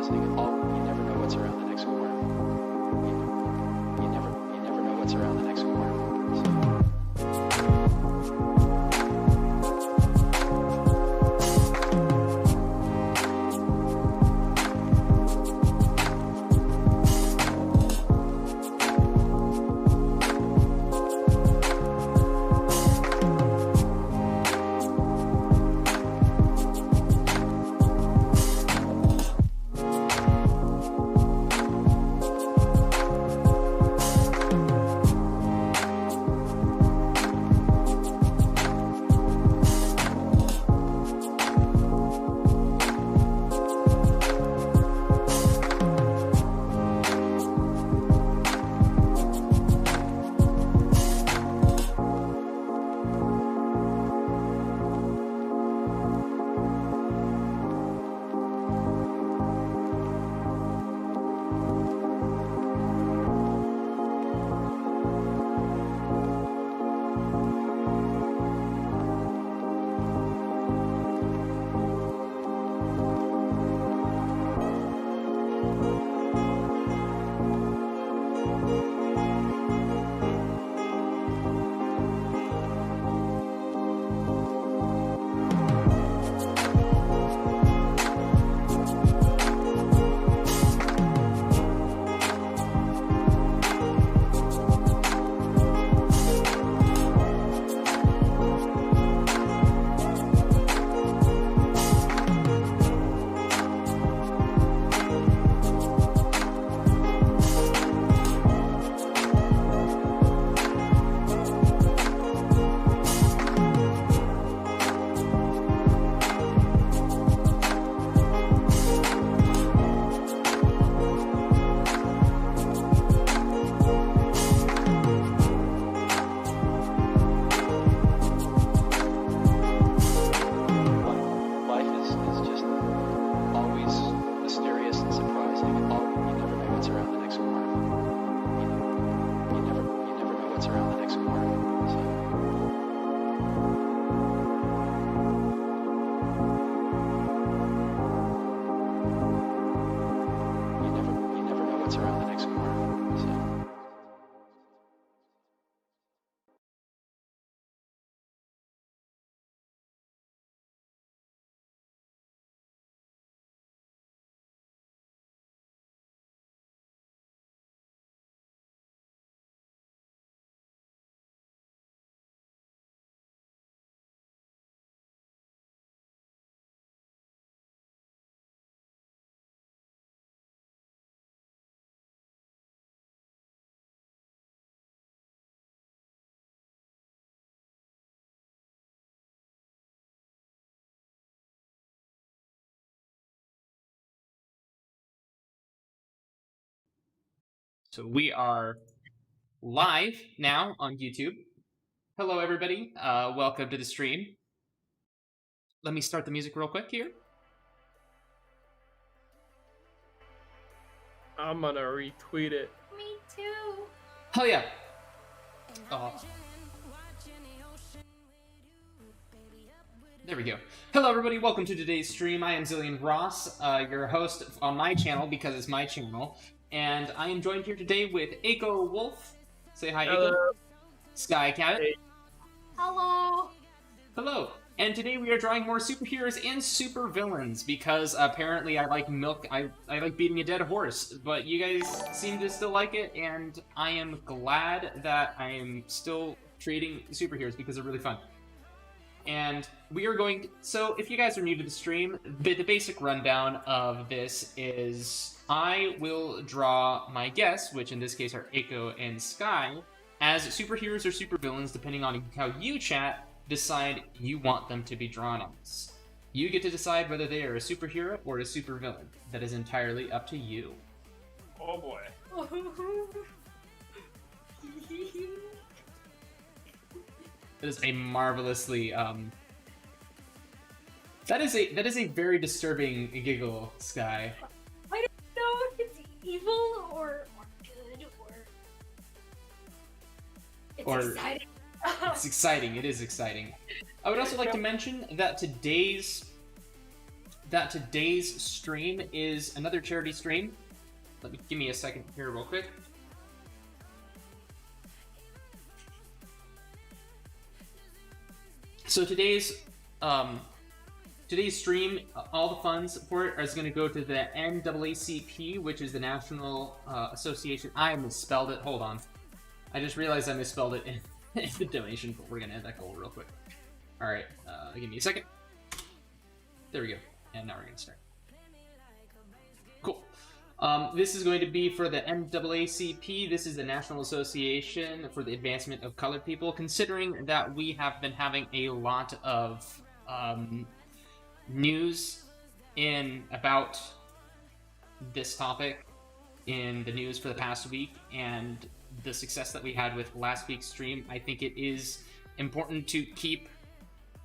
surprising. You never know what's around the next corner. You never know what's around the next corner. So we are live now on YouTube. Hello, everybody. Welcome to the stream. Let me start the music real quick here. I'm gonna retweet it. Me too. Hell yeah. Oh. There we go. Hello, everybody. Welcome to today's stream. I am Zillion Ross, your host on my channel because it's my channel. And I am joined here today with Aiko Wolf. Say hi, Hello. Aiko. Skye, Cabbit. Hey. Hello. Hello. And today we are drawing more superheroes and supervillains because apparently I like milk. I like beating a dead horse, but you guys seem to still like it, and I am glad that I am still creating superheroes because they're really fun. And we are going to, so if you guys are new to the stream, the basic rundown of this is I will draw my guests, which in this case are Aiko and Skye, as superheroes or supervillains depending on how you chat decide you want them to be drawn as. You get to decide whether they are a superhero or a supervillain. That is entirely up to you. Oh boy. That is a marvelously that is a very disturbing giggle, Skye. I don't know if it's evil or good or it's exciting. It's exciting. It is exciting. I would also like to mention that today's that today's stream is another charity stream. Give me a second here real quick. So today's stream, all the funds for it is going to go to the NAACP, which is the National Association. I misspelled it. Hold on. I just realized I misspelled it in the donation, but we're going to end that goal real quick. All right. Give me a second. There we go. And now we're going to start. Cool. This is going to be for the NAACP. This is the National Association for the Advancement of Colored People. Considering that we have been having a lot of news about this topic in the news for the past week and the success that we had with last week's stream, I think it is important to keep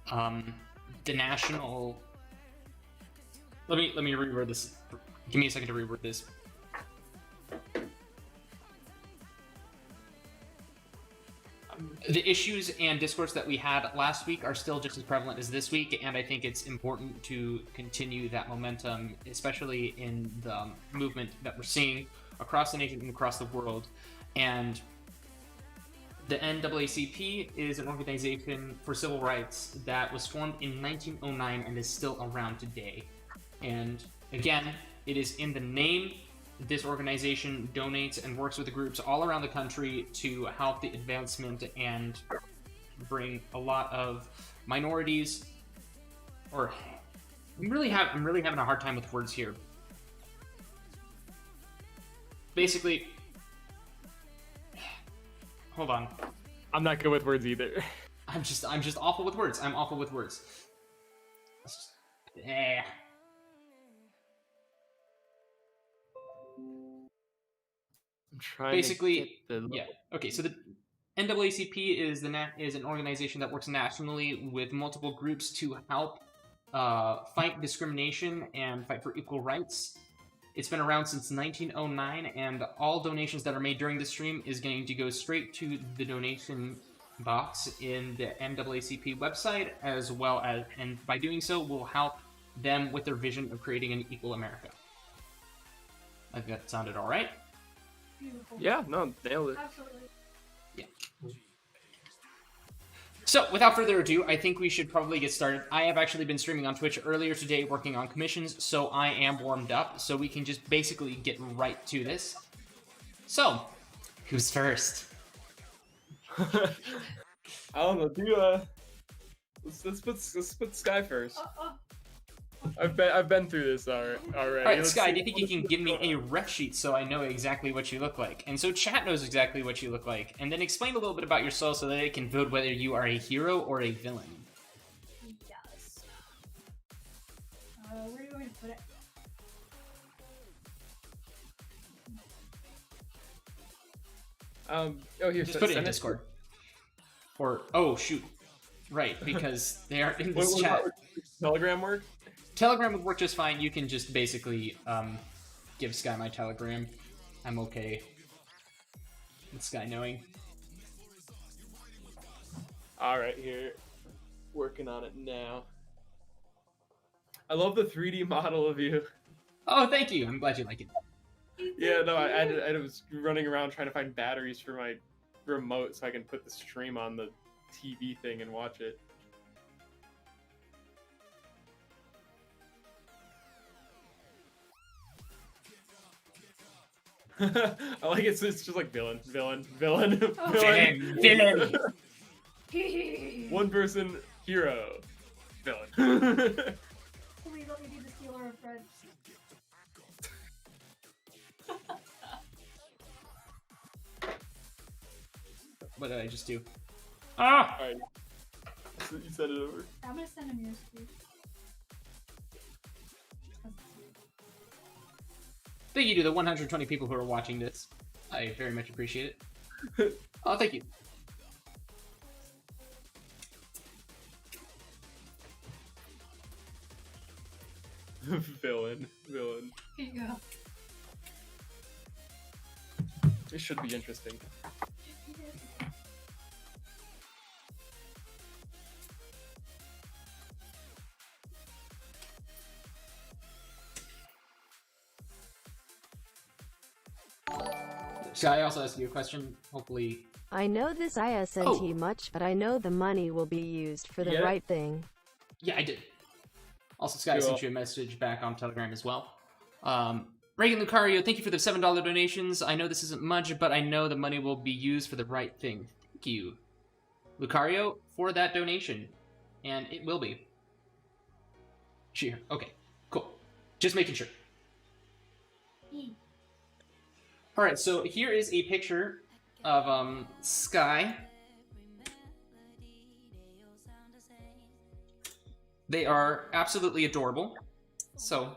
the national... Let me reword this. Give me a second to reword this. The issues and discourse that we had last week are still just as prevalent as this week, and I think it's important to continue that momentum, especially in the movement that we're seeing across the nation and across the world. And the NAACP is an organization for civil rights that was formed in 1909 and is still around today. And again, it is in the name. This organization donates and works with the groups all around the country to help the advancement and bring a lot of minorities. I'm really having a hard time with words here. Basically, hold on. I'm not good with words either. I'm just awful with words. I'm awful with words. I'm trying Basically, to get the... yeah. Okay, so the NAACP is an organization that works nationally with multiple groups to help fight discrimination and fight for equal rights. It's been around since 1909, and all donations that are made during the stream is going to go straight to the donation box in the NAACP website, as well as, and by doing so, will help them with their vision of creating an equal America. I think that sounded all right. Beautiful. Yeah, no, nailed it. Absolutely. Yeah. So, without further ado, I think we should probably get started. I have actually been streaming on Twitch earlier today working on commissions, so I am warmed up, so we can just basically get right to this. So, who's first? I don't know, let's put Skye first. I've been through this already. Alright, Skye, do you think you can give me a ref sheet so I know exactly what you look like? And so chat knows exactly what you look like. And then explain a little bit about yourself so that they can vote whether you are a hero or a villain. Yes. Where do you want me to put it? Here. Just put it in Discord. Or, oh, shoot. Right, because they are in this chat. Telegram work? Telegram would work just fine. You can just basically give Skye my Telegram. I'm okay with Skye knowing. Alright, here. Working on it now. I love the 3D model of you. Oh, thank you. I'm glad you like it. Yeah, no, I was running around trying to find batteries for my remote so I can put the stream on the TV thing and watch it. I like it's just like villain. Villain. One person, hero, villain. Please let me be the stealer of bread. What did I just do? Ah! Alright. So you send it over. I'm gonna send him yours, please. Thank you to the 120 people who are watching this. I very much appreciate it. Oh, thank you. Villain. Here you go. This should be interesting. Skye also asked you a question. Hopefully. I know this isn't much, but I know the money will be used for the Yeah. right thing. Yeah, I did. Also, Skye Cool. sent you a message back on Telegram as well. Reagan Lucario, thank you for the $7 donations. I know this isn't much, but I know the money will be used for the right thing. Thank you, Lucario, for that donation. And it will be. Cheer. Okay, cool. Just making sure. Alright, so here is a picture of Skye. They are absolutely adorable. So,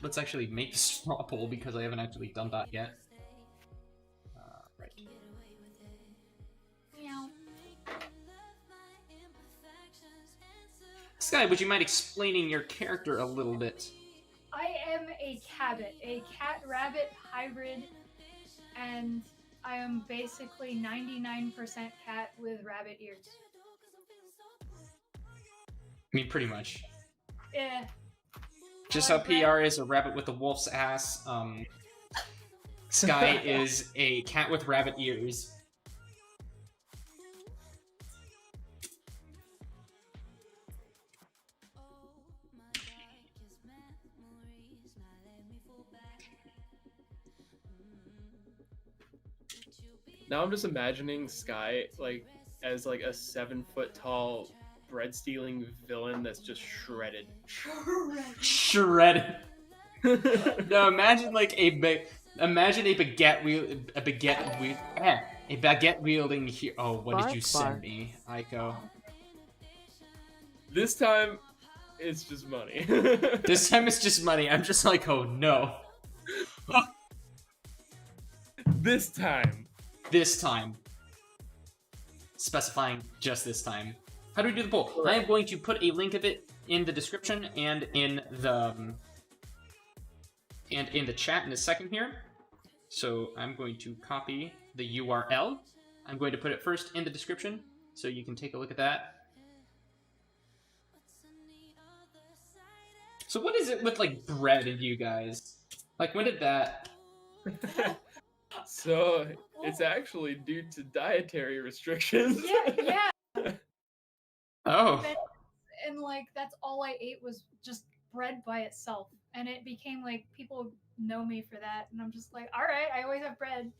let's actually make the straw poll because I haven't actually done that yet. Right. Meow. Skye, would you mind explaining your character a little bit? I am a Cabbit, a cat-rabbit hybrid, and I am basically 99% cat with rabbit ears. I mean, pretty much. Yeah. Just I how like that. PR is a rabbit with a wolf's ass, Skye is a cat with rabbit ears. Now I'm just imagining Skye like as like a 7-foot tall bread stealing villain that's just shredded. Shredded. No, imagine like imagine a baguette wielding here. Oh, what did you send Bark. me, Aiko? This time, it's just money. This time it's just money. I'm just like, oh no. This time. This time. Specifying just this time. How do we do the poll? I am going to put a link of it in the description and in the chat in a second here. So I'm going to copy the URL. I'm going to put it first in the description so you can take a look at that. So what is it with like bread and you guys? Like when did that? So it's actually due to dietary restrictions. Yeah. Oh. And like that's all I ate was just bread by itself, and it became like people know me for that, and I'm just like, all right, I always have bread.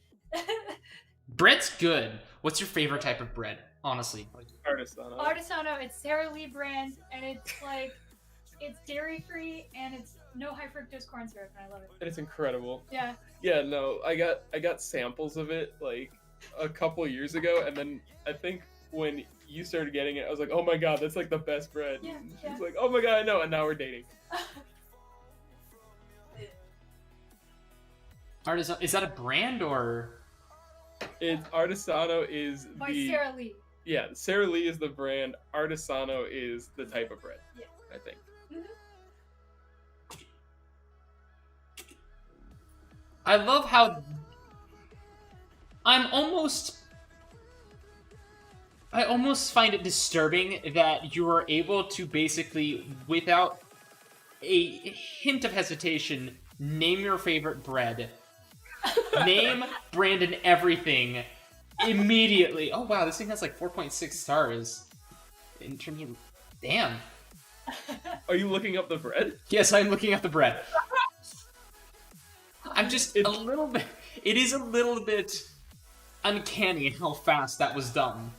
Bread's good. What's your favorite type of bread? Honestly. Artisano. Artisano, it's Sara Lee brand, and it's like it's dairy free and it's no high fructose corn syrup, and I love it. And it's incredible. Yeah. Yeah, no, I got samples of it like a couple years ago, and then I think when you started getting it, I was like, oh my god, that's like the best bread. Yeah, And yeah. she's like, oh my god, I know, and now we're dating. Artisan, is that a brand or? Artisano is By the Sara Lee. yeah, Sara Lee is the brand. Artisano is the type of bread. Yeah. I think. I love how I almost find it disturbing that you are able to basically, without a hint of hesitation, name your favorite bread, name, brand, and everything immediately. Oh wow, this thing has like 4.6 stars in terms of. Damn. Are you looking up the bread? Yes, I'm looking at the bread. I'm just a little bit. It is a little bit uncanny how fast that was done.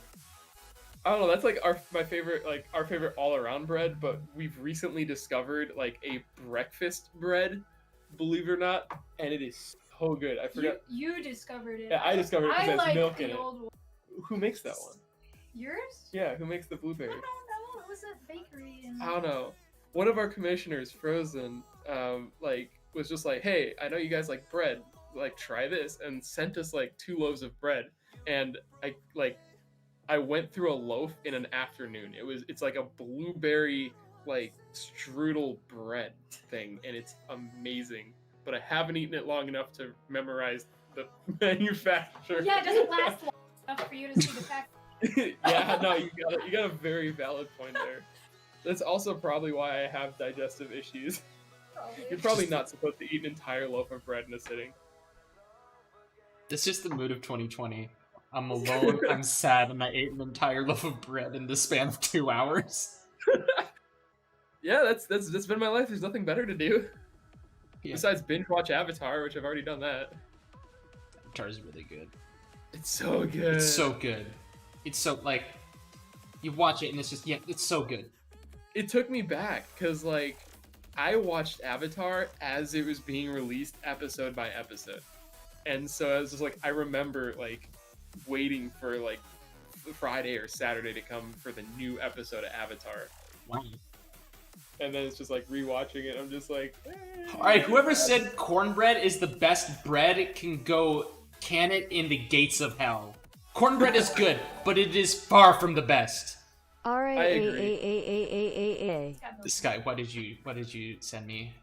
I don't know. That's like our favorite all around bread. But we've recently discovered like a breakfast bread, believe it or not, and it is so good. I forgot. You discovered it. Yeah, I discovered it because I it has like milk in the it. old one. Who makes that one? Yours? Yeah, who makes the blueberry? I don't know. It was a bakery. And... I don't know. One of our commissioners, Frozen, was just like, "Hey, I know you guys like bread. Like, try this," and sent us like 2 loaves of bread. And I went through a loaf in an afternoon. It's like a blueberry like strudel bread thing, and it's amazing. But I haven't eaten it long enough to memorize the manufacturer. Yeah, it doesn't last long enough for you to see the pack. Yeah, no, you got a very valid point there. That's also probably why I have digestive issues. You're probably not supposed to eat an entire loaf of bread in a sitting. It's just the mood of 2020. I'm alone, I'm sad, and I ate an entire loaf of bread in the span of 2 hours. Yeah, that's been my life. There's nothing better to do Yeah. besides binge watch Avatar, which I've already done that. Avatar's really good. It's so good. It's so good. It's so, like, you watch it and it's just, yeah, it's so good. It took me back, because, like, I watched Avatar as it was being released episode by episode. And so I was just like, I remember, like, waiting for, like, Friday or Saturday to come for the new episode of Avatar. Wow. And then it's just like rewatching it. I'm just like, Alright, whoever said cornbread is the best bread can it in the gates of hell. Cornbread is good, but it is far from the best. R-A-A-A-A-A-A-A. Skye, what did you send me?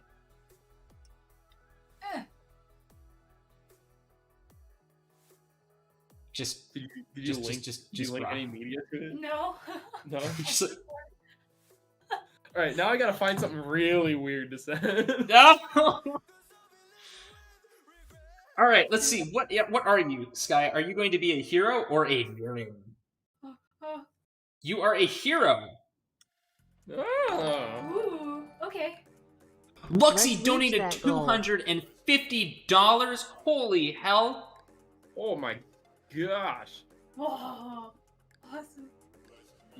Just did you link, just did you link rock. any media to it? No. No. Just like, All right, now I gotta find something really weird to send. no! All right, let's see. What are you, Skye? Are you going to be a hero or a villain? You are a hero. Oh. Ooh. Okay. Luxie Let's reach donated that goal. $250. Holy hell! Oh my gosh. Whoa. Awesome.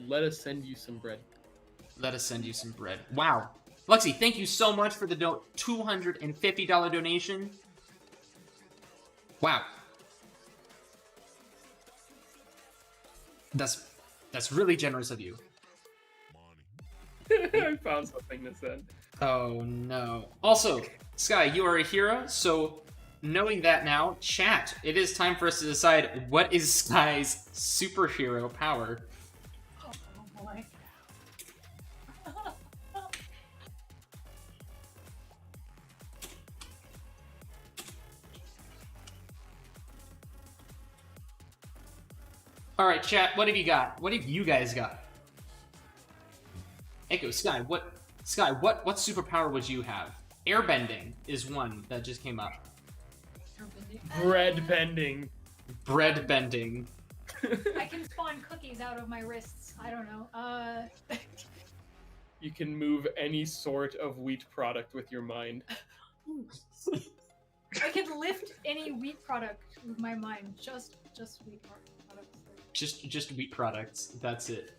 Let us send you some bread. Let us send you some bread. Wow. Luxie, thank you so much for the $250 donation. Wow. That's really generous of you. I found something to send. Oh no. Also, Skye, you are a hero, so knowing that now, chat, it is time for us to decide what is Skye's superhero power. Oh boy. Alright, chat, what have you got? What have you guys got? Aiko, Skye, what superpower would you have? Airbending is one that just came up. Bread bending. Bread bending. I can spawn cookies out of my wrists. I don't know. You can move any sort of wheat product with your mind. I can lift any wheat product with my mind. Just wheat products. Just wheat products. That's it.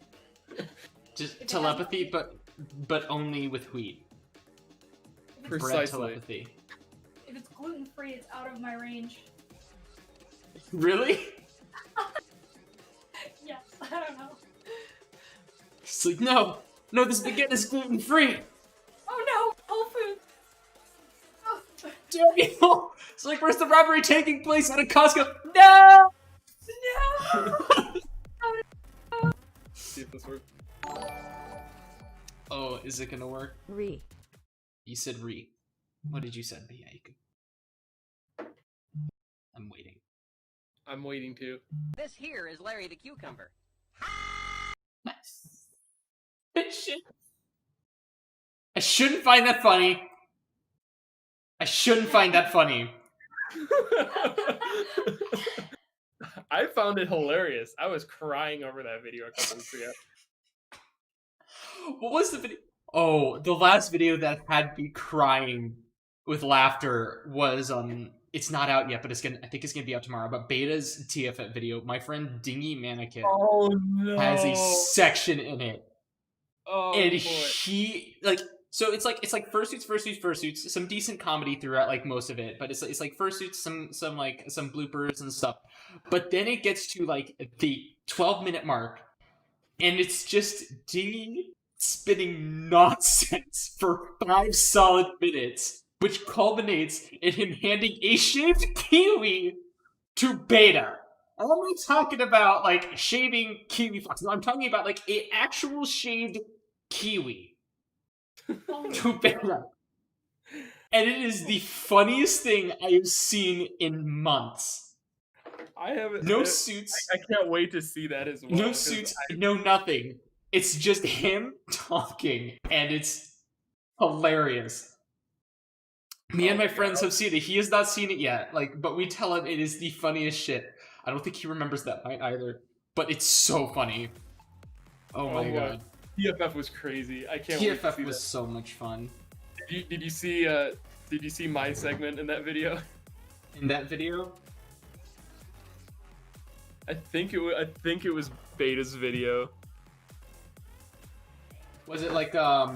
Just It telepathy, but only with wheat. If it's, Bread Precisely. telepathy. if it's gluten free, it's out of my range. Really? Yes, I don't know. It's like, no, this baguette is gluten free. Oh no, Whole Foods. Oh, Damn you! It's like, where's the robbery taking place at a Costco? No! no! See if this works. Oh, is it gonna work? Re. You said re. What did you send me, Aiko? I'm waiting. I'm waiting to. This here is Larry the Cucumber. Shit. I shouldn't find that funny. I shouldn't find that funny. I found it hilarious. I was crying over that video a couple weeks ago. What was the video? Oh, the last video that had me crying with laughter was it's not out yet, but I think it's gonna be out tomorrow. But Beta's TFF video, my friend Dingy Mannequin Oh no! has a section in it, Oh and boy. he so it's like fursuits, some decent comedy throughout like most of it, but it's like fursuits, some bloopers and stuff. But then it gets to like the 12-minute mark, and it's just Dingy spitting nonsense for 5 solid minutes, which culminates in him handing a shaved kiwi to Beta. I'm not talking about like shaving kiwi fox. No, I'm talking about like an actual shaved kiwi to Beta. And it is the funniest thing I have seen in months. I haven't. No suits. I can't wait to see that as well. No 'cause suits, no nothing. It's just him talking, and it's hilarious. Me and Oh my my friends God. have seen it. He has not seen it yet. Like, but we tell him it is the funniest shit. I don't think he remembers that night either. But it's so funny. Oh my god. TFF was crazy. I can't wait to TFF see was so much fun. that. Did you see my segment in that video? In that video? I think it was Beta's video. Was it like, I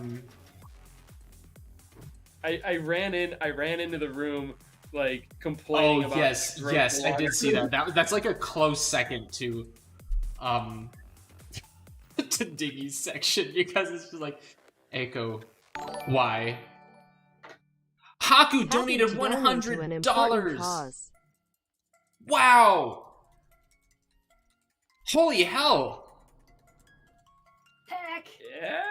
ran into the room like complaining Oh, about yes, drunk yes, I water. did see that. That's like a close second to, to Diggy's section, because it's just like, Aiko, why? Haku donated Happy donate to an important $100! cause. Wow! Holy hell! Heck. Yeah.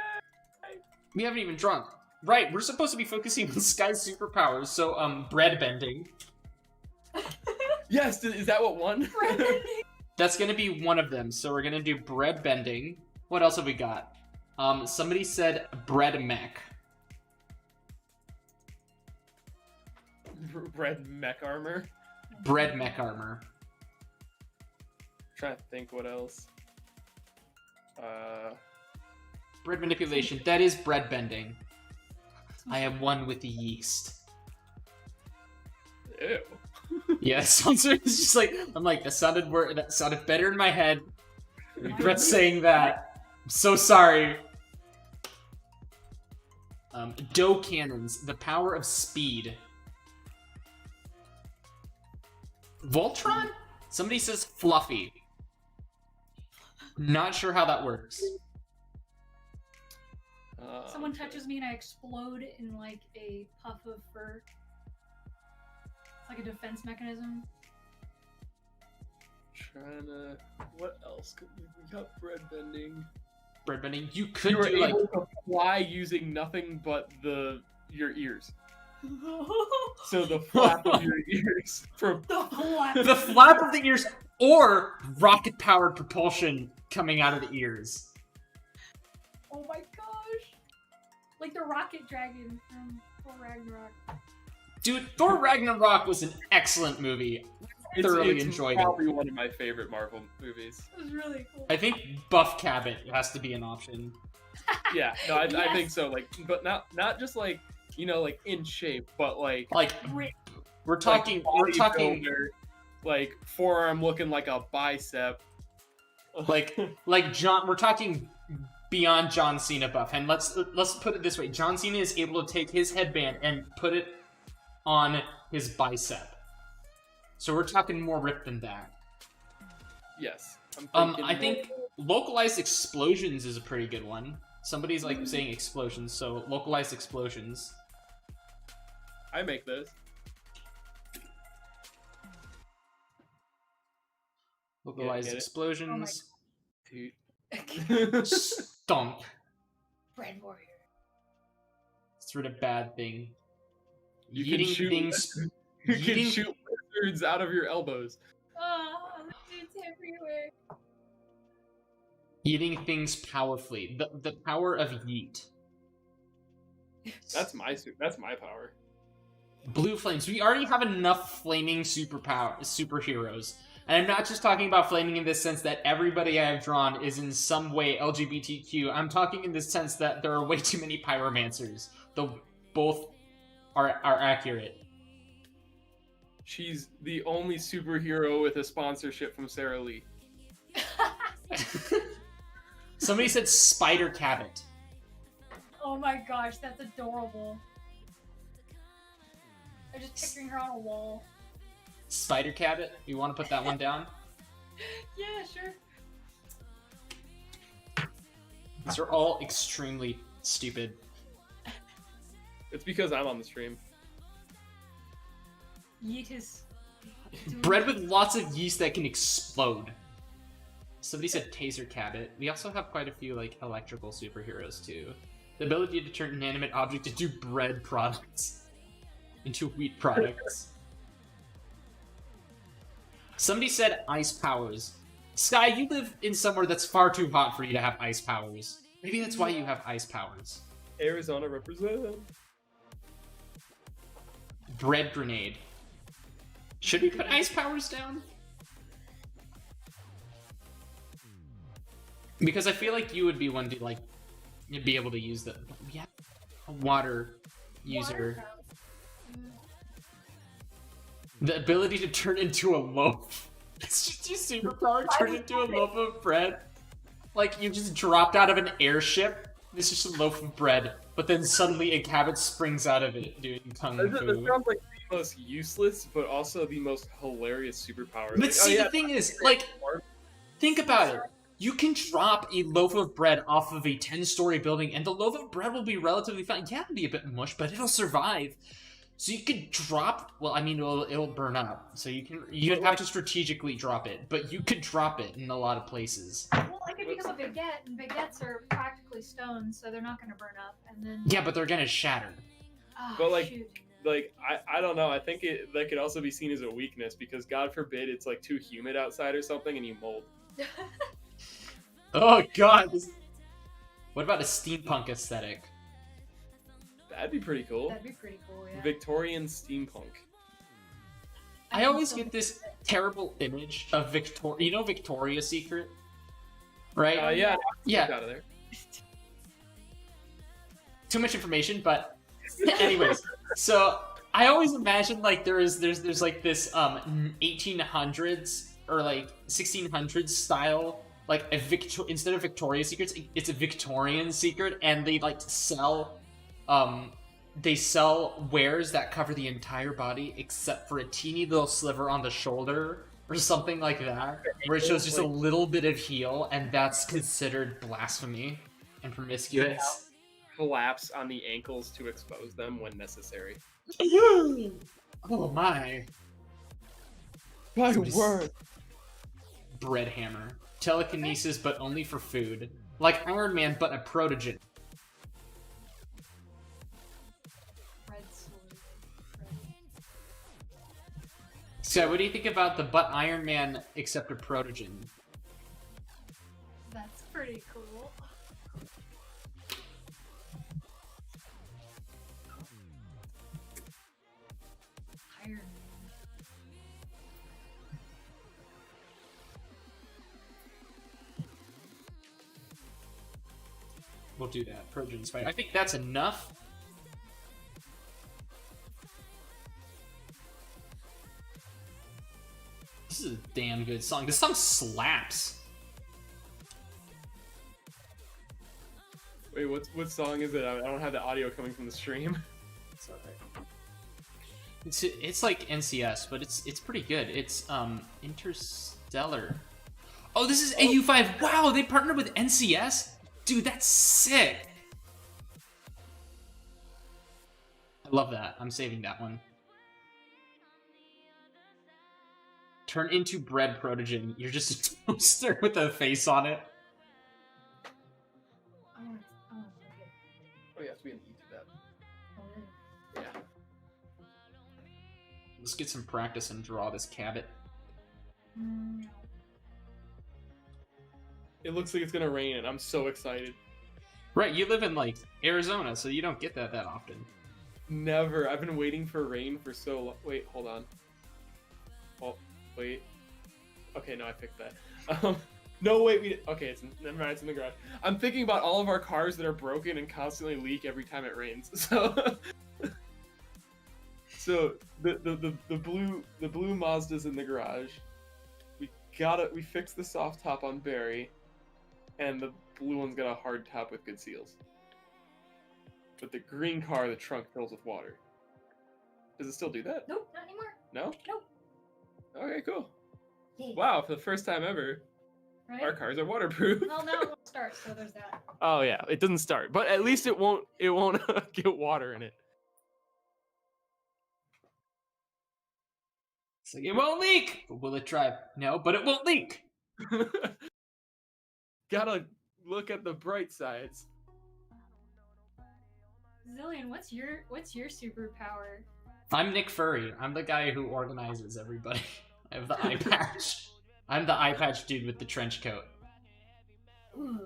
We haven't even drunk. Right, we're supposed to be focusing on Skye's superpowers, so, bread bending. Yes, is that what won? That's gonna be one of them, so we're gonna do bread bending. What else have we got? Somebody said bread mech. Red mech armor. Bread mech armor. Trying to think what else. Bread manipulation. That is bread bending. I am one with the yeast. Ew. Yeah, it sounds it's just like I'm like that sounded better in my head. I regret saying that. I'm so sorry. Dough cannons, the power of speed. Voltron? Somebody says fluffy. Not sure how that works. Someone touches me and I explode in like a puff of fur. It's like a defense mechanism. Trying to. What else? We got bread bending. Bread bending. You could You were do like able to fly using nothing but your ears. So the flap of your ears from the flap of the ears, or rocket-powered propulsion coming out of the ears. Oh my gosh! Like the rocket dragon from Thor Ragnarok. Dude, Thor Ragnarok was an excellent movie. I thoroughly enjoyed it. It's probably one of my favorite Marvel movies. It was really cool. I think Buff Cabbit has to be an option. Yeah, no, I Yes. think so. Like, but not just like like in shape, but like Rip. We're talking, bodybuilder, like forearm looking like a bicep. like John. We're talking beyond John Cena buff, and let's put it this way: John Cena is able to take his headband and put it on his bicep. So we're talking more ripped than that. Yes. I think localized explosions is a pretty good one. Somebody's like saying explosions, so localized explosions. I make those. Localized get it? explosions. Dude. Stunk. Bread warrior. It's sort of bad thing. You can Eating shoot. things. You can Eating- shoot lizards out of your elbows. Oh, it's everywhere. Eating things powerfully. The power of yeet. That's my power. Blue flames. We already have enough flaming superheroes. And I'm not just talking about flaming in this sense that everybody I have drawn is in some way LGBTQ. I'm talking in this sense that there are way too many pyromancers. Though both are accurate. She's the only superhero with a sponsorship from Sarah Lee. Somebody said Spider Cabbit. Oh my gosh, that's adorable. I'm just picturing her on a wall. Spider Cabbit? You want to put that one down? Yeah, sure. These are all extremely stupid. It's because I'm on the stream. Yeet is. Bread with lots of yeast that can explode. Somebody said Taser Cabbit. We also have quite a few like electrical superheroes too. The ability to turn inanimate objects into bread products. Into wheat products. Somebody said ice powers. Skye, you live in somewhere that's far too hot for you to have ice powers. Maybe that's why you have ice powers. Arizona represent. Bread grenade. Should we put ice powers down? Because I feel like you would be one to like be able to use the a water user. Water. The ability to turn into a loaf. It's just your superpower, turn into a loaf of bread. Like you just dropped out of an airship. It's just a loaf of bread, but then suddenly a Cabbit springs out of it doing kung That fu. sounds like the most useless, but also the most hilarious superpower. But Like, see, the thing is, like, think about it. You can drop a loaf of bread off of a 10-story building, and the loaf of bread will be relatively fine. Yeah, it'll be a bit mush, but it'll survive. So you could drop. Well, I mean, it'll burn up. So you'd have to strategically drop it, but you could drop it in a lot of places. Well, I could become a baguette, and baguettes are practically stones, so they're not going to burn up. And then Yeah, but they're gonna shatter. oh, But, like, shoot. like I don't know. I think that could also be seen as a weakness because God forbid it's like too humid outside or something and you mold. Oh God. What about a steampunk aesthetic? That'd be pretty cool. That'd be pretty cool. Yeah. Victorian steampunk. I always get this terrible image of Victoria. You know Victoria's Secret, right? Yeah. Yeah. Out of there. Too much information, but anyways. So I always imagine like there's like this 1800s or like 1600s style like instead of Victoria's Secrets, it's a Victorian Secret, and they like sell they sell wares that cover the entire body except for a teeny little sliver on the shoulder or something like that, where it shows just a little bit of heel, and that's considered blasphemy and promiscuous. Collapse on the ankles to expose them when necessary. Oh my. My word. Bread hammer. Telekinesis, but only for food. Like Iron Man, but a protogen. Red sword. So, what do you think about the but Iron Man except a protogen? That's pretty cool. Iron Man. We'll do that. Protogen's fine. I think that's enough. This is a damn good song. This song slaps. Wait, what song is it? I don't have the audio coming from the stream. It's alright. It's like NCS, but it's pretty good. It's Interstellar. Oh, this is AU5. Wow, they partnered with NCS? Dude, that's sick. I love that. I'm saving that one. Turn into bread protogen. You're just a toaster with a face on it. I want to look at. Oh, you have to be in YouTube app. Oh, really? Yeah. Let's get some practice and draw this Cabbit. No. It looks like it's gonna rain, and I'm so excited. Right, you live in, like, Arizona, so you don't get that often. Never. I've been waiting for rain for so long. Wait, hold on. Oh, wait. Okay, no, I picked that. No, wait, okay, never mind, it's in the garage. I'm thinking about all of our cars that are broken and constantly leak every time it rains. So, the blue Mazda's in the garage. We fixed the soft top on Barry, and the blue one's got a hard top with good seals. But the green car, the trunk fills with water. Does it still do that? Nope, not anymore. No? Nope. Okay, cool. Yeah. Wow, for the first time ever, Right? our cars are waterproof. Well, now it won't start, so there's that. Oh yeah, it doesn't start, but at least it won't get water in it. It's like, it won't leak! But will it drive? No, but it won't leak! Gotta look at the bright sides. Zillion, what's your superpower? I'm Nick Furry. I'm the guy who organizes everybody. I have the eye patch. I'm the eye patch dude with the trench coat. Ooh.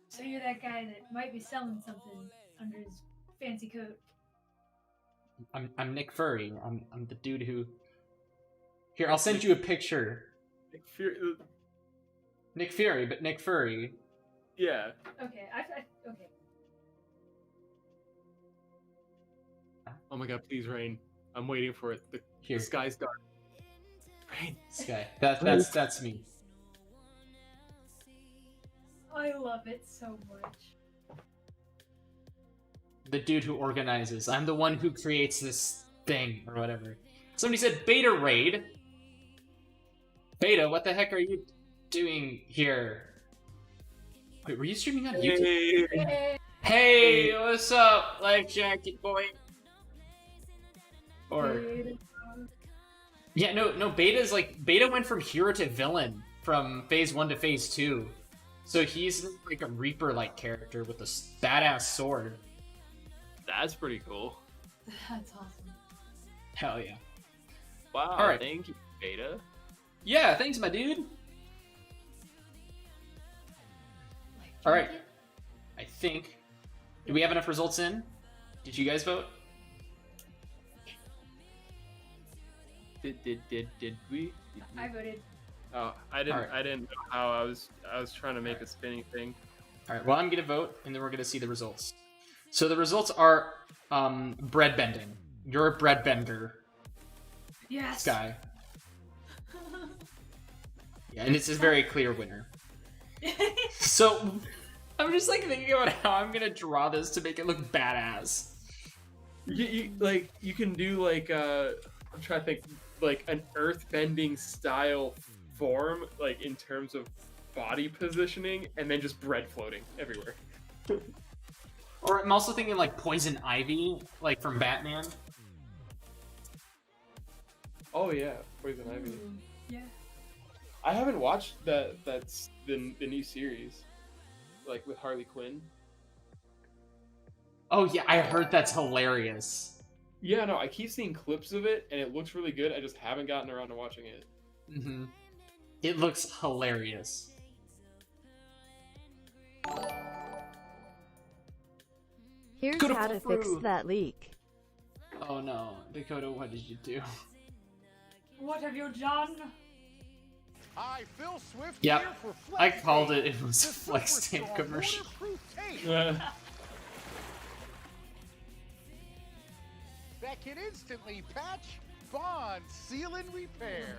So you're that guy that might be selling something under his fancy coat. I'm Nick Furry. I'm the dude who. Here, I'll send you a picture. Nick Fury, but Nick Furry. Yeah. Okay, okay. Oh my god, please rain. I'm waiting for it. The Here, sky's dark. Rain. Skye. That's me. I love it so much. The dude who organizes. I'm the one who creates this thing or whatever. Somebody said beta raid. Beta, what the heck are you doing here? Wait, were you streaming on YouTube? Yay. Hey, what's up, life jacket boy? Or yeah, no. Beta's like Beta went from hero to villain from phase 1 to phase 2, so he's like a Reaper-like character with a badass sword. That's pretty cool. That's awesome. Hell yeah! Wow. All right. Thank you, Beta. Yeah, thanks, my dude. All right. I think. Do we have enough results in? Did you guys vote? Did we? I voted. Oh, I didn't. Alright. I didn't know how I was trying to make a spinning thing. All right. Well, I'm gonna vote, and then we're gonna see the results. So the results are bread bending. You're a bread bender, Yes. Skye. Yeah, and it's a very clear winner. So I'm just like thinking about how I'm gonna draw this to make it look badass. You can do like I'm trying to think like an earth-bending style form, like in terms of body positioning, and then just bread floating everywhere. Or I'm also thinking like Poison Ivy, like from Batman. Oh yeah, Poison Ivy. Yeah. I haven't watched that's the new series, like with Harley Quinn. Oh yeah, I heard that's hilarious. Yeah, no, I keep seeing clips of it, and it looks really good. I just haven't gotten around to watching it. Mm-hmm. It looks hilarious. Here's Dakota how to fix Fru. that leak. Oh no, Dakota, what did you do? What have you done? Hi, Phil Swift Yep, here for Flex I called Tape, it. It was a the Flex Tape superstar commercial. waterproof tape that can instantly patch, bond, seal, and repair.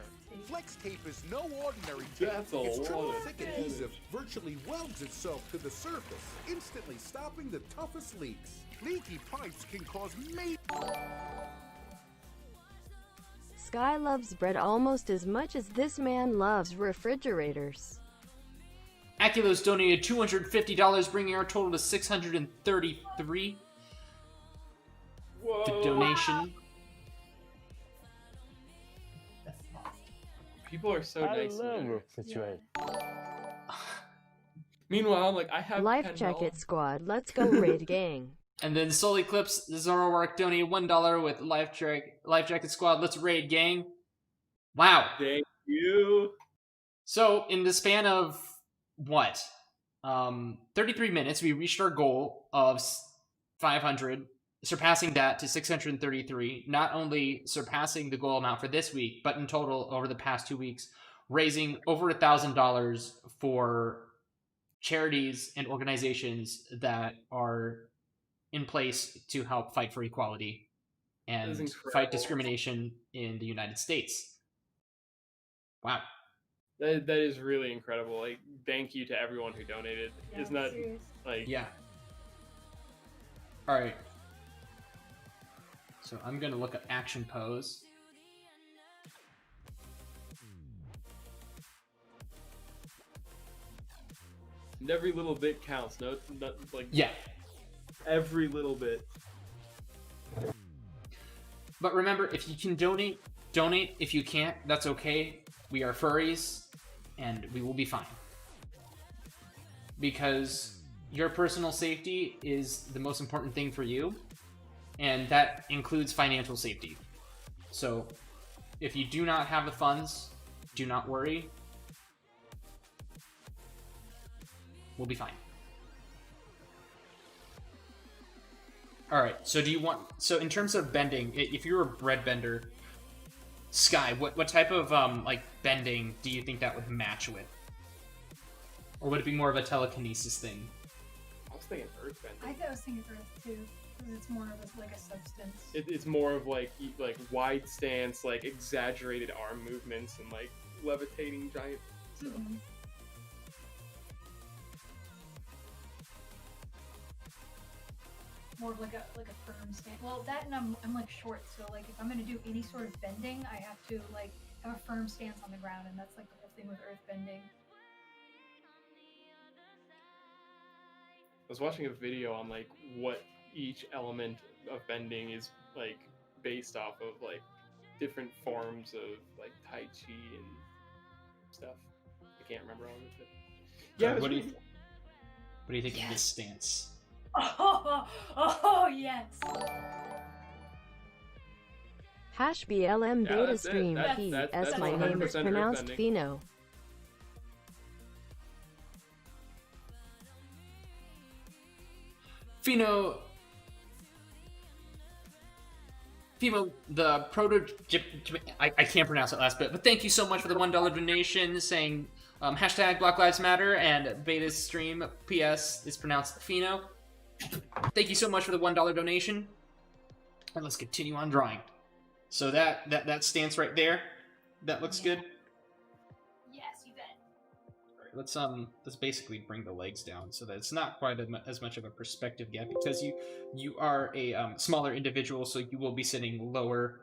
Flex tape is no ordinary tape. That's a Its lot triple of thick damage. adhesive virtually welds itself to the surface, instantly stopping the toughest leaks. Leaky pipes can cause major. Skye loves bread almost as much as this man loves refrigerators. Aculos donated $250, bringing our total to $633. Whoa! The donation. People are so nice. love to me. refrigerator. Meanwhile, I'm like, I have Life $10. Jacket Squad, let's go raid gang. And then Soul Eclipse, the Zoroark donated $1 with Life Jacket Squad. Let's raid, gang. Wow. Thank you. So in the span of what? 33 minutes, we reached our goal of 500, surpassing that to 633. Not only surpassing the goal amount for this week, but in total over the past 2 weeks, raising over $1,000 for charities and organizations that are in place to help fight for equality That is and incredible. fight discrimination in the United States. Wow. That is really incredible. Like, thank you to everyone who donated. Yeah, Isn't that serious. like? Yeah. All right. So I'm going to look up action pose. And every little bit counts. No, not like Yeah. every little bit. But remember, if you can donate, donate. If you can't, that's okay. We are furries, and we will be fine. Because your personal safety is the most important thing for you, and that includes financial safety. So, if you do not have the funds, do not worry. We'll be fine. All right. So do you want? So in terms of bending, if you're a bread bender, Skye, what type of like bending do you think that would match with? Or would it be more of a telekinesis thing? I was thinking earthbending. I was thinking Earth too, because it's more of like a substance. It's more of like wide stance, like exaggerated arm movements, and like levitating giant stuff. Mhm. More of like a firm stance. Well, that and I'm like short, so like if I'm gonna do any sort of bending, I have to like have a firm stance on the ground, and that's like the whole thing with earth bending. I was watching a video on like what each element of bending is like based off of, like different forms of like Tai Chi and stuff. I can't remember all of it. Yeah, What do you think of this stance? Oh yes. Hash BLM Yeah, beta that's it. stream That's my name is 100% pronounced earthbending. Fino. Fino, the proto... I can't pronounce that last bit, but thank you so much for the $1 donation saying hashtag Black Lives Matter and beta stream PS is pronounced Fino. Thank you so much for the $1 donation. And let's continue on drawing. So that stance right there, that looks good. Yes, you bet. Let's basically bring the legs down so that it's not quite as much of a perspective gap, because you are a smaller individual, so you will be sitting lower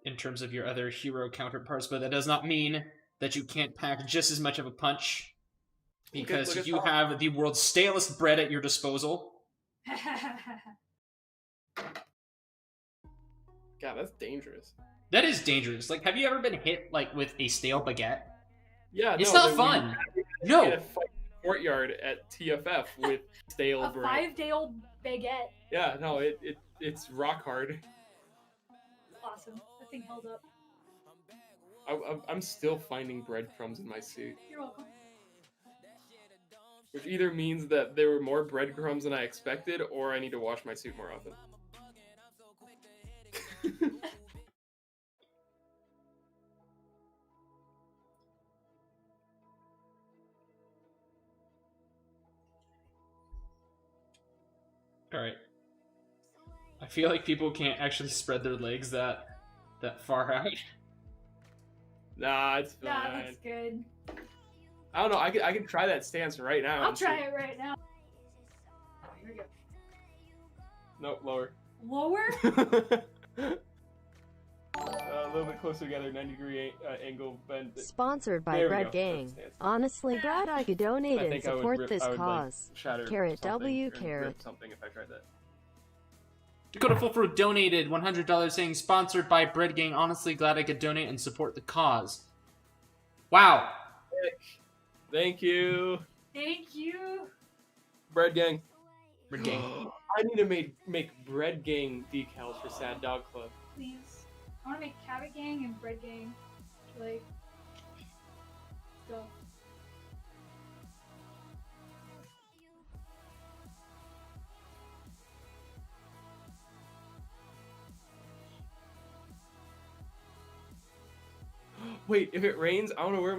in terms of your other hero counterparts, but that does not mean that you can't pack just as much of a punch, because Look at you Tom. have the world's stalest bread at your disposal. God, that's dangerous. That is dangerous. Like, have you ever been hit like with a stale baguette? Yeah, It's no, not we fun. had No. a fight in the courtyard at TFF with stale A bread. 5-day-old baguette. Yeah, no, it's rock hard. Awesome. That thing held up. I'm still finding breadcrumbs in my suit, You're welcome. which either means that there were more breadcrumbs than I expected, or I need to wash my suit more often. All right. I feel like people can't actually spread their legs that far out. Nah, it's fine. Nah, that's good. I don't know. I can try that stance right now. I'll and try see. it right now. Oh, here we go. No, lower. Lower? A little bit closer together, 90-degree angle bend. Sponsored by There we Bread go. Gang. That's stance. Honestly glad I could donate I and think I would support rip- this I would, like, cause. shatter Carrot something W, or rip carrot. something if I tried that. Dakota Fulfruit donated $100 saying, sponsored by Bread Gang. Honestly glad I could donate and support the cause. Wow. Thank you, Thank you. Bread Gang. Bread Gang. I need to make Bread Gang decals for Sad Dog Club. Please. I want to make Cabbit Gang and Bread Gang. Like, go. Wait, if it rains, I want to wear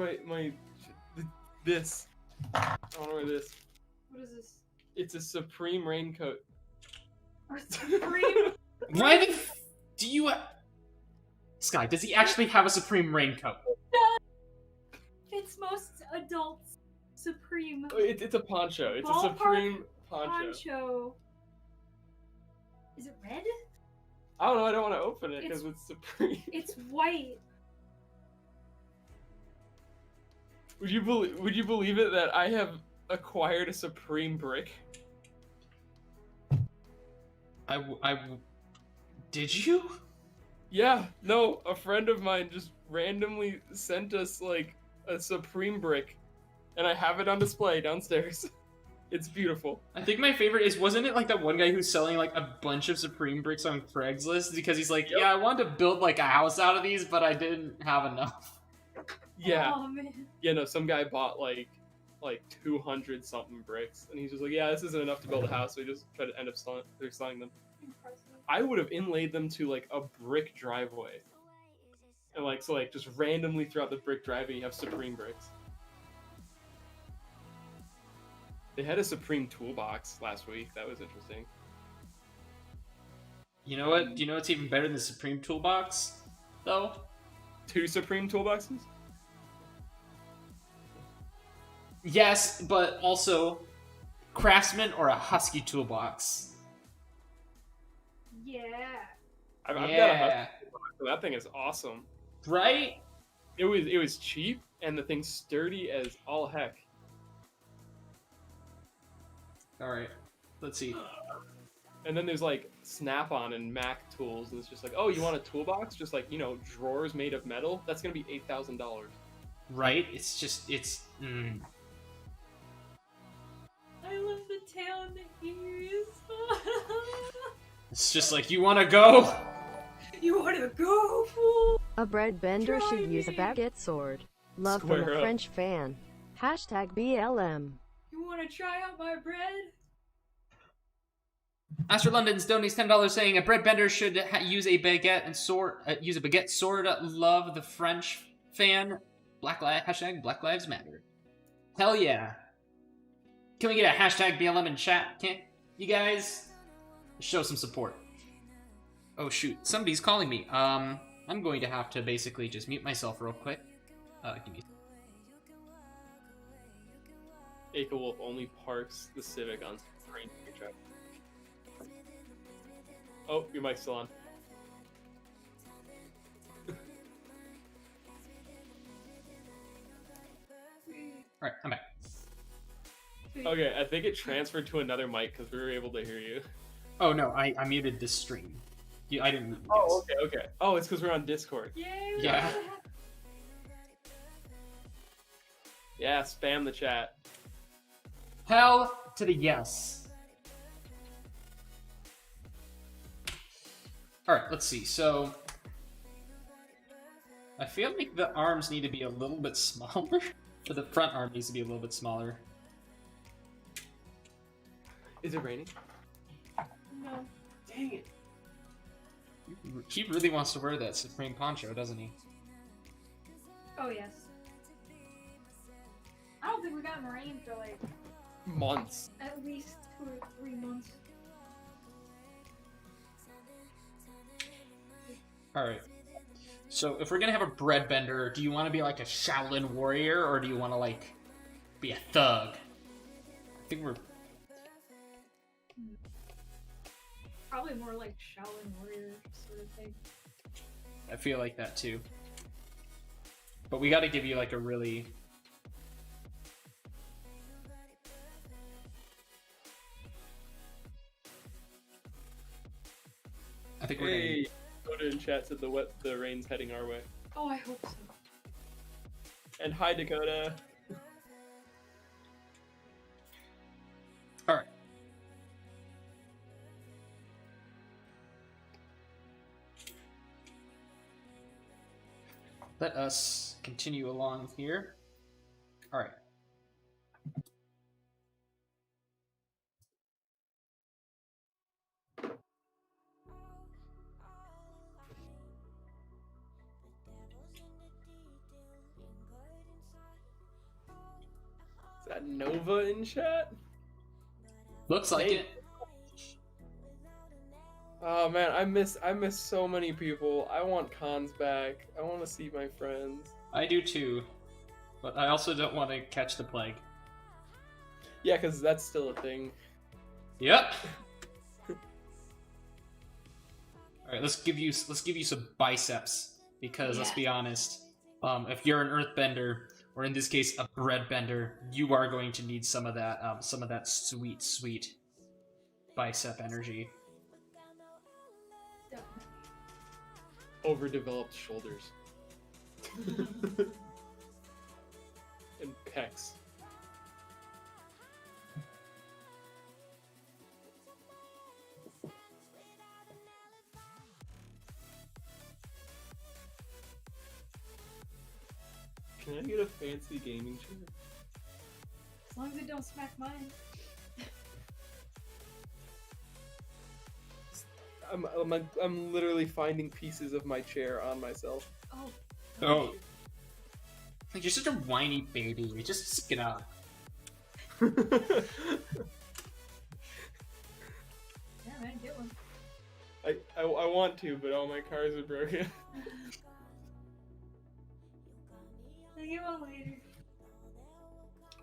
this. I want to wear this. What is this? It's a Supreme raincoat. Or Supreme? Why the do you... Skye, does he actually have a Supreme raincoat? It's most adults. Supreme. It's a poncho. It's Ballpark a Supreme poncho. Poncho. Is it red? I don't know. I don't want to open it because It's- it's Supreme. It's white. Would you believe it that I have acquired a Supreme brick? Did you? Yeah, no, a friend of mine just randomly sent us like a Supreme brick, and I have it on display downstairs. It's beautiful. I think my favorite is, wasn't it like that one guy who's selling like a bunch of Supreme bricks on Craigslist because he's like, Yep. yeah, I wanted to build like a house out of these, but I didn't have enough. Yeah, Oh man. yeah. No, some guy bought like like 200 something bricks, and he's just like, yeah, this isn't enough to build a house, so he just tried to end up selling them. Impressive. I would have inlaid them to like a brick driveway, and like so like just randomly throughout the brick driveway you have Supreme bricks. They had a Supreme toolbox last week. That was interesting. You know what? Do you know what's even better than the Supreme Toolbox, though? 2 Supreme toolboxes? Yes, but also Craftsman or a Husky Toolbox. Yeah. I've got a Yeah. Husky toolbox, so that thing is awesome. Right? It was cheap, and the thing's sturdy as all heck. Alright, let's see. And then there's like Snap-on and Mac tools, and it's just like, oh, you want a toolbox? Just like, drawers made of metal? That's gonna be $8,000. Right? It's just, it's... Mm. I love the town that he is. It's just like, you wanna go? You want to go, fool? A bread bender Try should use a me. baguette sword. Love Square from a up. French fan. Hashtag BLM. You want to try out my bread? Master London's donates $10 saying a bread bender should use a baguette and sword. Use a baguette sword. Love the French fan. Hashtag Black Lives Matter. Hell yeah! Can we get a hashtag BLM in chat? Can't you guys show some support? Oh shoot! Somebody's calling me. I'm going to have to basically just mute myself real quick. Give me. Aiko Wolf only parks the Civic on Spring Track. Oh, your mic's still on. Alright, I'm back. Okay, I think it transferred to another mic because we were able to hear you. Oh no, I muted this stream. I didn't mute you Oh, guys. okay. Oh, it's because we're on Discord. Yay! Yeah. Yeah, spam the chat. Hell to the yes. Alright, let's see. So, I feel like the arms need to be a little bit smaller. Or the front arm needs to be a little bit smaller. Is it raining? No. Dang it. He really wants to wear that Supreme poncho, doesn't he? Oh yes. I don't think we got rain for like Months. at least 2 or 3 months. Alright. So, if we're gonna have a bread bender, do you want to be like a Shaolin warrior, or do you want to, like, be a thug? I think we're... Probably more like Shaolin warrior sort of thing. I feel like that, too. But we gotta give you, like, a really... I think we're Hey, Dakota in chat said the rain's heading our way. Oh, I hope so. And hi, Dakota. Alright. Let us continue along here. Alright. Is that Nova in chat? Looks like Hey. it. Oh man, I miss so many people. I want cons back. I want to see my friends. I do too. But I also don't want to catch the plague. Yeah, because that's still a thing. Yep. Alright, let's give you some biceps. Because let's Yeah. be honest, if you're an earthbender, or in this case a breadbender, you are going to need some of that sweet, sweet bicep energy. Definitely. Overdeveloped shoulders. And pecs. Can I get a fancy gaming chair? long as it don't smack mine. I'm literally finding pieces of my chair on myself. Oh. Oh. Like, you're such a whiny baby. Just stick it out. Yeah, man, get one. I want to, but all my cars are broken. I'll get one later.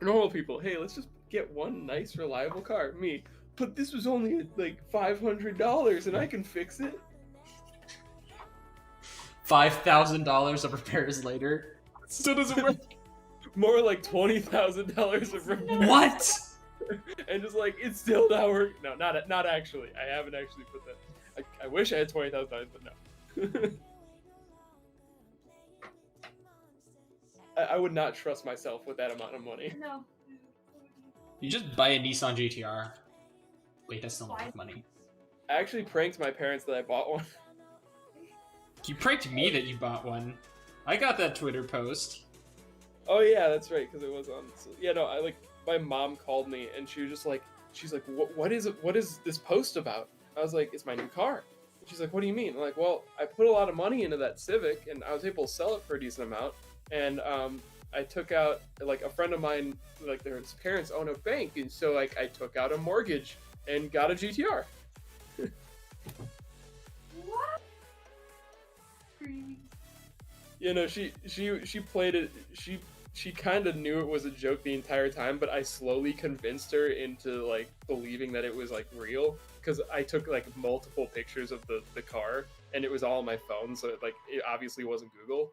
Normal people, hey, let's just get one nice, reliable car. Me, but this was only like $500 and I can fix it. $5,000 of repairs later. Still doesn't work. More like $20,000 of repairs. What? And just like, it's still not working. No, not actually. I haven't actually put that. I wish I had $20,000, but no. I would not trust myself with that amount of money. No. You just buy a Nissan GTR. Wait, that's still not enough money. I actually pranked my parents that I bought one. You pranked me that you bought one. I got that Twitter post. Oh yeah, that's right, because it was on. So, yeah, no, my mom called me and she was just like, she's like, what is it? What is this post about? I was like, it's my new car. And she's like, what do you mean? I'm like, well, I put a lot of money into that Civic and I was able to sell it for a decent amount. And I took out, like, a friend of mine, like, their parents own a bank, and so like I took out a mortgage and got a GTR. What? Creepy. You know, she played it. She kind of knew it was a joke the entire time, but I slowly convinced her into like believing that it was like real, because I took like multiple pictures of the car and it was all on my phone, so it obviously wasn't Google.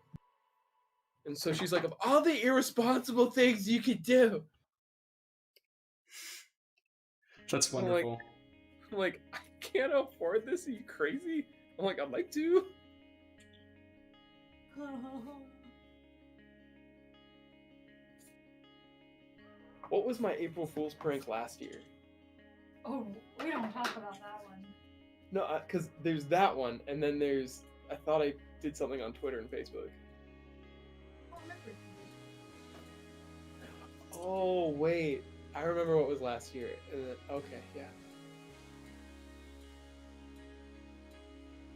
And so she's like, of all the irresponsible things you could do. That's wonderful. I'm like, I can't afford this. Are you crazy? I'm like, I'd like to. What was my April Fool's prank last year? Oh, we don't talk about that one. No, because there's that one, and then there's, I thought I did something on Twitter and Facebook. I don't remember. Oh, wait. I remember what was last year. Okay, yeah.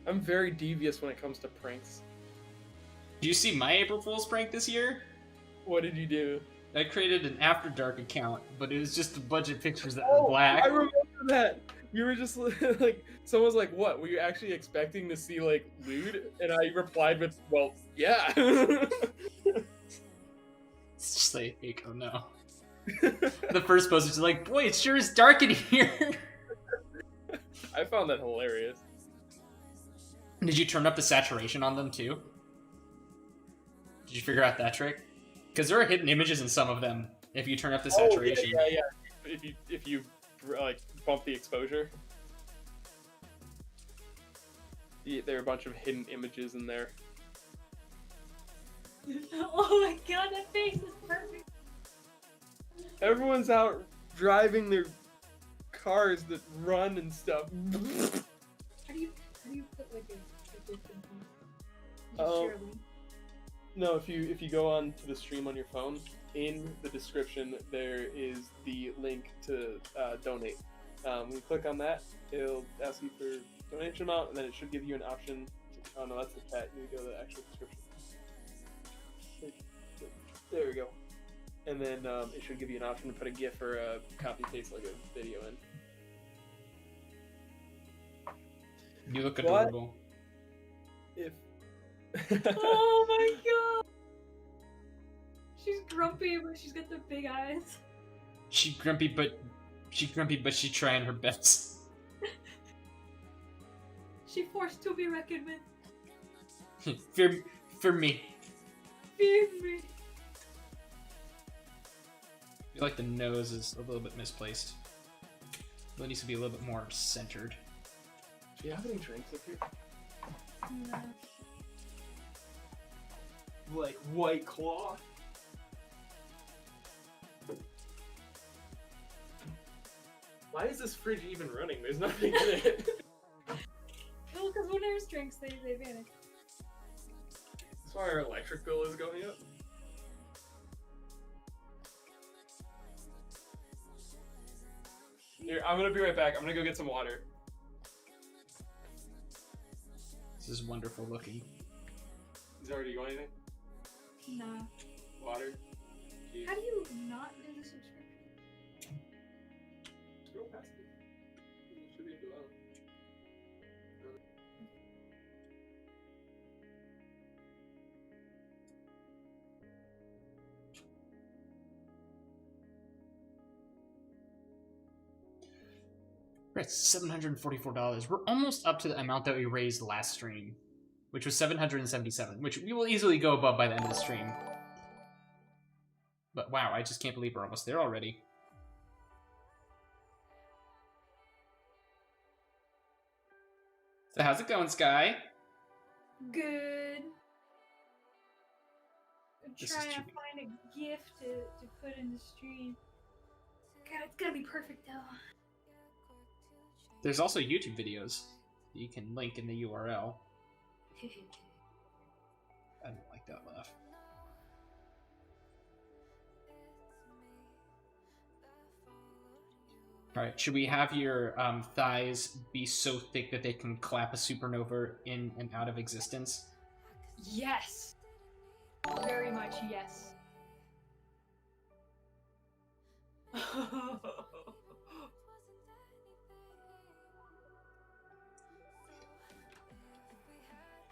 I'm very devious when it comes to pranks. Do you see my April Fool's prank this year? What did you do? I created an After Dark account, but it was just a bunch of pictures that were black. I remember that. You were just like, someone was like, what? Were you actually expecting to see, like, lewd? And I replied with, well, yeah. It's just like, Aiko, no. The first post was like, boy, it sure is dark in here. I found that hilarious. Did you turn up the saturation on them too? Did you figure out that trick? Because there are hidden images in some of them if you turn up the saturation. Oh, yeah. If you like bump the exposure. Yeah, there are a bunch of hidden images in there. Oh my god, that face is perfect. Everyone's out driving their cars that run and stuff. How do you put like a different thing? Oh. No, if you go on to the stream on your phone, in the description there is the link to donate. When you click on that, it'll ask you for donation amount, and then it should give you an option. Oh no, that's the chat. You go to the actual description. There we go. And then it should give you an option to put a GIF or a copy paste like a video in. You look adorable. If Oh my god! She's grumpy, but she's got the big eyes. She's grumpy, but she's trying her best. She forced to be reckoned with. For me. Fear me. I feel like the nose is a little bit misplaced. It needs to be a little bit more centered. do you have any drinks up here? No. Like White Claw? Why is this fridge even running? There's nothing in it. Well, because when there's drinks, they vanish. That's why our electric bill is going up. Here, I'm gonna be right back. I'm gonna go get some water. This is wonderful looking. Zara, do you want anything? Nah. Water? Jeez. How do you not do the subscription? Scroll past it. It should be at the bottom. We're at $744. We're almost up to the amount that we raised last stream, which was 777, which we will easily go above by the end of the stream. But wow, I just can't believe we're almost there already. So how's it going, Skye? Good. I'm This is trying to true. find a gift to put in the stream. God, it's gotta be perfect though. There's also YouTube videos that you can link in the URL. I don't like that laugh. Alright, should we have your thighs be so thick that they can clap a supernova in and out of existence? Yes. Very much yes.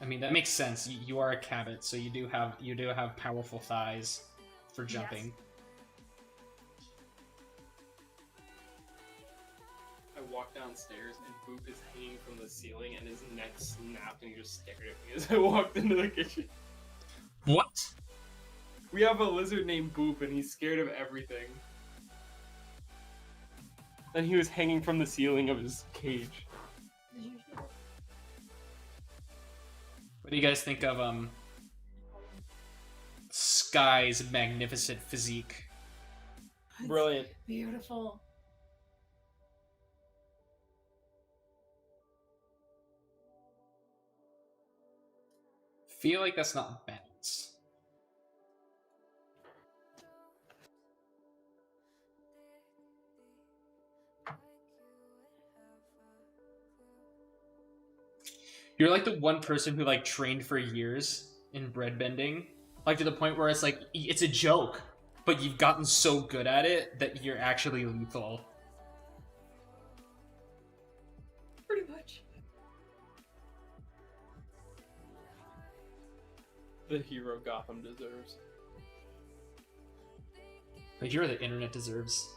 I mean, that makes sense. You are a Cabbit, so you do have powerful thighs for jumping. I walked downstairs and Boop is hanging from the ceiling and his neck snapped and he just stared at me as I walked into the kitchen. What? We have a lizard named Boop and he's scared of everything. And he was hanging from the ceiling of his cage. What do you guys think of Skye's magnificent physique? Brilliant. Beautiful. Feel like that's not balanced. You're like the one person who like trained for years in bread bending, like to the point where it's like it's a joke, but you've gotten so good at it that you're actually lethal. Pretty much. The hero Gotham deserves. Like you're the internet deserves.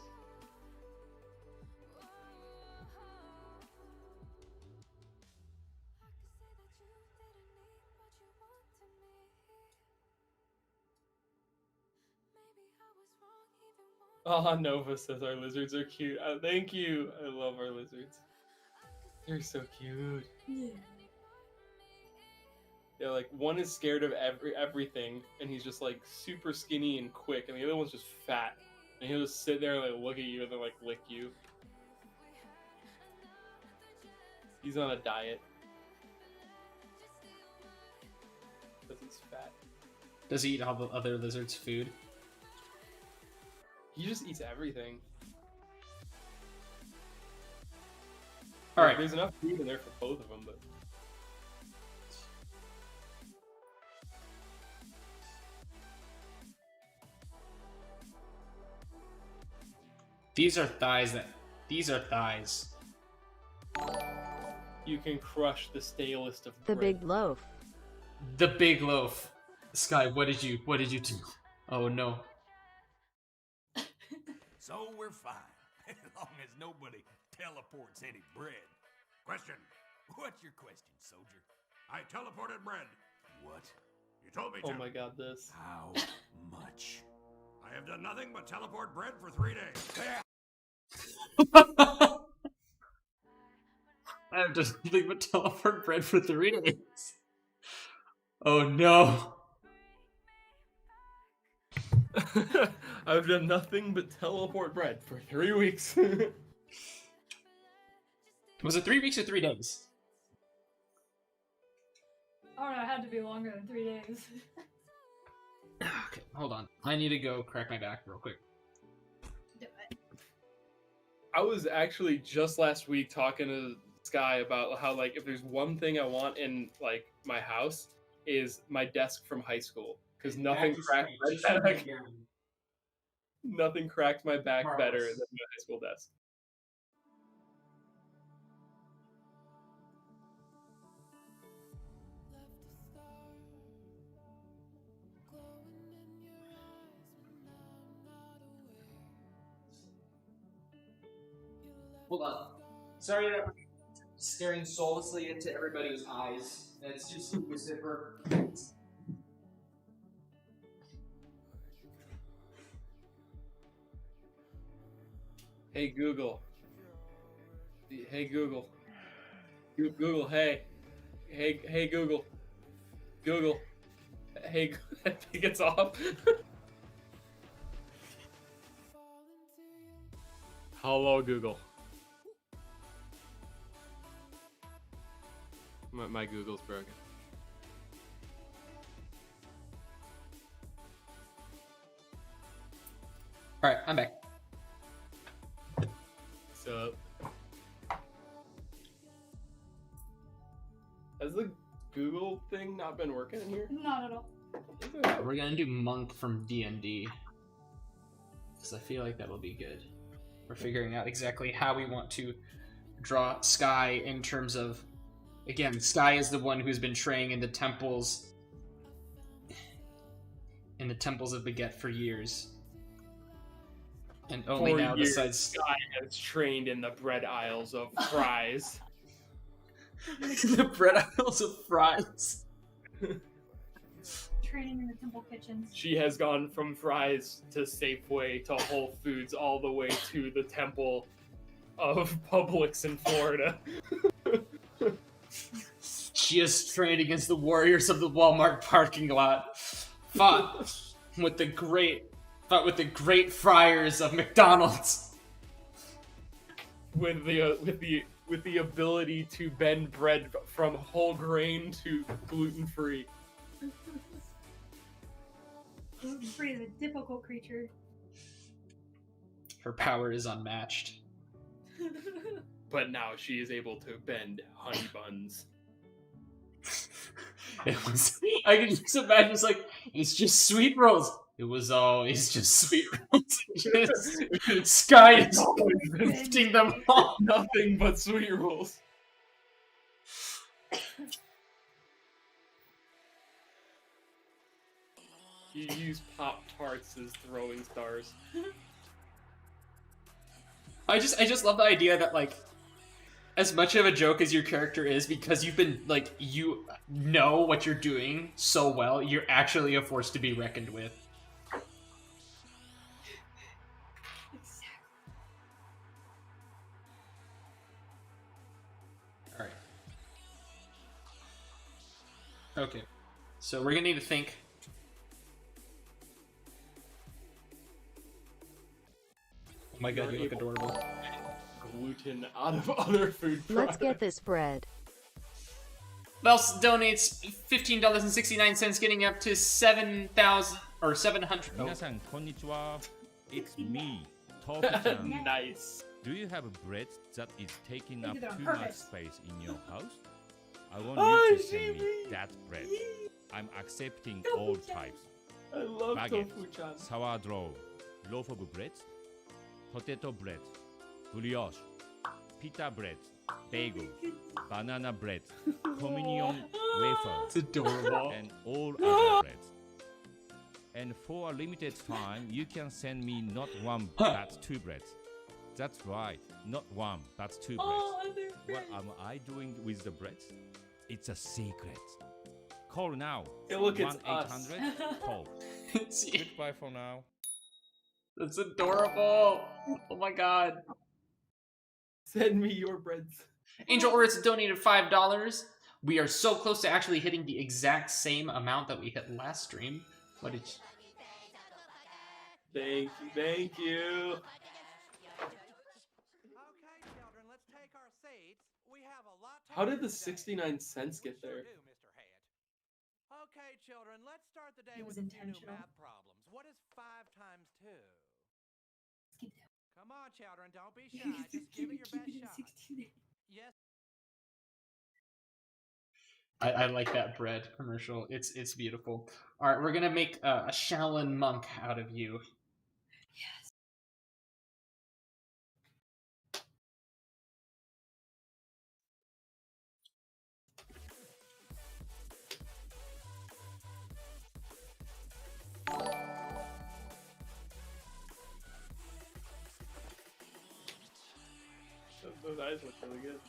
Ah, Nova says our lizards are cute. Thank you. I love our lizards. They're so cute. Yeah. They're like, one is scared of everything, and he's just like super skinny and quick, and the other one's just fat. And he'll just sit there and like look at you and then like lick you. He's on a diet. Because he's fat. Does he eat all the other lizards' food? He just eats everything. All right. There's enough food in there for both of them, but These are thighs. you can crush the stalest of The bread. big loaf. The big loaf. Skye, what did you do? Oh no. So we're fine, as long as nobody teleports any bread. Question. What's your question, soldier? I teleported bread. What? You told me to. Oh my god, this. How much? I have done nothing but teleport bread for 3 days. I have just nothing but teleport bread for 3 days. Oh no. I've done nothing but teleport bread for 3 weeks. Was it 3 weeks or 3 days? Oh no, it had to be longer than 3 days. Okay, hold on. I need to go crack my back real quick. Do it. I was actually just last week talking to Skye about how like if there's one thing I want in like my house is my desk from high school because nothing cracked my back. Nothing cracked my back better than my high school desk. Hold on. Sorry that I'm staring soullessly into everybody's eyes. That's just who was zipper. Hey Google. Hey Google. Google. Hey. Hey Google. Google. Hey. I think it's off. Hello Google. My Google's broken. All right, I'm back. So, has the Google thing not been working in here? Not at all. We're gonna do Monk from D&D because I feel like that will be good. We're figuring out exactly how we want to draw Skye in terms of, again, Skye is the one who's been training in the temples of Baguette for years. And only now decides Skye has trained in the bread aisles of fries. the bread aisles of fries. Training in the temple kitchens. She has gone from fries to Safeway to Whole Foods all the way to the temple of Publix in Florida. She has trained against the warriors of the Walmart parking lot. Fought with the great friars of McDonald's. With the ability to bend bread from whole grain to gluten free. Gluten-free is a difficult creature. Her power is unmatched. But now she is able to bend honey buns. I can just imagine it's just sweet rolls. It was always just sweet rolls. Skye is lifting them all. Nothing but sweet rolls. You use Pop-Tarts as throwing stars. I just love the idea that as much of a joke as your character is, because you've been you know what you're doing so well, you're actually a force to be reckoned with. All right. Okay. So we're gonna need to think. Oh my god, you look adorable. Gluten out of other food products. Let's get this bread. Bells donates $15.69, getting up to 7,000 or 700. Oh. 皆さんこんにちは. It's me, Tofu-chan. Nice. Do you have a bread that is taking up They did it on too much purpose. space in your house? I want you to send me that bread. I'm accepting all types. I love Baguette, Tofu-chan. sourdough, loaf of bread, potato bread, brioche, pita bread, bagel, banana bread, communion wafer, It's adorable. and all other breads. And for a limited time, you can send me not one but two breads. That's right, not one but two breads. What am I doing with the breads? It's a secret. Call now. Hey, look, it's us. 1-800 call. Goodbye for now. That's adorable. Oh my god. Send me your breads. Angel Oritz donated $5. We are so close to actually hitting the exact same amount that we hit last stream. What did Thank you, thank you. How did the 69 cents get there? Okay, children, let's start the day It was with a few new intentional. math problems. What is 5 times 2? Come on, children, don't be shy. Just give it your best shot. 16. Yes. I like that bread commercial. It's beautiful. All right, we're gonna make a Shaolin monk out of you. Yes. Those eyes look really good.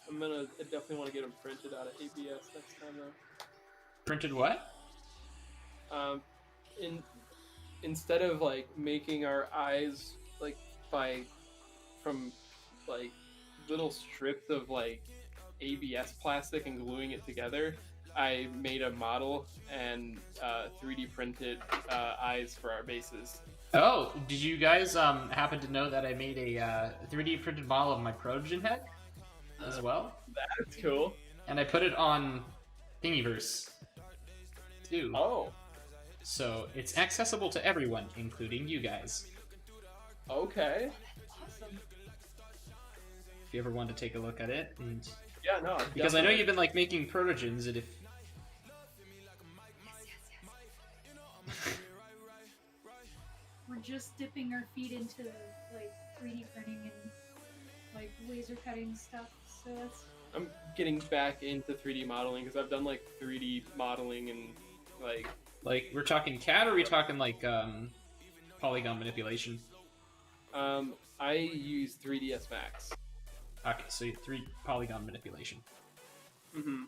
I definitely want to get them printed out of ABS next time though. Printed what? Instead of like making our eyes like from like little strips of like ABS plastic and gluing it together, I made a model and 3D printed eyes for our bases. Oh, did you guys happen to know that I made a 3D printed model of my Progen head as well? That's cool. And I put it on Thingiverse too. Oh. So it's accessible to everyone, including you guys. Okay. Awesome. If you ever want to take a look at it, and Yeah, no. because definitely. I know you've been like making protogens, and if Yes. We're just dipping our feet into like 3D printing and like laser cutting stuff. So that's I'm getting back into 3D modeling because I've done like 3D modeling and like we're talking CAD, or are we talking like polygon manipulation? I use 3ds Max. Okay, so 3 polygon manipulation. Mm-hmm.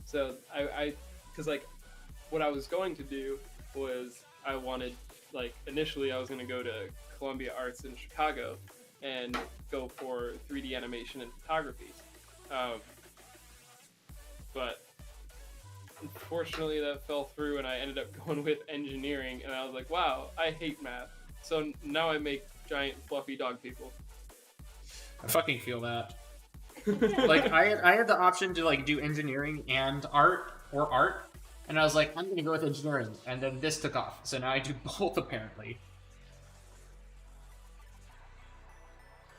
So I because like what I was going to do was I wanted like initially I was going to go to Columbia Arts in Chicago and go for 3D animation and photography, but unfortunately that fell through and I ended up going with engineering, and I was like, wow, I hate math. So now I make giant fluffy dog people. I fucking feel that. Like I had the option to like do engineering and art, and I was like, I'm gonna go with engineering, and then this took off, so now I do both apparently.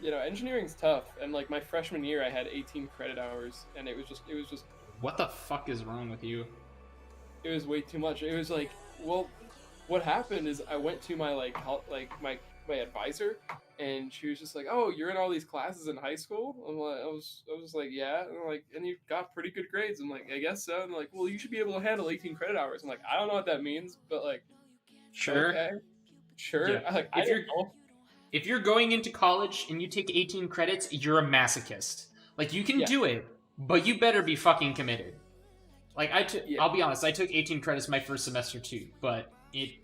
You know, engineering's tough, and like my freshman year I had 18 credit hours, and it was just What the fuck is wrong with you? it was way too much. It was like, well, what happened is I went to my my advisor, and she was just like, "Oh, you're in all these classes in high school?" I was just like, "Yeah," and I'm like, "And you got pretty good grades?" I'm like, "I guess so." And like, "Well, you should be able to handle 18 credit hours." I'm like, "I don't know what that means, but like, Sure. okay, sure." Yeah. Like, If you're going into college and you take 18 credits, you're a masochist. Like you can do it, but you better be fucking committed. Like I'll be honest, I took 18 credits my first semester too, but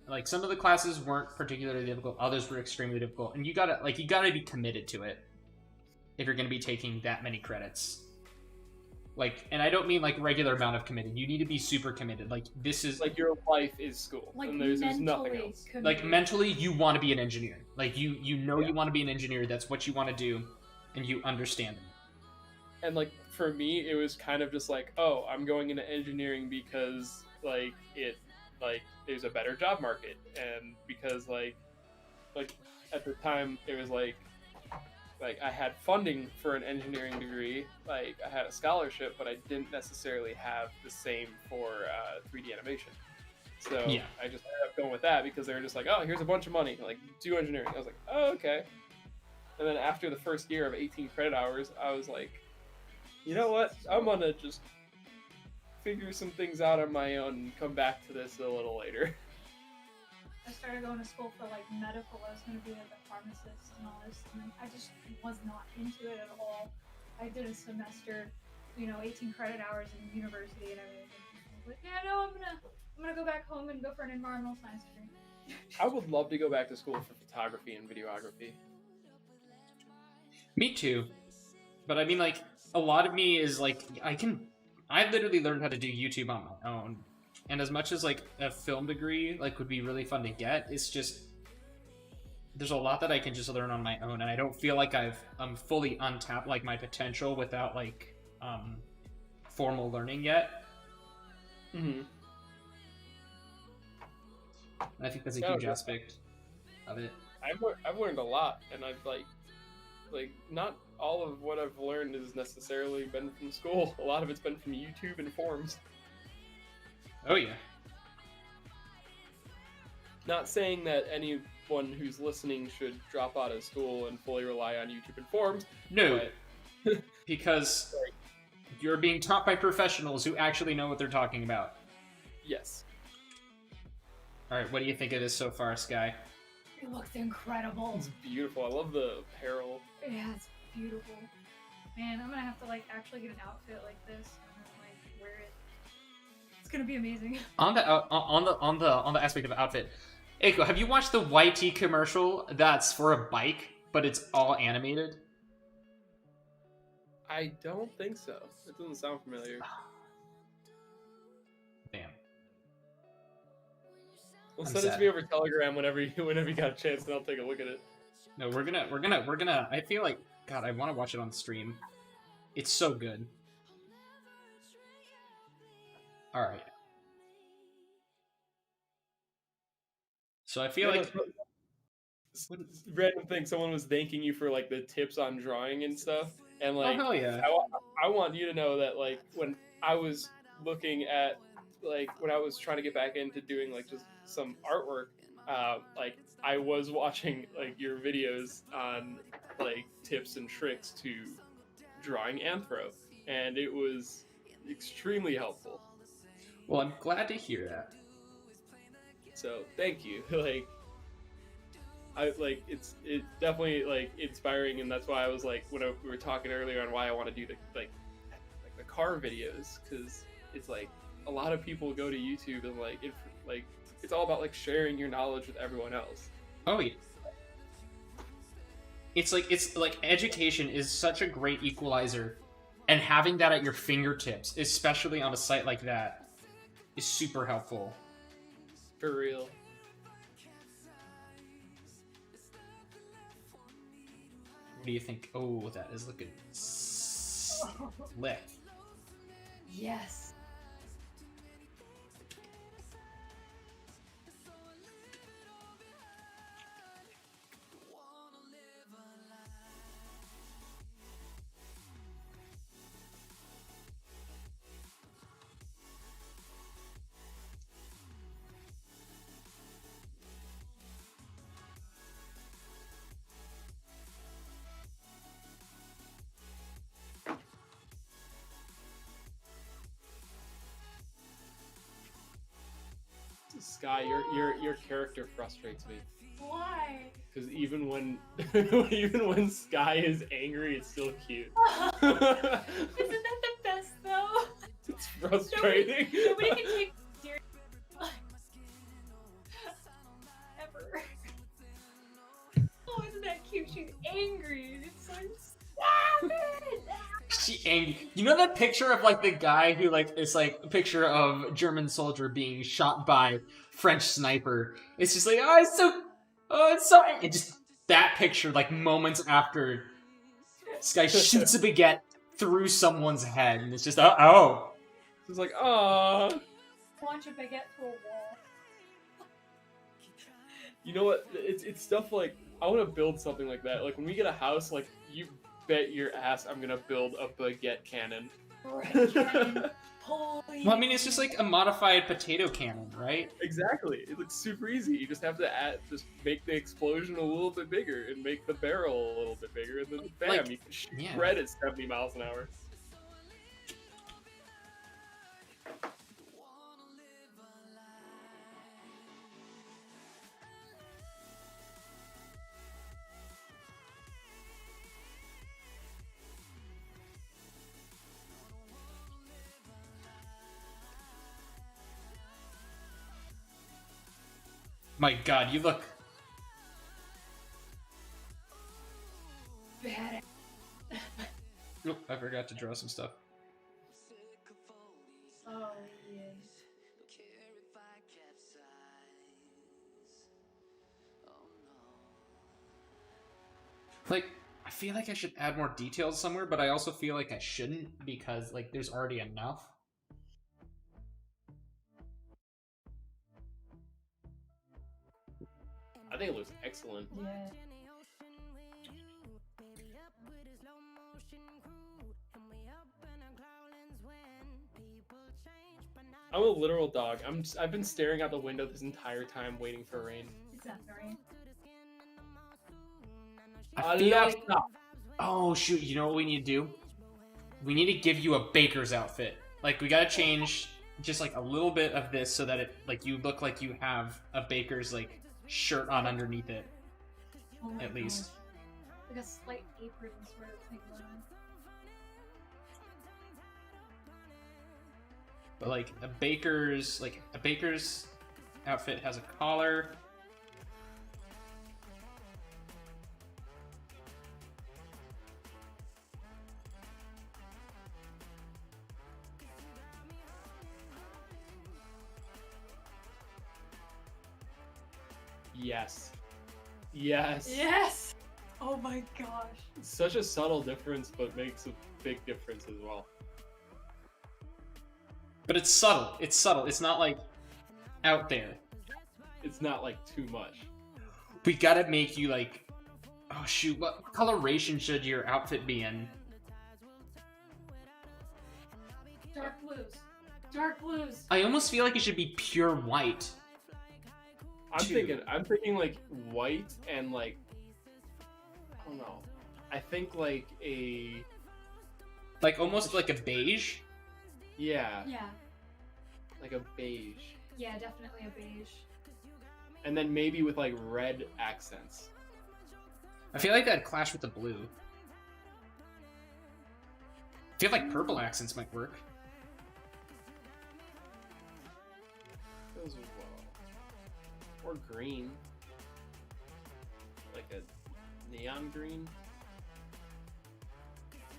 like some of the classes weren't particularly difficult, others were extremely difficult, and you gotta be committed to it if you're gonna be taking that many credits. Like, and I don't mean like regular amount of committed. You need to be super committed. Like this is like your life is school, like and there's nothing else. Like mentally, you want to be an engineer. Like you know you want to be an engineer. That's what you want to do, and you understand it. And like for me, it was kind of just like, oh, I'm going into engineering because like there's a better job market, and because like at the time it was like I had funding for an engineering degree, like I had a scholarship, but I didn't necessarily have the same for 3D animation. So I just ended up going with that because they were just like, oh, here's a bunch of money, like do engineering. I was like, oh, okay. And then after the first year of 18 credit hours, I was like, you know what? I'm gonna just figure some things out on my own and come back to this a little later. I started going to school for like medical. I was going to be like a pharmacist and all this, and I just was not into it at all. I did a semester, 18 credit hours in university and everything. I was like, yeah, no, I'm gonna go back home and go for an environmental science degree. I would love to go back to school for photography and videography. Me too, but I mean, like a lot of me is like I literally learned how to do YouTube on my own. And as much as like a film degree like would be really fun to get, it's just there's a lot that I can just learn on my own, and I don't feel like I'm fully untapped like my potential without like formal learning yet. Mm-hmm. And I think that's a huge aspect of it. I've learned a lot, and I've like not all of what I've learned has necessarily been from school. A lot of it's been from YouTube and forums. Oh yeah. Not saying that anyone who's listening should drop out of school and fully rely on YouTube and forums. No, but... because you're being taught by professionals who actually know what they're talking about. Yes. Alright, what do you think of this so far, Skye? It looks incredible. It's beautiful. I love the apparel. Yeah, it's beautiful. Man, I'm gonna have to like actually get an outfit like this and then like wear it. It's gonna be amazing. On the aspect of outfit, Aiko, have you watched the YT commercial that's for a bike, but it's all animated? I don't think so. It doesn't sound familiar. Damn. Well, send it to me over Telegram whenever you got a chance, and I'll take a look at it. No, we're gonna. I feel like, God, I want to watch it on stream. It's so good. All right. So I feel like random thing. Someone was thanking you for like the tips on drawing and stuff, and like, oh hell yeah. I want you to know that like when I was looking at like when I was trying to get back into doing like just some artwork, like I was watching like your videos on like tips and tricks to drawing anthro, and it was extremely helpful. Well, I'm glad to hear that. So thank you. It's definitely like inspiring, and that's why I was like when we were talking earlier on why I want to do the the car videos, because it's like a lot of people go to YouTube and it's all about like sharing your knowledge with everyone else. Oh yeah. It's like education is such a great equalizer, and having that at your fingertips, especially on a site like that, is super helpful. For real. What do you think? Oh, that is looking slick. Yes. Skye, your character frustrates me. Why? Because even when Skye is angry, it's still cute. Isn't that the best though? It's frustrating. Nobody can take serious ever. Oh, isn't that cute? She's angry. It's like, stop it! She angry. You know that picture of like the guy who like it's like a picture of German soldier being shot by French sniper. It's just like it's so it just that picture like moments after this guy shoots a baguette through someone's head, and it's just oh. It's like oh. Launch a baguette through a wall. You know what? It's stuff like I want to build something like that. Like when we get a house, like you bet your ass I'm gonna build a baguette cannon. Cannon. Holy. Well, I mean, it's just like a modified potato cannon, right? Exactly. It looks super easy. You just have to make the explosion a little bit bigger and make the barrel a little bit bigger, and then bam, like, you can shoot bread at 70 miles an hour. My God, you look bad. Oop, I forgot to draw some stuff. Oh yeah. Like, I feel like I should add more details somewhere, but I also feel like I shouldn't because like there's already enough. I think it looks excellent. Yeah. I'm a literal dog. I've been staring out the window this entire time waiting for rain. Except for rain. I feel like... Oh shoot! You know what we need to do? We need to give you a baker's outfit. Like we gotta change just like a little bit of this so that it like you look like you have a baker's like shirt on underneath it, Oh my at least. gosh. Like a slight apron sort of thing going on. But like a baker's outfit has a collar. Yes. Yes. Yes! Oh my gosh. It's such a subtle difference, but makes a big difference as well. But it's subtle. It's subtle. It's not like out there. It's not like too much. We gotta make you like... Oh shoot, what coloration should your outfit be in? Dark blues. Dark blues. I almost feel like it should be pure white. I'm thinking like white and like, I don't know. I think like a... Like almost like a beige? Yeah, Yeah. like a beige. Yeah, definitely a beige. And then maybe with like red accents. I feel like that'd clash with the blue. I feel like purple accents might work. Those as well. Or green. Like a neon green.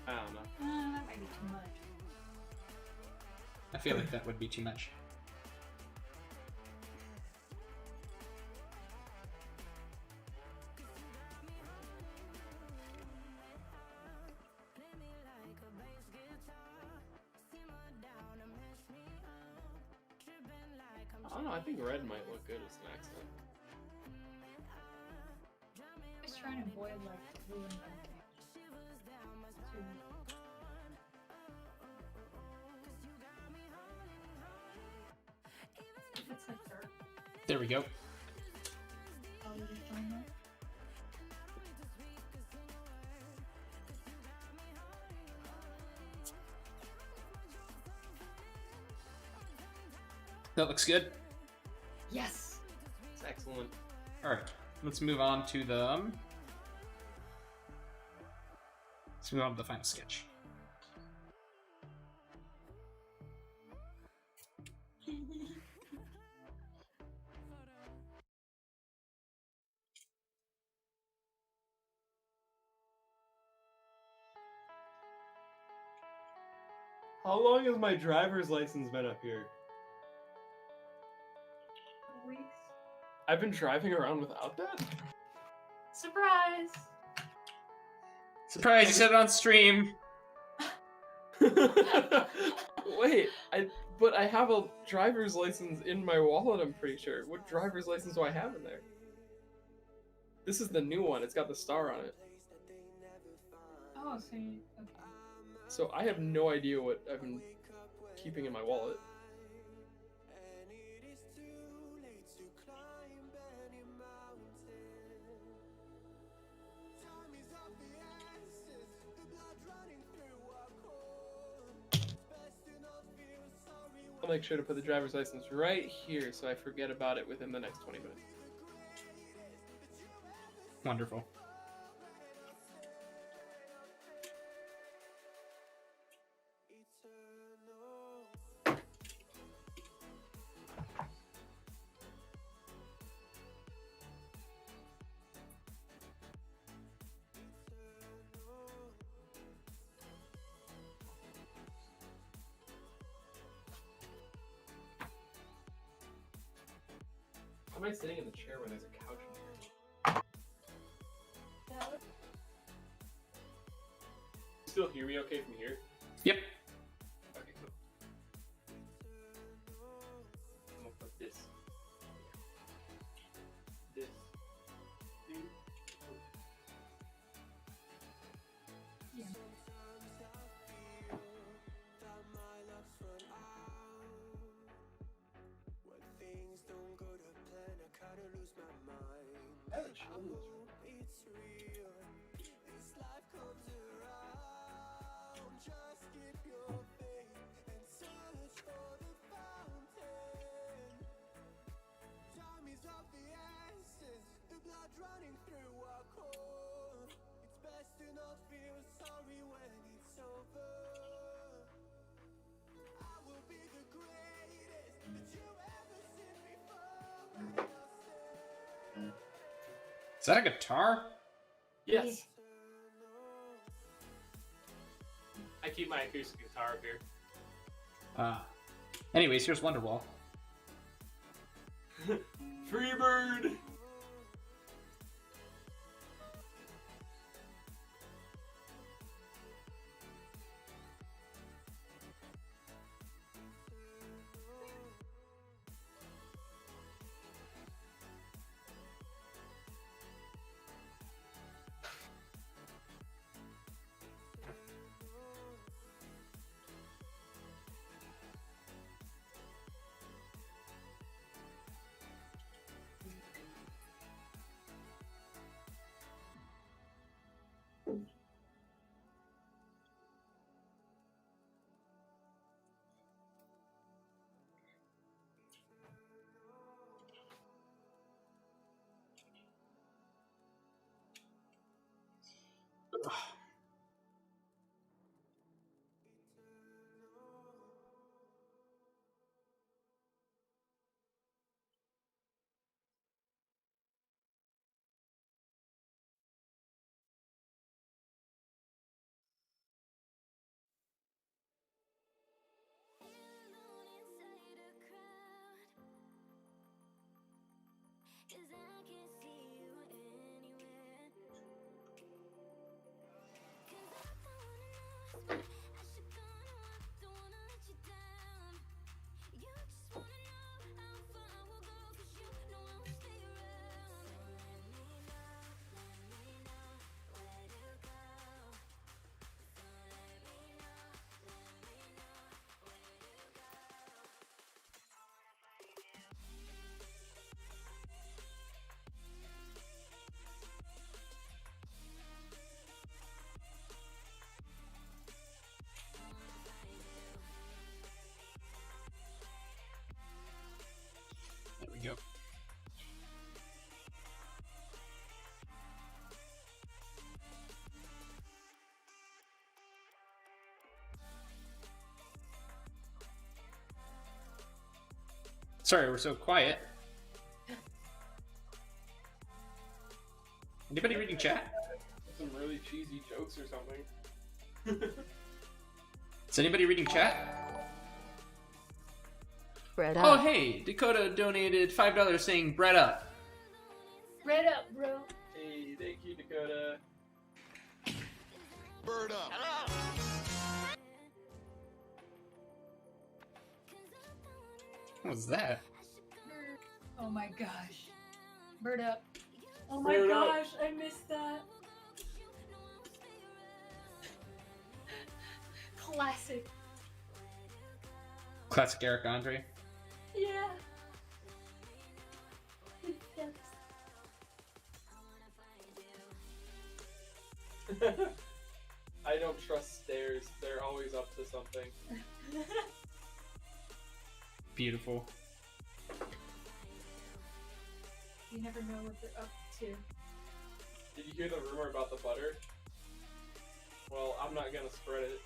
I don't know. That might be too much. I feel like that would be too much. I don't know, I think red might look good as an accent. I'm just trying to avoid like blue and red. It's like dark. There we go. Oh, you find that? That looks good. Yes. It's excellent. Alright, let's move on to the... Let's move on to the final sketch. How long has my driver's license been up here? Weeks. I've been driving around without that? Surprise! Surprise, you said it on stream! Wait, but I have a driver's license in my wallet, I'm pretty sure. What driver's license do I have in there? This is the new one, it's got the star on it. Oh, so you... Okay. So I have no idea what I've been keeping in my wallet. I'll make sure to put the driver's license right here so I forget about it within the next 20 minutes. Wonderful. How am I sitting in the chair when there's a couch in here? You still hear me okay from here? Yep. Okay, cool. I'm gonna put this. This. Is that a guitar? Yes. I keep my acoustic guitar up here. Anyways, here's Wonderwall. Freebird! There we go. Sorry, we're so quiet. Anybody reading chat? Some really cheesy jokes or something. Is anybody reading chat? Bread Oh, up. hey, Dakota donated $5 saying bread up. Bread up, bro. Hey, thank you, Dakota. Bird up. What was that? Oh my gosh. Bird up. Oh my Bird up. gosh, I missed that. Classic. Classic Eric Andre. Yeah. I don't trust stairs. They're always up to something. Beautiful. You never know what they're up to. Did you hear the rumor about the butter? Well, I'm not gonna spread it.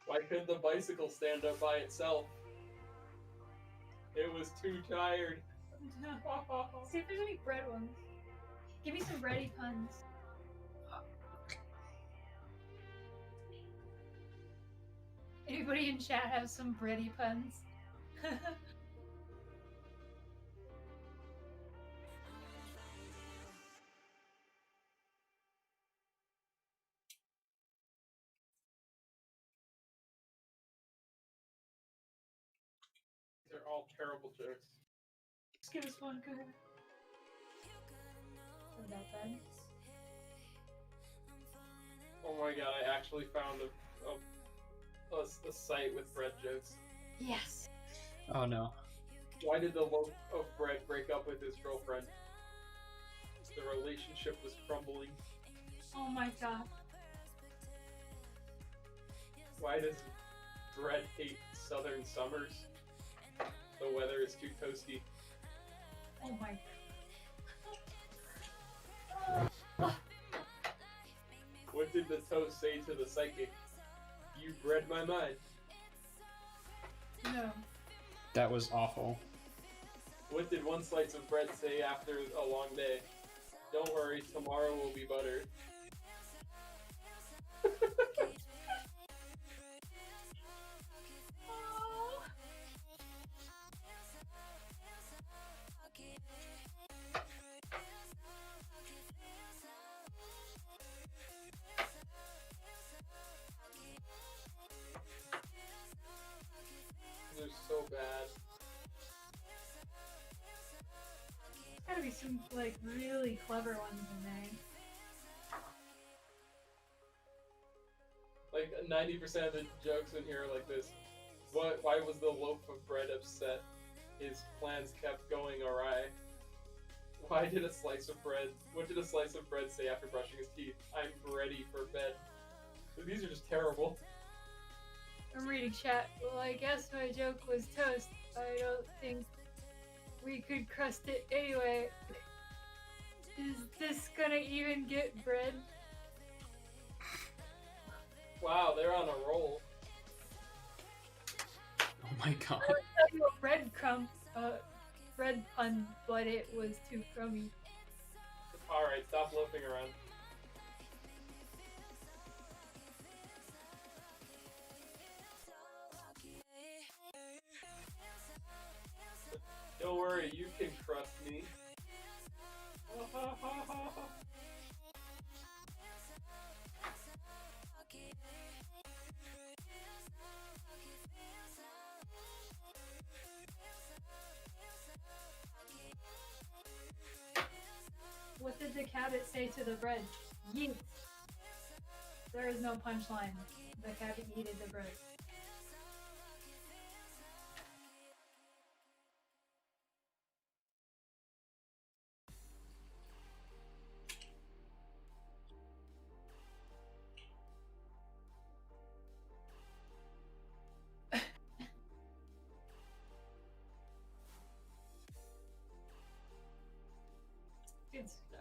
Why couldn't the bicycle stand up by itself? It was too tired. See if there's any bread ones. Give me some bready puns. Anybody in chat have some bready puns? They're all terrible jokes. Just give us one good. What about that? Oh my god, I actually found a site with bread jokes. Yes. Oh no. Why did the loaf of bread break up with his girlfriend? The relationship was crumbling. Oh my god. Why does bread hate southern summers? The weather is too toasty. Oh my god. What did the toast say to the psychic? You read my mind. No. That was awful. What did one slice of bread say after a long day? Don't worry, tomorrow will be buttered. They're so bad. There's gotta be some, like, really clever ones in there. Like 90% of the jokes in here are like this. Why was the loaf of bread upset? His plans kept going awry. What did a slice of bread say after brushing his teeth? I'm ready for bed. These are just terrible. I'm reading chat. Well, I guess my joke was toast. I don't think we could crust it anyway. Is this gonna even get bread? Wow, they're on a roll. Oh my god. I would tell you a bread pun, but it was too crummy. Alright, stop loafing around. Don't worry, you can trust me. What did the Cabbit say to the bread? Yeet. There is no punchline. The Cabbit yeeted the bread. Good stuff.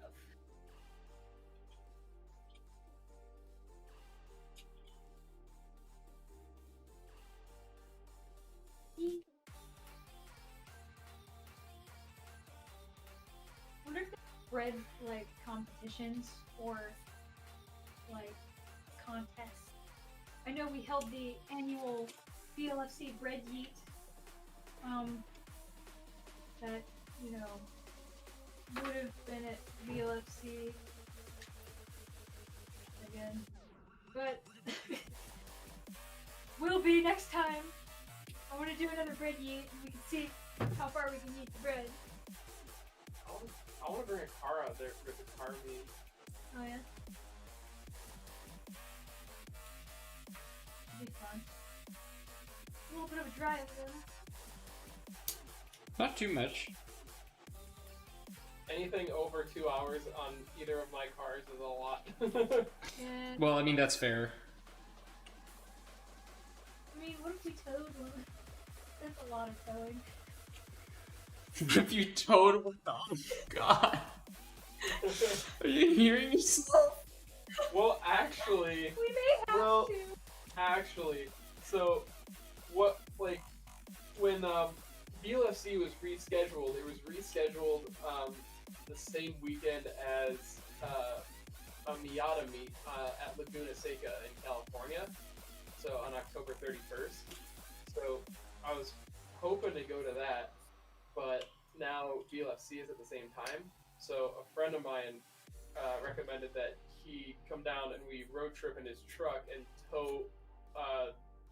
Wonder if there's bread like competitions or like contests. I know we held the annual BLFC bread yeet. That, you know, would have been at VLFC again, but will be next time. I want to do another bread yeet and we can see how far we can eat the bread. I want to bring a car out there for the car meet. Oh yeah? It'll be fun. A little bit of a drive though. Not too much. Anything over 2 hours on either of my cars is a lot. Yeah. Well, I mean, that's fair. I mean, what if we towed one? That's a lot of towing. If you towed one, oh god. Are you hearing yourself? Well, actually, We may have to. actually, so what, like, when BLFC was rescheduled, it was rescheduled the same weekend as a Miata meet at Laguna Seca in California, so on October 31st. So I was hoping to go to that, but now BLFC is at the same time. So a friend of mine recommended that he come down and we road trip in his truck and tow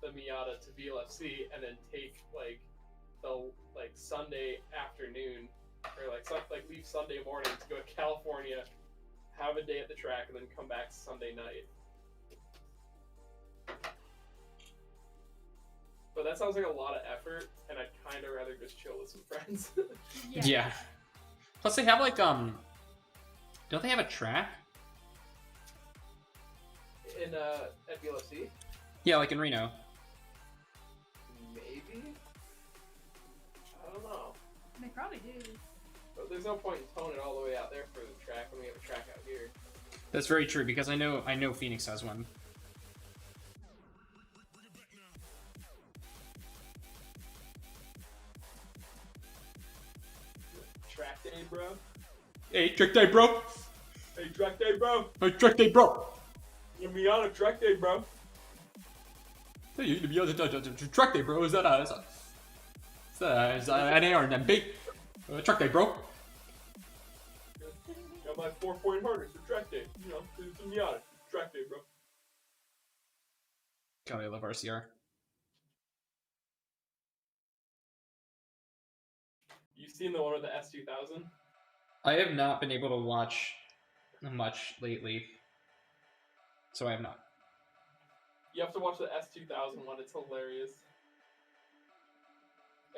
the Miata to BLFC and then take the Sunday afternoon or leave Sunday morning to go to California, have a day at the track, and then come back Sunday night. But that sounds like a lot of effort, and I'd kind of rather just chill with some friends. Yeah. Plus they have like, don't they have a track? In, at BLFC? Yeah, like in Reno. Maybe? I don't know. They probably do. But there's no point in towing it all the way out there for the track when we have a track out here. That's very true, because I know Phoenix has one. Track day, bro? Hey, track day, bro! Hey, track day, bro! Hey, track day, bro! You're me on a track day, bro! Hey, you need to be on the track day, bro. Is that an A or an MB? Track day, bro. Got my 4-point harness for track day. You know, it's a Miata. Track day, bro. God, I love RCR. You seen the one with the S2000? I have not been able to watch much lately, so I have not. You have to watch the S2000 one. It's hilarious.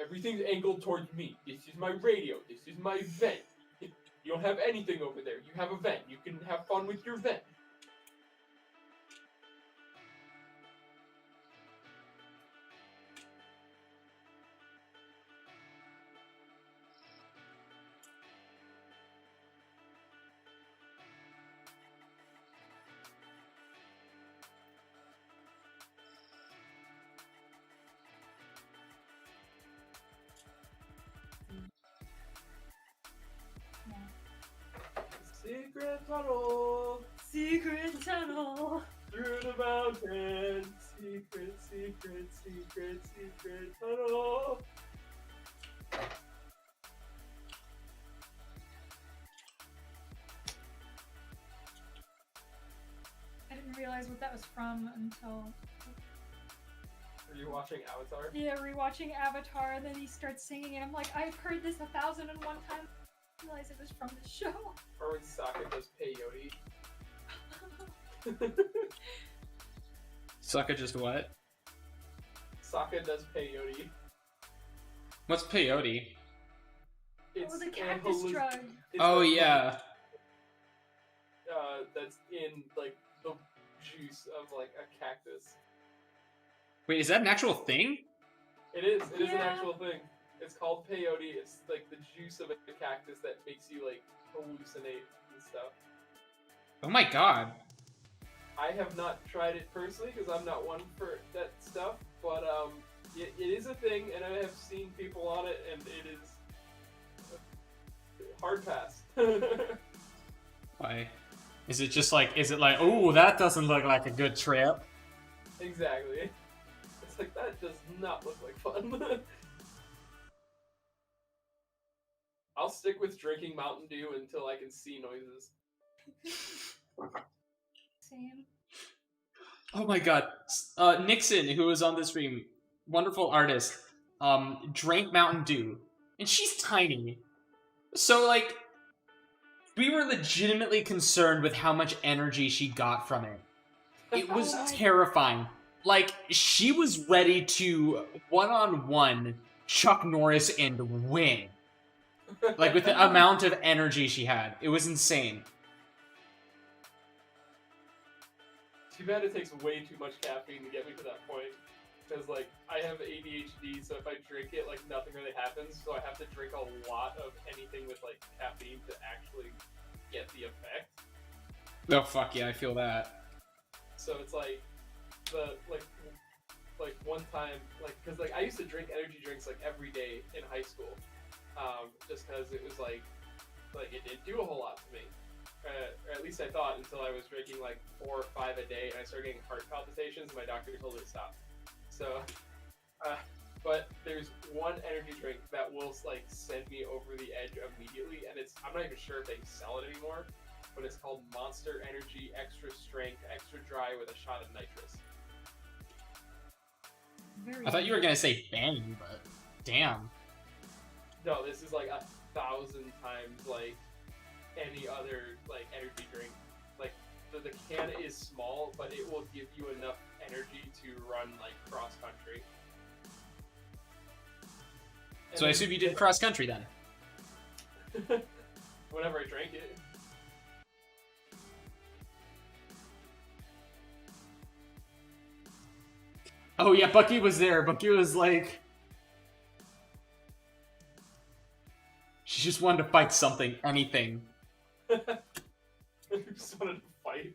Everything's angled towards me. This is my radio. This is my vent. You don't have anything over there. You have a vent. You can have fun with your vent. Secret tunnel. Secret tunnel. Through the mountains. Secret, secret, secret, secret tunnel. I didn't realize what that was from until Are you watching Avatar? rewatching Avatar, and then he starts singing, and I'm like, I've heard this 1,001 times. I didn't realize it was from the show. Or when Sokka does peyote. Sokka just what? Sokka does peyote. What's peyote? It's the cactus drug. Oh yeah. That's in like the juice of like a cactus. Wait, is that an actual thing? It is. It is an actual thing. It's called peyote. It's like the juice of a cactus that makes you like hallucinate and stuff. Oh my god. I have not tried it personally because I'm not one for that stuff, but it is a thing, and I have seen people on it, and it is a hard pass. Why? Is it just like, oh, that doesn't look like a good trip? Exactly. It's like, that does not look like fun. I'll stick with drinking Mountain Dew until I can see noises. Same. Oh my god. Nixon, who was on the stream, wonderful artist, drank Mountain Dew. And she's tiny. So, like, we were legitimately concerned with how much energy she got from it. It was terrifying. Like, she was ready to one-on-one Chuck Norris and win. Like, with the amount of energy she had. It was insane. Too bad it takes way too much caffeine to get me to that point. Because, like, I have ADHD, so if I drink it, like, nothing really happens. So I have to drink a lot of anything with, like, caffeine to actually get the effect. Oh, fuck yeah, I feel that. So it's like, like one time, like, because, like, I used to drink energy drinks, like, every day in high school. Just because it was, like, it didn't do a whole lot to me. Or at least I thought, until I was drinking, like, 4 or 5 a day, and I started getting heart palpitations, and my doctor told me to stop. So, but there's one energy drink that will, like, send me over the edge immediately, and I'm not even sure if they sell it anymore, but it's called Monster Energy Extra Strength, Extra Dry with a shot of nitrous. I thought you were gonna say Bang, but damn. No, this is, like, 1,000 times, like, any other, like, energy drink. Like, the can is small, but it will give you enough energy to run, like, cross country. So I assume you did cross country then. Whenever I drank it. Oh yeah, Bucky was there. Bucky was like... She just wanted to fight something, anything. Just wanted to fight.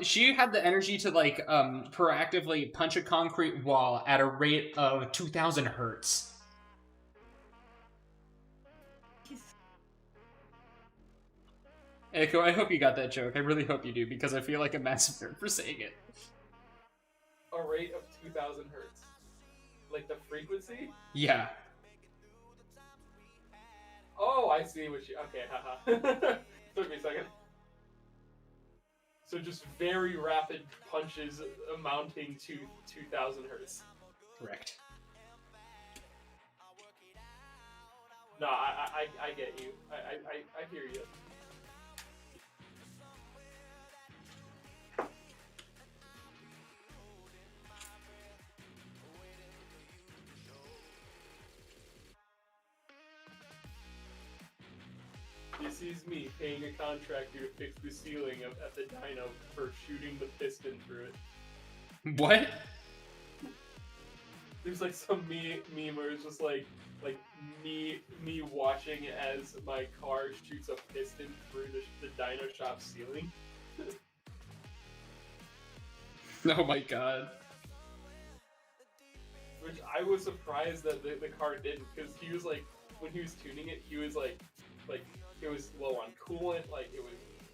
She had the energy to like proactively punch a concrete wall at a rate of 2,000 hertz. Aiko, I hope you got that joke. I really hope you do, because I feel like a massive nerd for saying it. A rate of 2,000 hertz. Like the frequency? Yeah. Oh, I see what you... Okay, haha. Took me a second. So just very rapid punches amounting to 2,000 hertz. Correct. No, I get you. I hear you. This is me paying a contractor to fix the ceiling at the dyno for shooting the piston through it. What? There's like some meme where it's just like me watching as my car shoots a piston through the dyno shop ceiling. Oh my god. Which I was surprised that the car didn't, because he was like, when he was tuning it, he was like it was low on coolant, like it was,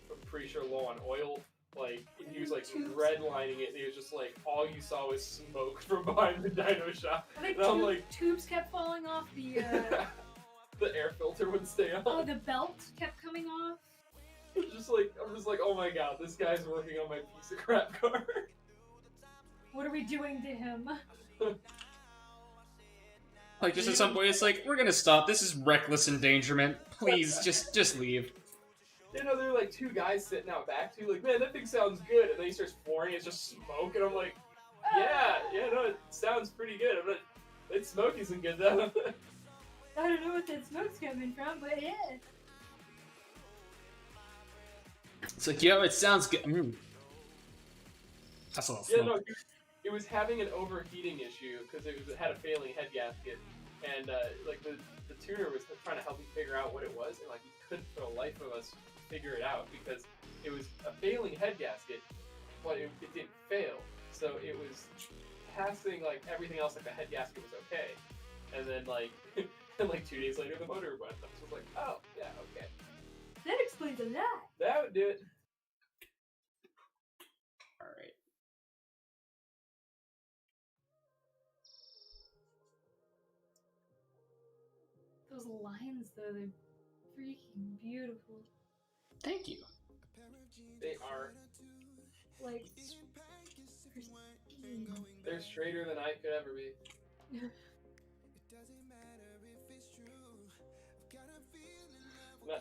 I'm pretty sure, low on oil, like he was like redlining it, and it was just like all you saw was smoke from behind the dyno shop. And I'm like, tubes kept falling off the. The air filter would stay on. Oh, the belt kept coming off. It's just like, I'm just like, oh my god, this guy's working on my piece of crap car. What are we doing to him? Like, just at some point, it's like, we're gonna stop. This is reckless endangerment. Please, just leave. You know, there are like two guys sitting out back too, like, man, that thing sounds good. And then he starts pouring, it's just smoke, and I'm like, yeah, no, it sounds pretty good. I'm like, that smoke isn't good though. I don't know what that smoke's coming from, but yeah. It's like, yo, it sounds good. That's a little smoke. Yeah, no, it was having an overheating issue because it had a failing head gasket, and like the tuner was trying to help me figure out what it was, and like he couldn't for the life of us figure it out because it was a failing head gasket, but it didn't fail, so it was passing like everything else, like the head gasket was okay, and then like and like 2 days later the motor went. I was like, oh yeah, okay. That explains a lot. That would do it. Alright. Those lines, though, they're freaking beautiful. Thank you. They are. Like, pristine. They're straighter than I could ever be.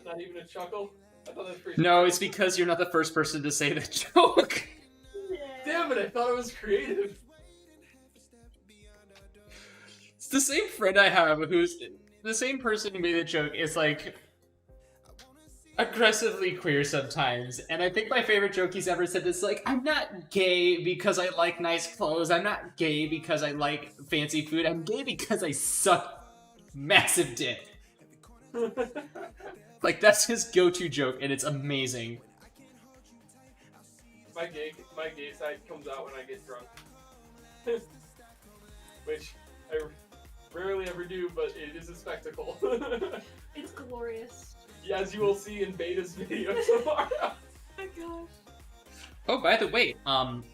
Not even a chuckle? I thought that was pretty. No, it's because you're not the first person to say that joke. Damn it, I thought it was creative. It's the same friend I have who's the same person who made the joke is like aggressively queer sometimes, and I think my favorite joke he's ever said is like, I'm not gay because I like nice clothes, I'm not gay because I like fancy food, I'm gay because I suck massive dick. Like, that's his go-to joke, and it's amazing. My gay side comes out when I get drunk. Which I rarely ever do, but it is a spectacle. It's glorious. Yeah, as you will see in Beta's video tomorrow. Oh my gosh. Oh, by the way,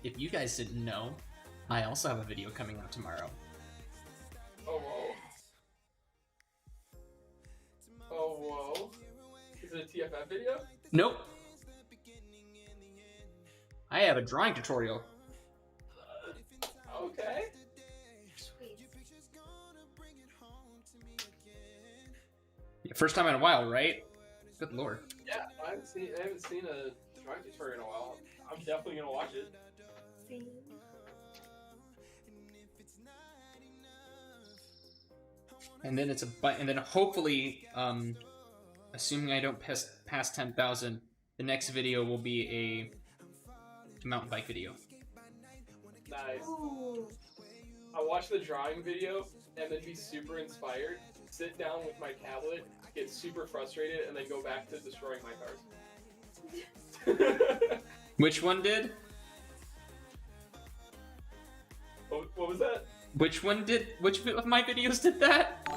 if you guys didn't know, I also have a video coming out tomorrow. Oh, whoa. Oh, whoa. Is it a TFF video? Nope. I have a drawing tutorial. Okay. Sweet. Yeah, first time in a while, right? Good lord. Yeah, I haven't seen a drawing tutorial in a while. I'm definitely gonna watch it. See? And then and then hopefully, assuming I don't pass 10,000, the next video will be a mountain bike video. Nice. Ooh. I'll watch the drawing video and then be super inspired, sit down with my tablet, get super frustrated, and then go back to destroying my cars. Which one did? What was that? Which of my videos did that?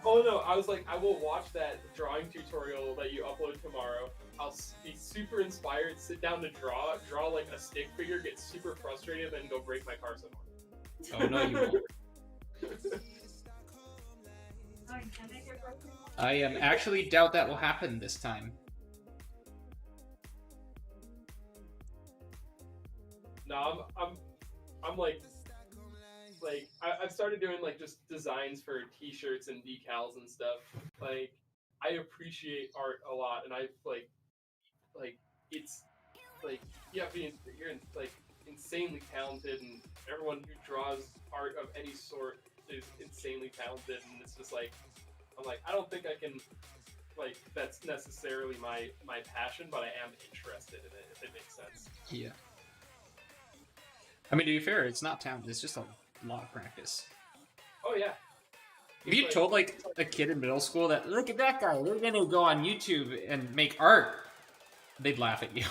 Oh no, I was like, I will watch that drawing tutorial that you upload tomorrow. I'll be super inspired, sit down to draw like a stick figure, get super frustrated, then go break my car somewhere. Oh no, you won't. I actually doubt that will happen this time. No, I'm like I've started doing like just designs for t-shirts and decals and stuff. Like I appreciate art a lot, and I like it's like you're like insanely talented, and everyone who draws art of any sort is insanely talented, and it's just like I'm like, I don't think I can, like, that's necessarily my passion, but I am interested in it, if it makes sense. Yeah. I mean, to be fair, it's not talent, it's just a lot of practice. Oh yeah. If you told like a kid in middle school that, look at that guy, they're gonna go on YouTube and make art, they'd laugh at you.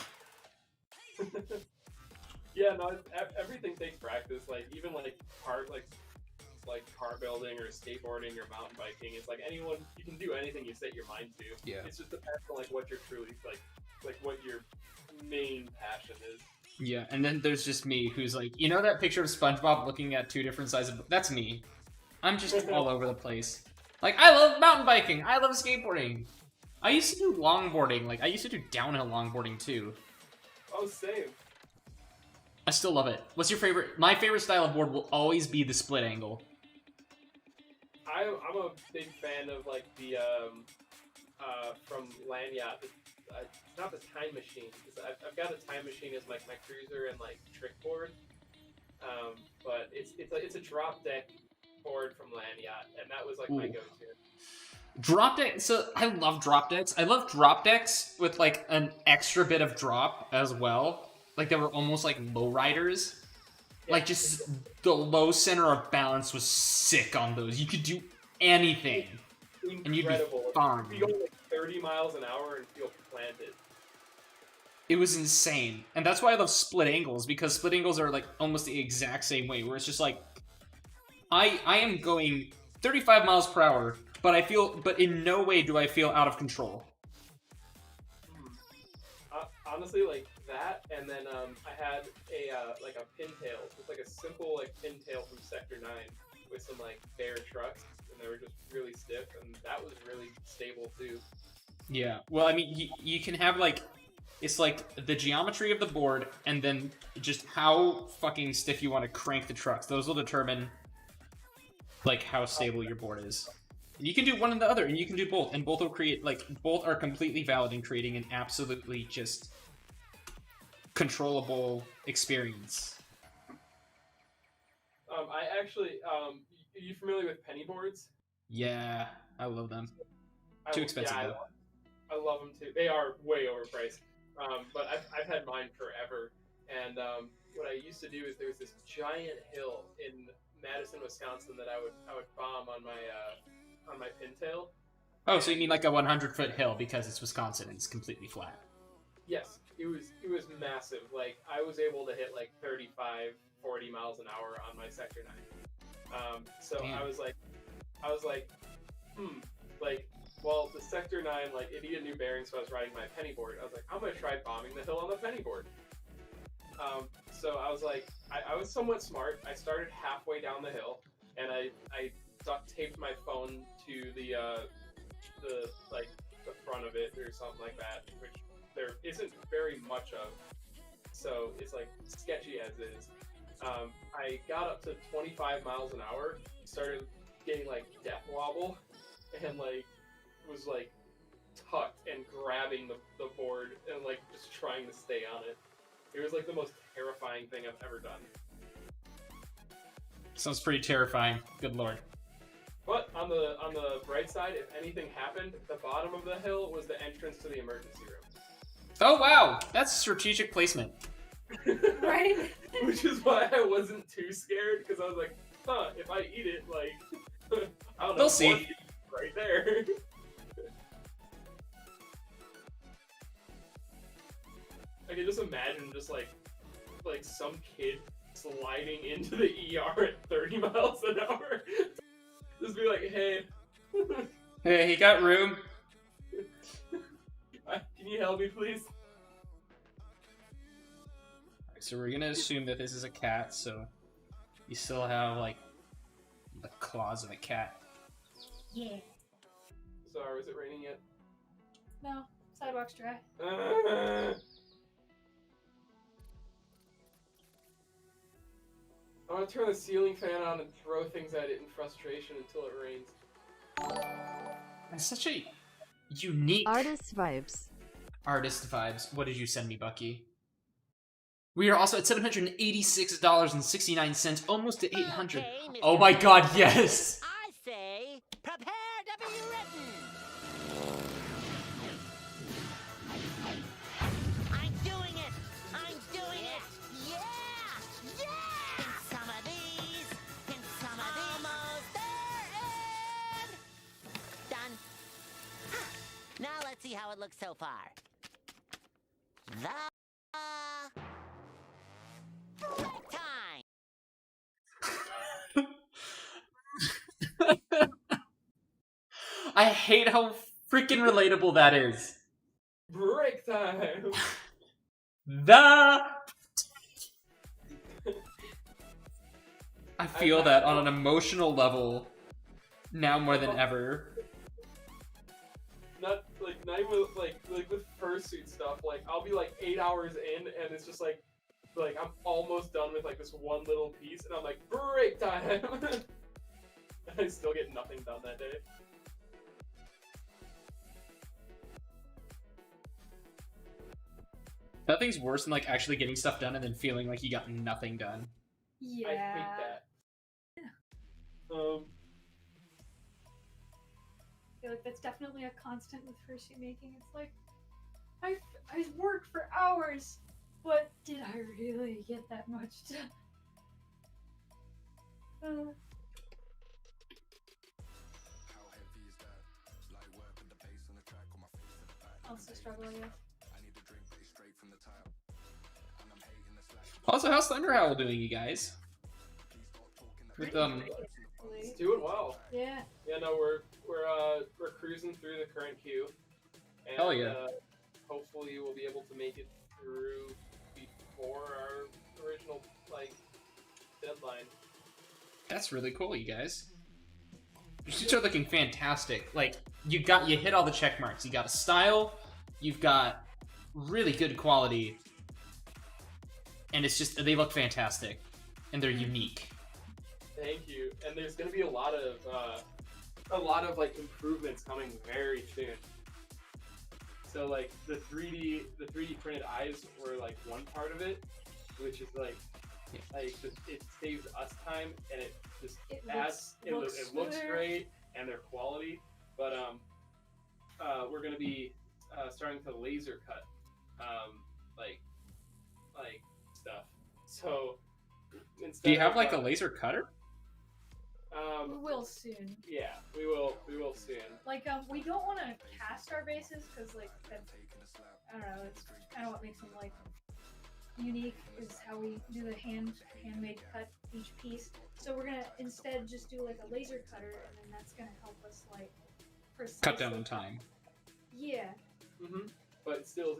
Yeah, no, everything takes practice. Like even like car building or skateboarding or mountain biking. It's like anyone, you can do anything you set your mind to. Yeah. It's just depends on like what you're truly like what your main passion is. Yeah, and then there's just me, who's like, you know that picture of SpongeBob looking at two different sides of... That's me. I'm just all over the place. Like, I love mountain biking, I love skateboarding. I used to do longboarding, like, I used to do downhill longboarding too. Oh, same. I still love it. What's your favorite? My favorite style of board will always be the split angle. I'm a big fan of like the from Lanyard. Not the time machine. I've got a time machine as like my cruiser and like trick board. But it's a drop deck board from Lanyard, and that was like my go-to. Drop deck. So I love drop decks. I love drop decks with like an extra bit of drop as well. Like they were almost like lowriders. Like just the low center of balance was sick on those. You could do anything, Incredible. and you'd be fine. You go like 30 miles an hour and feel planted. It was insane, and that's why I love split angles, because split angles are like almost the exact same way, where it's just like I am going 35 miles per hour, but in no way do I feel out of control. Honestly, like that, and then I had a like a pintail, just like a simple like pintail from Sector 9 with some like bare trucks, and they were just really stiff, and that was really stable too. Yeah, well, I mean, you can have like, it's like the geometry of the board, and then just how fucking stiff you want to crank the trucks. Those will determine like how stable your board is. You can do one and the other, and you can do both, and both will create like both are completely valid in creating an absolutely just controllable experience. I actually, are you familiar with penny boards? Yeah, I love them. Too expensive though. I love them too. They are way overpriced. But I've had mine forever. And what I used to do is there was this giant hill in Madison, Wisconsin that I would bomb on my pintail. Oh, so you mean like a 100-foot hill because it's Wisconsin and it's completely flat? Yes, it was massive. Like I was able to hit like 35, 40 miles an hour on my Sector 9. So damn. I was like, like, well, the Sector 9, like, it needed new bearings, so I was riding my penny board. I was like, I'm gonna try bombing the hill on the penny board. So I was like, I was somewhat smart. I started halfway down the hill, and I duct taped my phone to the front of it or something like that, which there isn't very much of. So it's like sketchy as is. I got up to 25 miles an hour, started getting like death wobble, and like was like tucked and grabbing the board and like just trying to stay on it. It was like the most terrifying thing I've ever done. Sounds pretty terrifying. Good lord. But on the bright side, if anything happened, the bottom of the hill was the entrance to the emergency room. Oh wow, that's strategic placement. Right? Which is why I wasn't too scared, because I was like, huh, if I eat it, like, I don't know. They'll see. Right there. I can just imagine just like some kid sliding into the ER at 30 miles an hour. Just be like, hey. Hey, he got room. Can you help me, please? So we're gonna assume that this is a cat, so you still have, like, the claws of a cat. Yeah. Sorry, is it raining yet? No, sidewalk's dry. I want to turn the ceiling fan on and throw things at it in frustration until it rains. That's such a unique Artist vibes. artist vibes. What did you send me, Bucky? We are also at $786.69, almost to $800. Okay, Mr. Oh my god, yes! I say, prepare to be written. I'm doing it. I'm doing it. Yeah, yeah. In some of these, in some of these. Almost there, and done. Now let's see how it looks so far. The time. I hate how freaking relatable that is. Break time! I feel that on an emotional level now more than ever. Not even like with fursuit stuff. Like I'll be like 8 hours in, and it's just like I'm almost done with like this one little piece, and I'm like, break time. I still get nothing done that day. Nothing's worse than like actually getting stuff done and then feeling like you got nothing done. Yeah. I hate that. I feel like that's definitely a constant with fursuit making. It's like, I worked for hours, but did I really get that much done? Also struggling with. Also, how's Thunder Howl doing, you guys? With It's doing well. Yeah. Yeah, no, we're cruising through the current queue. And, Hell yeah. Hopefully we'll be able to make it through before our original deadline. That's really cool, you guys. Your suits are looking fantastic. Like, you hit all the check marks. You got a style, you've got really good quality, and it's just, they look fantastic, and they're unique. Thank you. And there's gonna be a lot of like improvements coming very soon. So like the 3D printed eyes were like one part of it, which is like it saves us time, and it just looks great, and their quality. But we're gonna be starting to laser cut like stuff. So instead, Do you have like a laser cutter? We will soon. Yeah, we will soon. Like, we don't want to cast our bases because, like, that's, I don't know, it's kind of what makes them, like, unique is how we do the handmade cut each piece. So we're gonna instead just do, like, a laser cutter, and then that's gonna help us, like, precisely Cut down time. Yeah. But still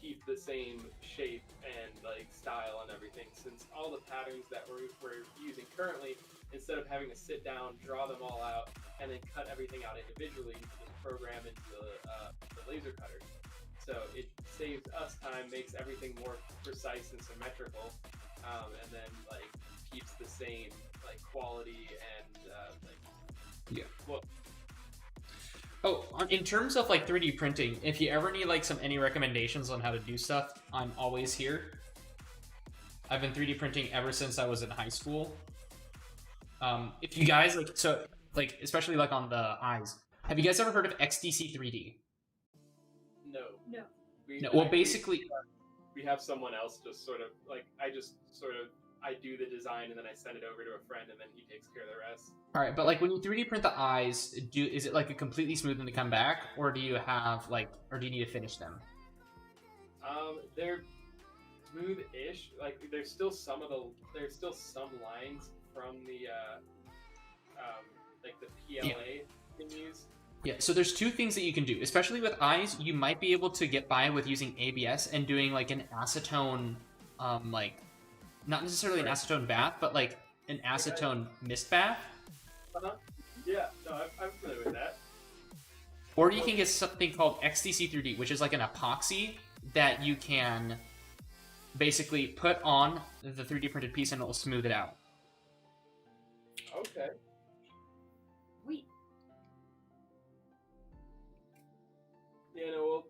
keep the same shape and like style and everything. Since all the patterns that we're using currently, instead of having to sit down, draw them all out, and then cut everything out individually, you can just program into the laser cutter. So it saves us time, makes everything more precise and symmetrical, and then like keeps the same like quality and look. Oh, in terms of like 3D printing, if you ever need like any recommendations on how to do stuff, I'm always here. I've been 3D printing ever since I was in high school. If you guys like, so like especially like on the eyes. Have you guys ever heard of XDC 3D? No. No. No. Well, basically, we have someone else just sort of like I do the design and then I send it over to a friend and then he takes care of the rest. all right, but like when you 3D print the eyes, is it like a completely smooth and to come back, or do you have like, or do you need to finish them? They're smooth-ish. Like there's still some lines from the like the PLA thingies. Yeah, so there's two things that you can do, especially with eyes. You might be able to get by with using ABS and doing like an acetone, like not necessarily an acetone bath, but like an acetone mist bath. Yeah, no, I'm familiar with that. Or you can get something called XDC 3D, which is like an epoxy that you can basically put on the 3D printed piece and it will smooth it out. Okay. Wait. Yeah, no,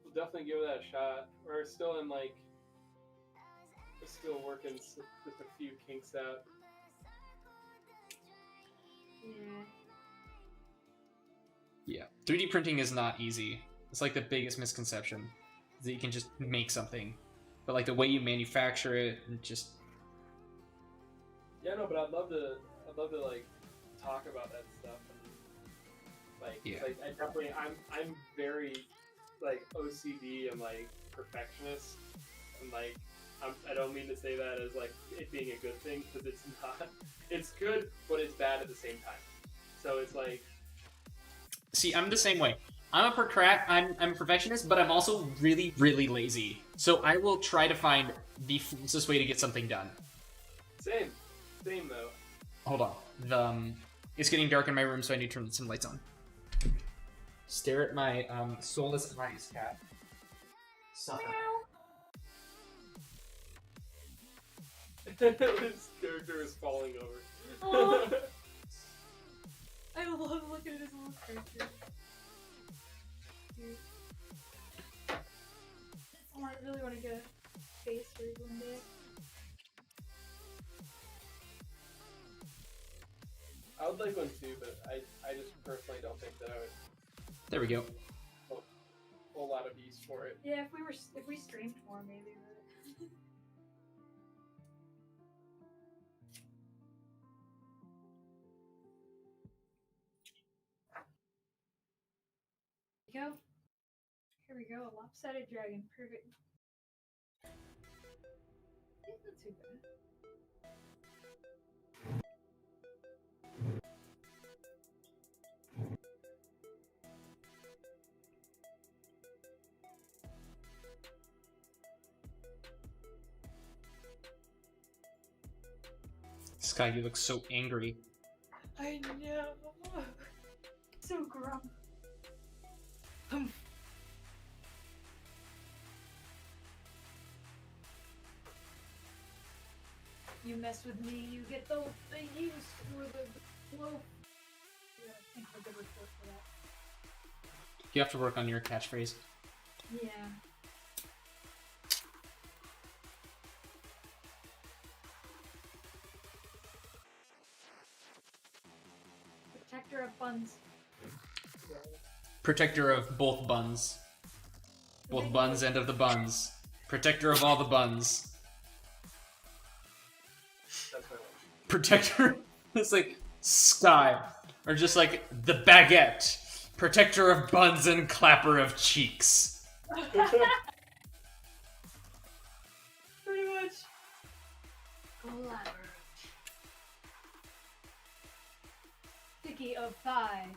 we'll definitely give that a shot. We're still working just a few kinks out. Yeah. 3D printing is not easy. It's like the biggest misconception, is that you can just make something. But like the way you manufacture it, and just... Yeah, no, but I'd love to like talk about that stuff and like, Yeah. like I'm very like OCD and like perfectionist and like I don't mean to say that as like it being a good thing, because it's not. It's good, but it's bad at the same time. So it's like. See, I'm the same way. I'm a perfectionist, but I'm also really, really lazy. So I will try to find the fastest way to get something done. Same though. Hold on. It's getting dark in my room, so I need to turn some lights on. Stare at my soulless eyes, cat. Suffer. His character is falling over. Oh. I love looking at his little character. Dude. Oh, I really want to get a face rig one day. I would like one too, but I just personally don't think that I would. There we go. A whole lot of use for it. Yeah, if we streamed more, maybe. But... Here we go. Here we go. A lopsided dragon. Perfect. It's not too bad. Skye, you look so angry. I know. So grump. You mess with me, you get the use for the blow. Yeah, I think we're good report for that. You have to work on your catchphrase. Yeah. Protector of buns. Protector of both buns. Both buns and of the buns. Protector of all the buns. That's my one. Protector. It's like Skye. Or just like the baguette. Protector of buns and clapper of cheeks. Pretty much. Clapper. Sticky of thigh.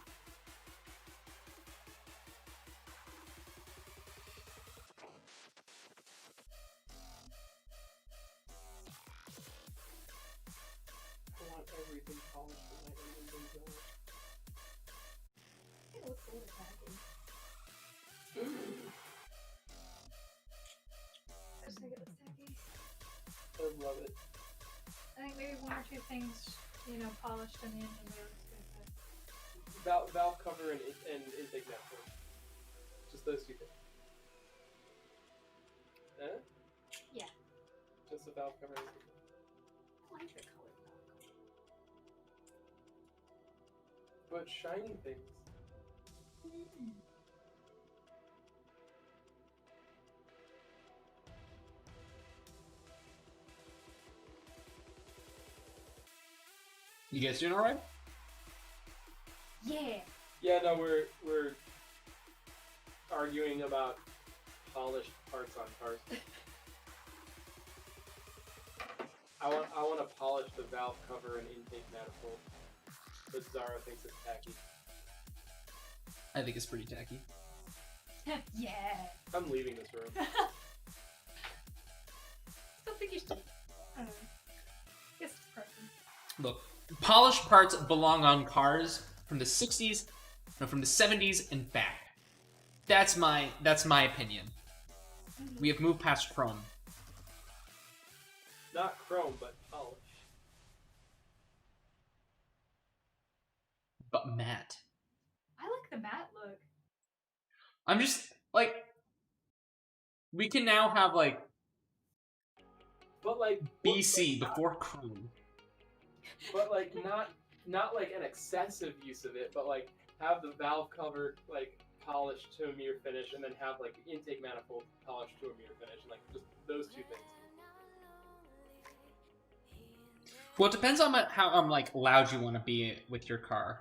I want everything polished and like everything done. It looks a little tacky. I just think it looks tacky. I love it. I think maybe one or two things, polished in the engine there looks good. Valve cover and intake network. Just those two things. Eh? Yeah. Just the valve cover and intake network. I like the color valve cover. but shiny things. You guys doing alright? Yeah. Yeah, no, we're arguing about polished parts on cars. I want to polish the valve cover and intake manifold, but Zara thinks it's tacky. I think it's pretty tacky. Yeah. I'm leaving this room. Still think you should. I don't know. Guess it's preference. Look, polished parts belong on cars from the 60s, no, from the 70s and back. That's my opinion. We have moved past chrome. Not chrome, but polish. But matte. I like the matte look. I'm just, like, we can now have, like, But like BC before chrome. But like not like an excessive use of it, but like have the valve cover like polished to a mirror finish, and then have like the intake manifold polished to a mirror finish, and like just those two things. Well, it depends on how like loud you want to be with your car.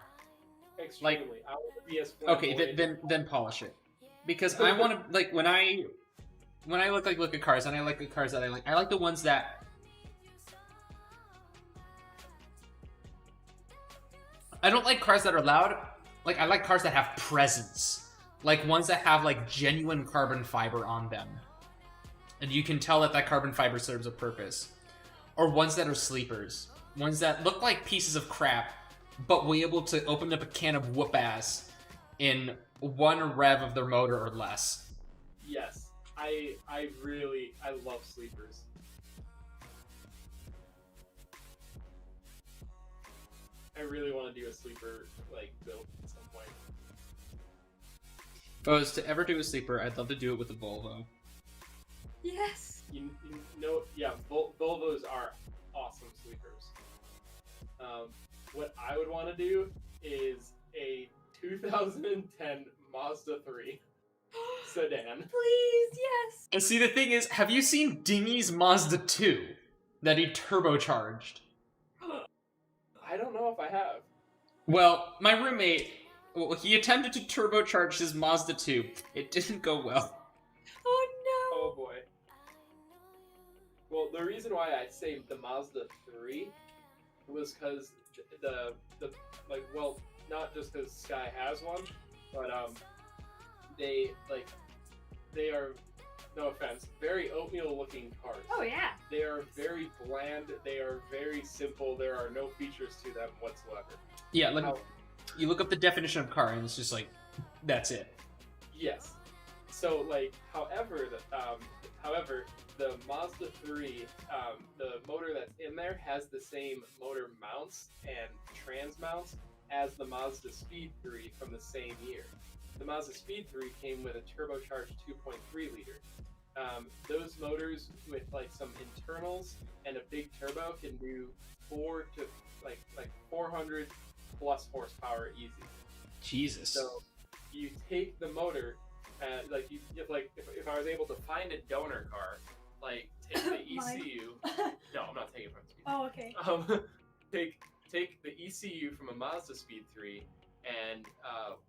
Extremely. I want to be as Okay, flamboyant. then polish it, because I want to like when I look at cars, and I like the cars that I like the ones that. I don't like cars that are loud. Like, I like cars that have presence. Like, ones that have, like, genuine carbon fiber on them. And you can tell that carbon fiber serves a purpose. Or ones that are sleepers. Ones that look like pieces of crap, but we're able to open up a can of whoop-ass in one rev of their motor or less. Yes. I love sleepers. I really want to do a sleeper like build at some point. If I was to ever do a sleeper, I'd love to do it with a Volvo. Yes. You know, yeah, Volvos are awesome sleepers. What I would want to do is a 2010 Mazda 3 sedan. Please, yes. And see, the thing is, have you seen Dingy's Mazda 2 that he turbocharged? I don't know if I have. Well, my roommate, he attempted to turbocharge his Mazda 2. It didn't go well. Oh no. Oh boy. Well, the reason why I saved the Mazda 3 was because the like, well, not just because Skye has one, but they are, no offense, very oatmeal looking cars. Oh yeah. They are very bland. They are very simple. There are no features to them whatsoever. Yeah, you look up the definition of car, and it's just like, that's it. Yes. So like, however, the Mazda 3, the motor that's in there has the same motor mounts and trans mounts as the Mazda Speed 3 from the same year. The Mazda Speed 3 came with a turbocharged 2.3 liter. Those motors with like some internals and a big turbo can do 400 plus horsepower easy. Jesus. So you take the motor, if I was able to find a donor car, like take the ECU. No, I'm not taking it from Speed 3. Oh, okay. Take the ECU from a Mazda Speed 3 and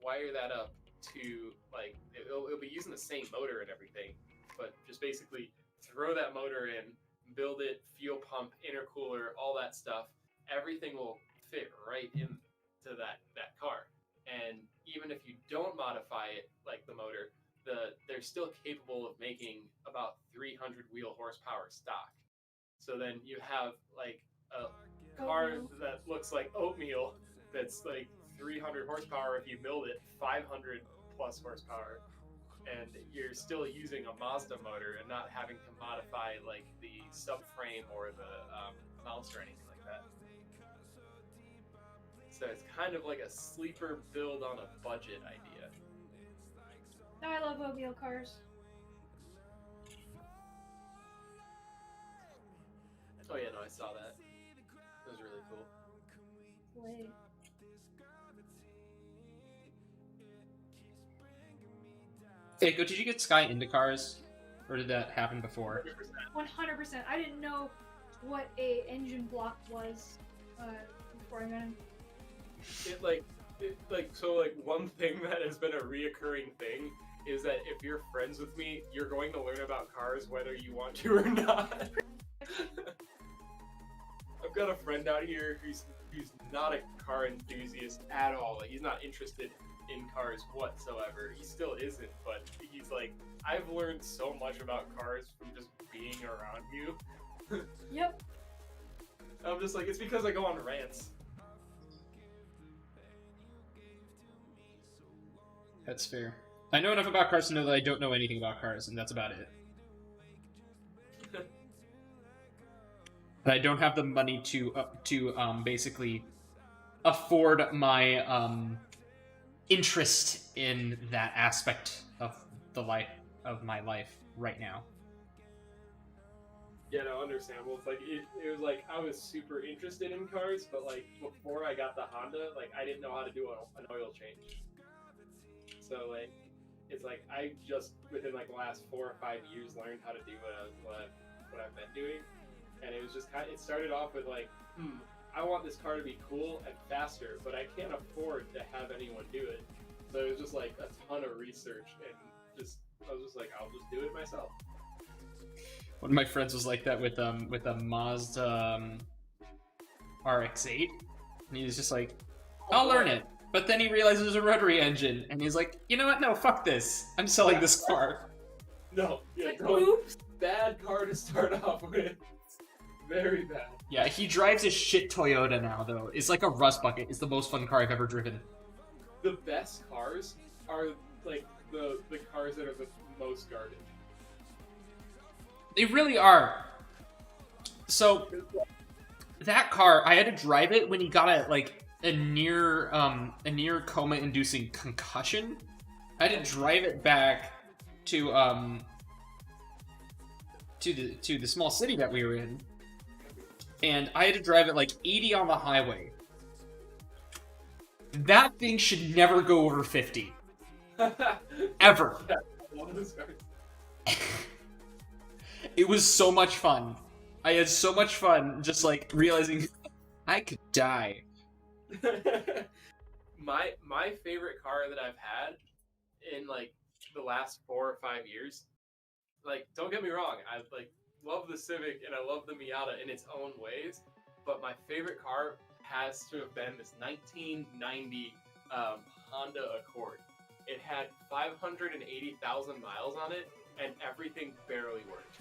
wire that up to like it'll be using the same motor and everything, but just basically throw that motor in, build it, fuel pump, intercooler, all that stuff. Everything will fit right into that car. And even if you don't modify it like the motor, they're still capable of making about 300 wheel horsepower stock. So then you have like a car that looks like oatmeal that's like 300 horsepower if you build it, 500 plus horsepower, and you're still using a Mazda motor and not having to modify like the subframe or the mounts or anything like that. So it's kind of like a sleeper build on a budget idea. No, I love oatmeal cars. Oh yeah, no, I saw that. It was really cool. Wait. Aiko, did you get Skye into cars? Or did that happen before? 100%. I didn't know what a engine block was before I met him. So one thing that has been a reoccurring thing is that if you're friends with me, you're going to learn about cars whether you want to or not. I've got a friend out here who's not a car enthusiast at all. Like, he's not interested in cars whatsoever. He still isn't, but he's like, I've learned so much about cars from just being around you. Yep. I'm just like, it's because I go on rants. That's fair. I know enough about cars to know that I don't know anything about cars, and that's about it. But I don't have the money to basically afford my interest in that aspect of my life right now. Yeah, no, understandable. It's like it was like I was super interested in cars, but like before I got the Honda, like I didn't know how to do an oil change. So like it's like I just within like the last 4 or 5 years learned how to do what I've been doing, and it was just it started off with like, I want this car to be cool and faster, but I can't afford to have anyone do it. So it was just like a ton of research, and I was just like, I'll just do it myself. One of my friends was like that with a Mazda RX-8, and he was just like, I'll learn it. But then he realized it was a rotary engine, and he's like, you know what? No, fuck this. I'm selling this car. No, yeah, Like, don't. oops. Bad car to start off with. Very bad. Yeah, he drives a shit Toyota now, though. It's like a rust bucket. It's the most fun car I've ever driven. The best cars are like the cars that are the most garbage. They really are. So, that car, I had to drive it when he got a near coma-inducing concussion. I had to drive it back to the small city that we were in, and I had to drive it like 80 on the highway. That thing should never go over 50. Ever. It was so much fun. I had so much fun just like realizing I could die. My favorite car that I've had in like the last 4 or 5 years, like don't get me wrong, I like love the Civic and I love the Miata in its own ways, but my favorite car has to have been this 1990 Honda Accord. It had 580,000 miles on it, and everything barely worked.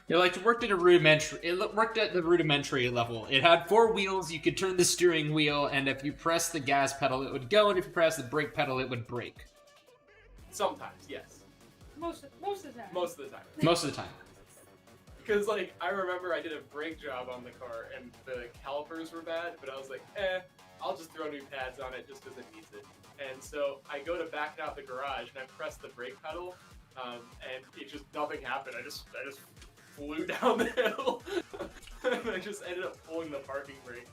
It worked at a rudimentary. It worked at the rudimentary level. It had 4 wheels. You could turn the steering wheel, and if you press the gas pedal, it would go, and if you press the brake pedal, it would brake. Sometimes, yes. Most of the time. Most of the time. Most of the time. Because like I remember I did a brake job on the car, and the calipers were bad, but I was like, I'll just throw new pads on it just because it needs it. And so I go to back it out the garage, and I press the brake pedal, and it just nothing happened. I just flew down the hill, and I just ended up pulling the parking brake.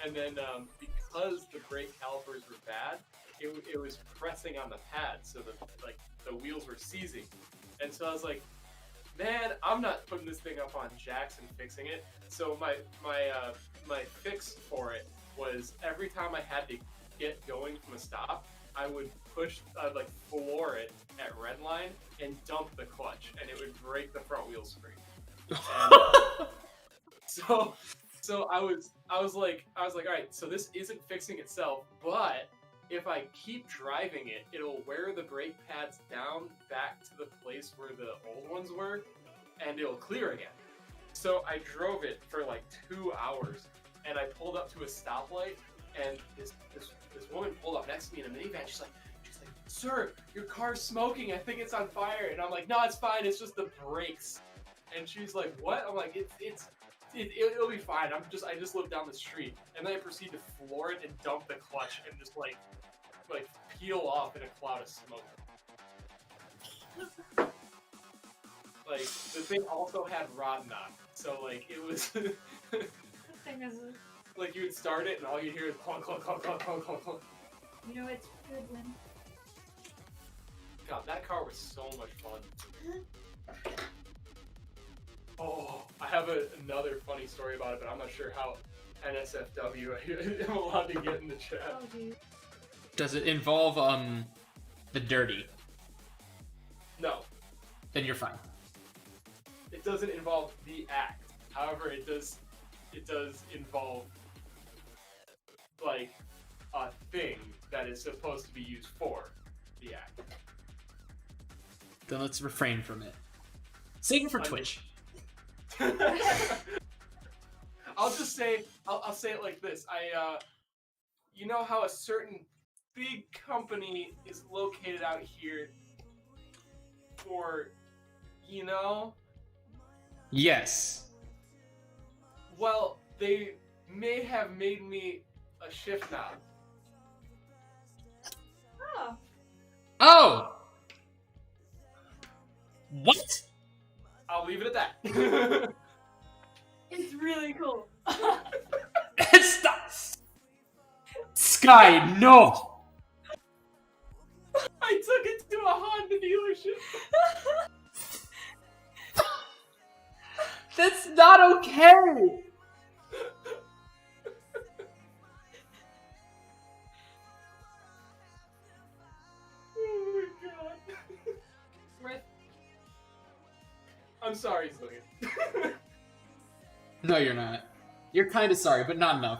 And then because the brake calipers were bad, it was pressing on the pad, so the wheels were seizing. And so I was like, man, I'm not putting this thing up on jacks and fixing it. So my fix for it was every time I had to get going from a stop, I would I'd floor it at red line and dump the clutch, and it would break the front wheels free. And, so I was like, all right, so this isn't fixing itself, but if I keep driving it, it'll wear the brake pads down back to the place where the old ones were, and it'll clear again. So I drove it for like 2 hours, and I pulled up to a stoplight, and this woman pulled up next to me in a minivan. She's like, sir, your car's smoking. I think it's on fire. And I'm like, no, it's fine. It's just the brakes. And she's like, what? I'm like, it'll be fine. I just live down the street. And then I proceed to floor it and dump the clutch and just like peel off in a cloud of smoke. Like the thing also had rod knock, so like it was. This thing is. Like you would start it and all you hear is clunk clunk clunk clunk clunk clunk clunk. You know it's good when God, that car was so much fun. Oh, I have another funny story about it, but I'm not sure how NSFW I'm allowed to get in the chat. Oh, dude. Does it involve the dirty? No, Then you're fine. it doesn't involve the act. However, it does involve like a thing that is supposed to be used for the act. Then let's refrain from it. Save it for Twitch. I'll just say I'll say it like this. You know how a certain big company is located out here for, you know? Yes. Well, they may have made me a shift knob. Oh. Oh! What? I'll leave it at that. It's really cool. Stop! Skye, no! I took it to a Honda dealership. That's not okay! Oh my god. I'm sorry, Zillion. No, you're not. You're kind of sorry, but not enough.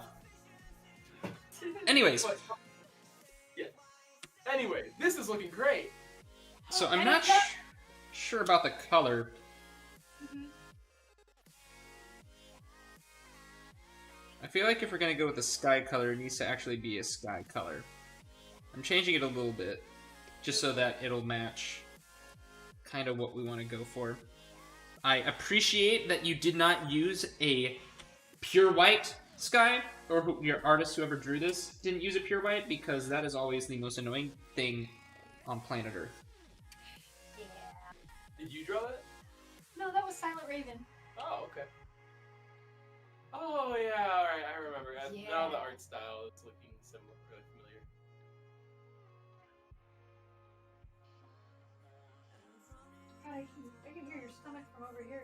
Anyways. Yeah. Anyway, this is looking great. So I'm not sure about the color. I feel like if we're gonna go with the sky color, it needs to actually be a sky color. I'm changing it a little bit, just so that it'll match kind of what we want to go for. I appreciate that you did not use a pure white sky, or your artist, whoever drew this, didn't use a pure white, because that is always the most annoying thing on planet Earth. Yeah. Did you draw that? No, that was Silent Raven. Oh, okay. Oh, yeah, alright, I remember. Yeah. Now the art style is looking similar, really familiar. God, I can hear your stomach from over here.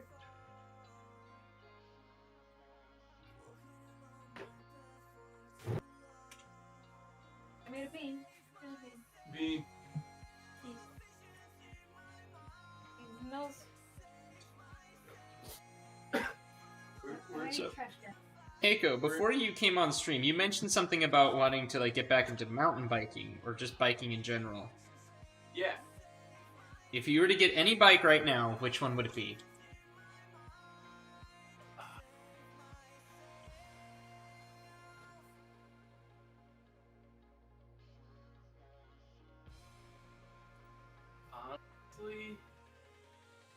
I made a bean. Bean. He smells. So, Aiko, before you came on stream, you mentioned something about wanting to like get back into mountain biking, or just biking in general. Yeah. If you were to get any bike right now, which one would it be? Honestly,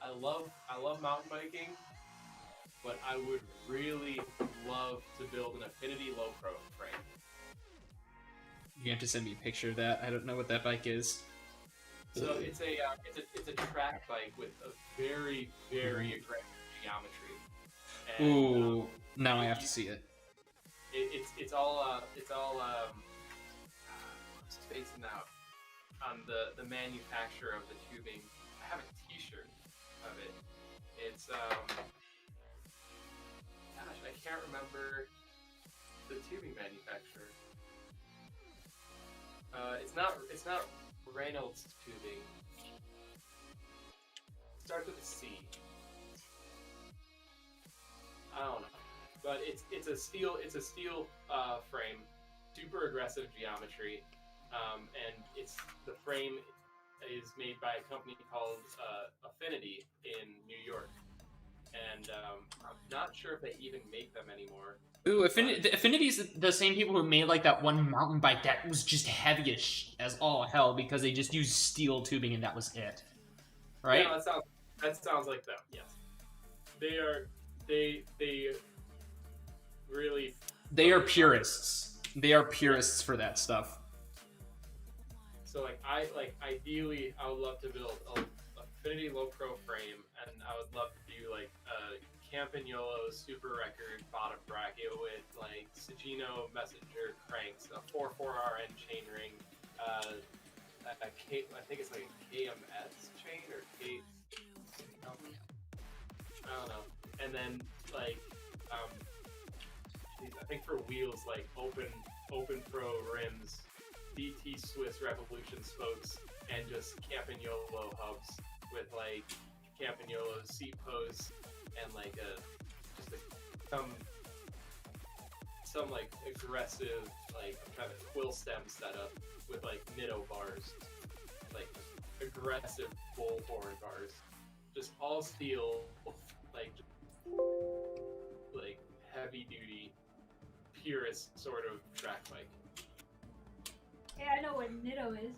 I love mountain biking, but I would really love to build an Affinity Low Pro frame. You have to send me a picture of that. I don't know what that bike is. So it's a track bike with a very aggressive geometry. And, Ooh, now I have to see it. It's all spacing out on the manufacturer of the tubing. I have a T-shirt of it. It's gosh, I can't remember the tubing manufacturer. It's not Reynolds tubing. Starts with a C. I don't know, but it's a steel frame, super aggressive geometry, and the frame is made by a company called Affinity in New York, and I'm not sure if they even make them anymore. Ooh, Affinity's the same people who made like that one mountain bike that was just heavy as all hell because they just used steel tubing and that was it, right? Yeah, that sounds like them. Yes, they really. They are purists. They are purists for that stuff. So ideally, I would love to build a Affinity Low Pro frame, and I would love to do like a Campagnolo Super Record bottom bracket with like Sagino Messenger cranks, a 4.4RN chainring, I think it's like a KMS chain or K. I don't know. And then like, I think for wheels like open pro rims, DT Swiss Revolution spokes, and just Campagnolo hubs with like Campagnolo seat posts and like some like aggressive like I'm trying to quill stem setup with like Nitto bars, like just aggressive bullhorn bars, just all steel, like heavy duty, purest sort of track bike. Yeah, I know what Nitto is.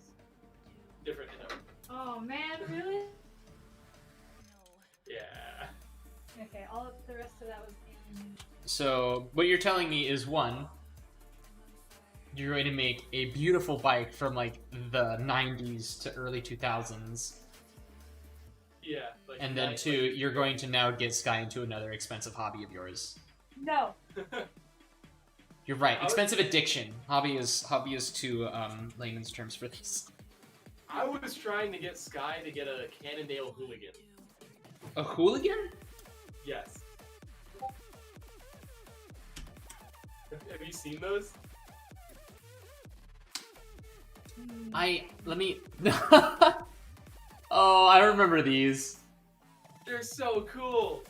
Different Nitto. Oh man, really? Yeah. Okay, all of the rest of that was in. So what you're telling me is, one, you're going to make a beautiful bike from like the 90s to early 2000s. Yeah. Like And then two, you're going to now get Skye into another expensive hobby of yours. No. You're right. Expensive addiction. Hobby is to layman's terms for this. I was trying to get Skye to get a Cannondale Hooligan. A hooligan? Yes. Have you seen those? Oh, I remember these. They're so cool.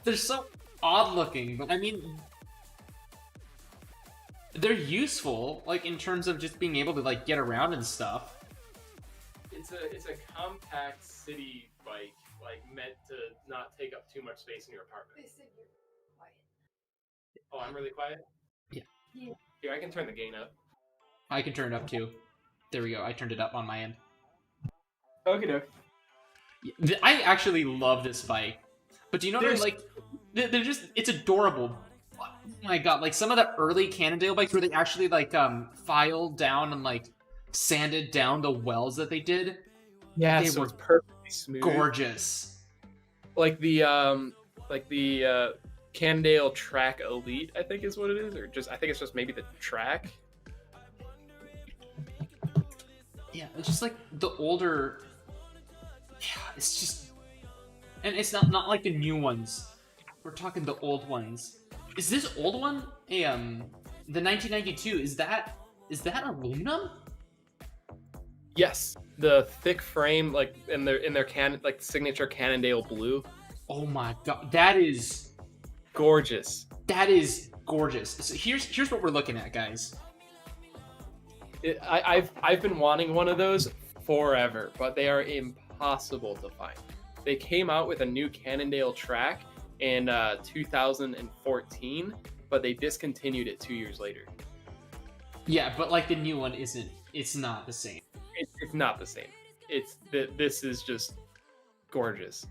They're so odd looking, but I mean, they're useful, like in terms of just being able to like get around and stuff. It's a compact city bike, like meant to not take up too much space in your apartment. They said you're quiet. Oh, I'm really quiet? Yeah. Yeah. Here, I can turn the gain up. I can turn it up too. There we go. I turned it up on my end. Okay, doke. I actually love this bike, but do you know what I mean? Like, they're just, it's adorable. Oh my god, like some of the early Cannondale bikes where they actually like filed down and like sanded down the wells that they did. Yeah, they so were it's perfectly smooth. gorgeous. Like the Cannondale Track Elite, I think is what it is, or just I think it's just maybe the track. Yeah, it's just like the older. Yeah, it's just, and it's not like the new ones. We're talking the old ones. Is this old one the 1992? Is that aluminum? Yes, the thick frame, like in their like signature Cannondale blue. Oh my god, that is gorgeous. That is gorgeous. So here's what we're looking at, guys. I've been wanting one of those forever, but they are impossible to find. They came out with a new Cannondale track in 2014, but they discontinued it 2 years later. Yeah, but like the new one isn't. It's not the same. It's not the same. This is just gorgeous.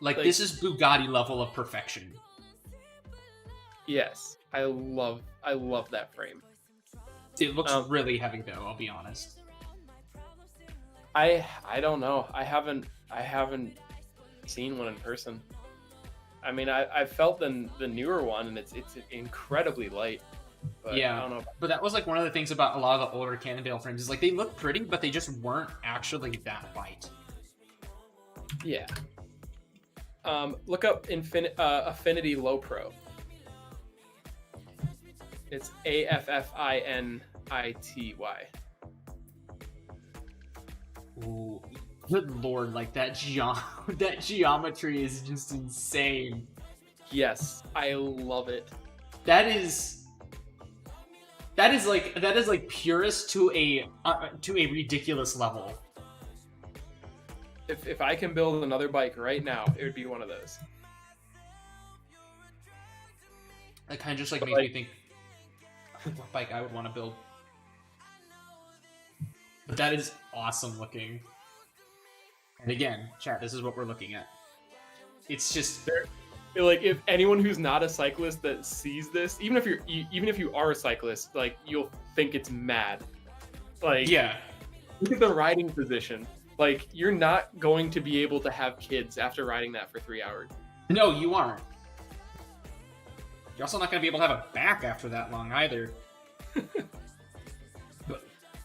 Like this is Bugatti level of perfection. Yes, I love that frame. It looks really heavy though, I'll be honest. I don't know. I haven't seen one in person. I mean, I felt the newer one, and it's incredibly light. But yeah, I don't know. But that was like one of the things about a lot of the older Cannondale frames is like they look pretty, but they just weren't actually that light. Yeah. Look up Affinity Low Pro. It's AFFINITY. Ooh, good lord! Like that geometry is just insane. Yes, I love it. That is like purest to a ridiculous level. If I can build another bike right now, it would be one of those. That kind of just like makes me think what bike I would want to build. But that is awesome looking. And again, chat, this is what we're looking at. It's just like if anyone who's not a cyclist that sees this, even if you are a cyclist, like you'll think it's mad. Like yeah, look at the riding position. Like you're not going to be able to have kids after riding that for 3 hours. No, you aren't. You're also not going to be able to have a back after that long either.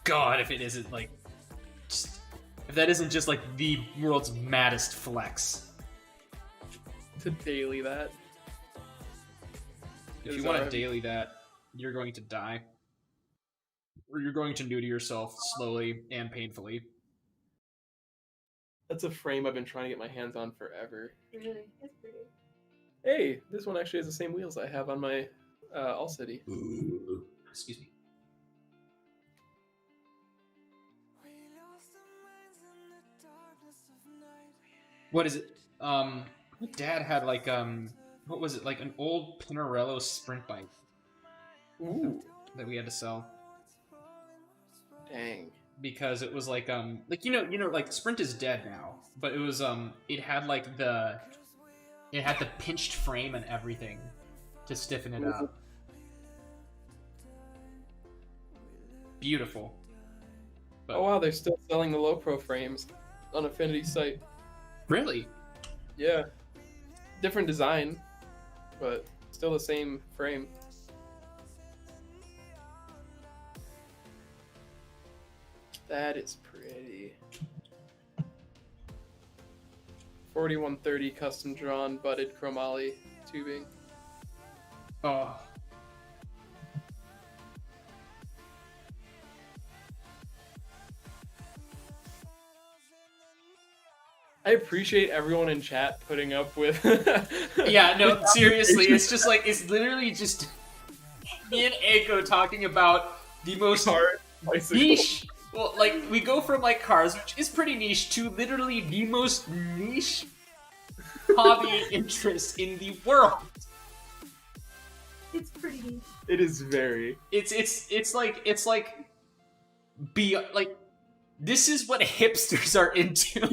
God, if it isn't like, if that isn't just like the world's maddest flex. To daily that. If you want to daily that, you're going to die. Or you're going to neuter yourself slowly and painfully. That's a frame I've been trying to get my hands on forever. Really, it's pretty. Hey, this one actually has the same wheels I have on my All City. Excuse me. What is it? My dad had like what was it, like an old Pinarello sprint bike. Ooh. That we had to sell. Dang. Because it was like you know like Sprint is dead now, but it was it had like the pinched frame and everything to stiffen it up. Beautiful. But, oh wow, they're still selling the low pro frames on Affinity's site. Really? Yeah. Different design, but still the same frame. That is pretty. 4130 custom drawn butted chromoly tubing. Oh. I appreciate everyone in chat putting up with. Yeah, no, seriously, it's just like, it's literally just me and Aiko talking about the most niche. Well, like, we go from, like, cars, which is pretty niche, to literally the most niche hobby interest in the world. It's pretty neat. It is very. It's like, this is what hipsters are into.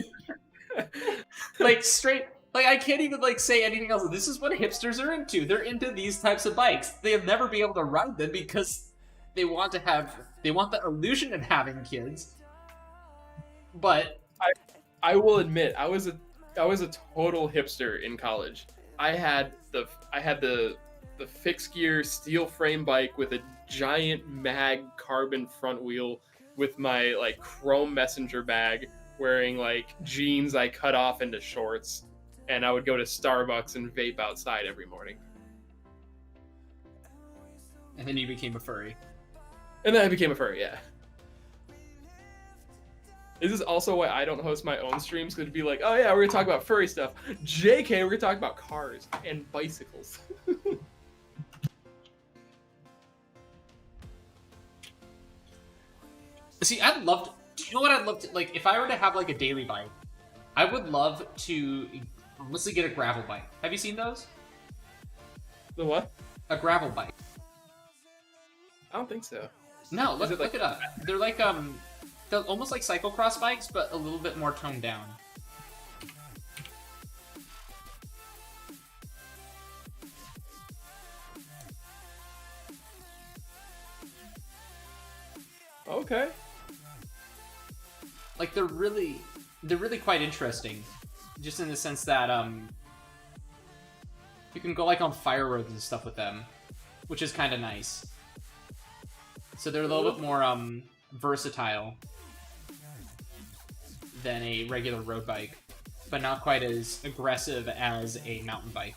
Like, straight, like, I can't even, like, say anything else. This is what hipsters are into. They're into these types of bikes. They'll never be able to ride them because they want the illusion of having kids. But I will admit, I was a total hipster in college. I had the fixed gear steel frame bike with a giant mag carbon front wheel with my like chrome messenger bag, wearing like jeans I cut off into shorts, and I would go to Starbucks and vape outside every morning. And then you became a furry. And then I became a furry, yeah. This is also why I don't host my own streams, because it'd be like, oh yeah, we're gonna talk about furry stuff. JK, we're gonna talk about cars and bicycles. See, I'd love to, you know what I'd love to, like, if I were to have, like, a daily bike, I would love to honestly get a gravel bike. Have you seen those? The what? A gravel bike. I don't think so. No, look it up. They're like, they're almost like cyclocross bikes, but a little bit more toned down. Okay. Like, they're really quite interesting. Just in the sense that, you can go, like, on fire roads and stuff with them, which is kind of nice. So they're a little bit more, versatile than a regular road bike, but not quite as aggressive as a mountain bike.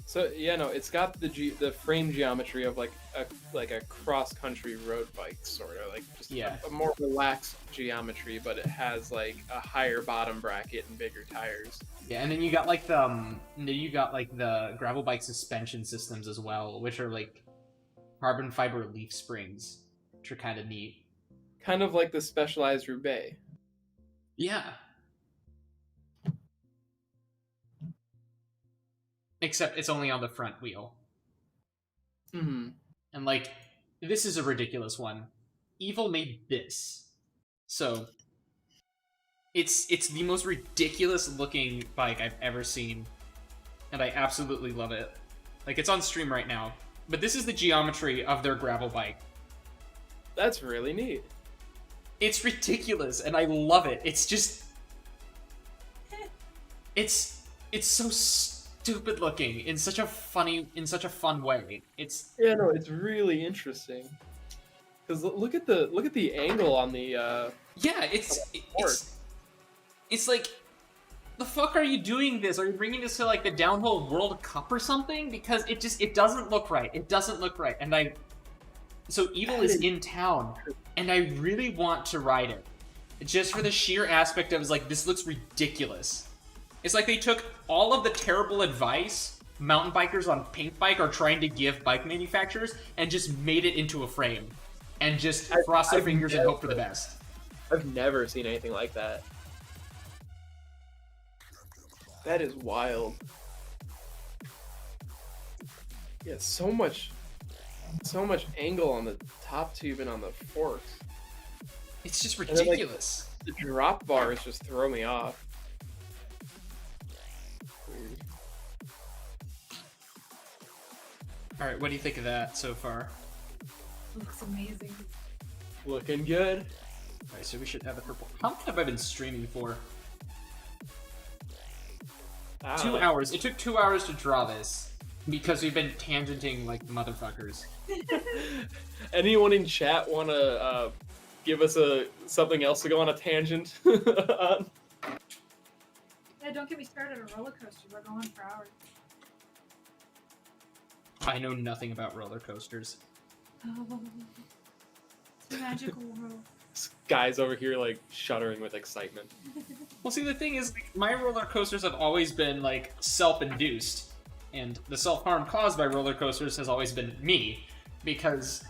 So yeah, no, it's got the frame geometry of like a cross country road bike, sort of like just a more relaxed geometry, but it has like a higher bottom bracket and bigger tires. Yeah, and then you got like the gravel bike suspension systems as well, which are like carbon fiber leaf springs, which are kind of neat. Kind of like the Specialized Roubaix. Yeah. Except it's only on the front wheel. Mm-hmm. And, like, this is a ridiculous one. Evil made this. So, it's the most ridiculous looking bike I've ever seen. And I absolutely love it. Like, it's on stream right now. But this is the geometry of their gravel bike. That's really neat. It's ridiculous, and I love it. It's just... It's so stupid looking in such a fun way. It's yeah, no, it's really interesting. Because look at the angle on the. Yeah, it's like, the fuck are you doing this? Are you bringing this to like the Downhill World Cup or something? Because it doesn't look right. It doesn't look right. And so Evil is in town, and I really want to ride it, just for the sheer aspect of like, this looks ridiculous. It's like they took all of the terrible advice mountain bikers on Pink Bike are trying to give bike manufacturers and just made it into a frame, and just cross their fingers and hope for the best. I've never seen anything like that. That is wild. Yeah, so much angle on the top tube and on the forks. It's just ridiculous. Then, like, the drop bars just throw me off. Weird. All right, what do you think of that so far? Looks amazing. Looking good. All right, so we should have the purple. How long have I been streaming for? 2 hours. It took 2 hours to draw this because we've been tangenting like motherfuckers. Anyone in chat want to give us something else to go on a tangent on? Yeah, don't get me started on a roller coaster. We're going for hours. I know nothing about roller coasters. Oh, it's a magical world. Guys over here like shuddering with excitement. Well, see, the thing is, like, my roller coasters have always been like self-induced, and the self-harm caused by roller coasters has always been me, because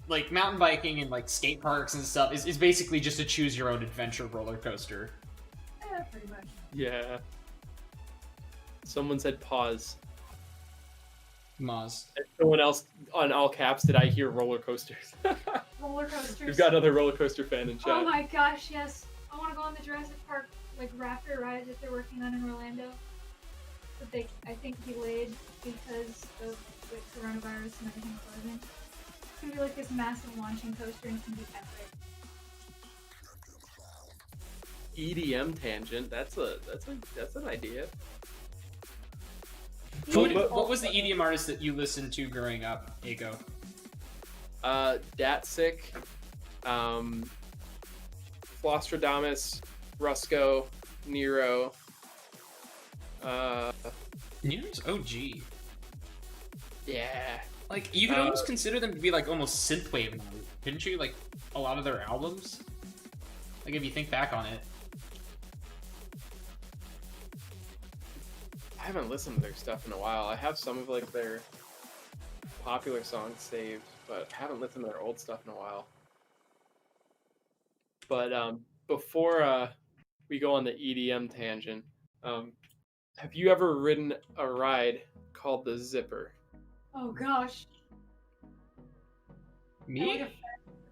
like mountain biking and like skate parks and stuff is basically just a choose your own adventure roller coaster. Yeah, pretty much. Yeah. Someone said pause. Moz. And someone else on all caps did I hear roller coasters? Roller coasters. We've got another roller coaster fan in chat. Oh my gosh, yes. I want to go on the Jurassic Park like raptor ride that they're working on in Orlando. But they, I think, delayed because of like coronavirus and everything closing. It's gonna be like this massive launching coaster and it's gonna be epic. EDM tangent. That's an idea. What was the EDM artist that you listened to growing up, Aiko? Datsik, Flostradamus, Rusko, Nero. Nero's OG. Yeah. Like, you could almost consider them to be like almost synthwave now, couldn't you? Like, a lot of their albums? Like, if you think back on it. I haven't listened to their stuff in a while. I have some of like their popular songs saved, but I haven't listened to their old stuff in a while. But before we go on the EDM tangent, have you ever ridden a ride called the Zipper? Oh gosh. Me?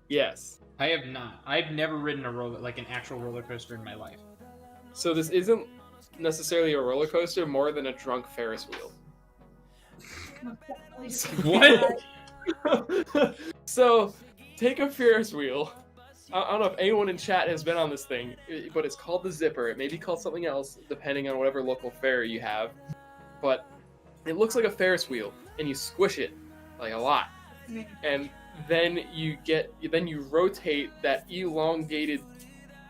Yes. I have not. I've never ridden an actual roller coaster in my life. So this isn't necessarily a roller coaster, more than a drunk Ferris wheel. What? So, take a Ferris wheel. I don't know if anyone in chat has been on this thing, but it's called the Zipper. It may be called something else, depending on whatever local fair you have. But it looks like a Ferris wheel, and you squish it, like a lot. And then you rotate that elongated,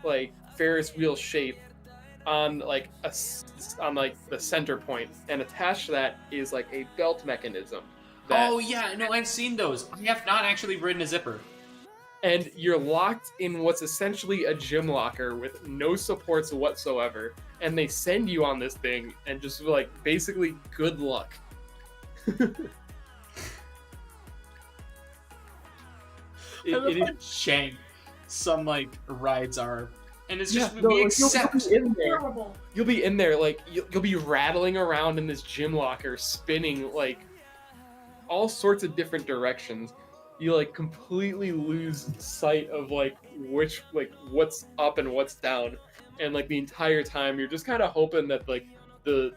like, Ferris wheel shape on the center point, and attached to that is like a belt mechanism. Oh yeah, no, I've seen those. I have not actually ridden a Zipper. And you're locked in what's essentially a gym locker with no supports whatsoever, and they send you on this thing and just like basically good luck. Shank some like rides are. And it's just, no, we like, accept. You'll be in there, like, you'll be rattling around in this gym locker, spinning, like, all sorts of different directions. You, like, completely lose sight of, like, what's up and what's down. And, like, the entire time, you're just kind of hoping that, like, the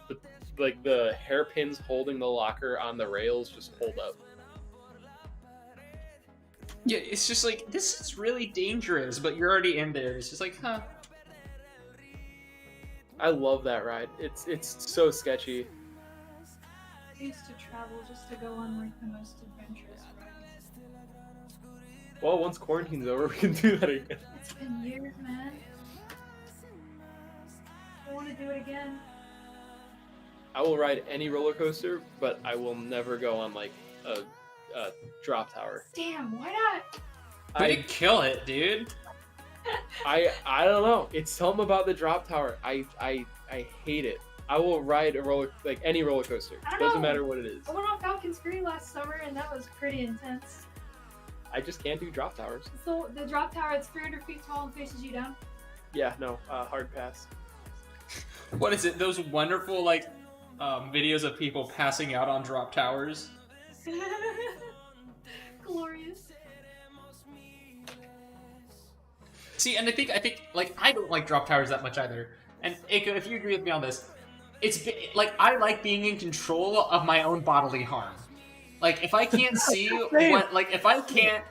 hairpins holding the locker on the rails just hold up. Yeah, it's just like, this is really dangerous, but you're already in there. It's just like, huh. I love that ride. It's so sketchy. I used to travel just to go on like the most adventurous rides. Well, once quarantine's over, we can do that again. It's been years, man. I want to do it again. I will ride any roller coaster, but I will never go on like a drop tower. Damn, why not? Way to kill it, dude. I don't know. It's something about the drop tower. I hate it. I will ride any roller coaster. I don't Doesn't know. matter what it is. I went on Falcon's Free last summer, and that was pretty intense. I just can't do drop towers. So the drop tower, it's 300 feet tall and faces you down. Yeah, no, hard pass. What is it? Those wonderful videos of people passing out on drop towers. Glorious. See, and I think I don't like drop towers that much either. And Aiko, if you agree with me on this, I like being in control of my own bodily harm. Like if I can't see if I can't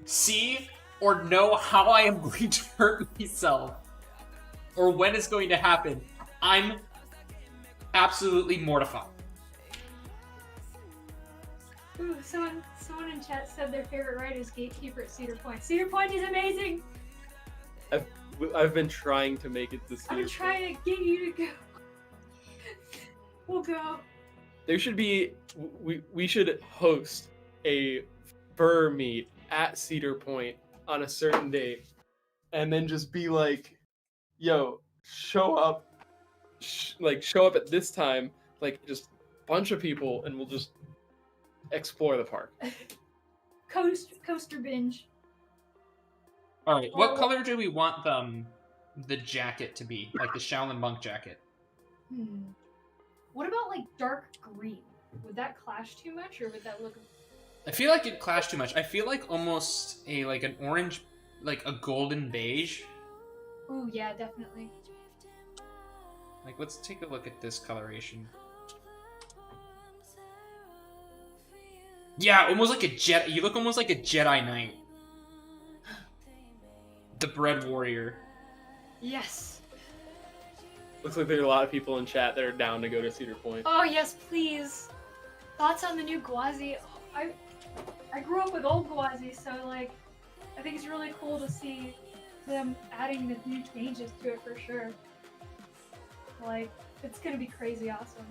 see or know how I am going to hurt myself or when it's going to happen, I'm absolutely mortified. Ooh, someone in chat said their favorite ride is Gatekeeper at Cedar Point. Cedar Point is amazing! I've been trying to make it this year. I'm trying to get you to go. We'll go. There should be we should host a fur meet at Cedar Point on a certain date, and then just be like, "Yo, show up at this time, like just bunch of people, and we'll just explore the park." Coaster binge. All right, what color do we want the jacket to be? Like the Shaolin monk jacket? What about like dark green? Would that clash too much, or would that look? I feel like it'd clash too much. I feel like almost an orange, like a golden beige. Oh yeah, definitely. Like, let's take a look at this coloration. Yeah, almost like a Jedi. You look almost like a Jedi Knight. The Bread Warrior. Yes. Looks like there's a lot of people in chat that are down to go to Cedar Point. Oh yes, please. Thoughts on the new Gwazi? Oh, I grew up with old Gwazi, so like, I think it's really cool to see them adding the new changes to it for sure. Like, it's gonna be crazy awesome.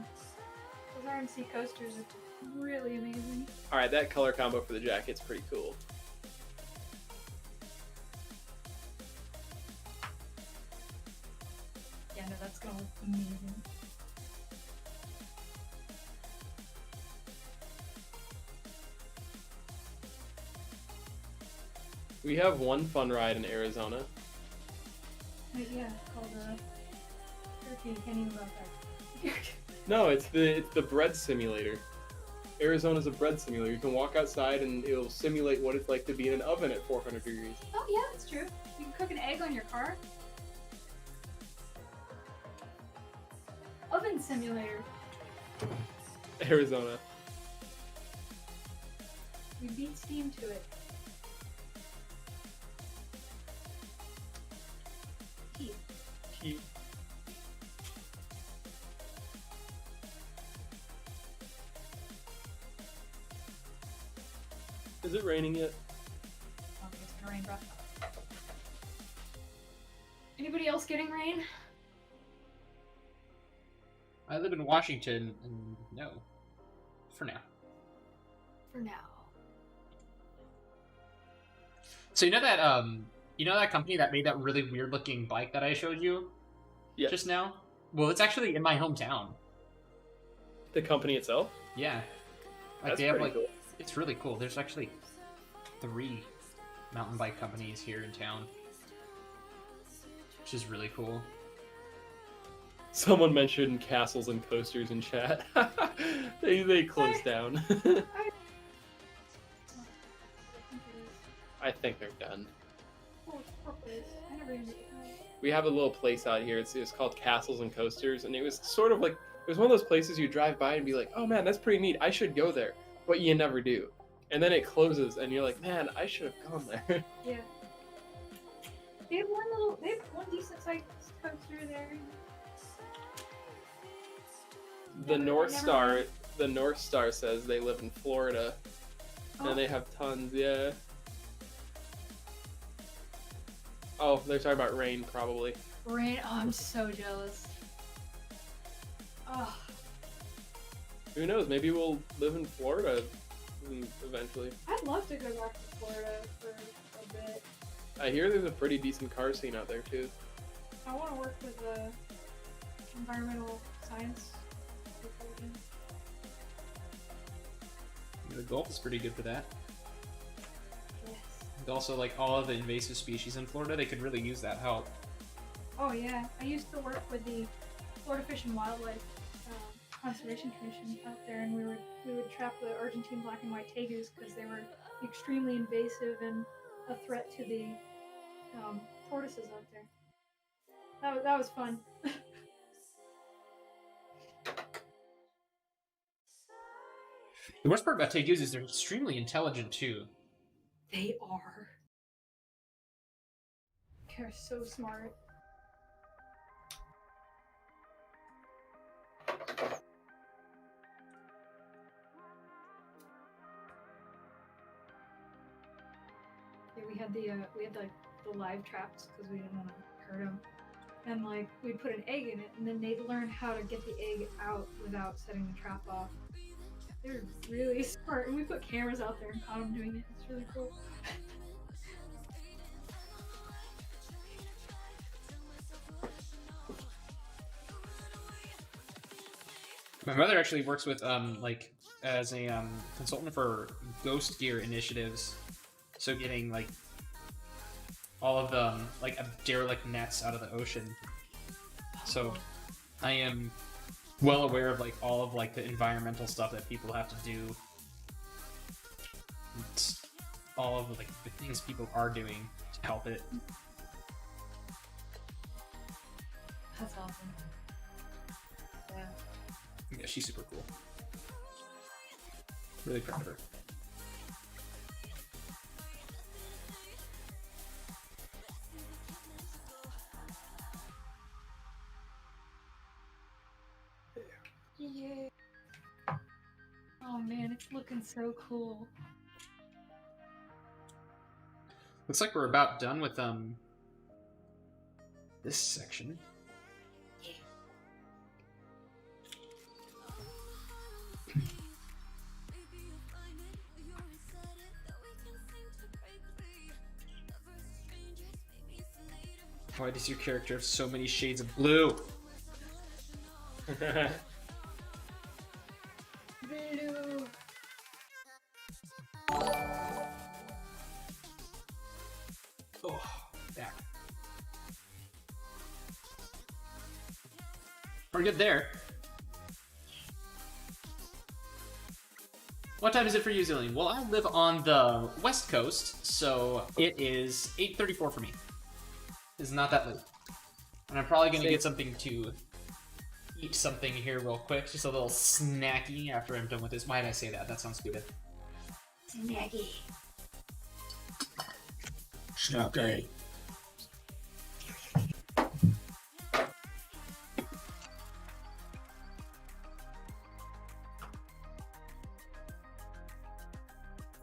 Those RMC coasters are really amazing. All right, that color combo for the jacket's pretty cool. Yeah, no, that's gonna look amazing. We have one fun ride in Arizona. Yeah, called Turkey. Can't even about that. No, it's the bread simulator. Arizona's a bread simulator. You can walk outside and it'll simulate what it's like to be in an oven at 400 degrees. Oh yeah, that's true. You can cook an egg on your car. Oven simulator. Arizona. We beat Steam to it. Heat. Is it raining yet? I don't think it's gonna rain, bro. Anybody else getting rain? I live in Washington, and no. For now. For now. So you know that company that made that really weird looking bike that I showed you just now? Well, it's actually in my hometown. The company itself? Yeah. Like That's they have pretty cool. It's really cool. There's actually 3 mountain bike companies here in town. Which is really cool. Someone mentioned castles and coasters in chat. they closed down. I think they're done. We have a little place out here. It's called Castles and Coasters, and it was sort of like it was one of those places you drive by and be like, "Oh man, that's pretty neat. I should go there," but you never do. And then it closes, and you're like, "Man, I should have gone there." Yeah. They have one decent sized coaster there. The North Star says they live in Florida, and they have tons. Yeah. Oh, they're talking about rain, probably. Rain. Oh, I'm so jealous. Oh, Who knows? Maybe we'll live in Florida eventually. I'd love to go back to Florida for a bit. I hear there's a pretty decent car scene out there too. I want to work with the environmental science department. The Gulf is pretty good for that. Yes. And also, like, all of the invasive species in Florida, they could really use that help. Oh yeah, I used to work with the Florida Fish and Wildlife Conservation Commission out there, and we would trap the Argentine black and white tegus because they were extremely invasive and a threat to the tortoises out there. That was fun. The worst part about tegus is they're extremely intelligent too. They are. They're so smart. Yeah, we had the live traps because we didn't want to hurt them, and like we'd put an egg in it, and then they'd learn how to get the egg out without setting the trap off. They're really smart, and we put cameras out there and caught them doing it. It's really cool. My mother actually works with like as a consultant for ghost gear initiatives, so getting like all of the like derelict nets out of the ocean. So I am well aware of like all of like the environmental stuff that people have to do. It's all of like the things people are doing to help it. That's awesome. Yeah. Yeah, she's super cool. Really proud of her. Yeah. Oh man, it's looking so cool. Looks like we're about done with this section. Why does your character have so many shades of blue? Blue. Oh, back. We're good there. What time is it for you, Zillion? Well, I live on the west coast, so it is 8:34 for me. It's not that late. And I'm probably gonna get something to eat something here real quick, just a little snacky after I'm done with this. Why did I say that? That sounds stupid. Snacky. Snacky.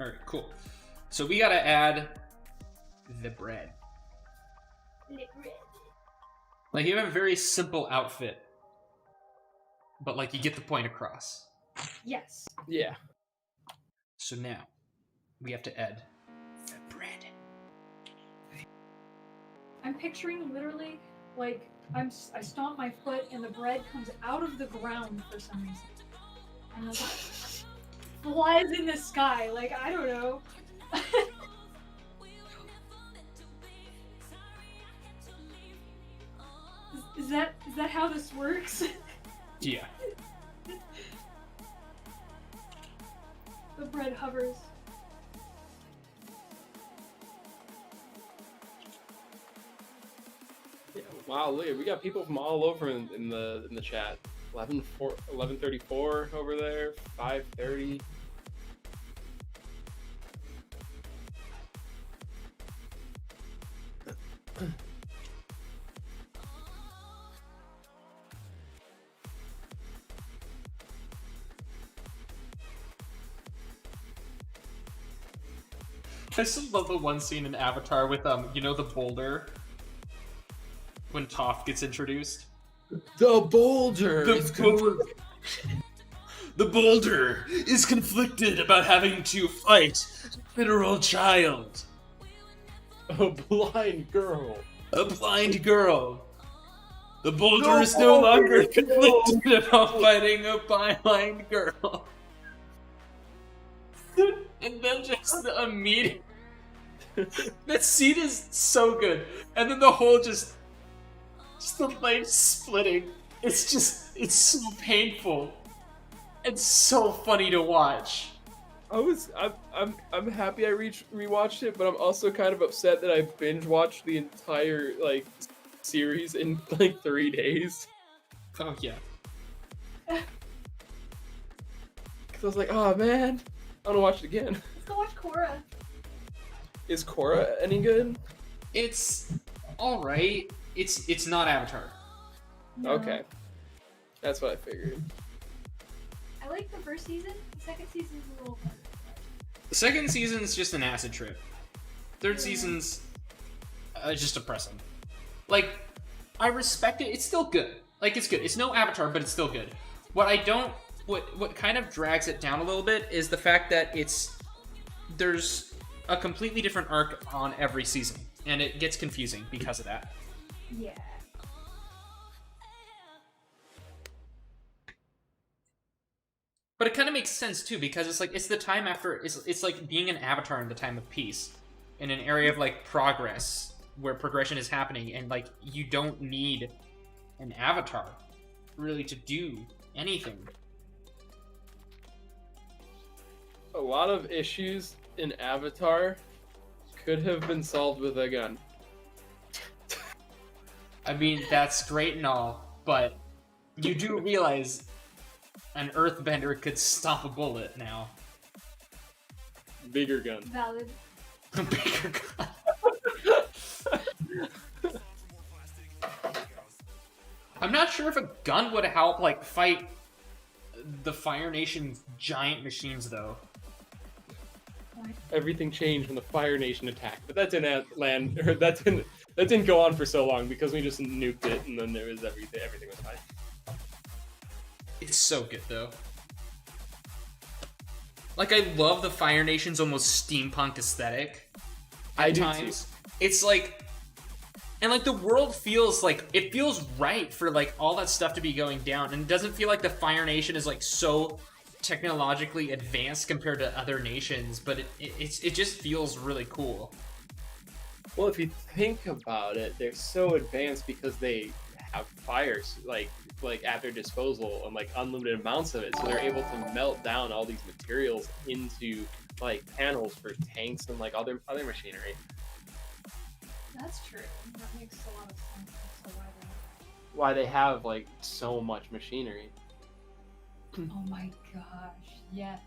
Alright, cool. So we gotta add the bread. Like, you have a very simple outfit, but like you get the point across. Yes. Yeah. So now we have to add the bread. I'm picturing literally like I stomp my foot and the bread comes out of the ground for some reason. And like flies in the sky. Like, I don't know. Is that how this works? Yeah. The bread hovers. Yeah. Wow, look, we got people from all over in the chat. 11:34 over there, 5:30. I still love the one scene in Avatar with you know, the boulder when Toph gets introduced. The boulder. The boulder is conflicted about having to fight a literal child. A blind girl. A blind girl. The boulder is no longer conflicted about fighting a blind girl. And then just the immediate... That scene is so good. And then the whole just the leg splitting. It's so painful. It's so funny to watch. I'm happy I rewatched it, but I'm also kind of upset that I binge watched the entire like series in like 3 days. Oh yeah. Cause I was like, oh man, I want to watch it again. Let's go watch Korra. Is Korra any good? It's all right. It's not Avatar. No. Okay, that's what I figured. I like the first season. The second season's a little better. The second season's just an acid trip. Third season's just depressing. Like, I respect it. It's still good. Like, it's good. It's no Avatar, but it's still good. What kind of drags it down a little bit is the fact that there's a completely different arc on every season, and it gets confusing because of that. Yeah. But it kind of makes sense too, because it's like it's the time after it's like being an Avatar in the time of peace, in an area of like progress where progression is happening, and like you don't need an Avatar really to do anything. A lot of issues in Avatar could have been solved with a gun. I mean, that's great and all, but you do realize an earthbender could stop a bullet now. Bigger gun. Valid. Bigger gun. I'm not sure if a gun would help, like, fight the Fire Nation's giant machines, though. Everything changed when the Fire Nation attacked, but that didn't land, or that didn't go on for so long because we just nuked it, and then there was everything was fine. It's so good, though. Like, I love the Fire Nation's almost steampunk aesthetic. I do times. too. It's like, and like the world feels like, it feels right for like all that stuff to be going down, and it doesn't feel like the Fire Nation is like so technologically advanced compared to other nations, but it just feels really cool. Well, if you think about it, they're so advanced because they have fires like at their disposal and like unlimited amounts of it, so they're able to melt down all these materials into like panels for tanks and like other machinery. That's true. That makes a lot of sense. That's so Why they have like so much machinery. Oh my gosh, yes.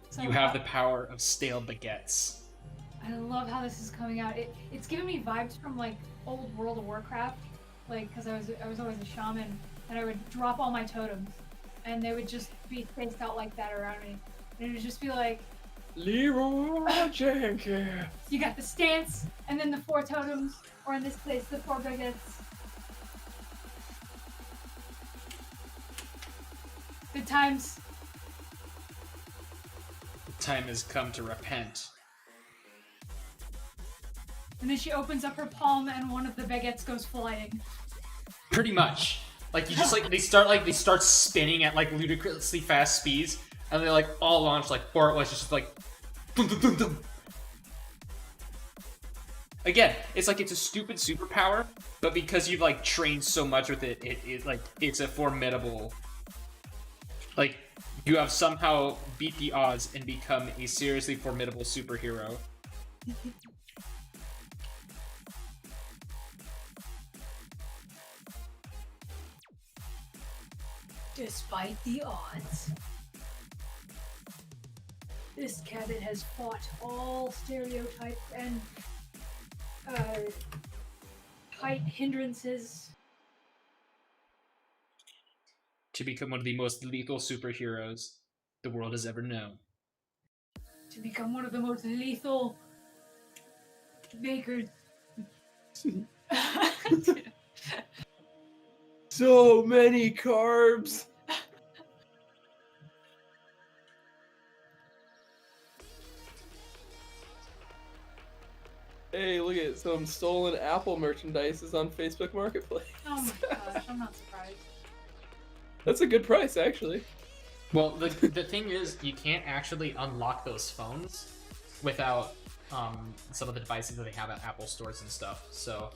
So You have the power of stale baguettes. I love how this is coming out. It's giving me vibes from like old World of Warcraft, like because I was always a shaman, and I would drop all my totems, and they would just be spaced out like that around me, and it would just be like, Leroy Jenkins. you got the stance, and then the 4 totems, or in this case, the 4 baguettes. Good times. Time has come to repent. And then she opens up her palm, and one of the baguettes goes flying. Pretty much. Like, you just, like, they start spinning at, like, ludicrously fast speeds, and they, like, all launch, like, or it was just, like, dum, dum, dum, dum. Again, it's like, it's a stupid superpower, but because you've, like, trained so much with it, it's a formidable, like, you have somehow beat the odds and become a seriously formidable superhero. Despite the odds, this Cabbit has fought all stereotypes and height hindrances. To become one of the most lethal superheroes the world has ever known. To become one of the most lethal bakers. So many carbs. Hey, look at some stolen Apple merchandise is on Facebook Marketplace. Oh my gosh, I'm not surprised. That's a good price, actually. Well, the thing is, you can't actually unlock those phones without some of the devices that they have at Apple stores and stuff. So.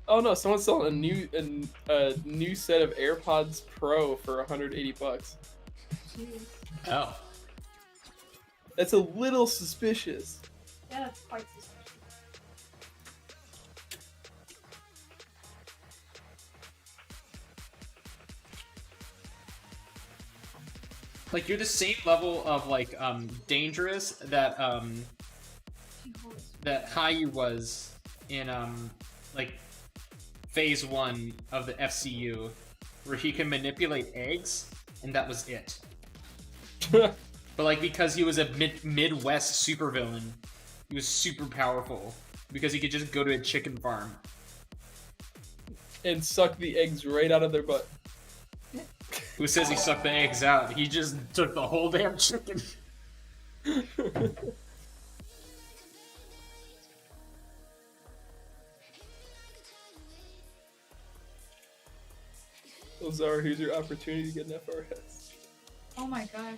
Oh no, someone's selling a new set of AirPods Pro for $180. Jeez. Oh. That's a little suspicious. Yeah, that's quite suspicious. Like, you're the same level of, like, dangerous that, that Caillou was in, like, phase 1 of the FCU, where he can manipulate eggs, and that was it. But, like, because he was a Midwest supervillain, he was super powerful, because he could just go to a chicken farm. And suck the eggs right out of their butt. Who says he sucked the eggs out? He just took the whole damn chicken. Lazar, here's your opportunity to get an FRS. Oh my gosh.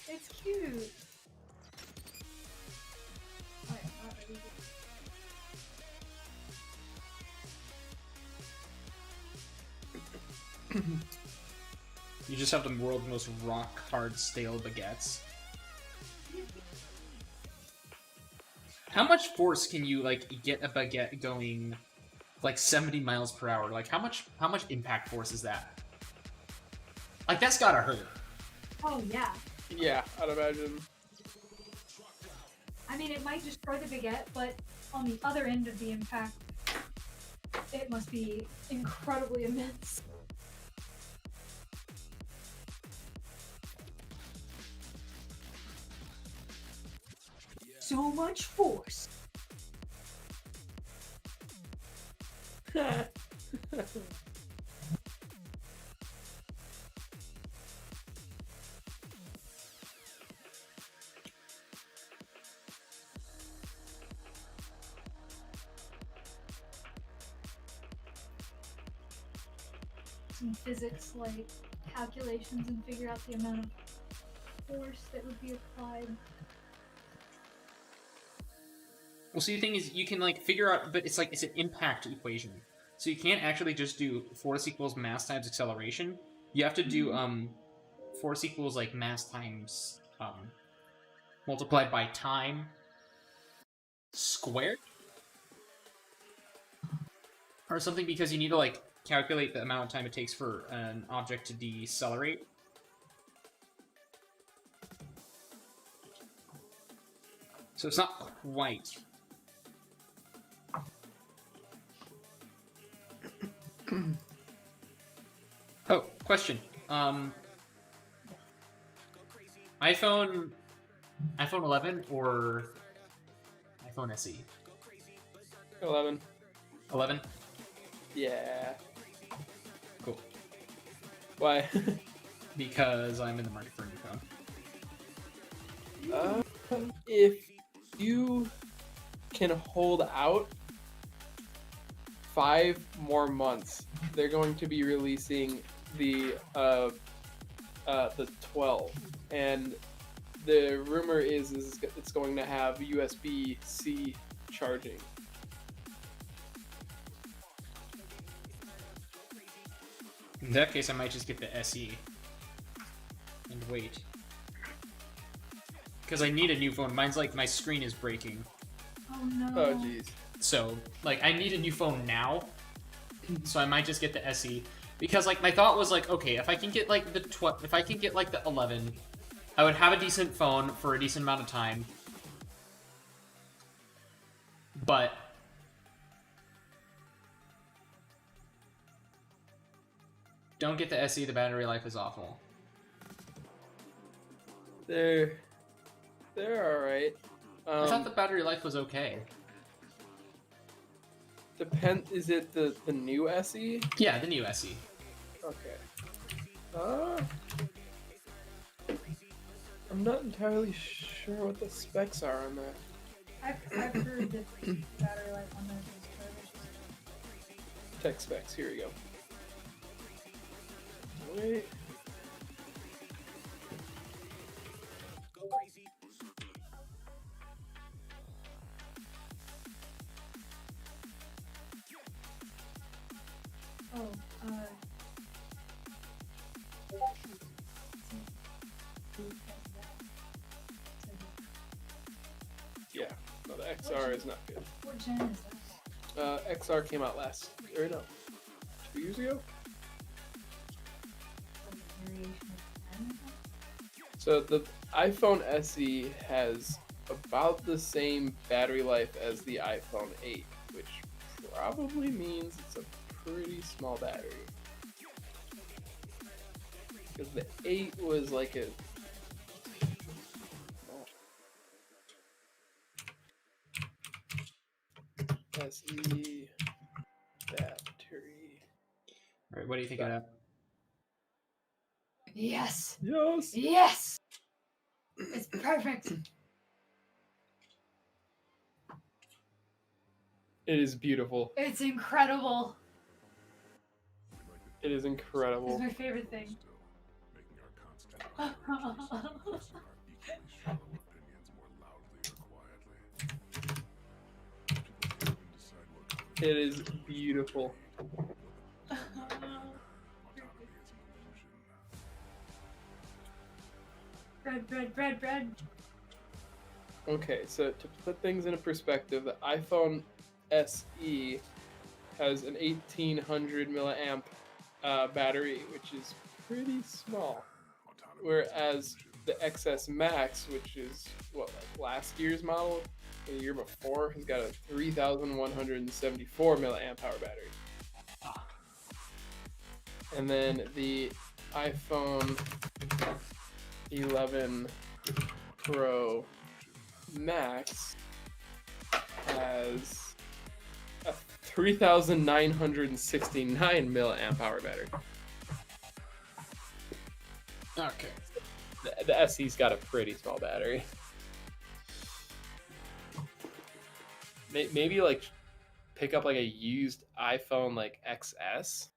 It's cute. I am not ready to- You just have the world's most rock-hard stale baguettes. How much force can you, like, get a baguette going, like, 70 miles per hour? Like, how much impact force is that? Like, that's gotta hurt. Oh yeah. Yeah, I'd imagine. I mean, it might destroy the baguette, but on the other end of the impact, it must be incredibly immense. So much force. Some physics, like calculations, and figure out the amount of force that would be applied. Well, see, the thing is, you can, like, figure out, but it's like, it's an impact equation. So you can't actually just do force equals mass times acceleration. You have to do, force equals, like, mass times, multiplied by time squared? Or something, because you need to, like, calculate the amount of time it takes for an object to decelerate. So it's not quite. Oh, question. iPhone 11 or iPhone SE? 11. 11? Yeah. Cool. Why? Because I'm in the market for a new phone. If you can hold out 5 more months, they're going to be releasing the 12, and the rumor is it's going to have USB-C charging. In that case, I might just get the SE and wait. Because I need a new phone. Mine's like, my screen is breaking. Oh no. Oh jeez. So, like, I need a new phone now. So I might just get the SE. Because, like, my thought was, like, okay, if I can get, like, the 11, I would have a decent phone for a decent amount of time. But don't get the SE, the battery life is awful. They're all right. I thought the battery life was okay. Is it the new SE? Yeah, the new SE. Okay. I'm not entirely sure what the specs are on that. I've heard that the battery life on those is garbage. Tech specs. Here we go. Wait. Oh, Yeah. No, the XR is not good. what gen is that? XR came out last, or no, 2 years ago. Like a variation of 10 or something? So the iPhone SE has about the same battery life as the iPhone 8, which probably means it's a pretty small battery. Because the 8 was like a... SE battery. Alright, what do you think of that? Yes! Yes! Yes! It's perfect! It is beautiful. It's incredible! It is incredible. It's my favorite thing. It is beautiful. Bread. Okay, so to put things into perspective, the iPhone SE has an 1800 milliamp battery, which is pretty small. Whereas the XS Max, which is what, like last year's model, the year before, has got a 3174 milliamp hour battery. And then the iPhone 11 Pro Max has a 3969 milliamp hour battery. Okay. The SE's got a pretty small battery. Maybe like pick up like a used iPhone like XS.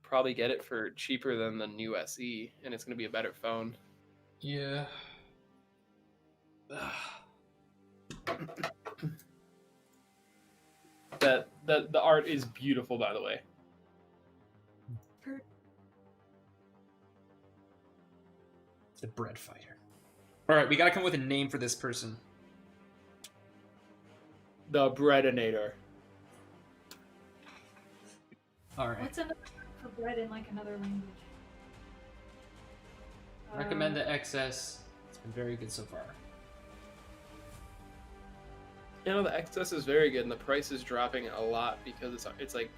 Probably get it for cheaper than the new SE, and it's gonna be a better phone. Yeah. The art is beautiful, by the way. The bread fighter. Alright, we gotta come up with a name for this person. The Breadinator. Alright. What's another word for bread in like another language? Recommend the XS. It's been very good so far. You know, the XS is very good, and the price is dropping a lot because it's like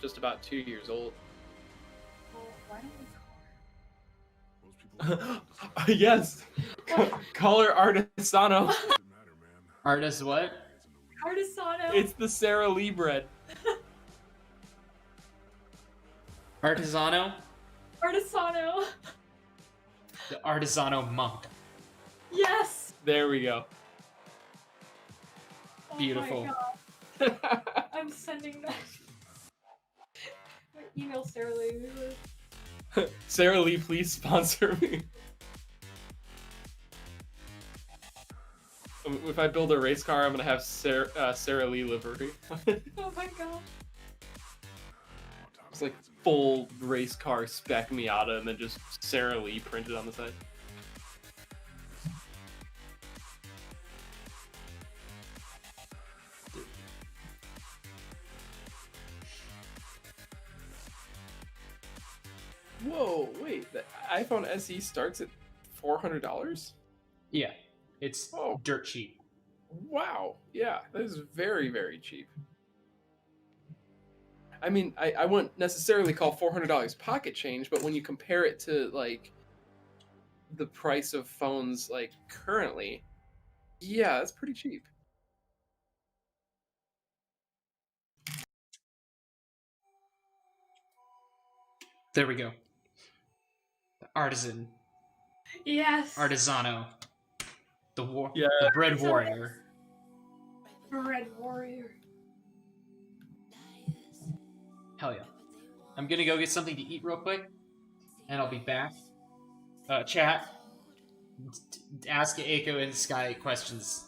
just about 2 years old. Well, why don't we Yes! Call her Artisano. Artist what? Artisano! It's the Sara Lee bread. Artisano? Artisano! The Artisano monk. Yes! There we go. Oh Beautiful. my God. I'm sending that. Email Sarah Lee. Sara Lee, please sponsor me. If I build a race car, I'm gonna have Sara Lee livery. Oh my God. It's like full race car spec Miata, and then just Sara Lee printed on the side. Whoa, wait, the iPhone SE starts at $400? Yeah. It's dirt cheap. Wow, yeah, that is very, very cheap. I mean, I wouldn't necessarily call $400 pocket change, but when you compare it to, like, the price of phones like currently, yeah, it's pretty cheap. There we go. Artisan. Yes. Artisano. The Yeah. the bread warrior. Bread warrior. Hell yeah. I'm gonna go get something to eat real quick, and I'll be back. Chat. Ask Aiko and Skye questions.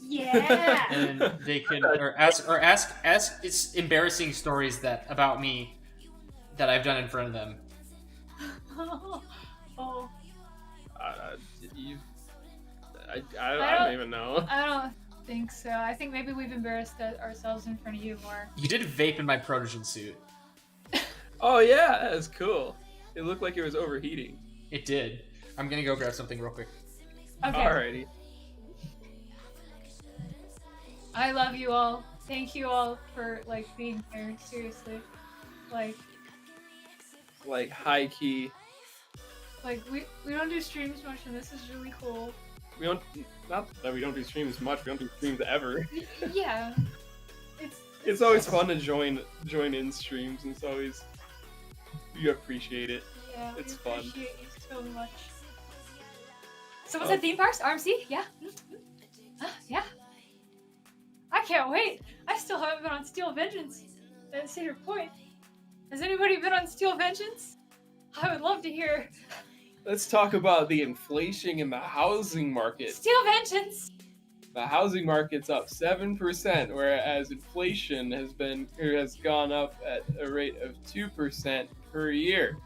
Yeah. And they can ask it's embarrassing stories that about me that I've done in front of them. Oh. I don't even know. I don't think so. I think maybe we've embarrassed ourselves in front of you more. You did vape in my Protogen suit. Oh yeah, that was cool. It looked like it was overheating. It did. I'm gonna go grab something real quick. Okay. Alrighty. I love you all. Thank you all for like being here. Seriously. Like high key. Like we don't do streams much, and this is really cool. We don't, not that we don't do streams much. We don't do streams ever. Yeah. It's always fun to join in streams, and it's always you appreciate it. Yeah. It's we fun. appreciate you so much. Someone said theme parks, RMC. Yeah. Yeah. I can't wait. I still haven't been on Steel Vengeance at Cedar Point. Has anybody been on Steel Vengeance? I would love to hear. Let's talk about the inflation in the housing market. Steel Vengeance. The housing market's up 7%, whereas inflation has gone up at a rate of 2% per year,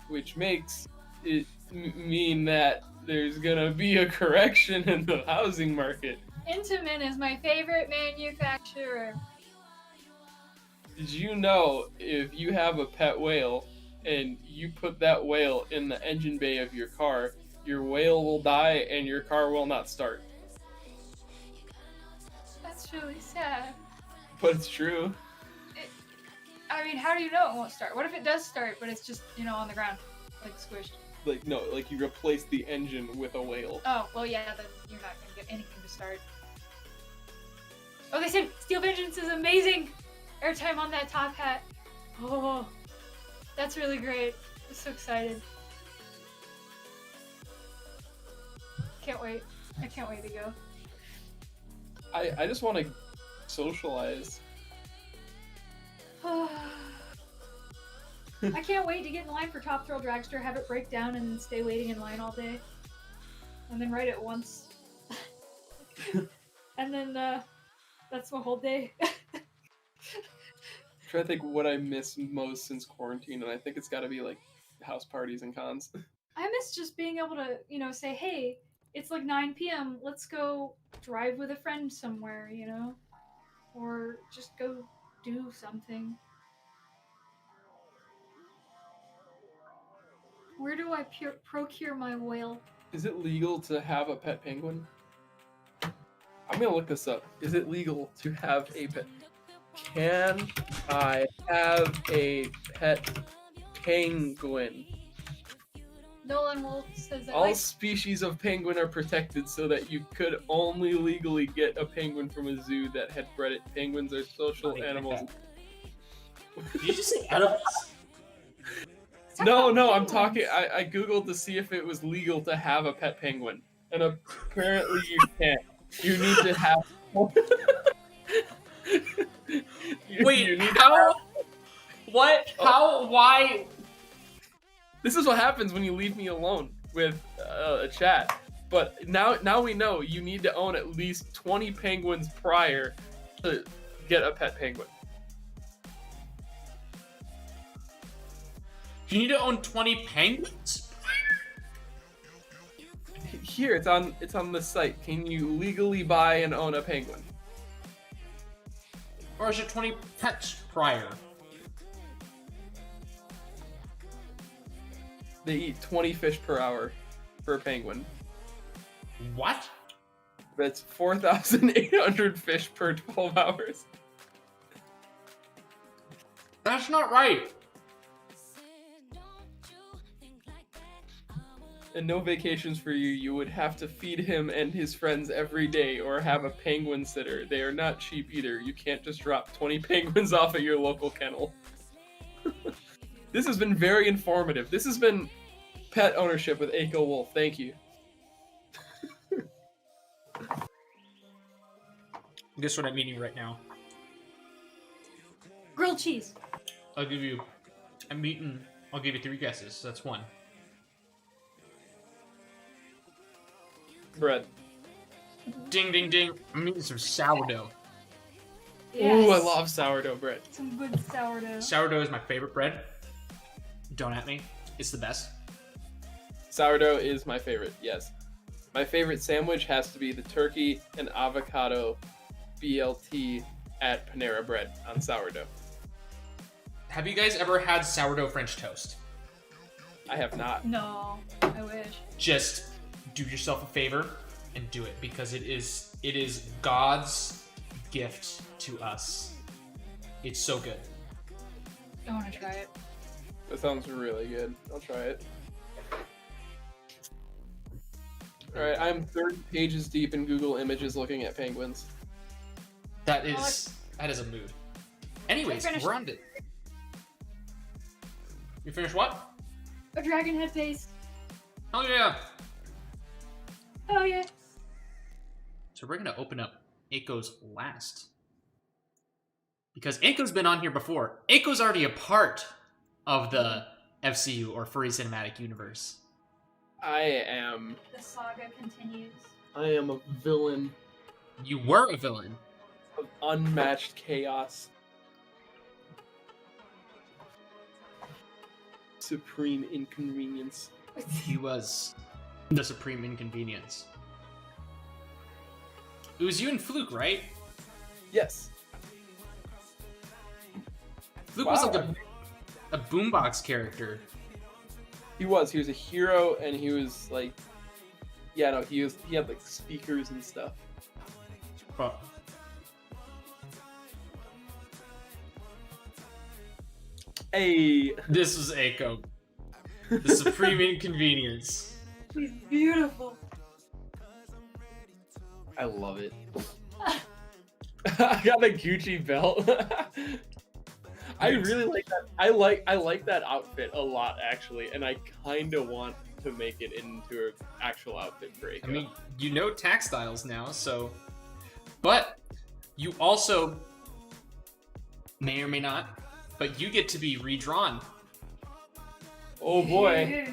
which makes it mean that there's gonna be a correction in the housing market. Intamin is my favorite manufacturer. Did you know if you have a pet whale and you put that whale in the engine bay of your car, your whale will die and your car will not start? That's really sad. But it's true. I mean, how do you know it won't start? What if it does start, but it's just, on the ground, like squished? Like, no, like you replace the engine with a whale. Oh, well, yeah, then you're not gonna get anything to start. Oh, they said Steel Vengeance is amazing! Airtime on that top hat. Oh, that's really great. I'm so excited. Can't wait. I can't wait to go. I just want to socialize. I can't wait to get in line for Top Thrill Dragster, have it break down, and stay waiting in line all day. And then ride it once. And then, that's my whole day. I'm trying to think what I miss most since quarantine, and I think it's got to be like house parties and cons. I miss just being able to, say, hey, it's like 9 p.m. Let's go drive with a friend somewhere, or just go do something. Where do I procure my whale? Is it legal to have a pet penguin? I'm gonna look this up. Is it legal to have a pet? Can I have a pet penguin? Nolan Wolf says that. All species of penguin are protected so that you could only legally get a penguin from a zoo that had bred it. Penguins are social animals. Did you just say animals? No, I'm talking. I googled to see if it was legal to have a pet penguin, and apparently you can't. You need to have. Wait, how? What? How? Why? This is what happens when you leave me alone with a chat. But now we know you need to own at least 20 penguins prior to get a pet penguin. You need to own 20 penguins? Here, it's on the site. Can you legally buy and own a penguin? Or is it 20 pets prior? They eat 20 fish per hour per penguin. What? That's 4,800 fish per 12 hours. That's not right. and no vacations for you. You would have to feed him and his friends every day or have a penguin sitter. They are not cheap either. You can't just drop 20 penguins off at your local kennel. This has been very informative. This has been pet ownership with Aiko Wolf. Thank you. Guess what I'm eating right now? Grilled cheese. I'll give you 3 guesses. That's 1. Bread. Ding, ding, ding. I'm eating some sourdough. Yes. Ooh, I love sourdough bread. Some good sourdough. Sourdough is my favorite bread. Don't at me. It's the best. Sourdough is my favorite, yes. My favorite sandwich has to be the turkey and avocado BLT at Panera Bread on sourdough. Have you guys ever had sourdough French toast? I have not. No, I wish. Just do yourself a favor and do it, because it is God's gift to us. It's so good. I want to try it. That sounds really good. I'll try it. Alright, I'm 30 pages deep in Google Images looking at penguins. That is a mood. Anyways, we're on to... You finished what? A dragon head face. Oh yeah! Oh yeah. So we're gonna open up Aiko's last. Because Aiko's been on here before. Aiko's already a part of the FCU, or Furry Cinematic Universe. The saga continues. I am a villain You were a villain. of unmatched chaos. Supreme inconvenience. He was the supreme inconvenience. It was you and Fluke, right? Yes. Fluke was like a boombox character. He was a hero, and he was like, yeah, no, he had like speakers and stuff. But Hey, this was Aiko. The supreme inconvenience. She's beautiful. I love it. I got a Gucci belt. I really like that. I like that outfit a lot, actually, and I kind of want to make it into an actual outfit for Aiko. I mean, you know textiles now, so... But you also may or may not, but you get to be redrawn. Oh boy.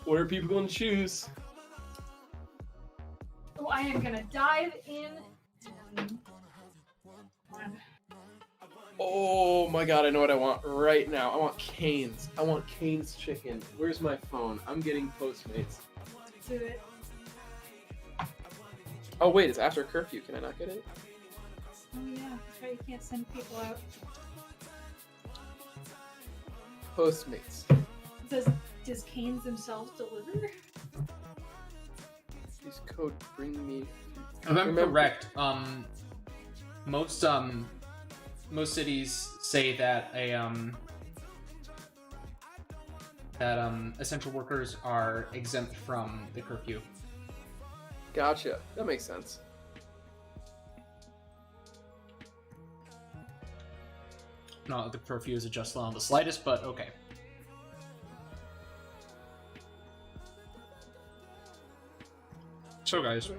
What are people going to choose? Oh, I am gonna dive in. Oh my god, I know what I want right now. I want Cane's. I want Cane's chicken. Where's my phone? I'm getting Postmates. Do it. Oh wait, it's after curfew. Can I not get it? Oh yeah, that's right. You can't send people out. Postmates. Does Canes themselves deliver? Use code bring me. If I'm correct, most cities say that essential workers are exempt from the curfew. Gotcha. That makes sense. Not that the curfew is adjusted on the slightest, but okay. So guys,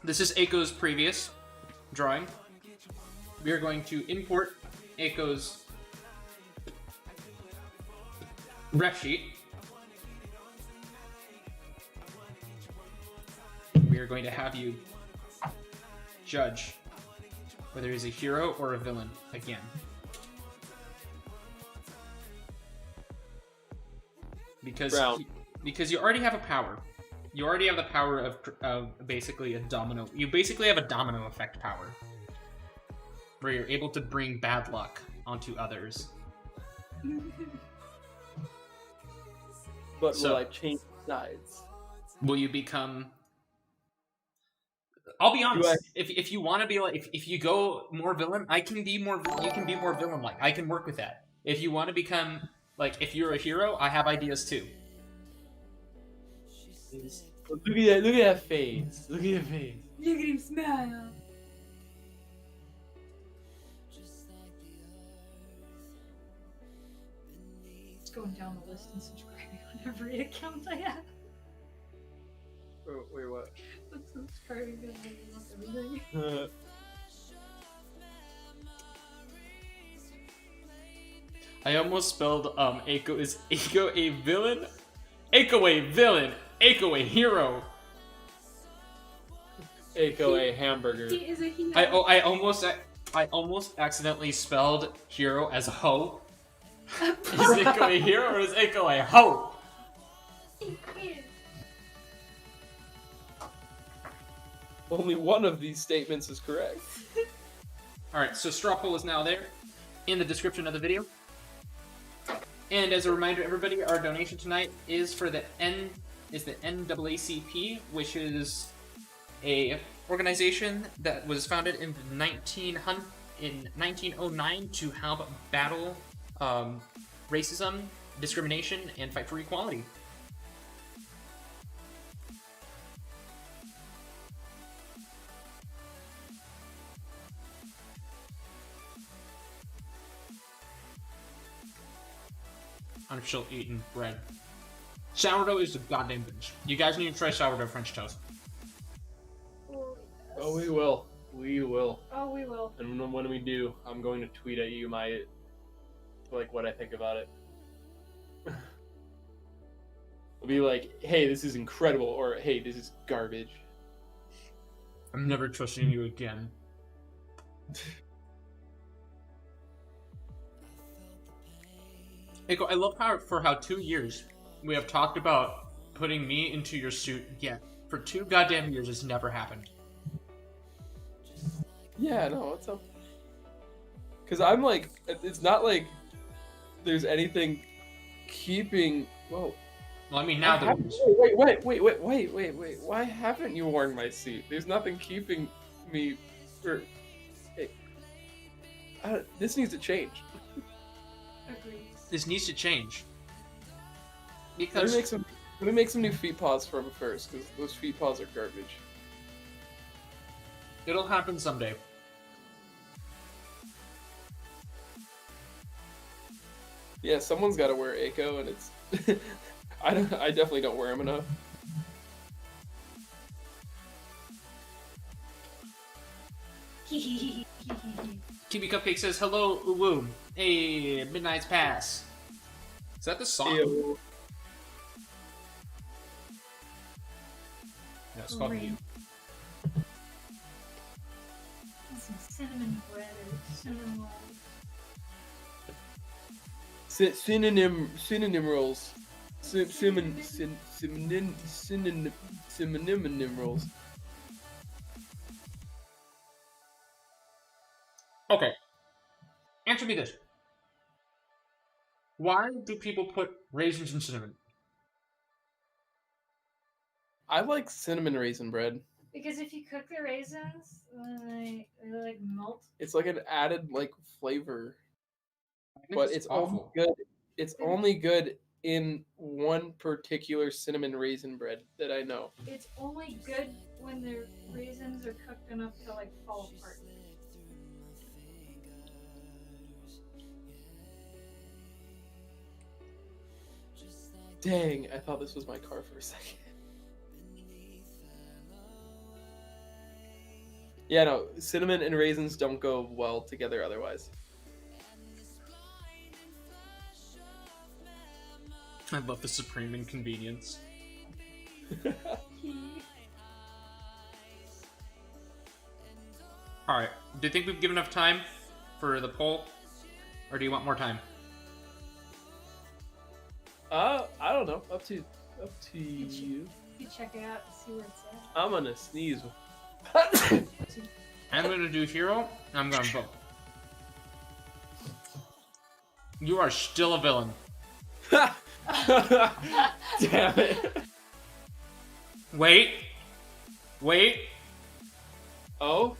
this is Aiko's previous drawing. We are going to import Aiko's ref sheet. We are going to have you judge whether he's a hero or a villain again. Because you already have a power. You already have the power of basically a domino. You basically have a domino effect power, where you're able to bring bad luck onto others. But will I change sides? Will you become... I'll be honest. If you want to be like, if you go more villain, I can be more. You can be more villain-like. I can work with that. If you want to become like, if you're a hero, I have ideas too. Look at that! Look at that face! Look at your face! Look at him smile. Just going down the list and subscribing on every account I have. Oh, wait, what? I'm subscribing to everything. I almost spelled Aiko. Is Aiko a villain? Aiko a villain. Aiko a hero. Aiko a hamburger. He is a hero. I almost accidentally spelled hero as hoe. Is Aiko a hero or is Aiko a hoe? He is. Only one of these statements is correct. Alright, so straw poll is now there in the description of the video. And as a reminder, everybody, our donation tonight is for the NAACP, which is a organization that was founded in 1909 to help battle racism, discrimination, and fight for equality. I'm still eating bread. Sourdough is a goddamn bitch. You guys need to try sourdough French toast. Oh, yes. Oh, we will. We will. Oh, we will. And when we do, I'm going to tweet at you what I think about it. I'll be like, hey, this is incredible, or hey, this is garbage. I'm never trusting you again. Aiko, I love how 2 years we have talked about putting me into your suit, yet for 2 goddamn years it's never happened. Yeah, no, what's up? Because I'm like, it's not like there's anything keeping. Whoa. Well, I mean, now there is. Wait. Why haven't you worn my suit? There's nothing keeping me. This needs to change. Agreed. This needs to change. Let Because me make some new feet paws for him first, because those feet paws are garbage. it'll happen someday. Yeah, someone's got to wear Aiko, and it's. I definitely don't wear them enough. Kiwi Cupcake says, hello, Uwu. Hey, Midnight's Pass. Is that the song? Ew. No, it's called Great. You. And some cinnamon bread or cinnamon rolls. Synonym rolls. Synonym rolls. Okay. Answer me this. Why do people put raisins in cinnamon? I like cinnamon raisin bread. Because if you cook the raisins, they like melt. It's like an added flavor, I think but it's only awful. good. It's only good in one particular cinnamon raisin bread that I know. It's only good when the raisins are cooked enough to fall apart. Dang, I thought this was my car for a second. Yeah, no, cinnamon and raisins don't go well together otherwise. I love the supreme inconvenience. Alright, do you think we've given enough time for the poll? Or do you want more time? I don't know. Up to you. You check it out and see where it's at. I'm gonna sneeze. I'm gonna do hero, and I'm gonna vote. You are still a villain. Damn it. Wait. Oh.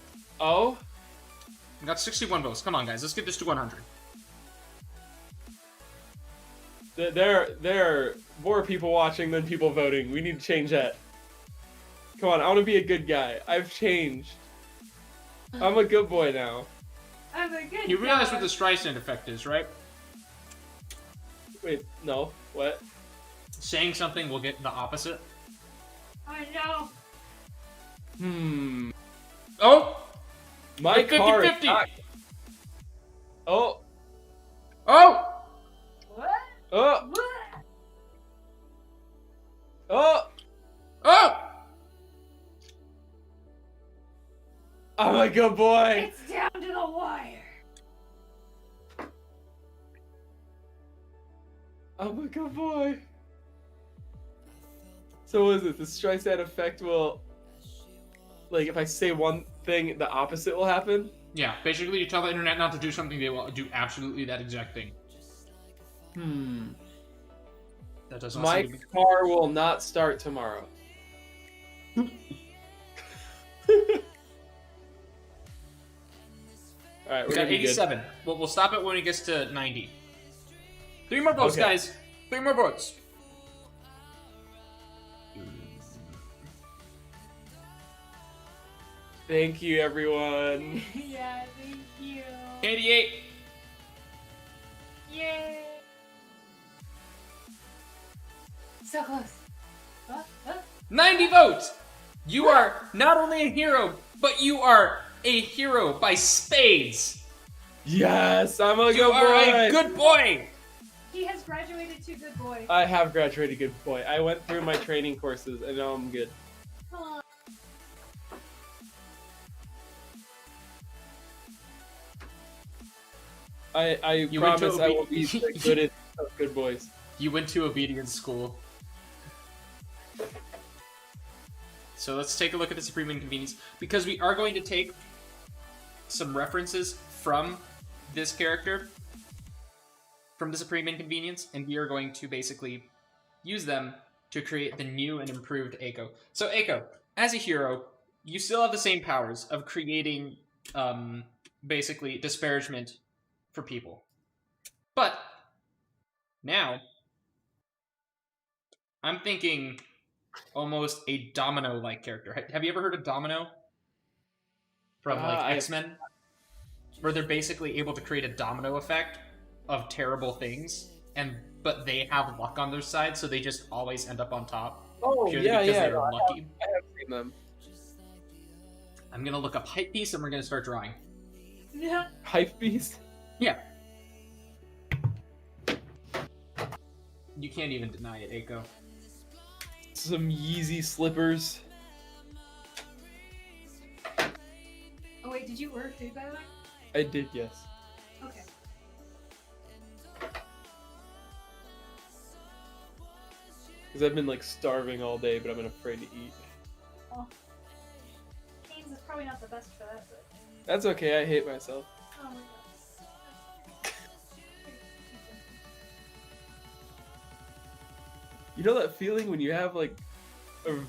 We got 61 votes. Come on, guys. Let's get this to 100. There are more people watching than people voting. We need to change that. Come on, I want to be a good guy. I've changed. I'm a good boy now. I'm a good You realize guy. what the Streisand effect is, right? Wait, no. What? Saying something will get the opposite. I know. Oh! My Like car is 50-50. not- Oh! Oh! What? Oh! What? Oh! Oh! I'm a good boy! It's down to the wire. I'm a good boy! So what is it? The Streisand effect will... Like, if I say one thing, the opposite will happen? Yeah, basically you tell the internet not to do something, they will do absolutely that exact thing. That does not My seem to be... car will not start tomorrow. Alright, We we're got gonna be good. 87. Well, we'll stop it when it gets to 90. 3 more votes, Okay. guys. 3 more votes. Thank you, everyone. Yeah, thank you. 88. Yay. So close. What? 90 votes! You are not only a hero, but you are a hero by spades. Yes, I'm a You good are boy. a good boy. He has graduated to good boy. I have graduated good boy. I went through my training courses and now I'm good. Come on. I You went to promise I will be the good of good boys. You went to obedience school. So let's take a look at the Supreme Inconvenience, because we are going to take some references from this character, from the Supreme Inconvenience, and we are going to basically use them to create the new and improved Aiko. So Aiko, as a hero, you still have the same powers of creating, basically, disparagement for people. But now, I'm thinking almost a Domino-like character. Have you ever heard of Domino? From, X-Men? Where they're basically able to create a domino effect of terrible things, but they have luck on their side, so they just always end up on top. Oh, purely yeah, because yeah. they're lucky. I have seen them. I'm gonna look up Hype Beast and we're gonna start drawing. Yeah. Hype Beast? Yeah. You can't even deny it, Aiko. Some Yeezy slippers. Oh wait, did you work too, by the way? I did, yes. Okay. Because I've been starving all day, but I've been afraid to eat. Well, Canes is probably not the best for that, but That's okay, I hate myself. oh my god. You know that feeling when you have a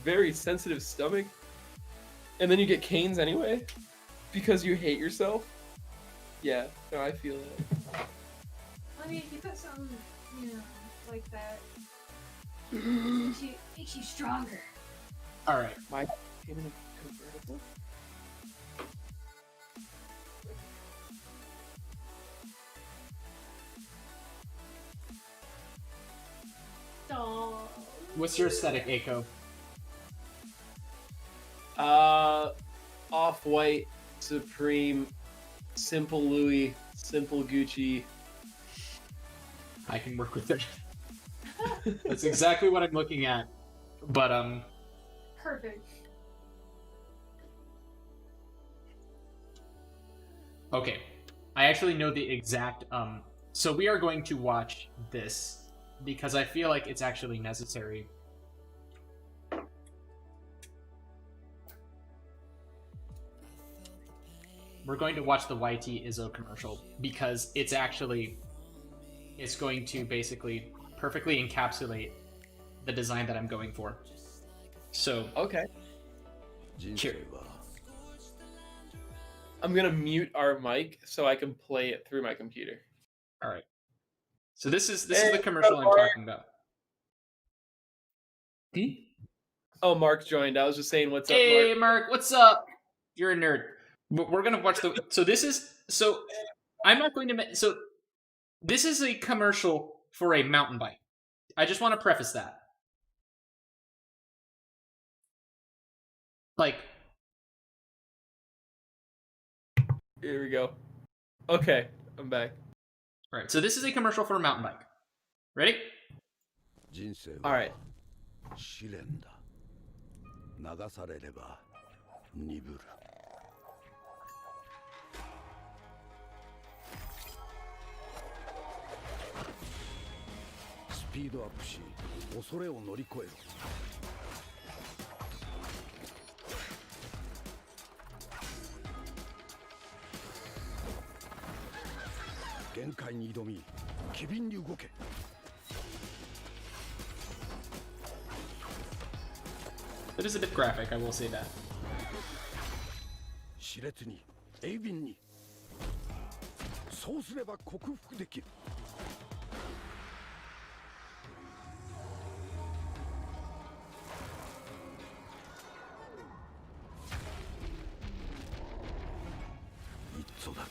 very sensitive stomach, and then you get canes anyway? Because you hate yourself? Yeah, no, I feel that. I mean, if you put something, like that, makes you stronger. Alright. My came in a convertible? Oh. What's your aesthetic, Aiko? Off-white, Supreme, simple Louis, simple Gucci. I can work with it. That's exactly what I'm looking at. But, Perfect. okay. I actually know the exact, so we are going to watch this because I feel like it's actually necessary. We're going to watch the YT Izzo commercial because it's going to basically perfectly encapsulate the design that I'm going for. So, Okay. cheers. I'm gonna mute our mic so I can play it through my computer. All right. So this is Hey, the commercial I'm Mark. talking about. Oh, Mark joined. I was just saying, what's up, Hey, Mark? Mark, what's up? You're a nerd. We're gonna watch the. So I'm not going to. So this is a commercial for a mountain bike. I just want to preface that. Like, Here we go. Okay, I'm back. all right. So this is a commercial for a mountain bike. Ready? All right. 試練だ。流されれば鈍る。スピードアップし、恐れを乗り越えろ。限界に挑み、機敏に動け。That is a bit graphic, I will say that. 熾烈に、鋭敏に。そうすれば克服できる。一度だか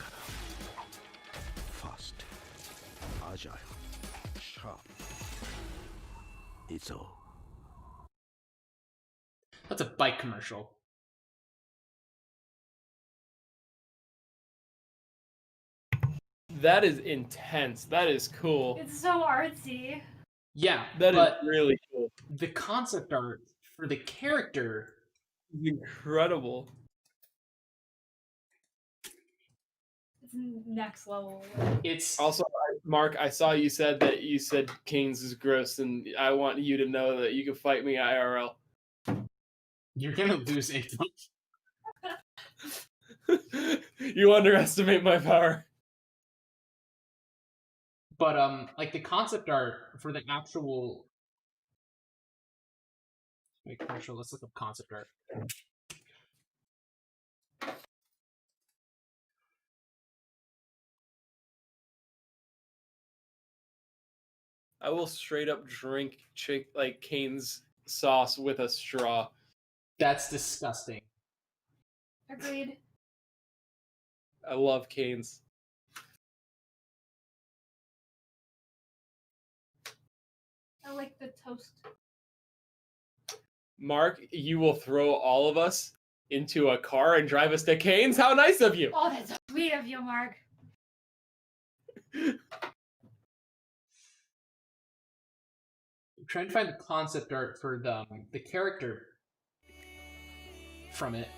ら。Fast, agile, sharp. It's all. That's a bike commercial. That is intense. That is cool. It's so artsy. Yeah, That is but really cool. the concept art for the character It's incredible. It's next level. It's also, Mark, I saw you said that you said Kings is gross, and I want you to know that you can fight me IRL. You're gonna lose a You underestimate my power. But like the concept art for the actual wait, commercial, let's look up concept art. I will straight up drink like Kane's sauce with a straw. That's disgusting. Agreed. I love Kane's. I like the toast. Mark, you will throw all of us into a car and drive us to Kane's? How nice of you! Oh, that's sweet of you, Mark. I'm trying to find the concept art for the character from it,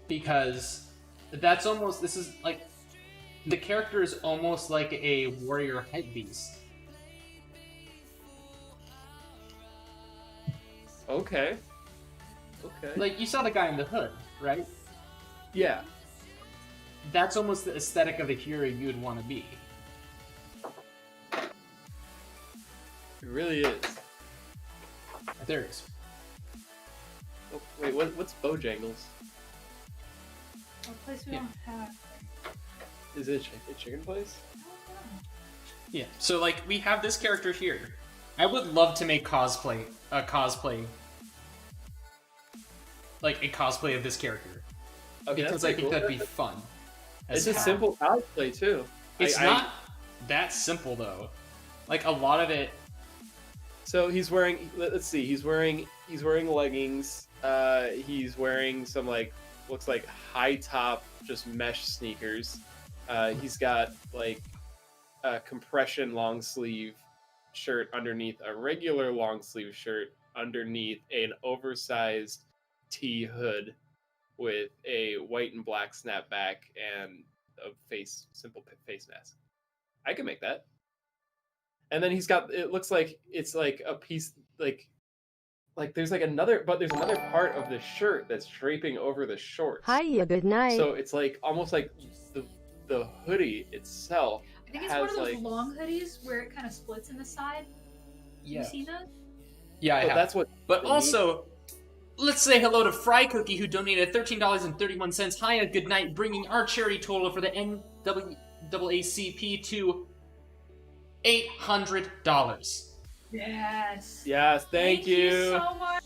because that's almost, this is like, the character is almost like a warrior hype beast. Okay. Okay. Like, you saw the guy in the hood, right? Yeah. That's almost the aesthetic of the hero you'd want to be. It really is. There it is. Oh, wait, what's Bojangles? A place we Yeah. don't have. Is it a chicken place? Yeah, so like, we have this character here. I would love to make like a cosplay of this character. Okay, because that's I pretty think cool. that'd be fun. It's a simple cosplay too. It's not that simple though. Like a lot of it. So he's wearing. Let's see. He's wearing leggings. He's wearing some like looks like high top just mesh sneakers. He's got like a compression long sleeve shirt underneath a regular long sleeve shirt underneath an oversized tee hood with a white and black snapback and a simple face mask. I can make that. And then he's got, it looks like it's like a piece, like there's another part of the shirt that's draping over the shorts. Hiya, good night. So it's like almost like the hoodie itself. I think it's has one of those like, long hoodies where it kind of splits in the side. Yeah. You seen that? Yeah, I have. That's what. But also, let's say hello to Fry Cookie, who donated $13.31. Hiya, good night, bringing our charity total for the NAACP to $800. Yes. Yes, thank you. so much.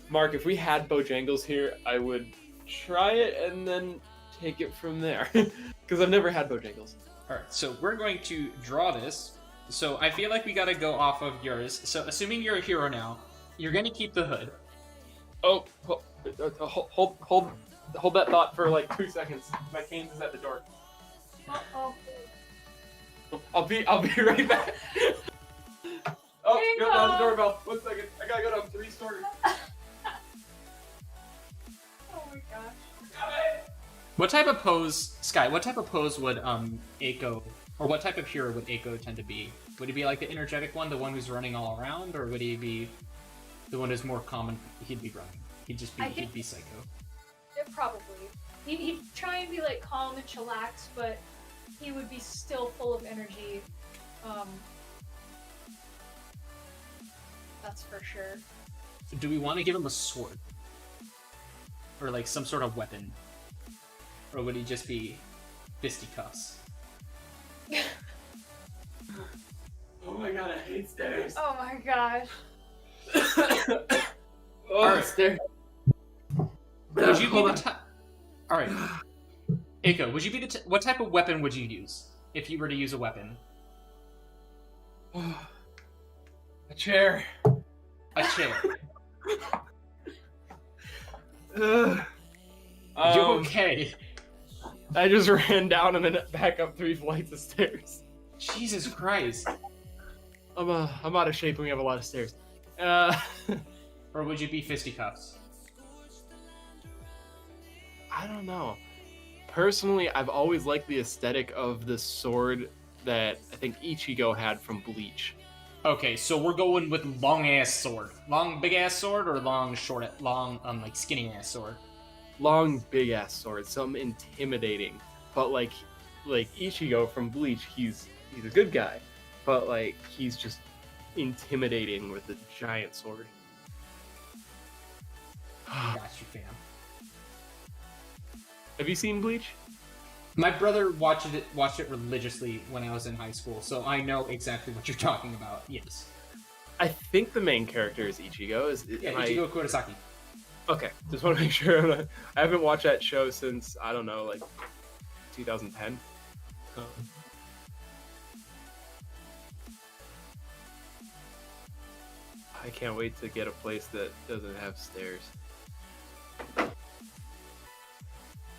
Mark, if we had Bojangles here, I would try it and then take it from there. Because I've never had Bojangles. Alright, so we're going to draw this. So I feel like we gotta go off of yours. So assuming you're a hero now, you're gonna keep the hood. Oh, hold that thought for like 2 seconds. My canes is at the door. Uh-oh. I'll be right back. Oh, Aiko! go down the doorbell. 1 second. I gotta go down 3 stories. Oh my gosh. What type of pose, Skye, what type of pose would Aiko, or what type of hero would Aiko tend to be? Would he be like the energetic one, the one who's running all around, or would he be the one who's more common? He'd be running. He'd be psycho. Probably. He'd try and be like calm and chillax, but he would be still full of energy. That's for sure. So do we want to give him a sword? Or like some sort of weapon? Or would he just be fisticuffs? Oh my god, I hate stairs. Oh my gosh. Alright. Stairs. Would you be the type? Alright. Aiko, would you be the what type of weapon would you use? If you were to use a weapon? A chair. A chair. You You okay? I just ran down and then back up 3 flights of stairs. Jesus Christ. I'm out of shape and we have a lot of stairs. Or would you be fisticuffs? I don't know. Personally, I've always liked the aesthetic of the sword that I think Ichigo had from Bleach. Okay, so we're going with long ass sword. Long big ass sword or long like skinny ass sword? Long big ass sword, something intimidating. But like Ichigo from Bleach, he's a good guy. But like he's just intimidating with a giant sword. Got you, fam. Have you seen Bleach? My brother watched it religiously when I was in high school, so I know exactly what you're talking about. Yes. I think the main character is Ichigo. Ichigo Kurosaki. Okay, just want to make sure. I haven't watched that show since, I don't know, like 2010. I can't wait to get a place that doesn't have stairs.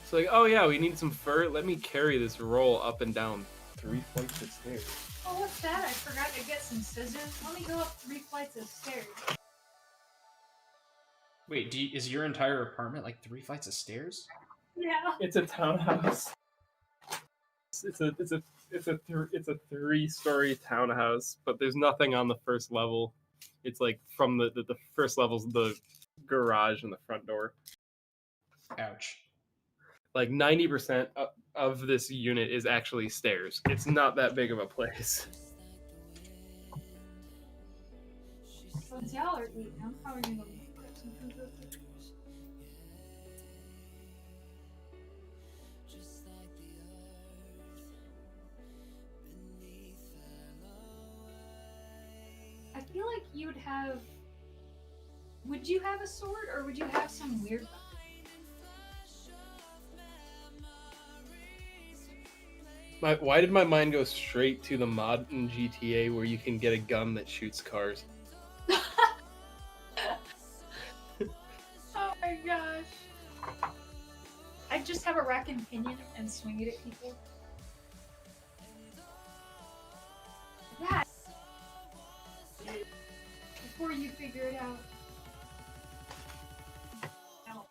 It's like, oh yeah, we need some fur. Let me carry this roll up and down 3 flights of stairs. Oh, what's that? I forgot to get some scissors. Let me go up 3 flights of stairs. Wait, is your entire apartment like 3 flights of stairs? Yeah. It's a townhouse. It's a 3-story townhouse, but there's nothing on the first level. It's like from the first level's the garage and the front door. Ouch. Like 90% of this unit is actually stairs. It's not that big of a place. Since y'all are eating, I'm probably gonna go grab some food real quick. I feel like you'd have. Would you have a sword or would you have some weird weapon? Why did my mind go straight to the mod in GTA where you can get a gun that shoots cars? Oh my gosh. I'd just have a rack and pinion and swing it at people. That! Before you figure it out. Ow.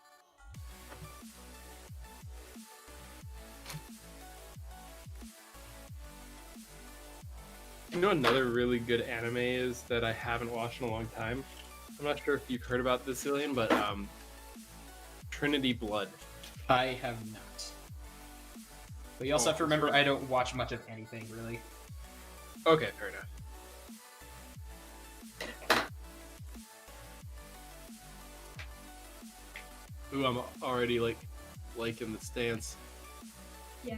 You know another really good anime is that I haven't watched in a long time? I'm not sure if you've heard about this, Cillian, but Trinity Blood. I have not. But you also have to remember I don't watch much of anything, really. Okay, fair enough. Ooh, I'm already liking the stance. Yeah.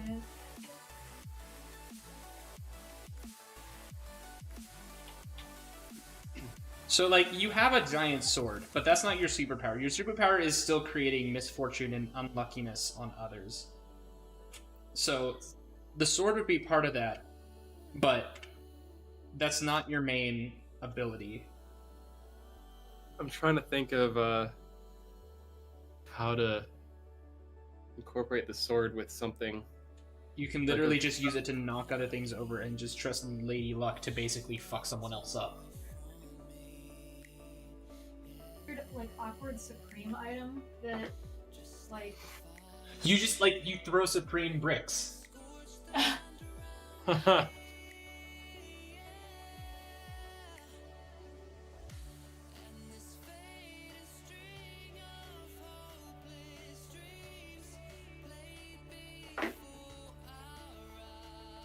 So, like, you have a giant sword, but that's not your superpower. Your superpower is still creating misfortune and unluckiness on others. So, the sword would be part of that, but that's not your main ability. I'm trying to think of how to incorporate the sword with something. You can literally just use it to knock other things over and just trust Lady Luck to basically fuck someone else up. Like awkward Supreme item that like You just you throw Supreme bricks.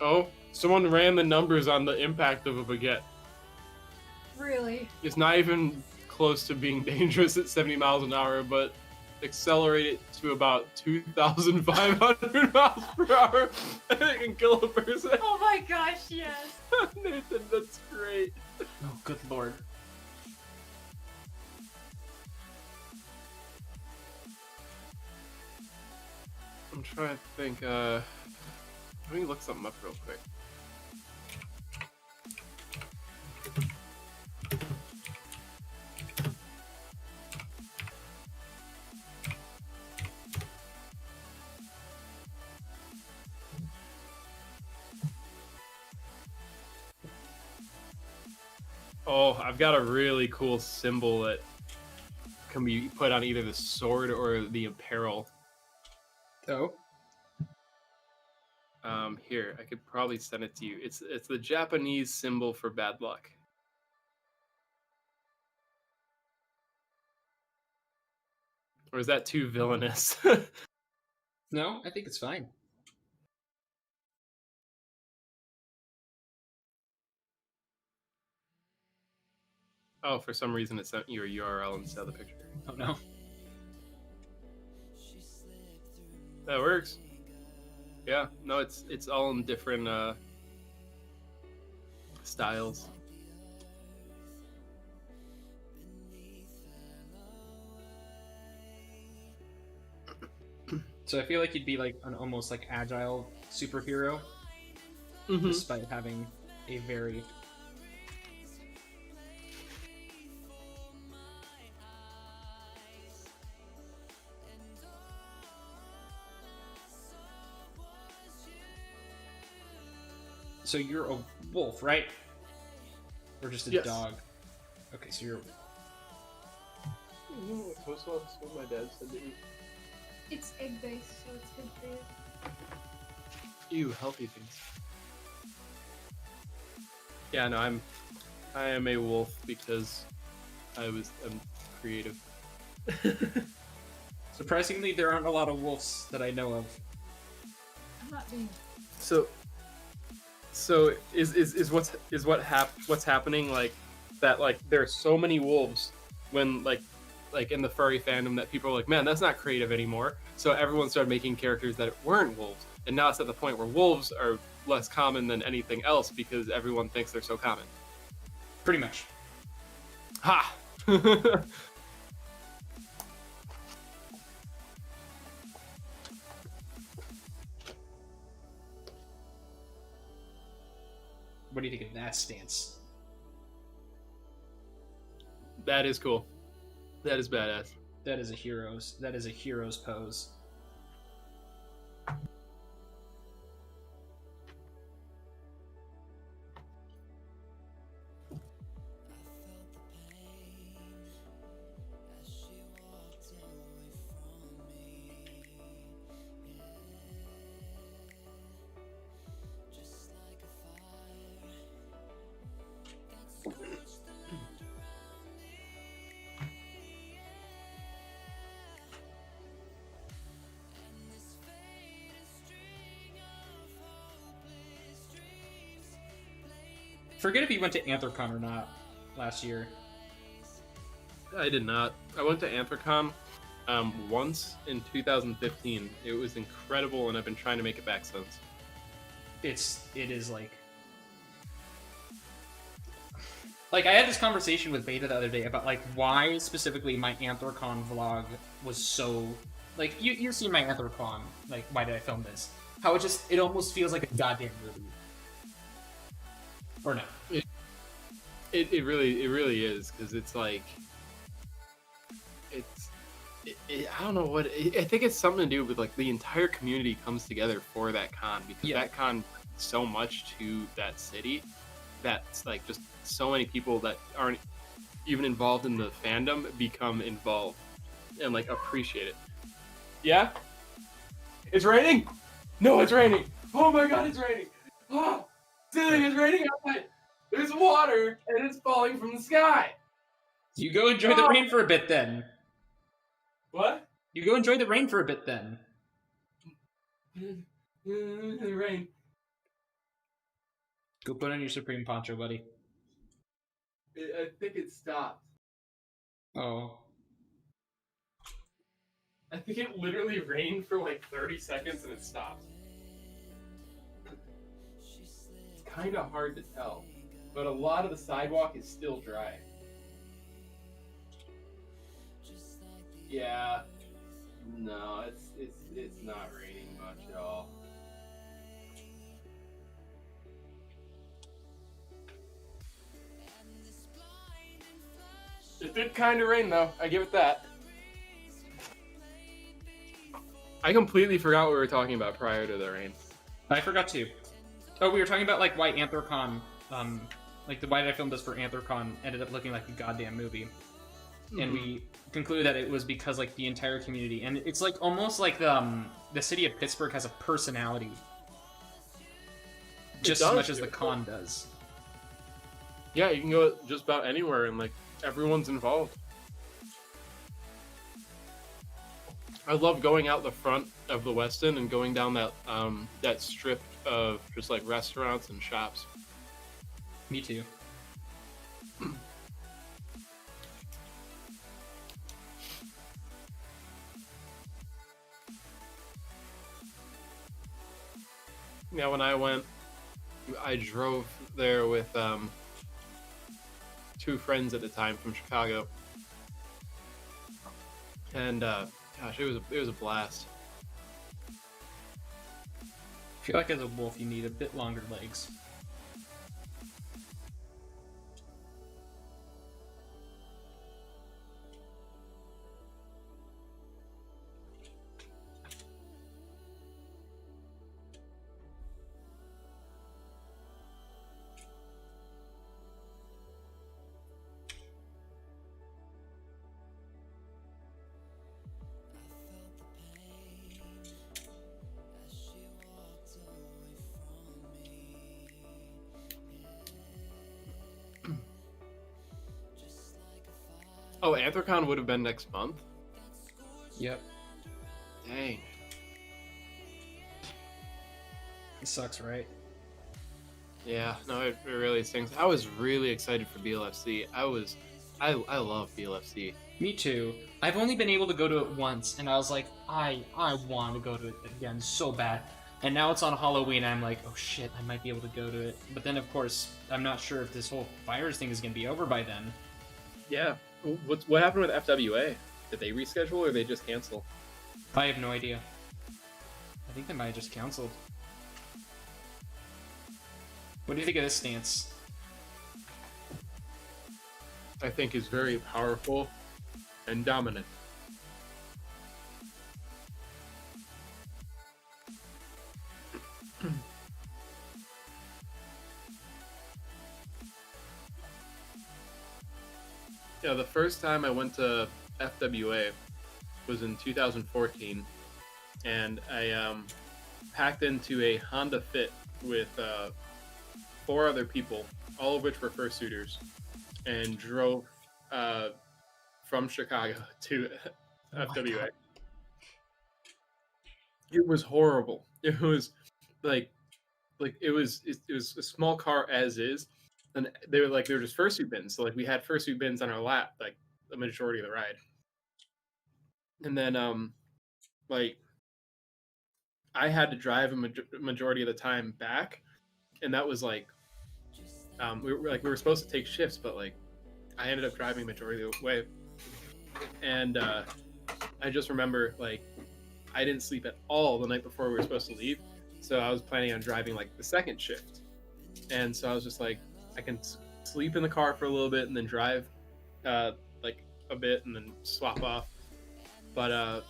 Oh, someone ran the numbers on the impact of a baguette. really. It's not even close to being dangerous at 70 miles an hour, but accelerate it to about 2,500 miles per hour and it can kill a person. Oh my gosh, yes. Nathan, that's great. Oh, good lord. I'm trying to think, let me look something up real quick. Oh, I've got a really cool symbol that can be put on either the sword or the apparel. Oh. Here, I could probably send it to you. It's the Japanese symbol for bad luck. Or is that too villainous? No, I think it's fine. Oh, for some reason it sent you a URL instead of the picture. Oh no. That works. Yeah, no, it's all in different styles. So I feel like you'd be like an almost like agile superhero, despite having a very So you're a wolf, right? Or just a Yes. dog? Okay, so you're. What's what my dad said to eat? It's egg based, so it's good for you. Ew, healthy things. Yeah, no, I am a wolf because I'm creative. Surprisingly, there aren't a lot of wolves that I know of. I'm not being. So is what's happening like that? Like there are so many wolves when like in the furry fandom that people are like, man, that's not creative anymore. So everyone started making characters that weren't wolves, and now it's at the point where wolves are less common than anything else because everyone thinks they're so common. Pretty much. Ha! What do you think of that stance? That is cool. That is badass. That is a hero's pose. Forget if you went to Anthrocon or not last year. I did not. I went to Anthrocon once in 2015. It was incredible, and I've been trying to make it back since. It is like Like, I had this conversation with Beta the other day about, like, why specifically my Anthrocon vlog was so... Like, you've seen my Anthrocon, like, why did I film this? How it almost feels like a goddamn movie. Or no? It really is, because it's like... I don't know what... I think it's something to do with, like, the entire community comes together for that con, because that con so much to that city that's, like, just so many people that aren't even involved in the fandom become involved and, like, appreciate it. Yeah? It's raining? No, it's raining! Oh my god, it's raining! Oh! Silly, it's raining outside! There's water, and it's falling from the sky! You go enjoy the rain for a bit, then. What? You go enjoy the rain for a bit, then. The rain. Go put on your Supreme Poncho, buddy. I think it stopped. Oh. I think it literally rained for like 30 seconds and it stopped. It's kind of hard to tell, but a lot of the sidewalk is still dry. Yeah. No, it's not raining much at all. It did kind of rain though, I give it that. I completely forgot what we were talking about prior to the rain. I forgot too. Oh, we were talking about, like, why Anthrocon, like, why did I film this for Anthrocon ended up looking like a goddamn movie. And we concluded that it was because, like, the entire community, and it's, like, almost like the city of Pittsburgh has a personality. Just as much as the con does. Yeah, you can go just about anywhere and, like, everyone's involved. I love going out the front of the Westin and going down that that strip of just, like, restaurants and shops. Me too. Yeah, when I went, I drove there with two friends at the time from Chicago, and gosh, it was a blast. I feel like as a wolf, you need a bit longer legs. Oh, Anthrocon would have been next month? Yep. Dang. It sucks, right? Yeah, no, it really stings. I was really excited for BLFC. I love BLFC. Me too. I've only been able to go to it once, and I was like, I want to go to it again so bad. And now it's on Halloween, and I'm like, oh shit, I might be able to go to it. But then, of course, I'm not sure if this whole virus thing is going to be over by then. Yeah. What happened with FWA? Did they reschedule or they just cancel? I have no idea. I think they might have just canceled. What do you think of this stance? I think is very powerful and dominant. Yeah, the first time I went to FWA was in 2014, and I packed into a Honda Fit with 4 other people, all of which were fursuiters, and drove from Chicago to FWA. It was horrible. It was it was a small car as is. And they were just fursuit bins. So, like, we had fursuit bins on our lap, like, the majority of the ride. And then, like, I had to drive a majority of the time back. And that was, like, we were supposed to take shifts, but like I ended up driving majority of the way, and I just remember like I didn't sleep at all the night before we were supposed to leave, so I was planning on driving like the second shift, and so I was just like I can sleep in the car for a little bit and then drive like a bit and then swap off, but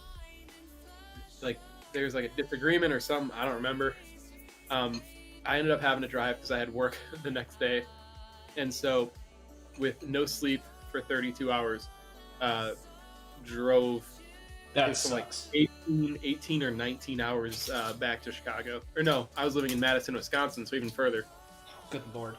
like there's like a disagreement or something, I don't remember. I ended up having to drive because I had work the next day, and so with no sleep for 32 hours, drove That from like sucks. 18 or 19 hours back to Chicago. Or no, I was living in Madison, Wisconsin, so even further. Good lord.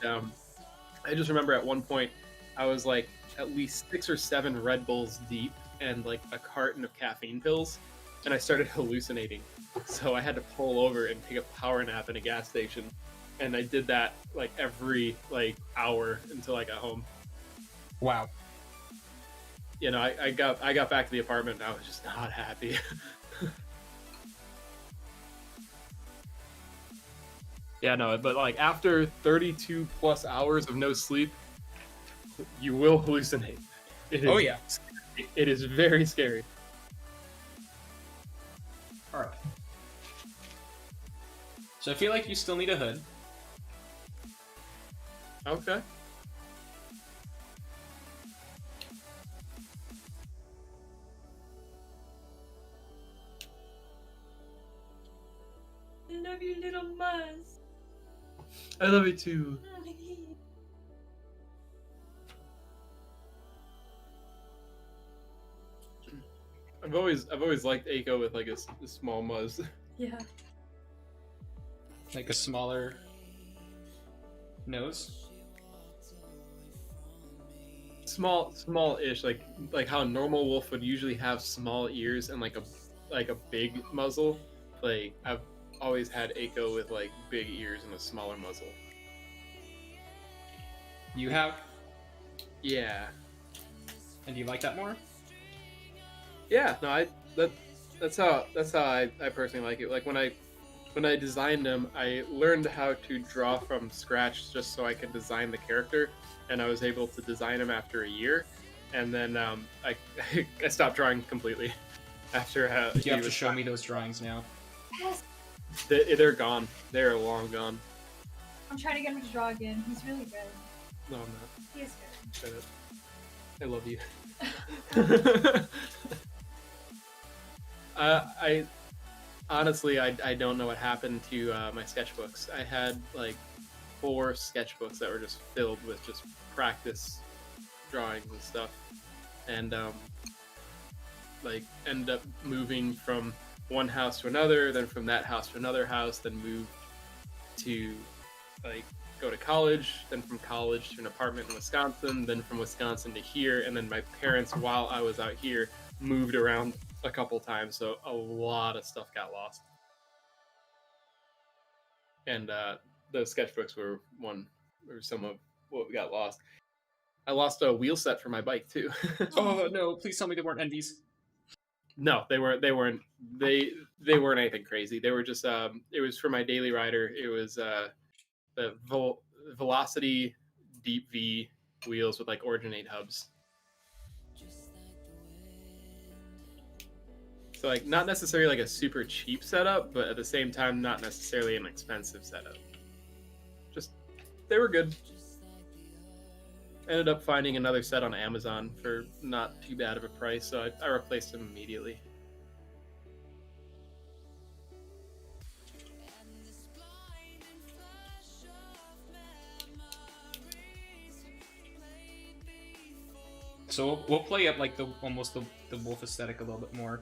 I just remember at one point I was like at least 6 or 7 Red Bulls deep and like a carton of caffeine pills, and I started hallucinating. So I had to pull over and take a power nap in a gas station, and I did that like every like hour until I got home. Wow. You know, I got back to the apartment and I was just not happy. Yeah, no, but like after 32 plus hours of no sleep, you will hallucinate. It is, Oh yeah. it is very scary. All right. So I feel like you still need a hood. Okay. I love you, little Muzz. I love you too. I've always liked Aiko with like a small Muzz. Yeah. Like a smaller nose. Small-ish, like how a normal wolf would usually have small ears and like a big muzzle. Like I've always had Aiko with like big ears and a smaller muzzle. You have? Yeah. And do you like that more? Yeah, no, that's how I personally like it. Like when I designed them, I learned how to draw from scratch just so I could design the character, and I was able to design him after a year, and then I I stopped drawing completely after. You have to show me those drawings now. Yes. They're gone. They're long gone. I'm trying to get him to draw again. He's really good. No, I'm not. He is good. Shut up. I love you. I honestly, I don't know what happened to my sketchbooks. I had like 4 sketchbooks that were just filled with just practice drawings and stuff, and like ended up moving from one house to another, then from that house to another house, then moved to like go to college, then from college to an apartment in Wisconsin, then from Wisconsin to here, and then my parents, while I was out here, moved around a couple times, so a lot of stuff got lost. And those sketchbooks were some of what got lost. I lost a wheel set for my bike too. Oh no! Please tell me they weren't envies. No, they weren't anything crazy. They were just it was for my daily rider. It was the Velocity Deep V wheels with like Originate hubs. So like not necessarily like a super cheap setup, but at the same time not necessarily an expensive setup. Just they were good. Ended up finding another set on Amazon for not too bad of a price, so I replaced them immediately. So we'll play up like almost the wolf aesthetic a little bit more.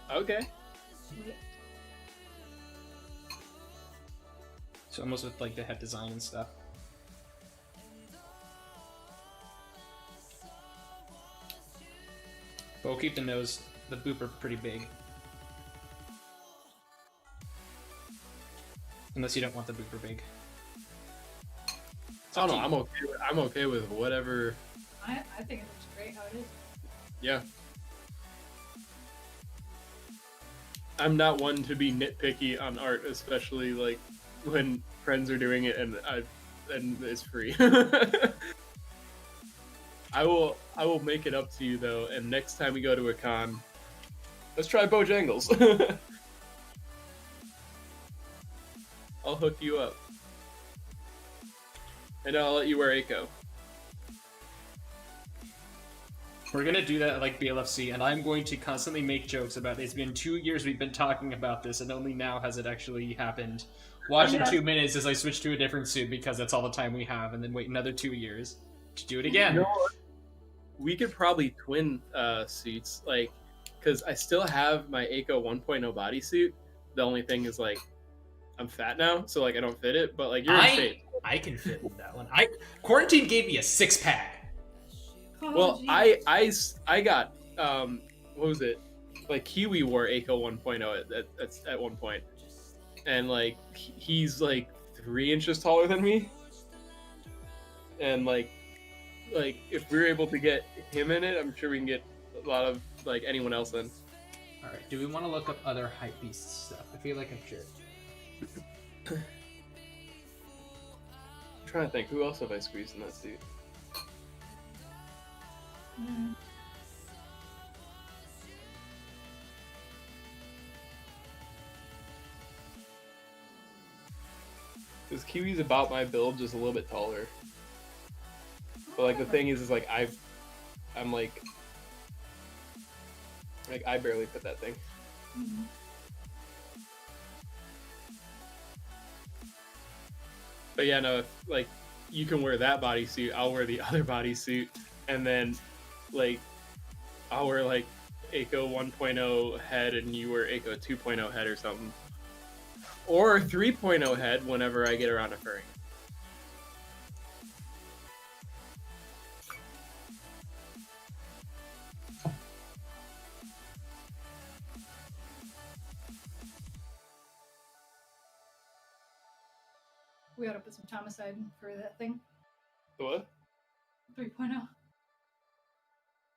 Okay. So almost with like the head design and stuff. But we'll keep the nose, the booper pretty big. Unless you don't want the booper big. Oh no, I'm okay with whatever. I think it looks great how it is. Yeah. I'm not one to be nitpicky on art, especially like when friends are doing it and it's free. I will make it up to you though, and next time we go to a con, let's try Bojangles. I'll hook you up. And I'll let you wear Aiko. We're gonna do that at like BLFC, and I'm going to constantly make jokes about it. It's been 2 years we've been talking about this, and only now has it actually happened. Watch in 2 minutes as I switch to a different suit because that's all the time we have, and then wait another 2 years to do it again. You know what? We could probably twin suits, like, because I still have my Aiko 1.0 bodysuit. The only thing is, like, I'm fat now, so like I don't fit it. But like you're in shape. I can fit with that one. Quarantine gave me a 6-pack. Well, I got what was it? Like Kiwi wore Aiko 1.0 at one point, and like he's like 3 inches taller than me, and like if we're able to get him in it, I'm sure we can get a lot of like anyone else in. All right. Do we want to look up other hype beast stuff? I feel like I should. I'm trying to think, who else have I squeezed in that suit? Because Kiwi's about my build, just a little bit taller. But like the thing is like I'm like I barely fit that thing. But yeah, no, if, like you can wear that bodysuit, I'll wear the other bodysuit, and then like I'll wear like Aiko 1.0 head and you wear Aiko 2.0 head or something. Or 3.0 head whenever I get around to furry. We ought to put some Thomaside for that thing. The what? 3.0.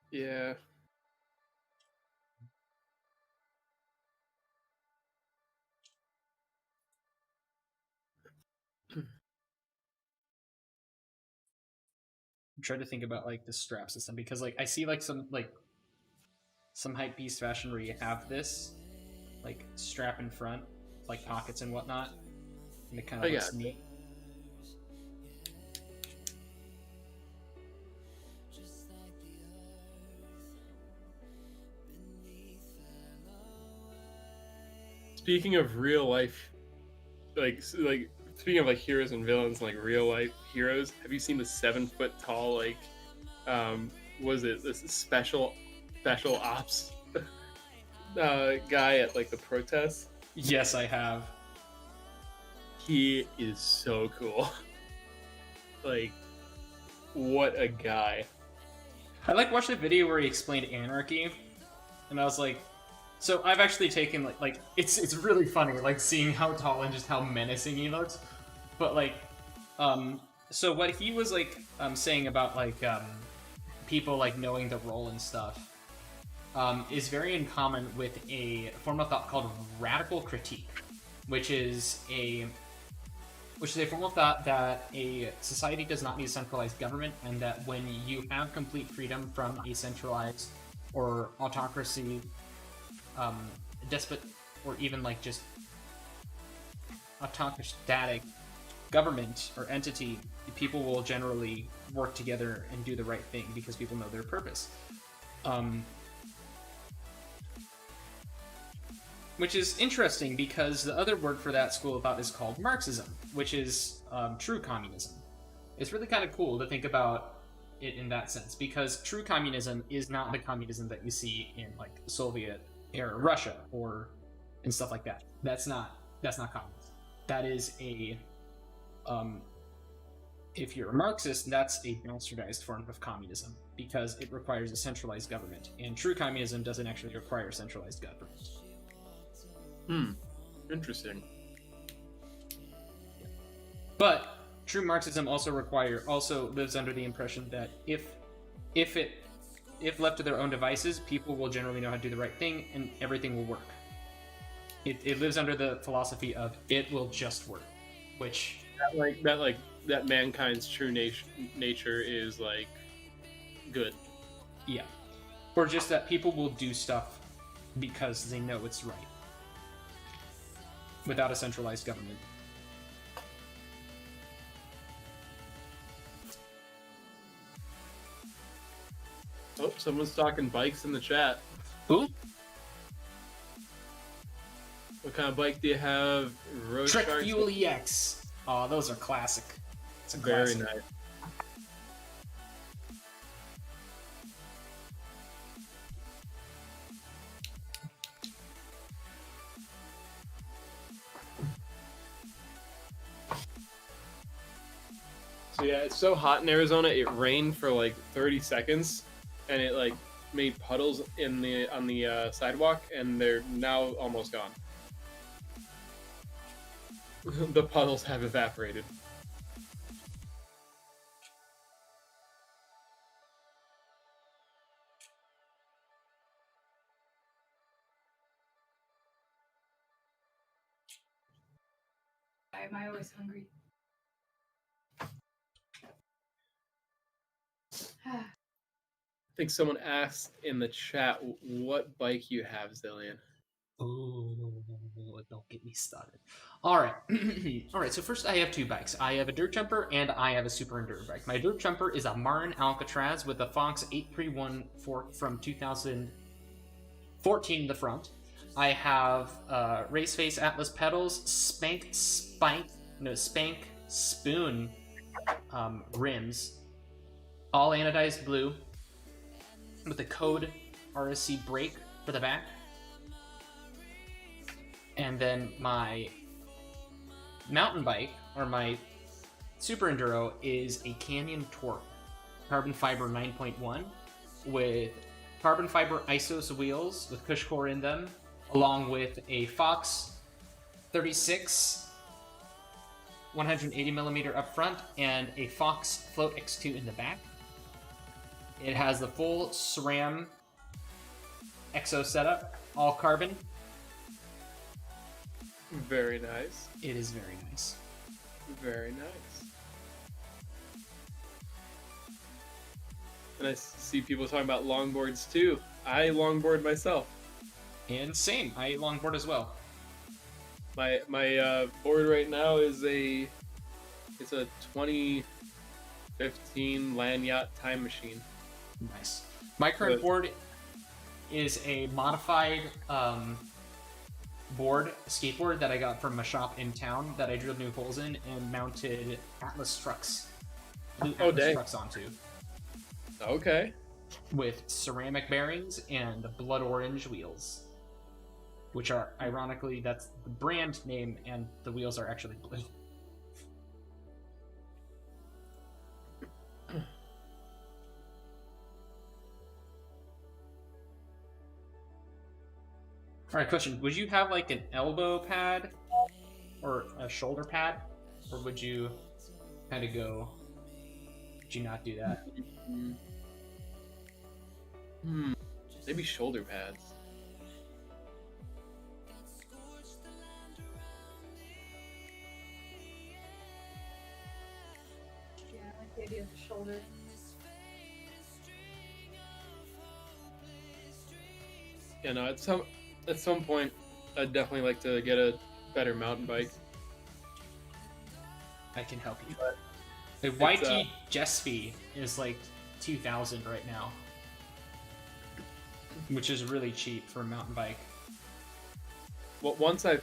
Yeah. I'm trying to think about like the strap system because like I see like some hype beast fashion where you have this like strap in front, like pockets and whatnot, and it kind of looks neat. Speaking of real life, like speaking of like heroes and villains, like real life heroes, have you seen the 7-foot tall like was it this special ops guy at like the protests? Yes, I have. He is so cool. Like, what a guy. I like watched a video where he explained anarchy, and I was like, so I've actually taken like it's really funny like seeing how tall and just how menacing he looks, but like so what he was like saying about like people like knowing the role and stuff is very in common with a form of thought called radical critique, which is a form of thought that a society does not need a centralized government, and that when you have complete freedom from a centralized or autocracy, despot, or even like just autocratic government or entity, people will generally work together and do the right thing because people know their purpose. Which is interesting because the other word for that school of thought is called Marxism, which is true communism. It's really kind of cool to think about it in that sense, because true communism is not the communism that you see in like Soviet era Russia or and stuff like that. That's not communism. That is a if you're a Marxist, that's a bastardized form of communism because it requires a centralized government, and true communism doesn't actually require centralized government. Interesting. But true Marxism also lives under the impression that if left to their own devices, people will generally know how to do the right thing and everything will work. It lives under the philosophy of it will just work. which that mankind's true nature is like good. yeah, or just that people will do stuff because they know it's right without a centralized government. Oh, someone's talking bikes in the chat. Who? What kind of bike do you have? Road Trick Sharks? Fuel EX. Oh, those are classic. It's a Very classic. nice. So yeah, it's so hot in Arizona. It rained for like 30 seconds, and it like made puddles on the sidewalk, and they're now almost gone. The puddles have evaporated. Why am I always hungry? I think someone asked in the chat what bike you have, Zillion. Oh, don't get me started. All right. All right, so first I have two bikes. I have a dirt jumper and I have a super enduro bike. My dirt jumper is a Marin Alcatraz with a Fox 831 fork from 2014 in the front. I have Race Face Atlas pedals, Spank Spoon rims, all anodized blue, with the code RSC brake for the back. And then my mountain bike, or my super enduro, is a Canyon Torque carbon fiber 9.1 with carbon fiber isos wheels with cush core in them, along with a Fox 36 180mm up front and a Fox Float X2 in the back. It has the full SRAM exo setup, all carbon. Very nice. It is very nice. Very nice. And I see people talking about longboards too. I longboard myself. And same, I longboard as well. My board right now is a 2015 Land Yacht Time Machine. Nice. My current board is a modified skateboard that I got from a shop in town that I drilled new holes in and mounted Atlas trucks. Trucks onto. Okay. With ceramic bearings and blood orange wheels. Which are, ironically, that's the brand name, and the wheels are actually blue. Alright, question. Would you have like an elbow pad or a shoulder pad? Or would you kind of go, would you not do that? Maybe shoulder pads. Yeah, I like the idea of the shoulder. You know, at some point, I'd definitely like to get a better mountain bike. I can help you. The YT Jespi is like 2,000 right now, which is really cheap for a mountain bike. Well, once I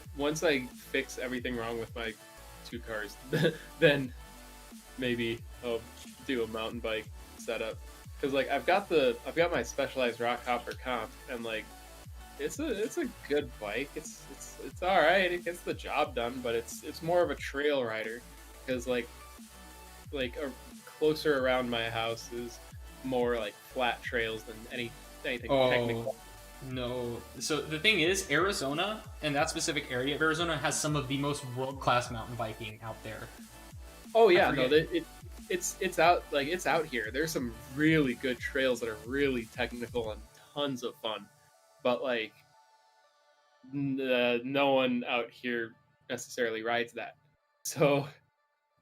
fix everything wrong with my two cars, then maybe I'll do a mountain bike setup. Because like I've got my Specialized Rock Hopper Comp, and like it's a good bike. It's all right. It gets the job done, but it's more of a trail rider. Because like a closer around my house is more like flat trails than anything technical. No. So the thing is, Arizona, and that specific area of Arizona, has some of the most world-class mountain biking out there. Oh yeah, no, it's out here. There's some really good trails that are really technical and tons of fun, but like no one out here necessarily rides that. So,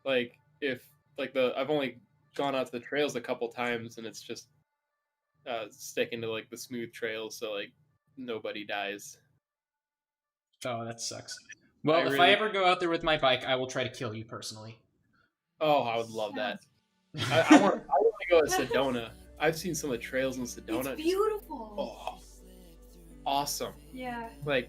like, if like I've only gone out to the trails a couple times, and it's just sticking to like the smooth trails, so like nobody dies. Oh, that sucks. Well, if I ever go out there with my bike, I will try to kill you personally. Oh, I would love that. I want to go to Sedona. I've seen some of the trails in Sedona. It's beautiful. Oh, awesome. Yeah. Like,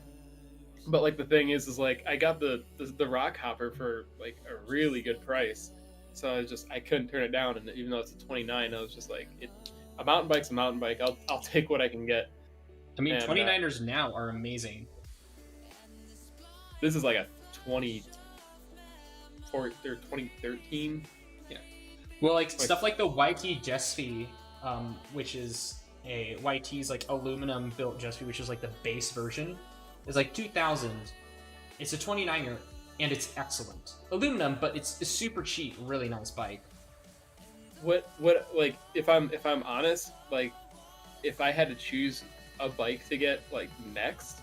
but like the thing is like I got the rock hopper for like a really good price, so I couldn't turn it down. And even though it's a 29, I was just like, a mountain bike's a mountain bike. I'll take what I can get. I mean, 29ers now are amazing. This is like a 2013. Yeah. Well, like stuff like the YT Jespi, which is a YT's like aluminum built Jespi, which is like the base version, is like 2,000. It's a 29er, and it's excellent. Aluminum, but it's a super cheap, really nice bike. What like if I'm honest, like if I had to choose a bike to get like next,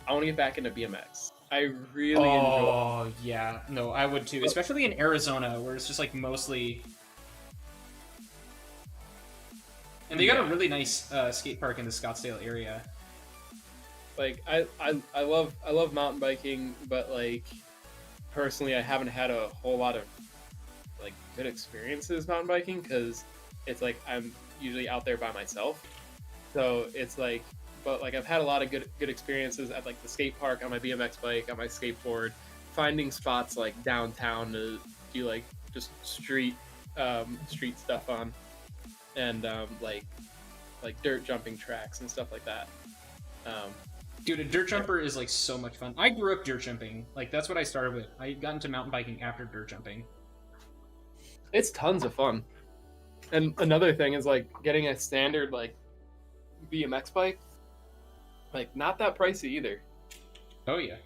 I want to get back into BMX. I really enjoy. Oh yeah, no, I would too, especially in Arizona where it's just like mostly. And they got a really nice skate park in the Scottsdale area. Like I love mountain biking, but like personally, I haven't had a whole lot of like good experiences mountain biking because it's like I'm usually out there by myself. So it's like, but like I've had a lot of good experiences at like the skate park on my BMX bike, on my skateboard, finding spots like downtown to do like just street stuff on, and like dirt jumping tracks and stuff like that. Dude, a dirt jumper is like so much fun. I grew up dirt jumping. Like that's what I started with. I got into mountain biking after dirt jumping. It's tons of fun. And another thing is like getting a standard like BMX bike, like not that pricey either. Oh yeah.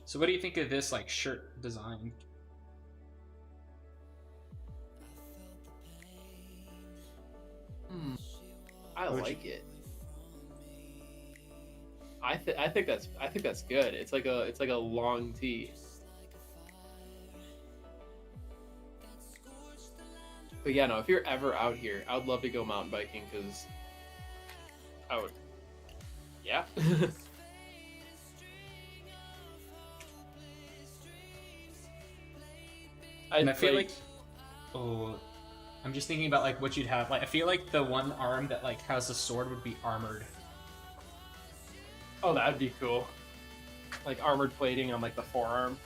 So what do you think of this like shirt design? I like it. I think that's good. It's like a long tee. But yeah, no, if you're ever out here, I would love to go mountain biking because I would. Yeah. And I feel like, oh, I'm just thinking about like what you'd have. Like I feel like the one arm that like has the sword would be armored. Oh, that'd be cool. Like armored plating on like the forearm.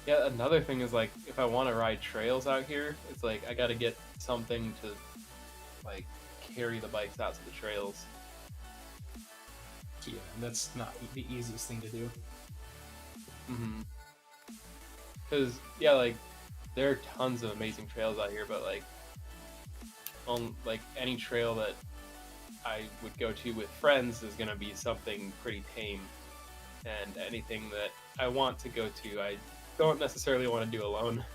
Yeah, another thing is like if I want to ride trails out here, it's like I got to get something to like carry the bikes out to the trails. Yeah, that's not the easiest thing to do. Because yeah, like there are tons of amazing trails out here, but like on like any trail that I would go to with friends is gonna be something pretty tame, and anything that I want to go to, I don't necessarily want to do alone,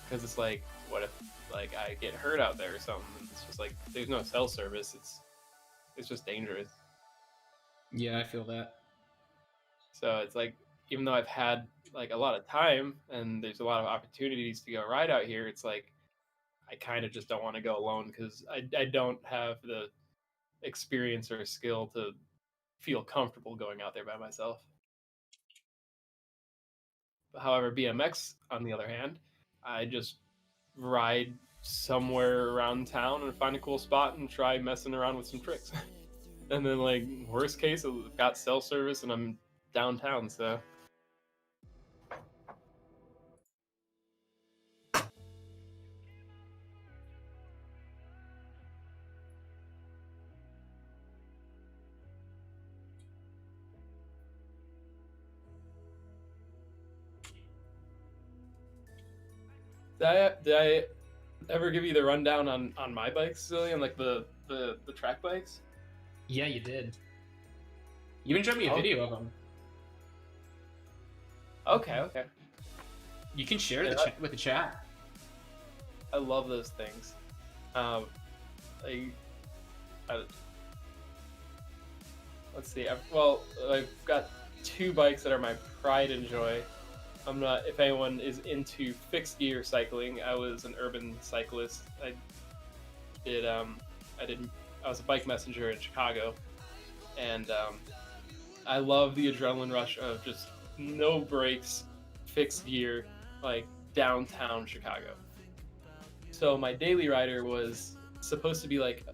because it's like, what if like I get hurt out there or something? It's just like there's no cell service. It's just dangerous. Yeah, I feel that. So it's like, even though I've had like a lot of time and there's a lot of opportunities to go ride out here, it's like I kind of just don't want to go alone because I don't have the experience or skill to feel comfortable going out there by myself. However, BMX, on the other hand, I just ride somewhere around town and find a cool spot and try messing around with some tricks. And then, like, worst case, I've got cell service and I'm downtown, so. Did I ever give you the rundown on my bikes, Silly, on like the track bikes? Yeah, you did. You even showed me a video of them. Okay. You can share with the chat. I love those things. let's see. I've got 2 bikes that are my pride and joy. I'm not. If anyone is into fixed gear cycling, I was an urban cyclist. I was a bike messenger in Chicago, and I love the adrenaline rush of just no brakes, fixed gear, like downtown Chicago. So my daily rider was supposed to be like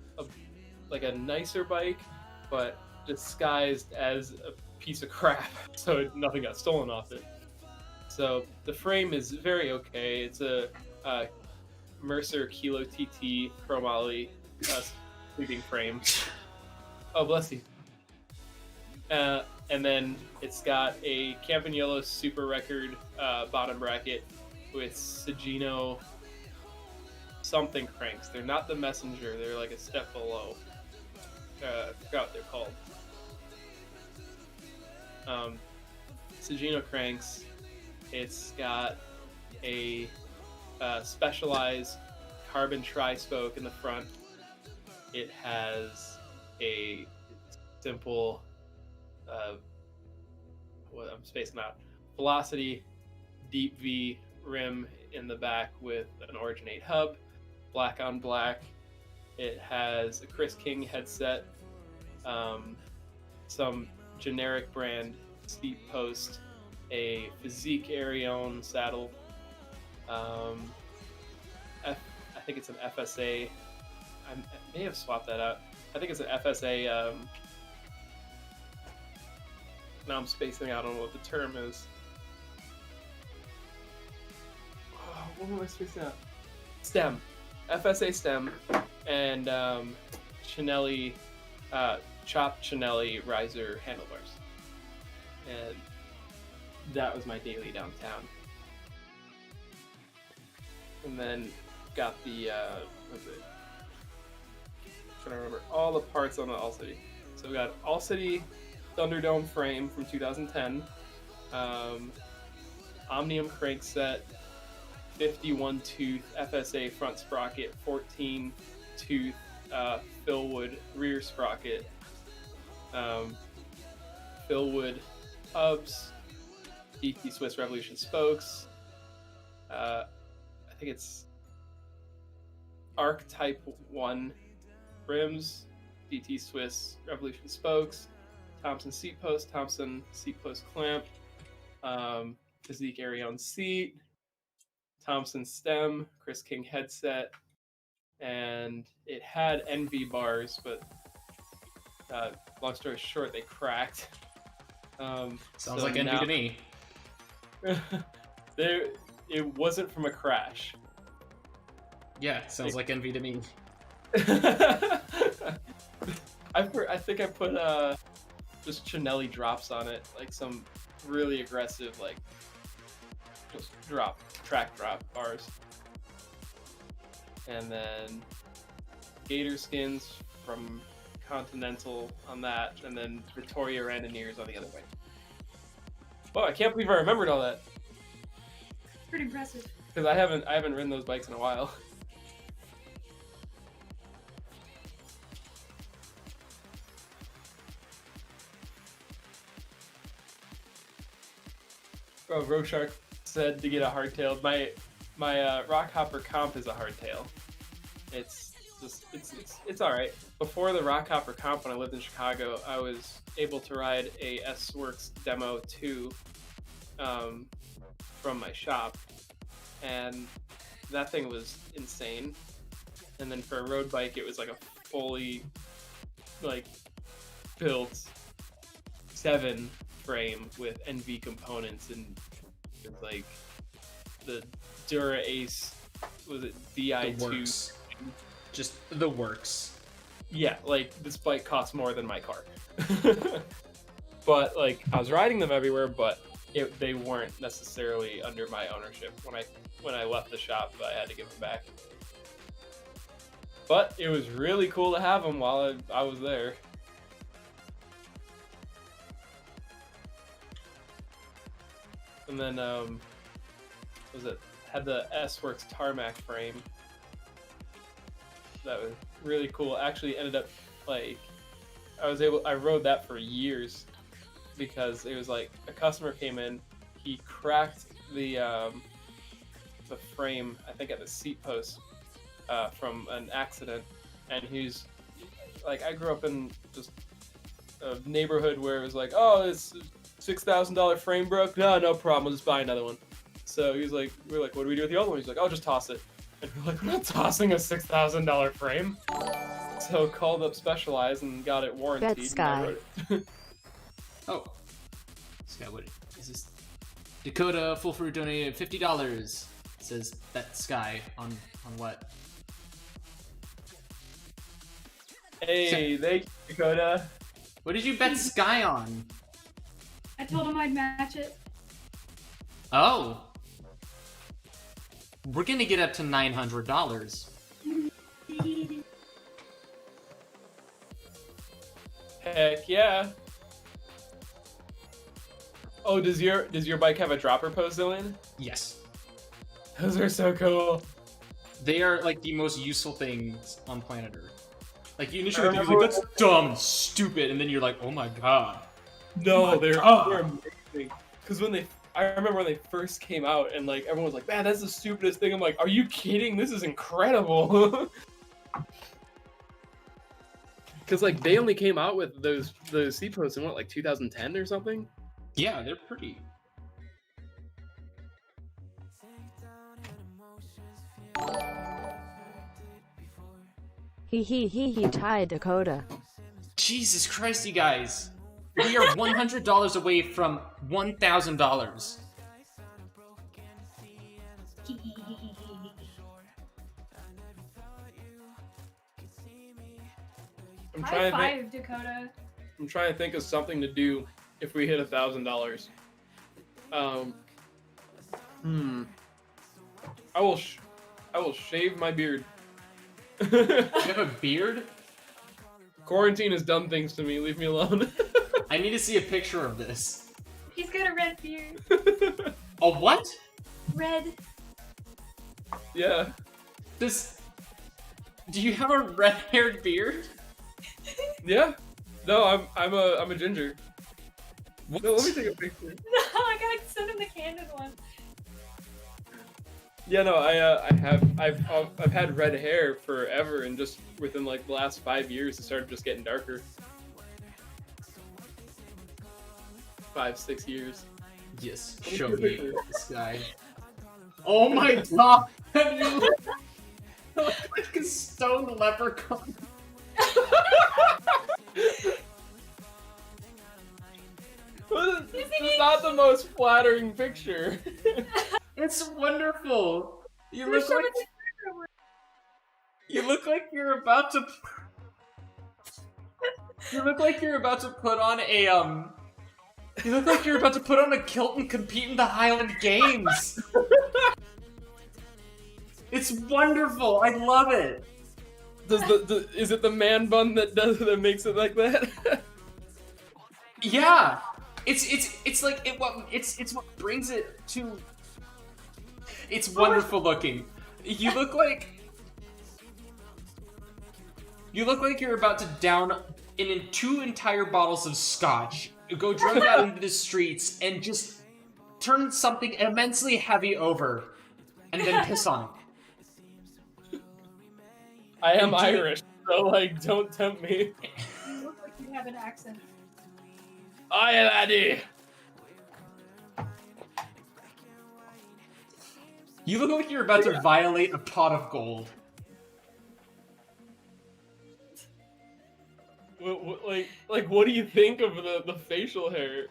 a nicer bike, but disguised as a piece of crap, so nothing got stolen off it. So the frame is very okay. It's a Mercer Kilo TT chromoly sleeping frame. Oh, bless you. And then it's got a Campagnolo Super Record bottom bracket with Sagino something cranks. They're not the Messenger. They're like a step below. I forgot what they're called. Sagino cranks. It's got a specialized carbon tri-spoke in the front. It has a simple, what I'm spacing out, Velocity Deep V rim in the back with an Origin 8 hub, black on black. It has a Chris King headset, some generic brand seat post, a Physique Arion saddle. I think it's an FSA. I may have swapped that out. I think it's an FSA. Now I'm spacing out on what the term is. Oh, what am I spacing out? Stem. FSA stem and Chinelli, chopped Chinelli riser handlebars. And that was my daily downtown. And then got the, what's it? I'm trying to remember all the parts on the All City. So we got All City Thunderdome frame from 2010, Omnium crankset, 51 tooth FSA front sprocket, 14 tooth Philwood rear sprocket, Philwood hubs, DT Swiss Revolution spokes. I think it's Arc Type 1 rims, DT Swiss Revolution spokes, Thompson seat post clamp, Physique Arion seat, Thompson stem, Chris King headset, and it had NV bars, but long story short, they cracked. Sounds like envy to me. It wasn't from a crash. Yeah, sounds like envy to me. I think I put just Chinelli drops on it, like some really aggressive, like just track drop bars, and then gator skins from Continental on that, and then Vittoria Randoneers on the other way. Wow, I can't believe I remembered all that. Pretty impressive. Because I haven't ridden those bikes in a while. Oh, Roshark said to get a hardtail. My Rockhopper comp is a hardtail. It's all right. Before the Rockhopper comp, when I lived in Chicago, I was able to ride a S-Works Demo 2 from my shop, and that thing was insane. And then for a road bike, it was like a fully built 7 frame with NV components, and it was like the Dura Ace, was it DI2? The works. Just the works. Yeah, like this bike costs more than my car. But like I was riding them everywhere, but they weren't necessarily under my ownership. When I left the shop, I had to give them back. But it was really cool to have them while I was there. And then had the S-Works Tarmac frame. That was really cool. Actually ended up like I rode that for years because it was like a customer came in, he cracked the frame, I think at the seat post, from an accident, and he's like, I grew up in just a neighborhood where it was like, oh, it's $6,000 frame broke. No problem. We'll just buy another one. So he was like, we're like, what do we do with the other one? He's like, oh, just toss it. And we're like, we're not tossing a $6,000 frame. So called up Specialized and got it warranted. Bet Skye. Oh, Skye, what is this? Dakota Full Fruit donated $50. It says bet Skye on what? Hey, thank you, Dakota. What did you bet Skye on? I told him I'd match it. Oh. We're gonna get up to $900. Heck yeah. Oh, does your bike have a dropper post, Dylan? Yes. Those are so cool. They are like the most useful things on planet Earth. Like you initially think like that's dumb and stupid, and then you're like, oh my god. No, they're amazing. Because I remember when they first came out, and like everyone was like, "Man, that's the stupidest thing." I'm like, "Are you kidding? This is incredible!" Because like they only came out with those seat posts in what, like 2010 or something. Yeah, they're pretty. He tied Dakota. Jesus Christ, you guys. We are $100 away from $1,000. High five, Dakota. I'm trying to think of something to do if we hit $1,000. I will shave my beard. You have a beard? Quarantine has done things to me. Leave me alone. I need to see a picture of this. He's got a red beard. A what? Red. Yeah. Do you have a red-haired beard? Yeah. No, I'm a ginger. What? No, let me take a picture. No, I gotta send him the candid one. Yeah, no, I've had red hair forever, and just within like the last 5 years, it started just getting darker. 5-6 years. Yes, show me this guy. Oh my god! You look like a stoned leprechaun. This is not the most flattering picture. It's wonderful. You look like you're about to. You look like you're about to put on a You look like you're about to put on a kilt and compete in the Highland Games. It's wonderful. I love it. Is it the man bun that makes it like that? Yeah. It's like what brings it to. It's wonderful looking. You look like you're about to down in 2 entire bottles of scotch, go drunk out into the streets, and just turn something immensely heavy over, and then piss on it. I am Irish, so like, don't tempt me. You look like you have an accent. Aye, laddie. You look like you're about to violate a pot of gold. What do you think of the facial hair?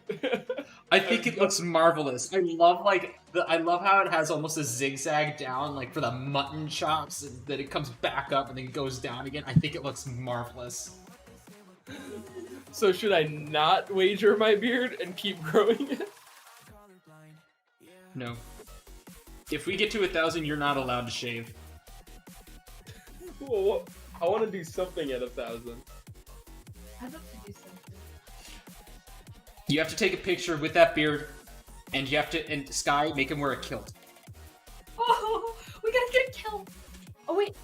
I think it looks marvelous. I love how it has almost a zigzag down, like for the mutton chops, and then it comes back up and then goes down again. I think it looks marvelous. So should I not wager my beard and keep growing it? No. If we get to 1,000, you're not allowed to shave. Well, I want to do something at 1,000. I'd love to do something. You have to take a picture with that beard, and you have to, and Skye, make him wear a kilt. Oh, we gotta get a kilt. Oh wait,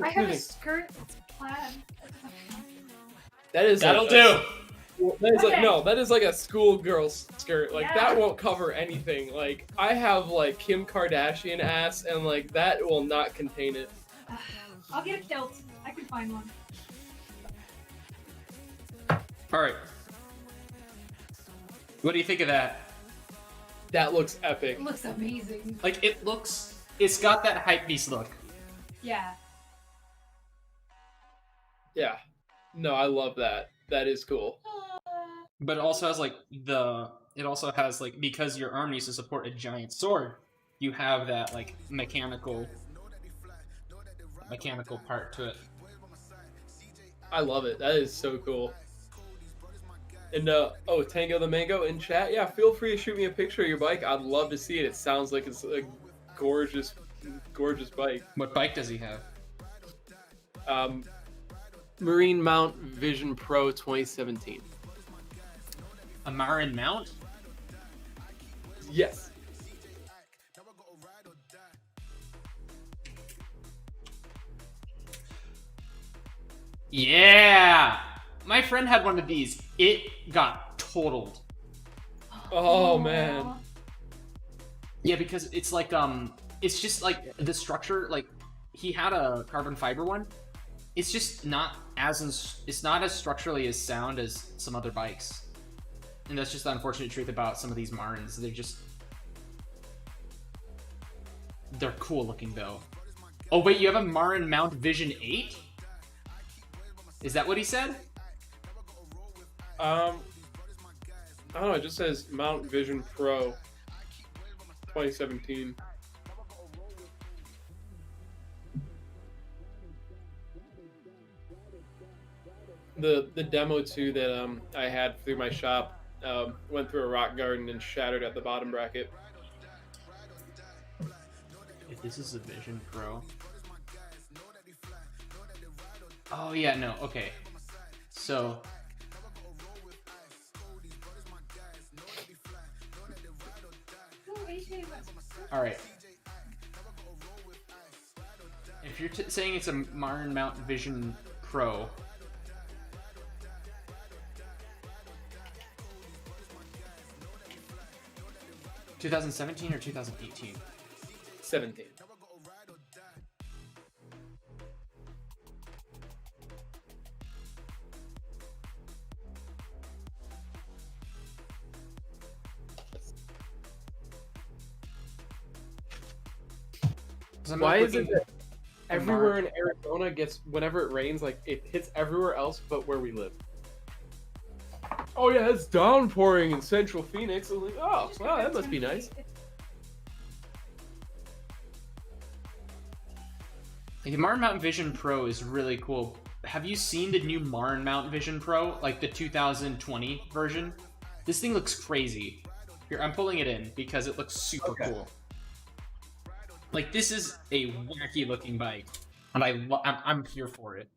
I have a skirt that's plaid. That is That'll like do. That is like Okay. no, that is like a schoolgirl skirt. Like Yeah. that won't cover anything. Like I have like Kim Kardashian ass, and like that will not contain it. I'll get a kilt. I can find one. All right. What do you think of that? That looks epic. It looks amazing. Like, it's got that hype beast look. Yeah. Yeah. No, I love that. That is cool. But it also has, like, because your arm needs to support a giant sword, you have that, like, mechanical part to it. I love it. That is so cool. And Tango the Mango in chat. Yeah, feel free to shoot me a picture of your bike. I'd love to see it. It sounds like it's a gorgeous bike. What bike does he have? Marine Mount Vision Pro 2017. A Marin mount? Yes. Yeah! My friend had one of these. It got totaled. Oh man. Yeah, because it's like, it's just like the structure, like, he had a carbon fiber one. It's just not it's not as structurally as sound as some other bikes. And that's just the unfortunate truth about some of these Marins. They're cool looking though. Oh wait, you have a Marin Mount Vision 8? Is that what he said? I don't know, it just says Mount Vision Pro 2017. The demo too that I had through my shop went through a rock garden and shattered at the bottom bracket. If this is a Vision Pro. Oh yeah, no, okay. So alright. If you're saying it's a Marin Mount Vision Pro, (2017 or 2018? 17. Why is it that everywhere in Arizona gets, whenever it rains, like it hits everywhere else but where we live? Oh yeah, it's downpouring in Central Phoenix. I was like, oh, wow, that must be nice. The Marin Mount Vision Pro is really cool. Have you seen the new Marin Mount Vision Pro, like the 2020 version? This thing looks crazy. Here, I'm pulling it in because it looks super cool. Like, this is a wacky looking bike, and I'm here for it.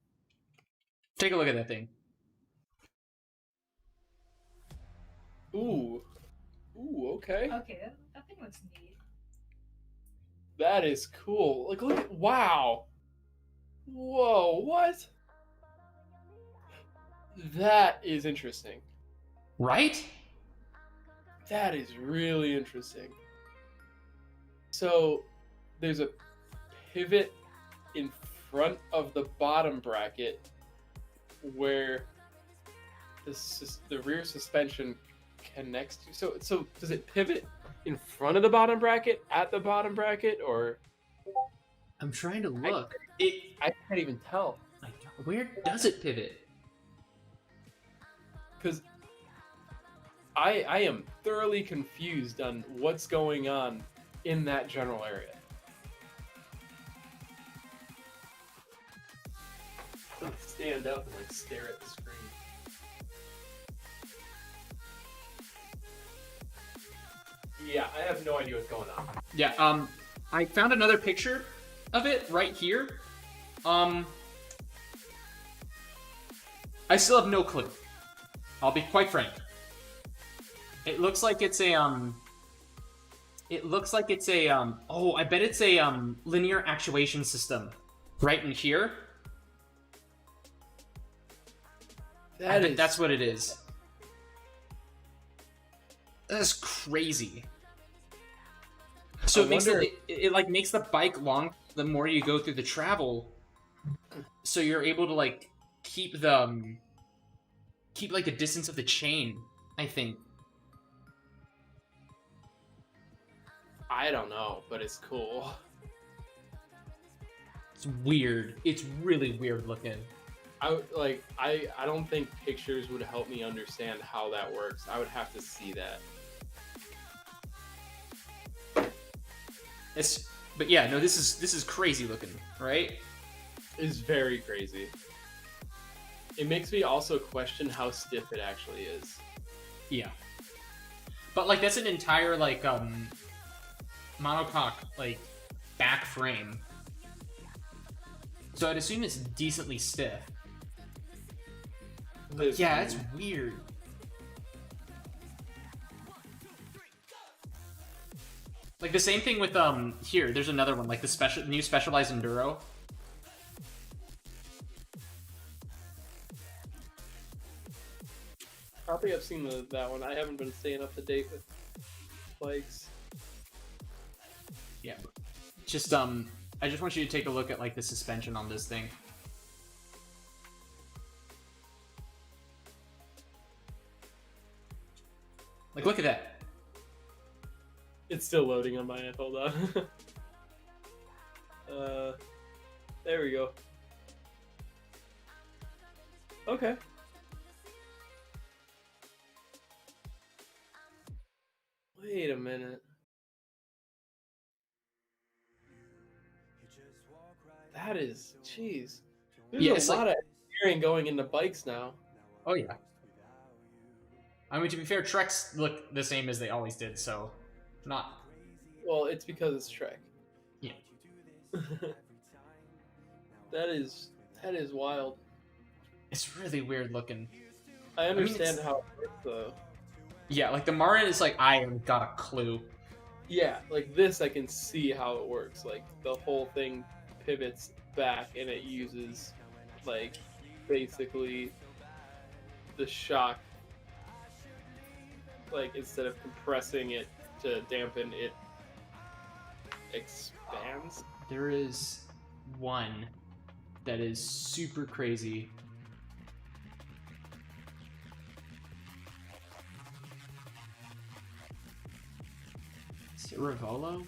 Take a look at that thing. Ooh, okay. Okay, that thing looks neat. That is cool. Like, look at, wow. Whoa, what? That is interesting. Right? That is really interesting. So, there's a pivot in front of the bottom bracket where the rear suspension connects to. So does it pivot in front of the bottom bracket, at the bottom bracket, or? I'm trying to look. I can't even tell. Where does it pivot? Because I am thoroughly confused on what's going on in that general area. Stand up and like stare at the screen. Yeah, I have no idea what's going on. Yeah, I found another picture of it right here. I still have no clue. I'll be quite frank. It looks like it's a, oh, I bet it's a, linear actuation system right in here. That's what it is. That's crazy. So it like makes the bike long the more you go through the travel. So you're able to like keep like the distance of the chain, I think. I don't know, but it's cool. It's weird. It's really weird looking. I don't think pictures would help me understand how that works. I would have to see that. But yeah, no, this is crazy looking, right? It's very crazy. It makes me also question how stiff it actually is. Yeah. But like that's an entire like monocoque like back frame. So I'd assume it's decently stiff. But yeah, it's weird. Like the same thing with here, there's another one, like the new Specialized Enduro. I think I've seen that one. I haven't been staying up to date with bikes. Yeah. Just I just want you to take a look at like the suspension on this thing. Like look at that. It's still loading on my end. Hold on. There we go. Okay. Wait a minute. That is, jeez. There's a lot of engineering going into bikes now. Oh yeah. I mean, to be fair, Treks look the same as they always did, so not. Well, it's because it's Trek. Yeah. That is wild. It's really weird looking. I understand how it works though. Yeah, like the Marin is like, I haven't got a clue. Yeah, like this I can see how it works. Like the whole thing pivots back and it uses like basically the shock, like instead of compressing it to dampen it, expands. There is one that is super crazy. Is it Rivolo?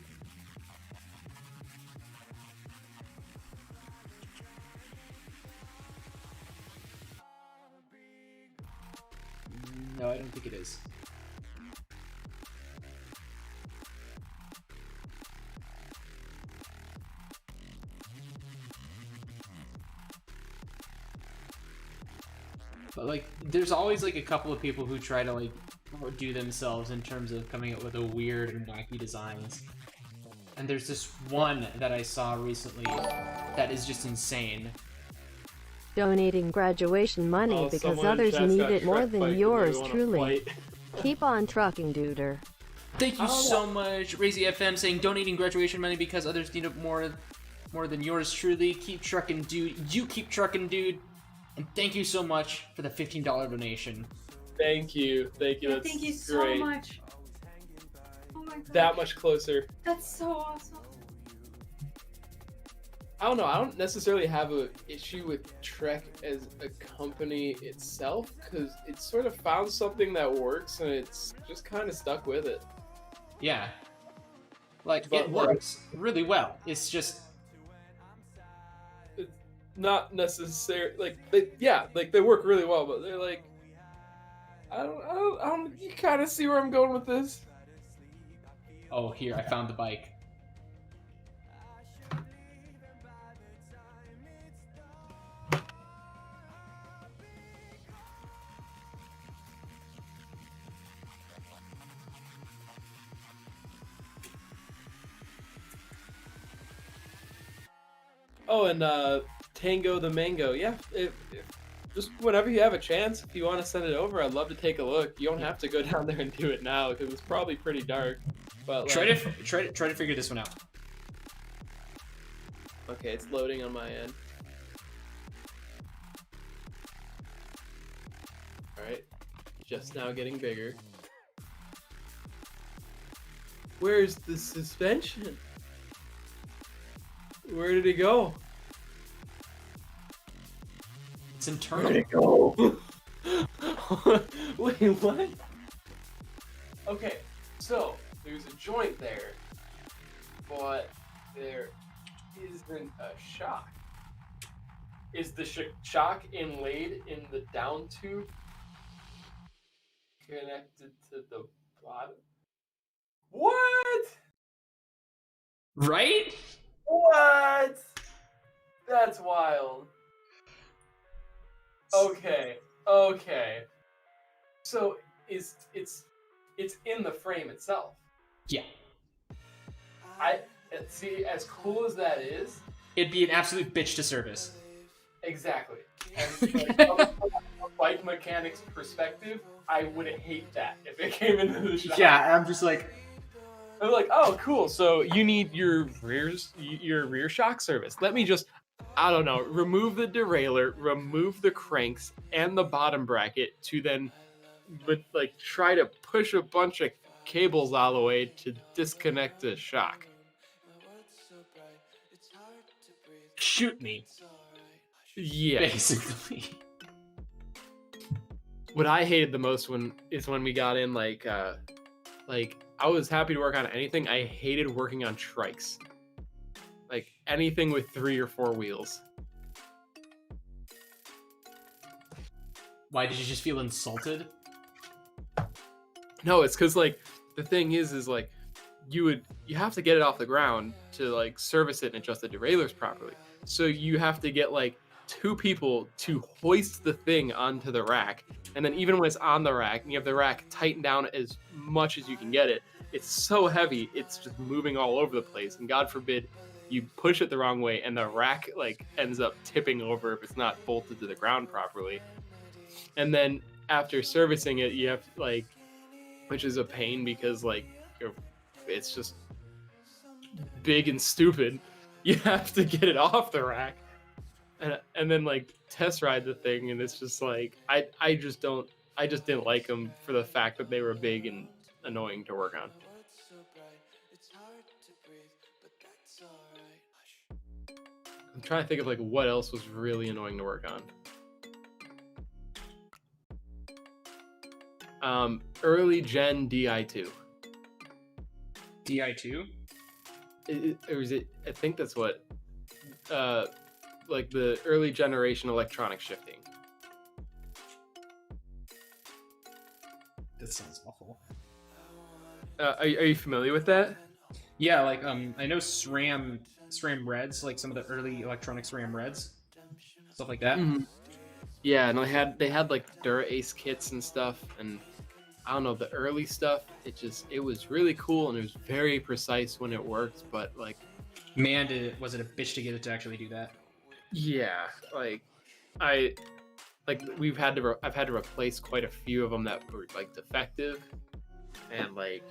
No, I don't think it is. But like, there's always like a couple of people who try to like outdo themselves in terms of coming up with a weird and wacky designs. And there's this one that I saw recently that is just insane. Donating graduation money because others need it more than yours truly. Keep on trucking, duder. Thank you so much, Razy FM, saying donating graduation money because others need it more than yours truly. Keep trucking, dude. You keep trucking, dude. And thank you so much for the $15 donation. Thank you. Thank you. That's thank you so great. much. Oh my god. That much closer. That's so awesome. I don't know. I don't necessarily have an issue with Trek as a company itself because it's sort of found something that works and it's just kind of stuck with it. Yeah. Like, it works really well. It's just... It's not necessarily... Like, they work really well, but they're like... I don't you kind of see where I'm going with this? Oh, here, I found the bike. Oh, and Tango the Mango. Yeah, just whenever you have a chance, if you want to send it over, I'd love to take a look. You don't have to go down there and do it now because it's probably pretty dark. But try to figure this one out. Okay, it's loading on my end. just now getting bigger. Where's the suspension? Where did it go? It's internal. Where'd it go? Wait, what? Okay, so there's a joint there, but there isn't a shock. Is the shock inlaid in the down tube connected to the bottom? What? Right? What? That's wild. Okay. So it's in the frame itself. Yeah. I see. As cool as that is, It'd be an absolute bitch to service. exactly. And like, from a bike mechanic's perspective, I would hate that if it came into the shop. Yeah, I'm just like, I'm like, oh, cool. So you need your rear shock service. Let me just, I don't know, remove the derailleur, remove the cranks and the bottom bracket to then, like, try to push a bunch of cables all the way to disconnect the shock. shoot me. Yeah. Basically. What I hated the most when we got in, like I was happy to work on anything. I hated working on trikes. Like anything with 3 or 4 wheels. Why did you just feel insulted? No, it's because like the thing is like you have to get it off the ground to like service it and adjust the derailleurs properly. So you have to get like 2 people to hoist the thing onto the rack, and then even when it's on the rack and you have the rack tightened down as much as you can get it, it's so heavy it's just moving all over the place, and God forbid you push it the wrong way and the rack like ends up tipping over if it's not bolted to the ground properly. And then after servicing it, you have like, which is a pain because like it's just big and stupid. You have to get it off the rack and then like test ride the thing, and it's just like I just didn't like them for the fact that they were big and annoying to work on. I'm trying to think of like what else was really annoying to work on. Early gen Di2. Di2? Or is it? I think that's what. Like the early generation electronic shifting. That sounds awful. Are you familiar with that? Yeah, like I know SRAM Reds, like some of the early electronic SRAM Reds, stuff like that. Mm-hmm. Yeah, and they had like Dura Ace kits and stuff, and I don't know, the early stuff. It was really cool and it was very precise when it worked, but like, man, was it a bitch to get it to actually do that? Yeah, like I've had to replace quite a few of them that were like defective, and like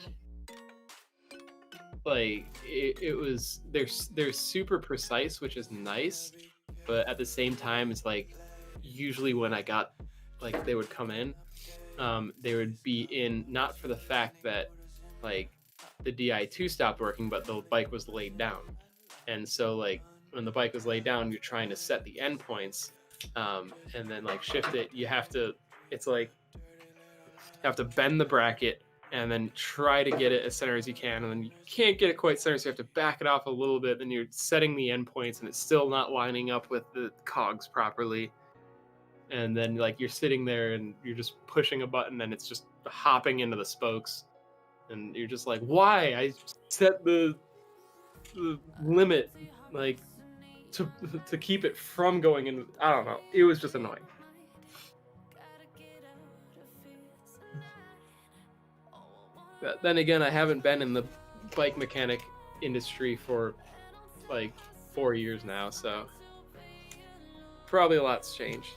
it was they're super precise, which is nice, but at the same time it's like usually when I got like they would come in, they would be in not for the fact that like the Di2 stopped working, but the bike was laid down, and so like when the bike was laid down, you're trying to set the endpoints, and then like shift it. It's like you have to bend the bracket and then try to get it as center as you can, and then you can't get it quite center, so you have to back it off a little bit. Then you're setting the endpoints, and it's still not lining up with the cogs properly. And then like you're sitting there and you're just pushing a button, and it's just hopping into the spokes, and you're just like, why? I set the limit like to keep it from going in. I don't know. It was just annoying. But then again, I haven't been in the bike mechanic industry for like 4 years now, so probably a lot's changed.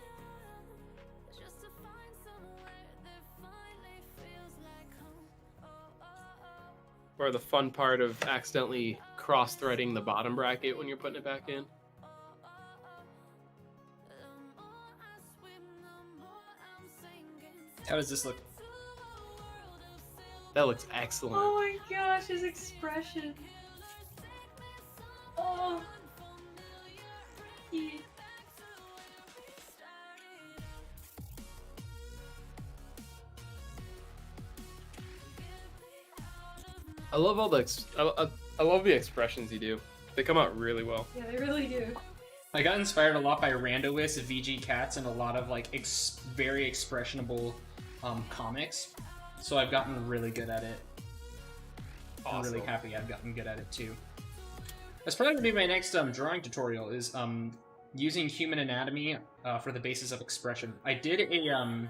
Or the fun part of accidentally cross-threading the bottom bracket when you're putting it back in. How does this look? That looks excellent. Oh my gosh, his expression. Oh. He... I love all the I love the expressions you do. They come out really well. Yeah, they really do. I got inspired a lot by Randois, VG Cats, and a lot of like very expressionable comics. So I've gotten really good at it. Awesome. I'm really happy I've gotten good at it too. That's probably gonna be my next drawing tutorial. Is using human anatomy for the basis of expression. I did a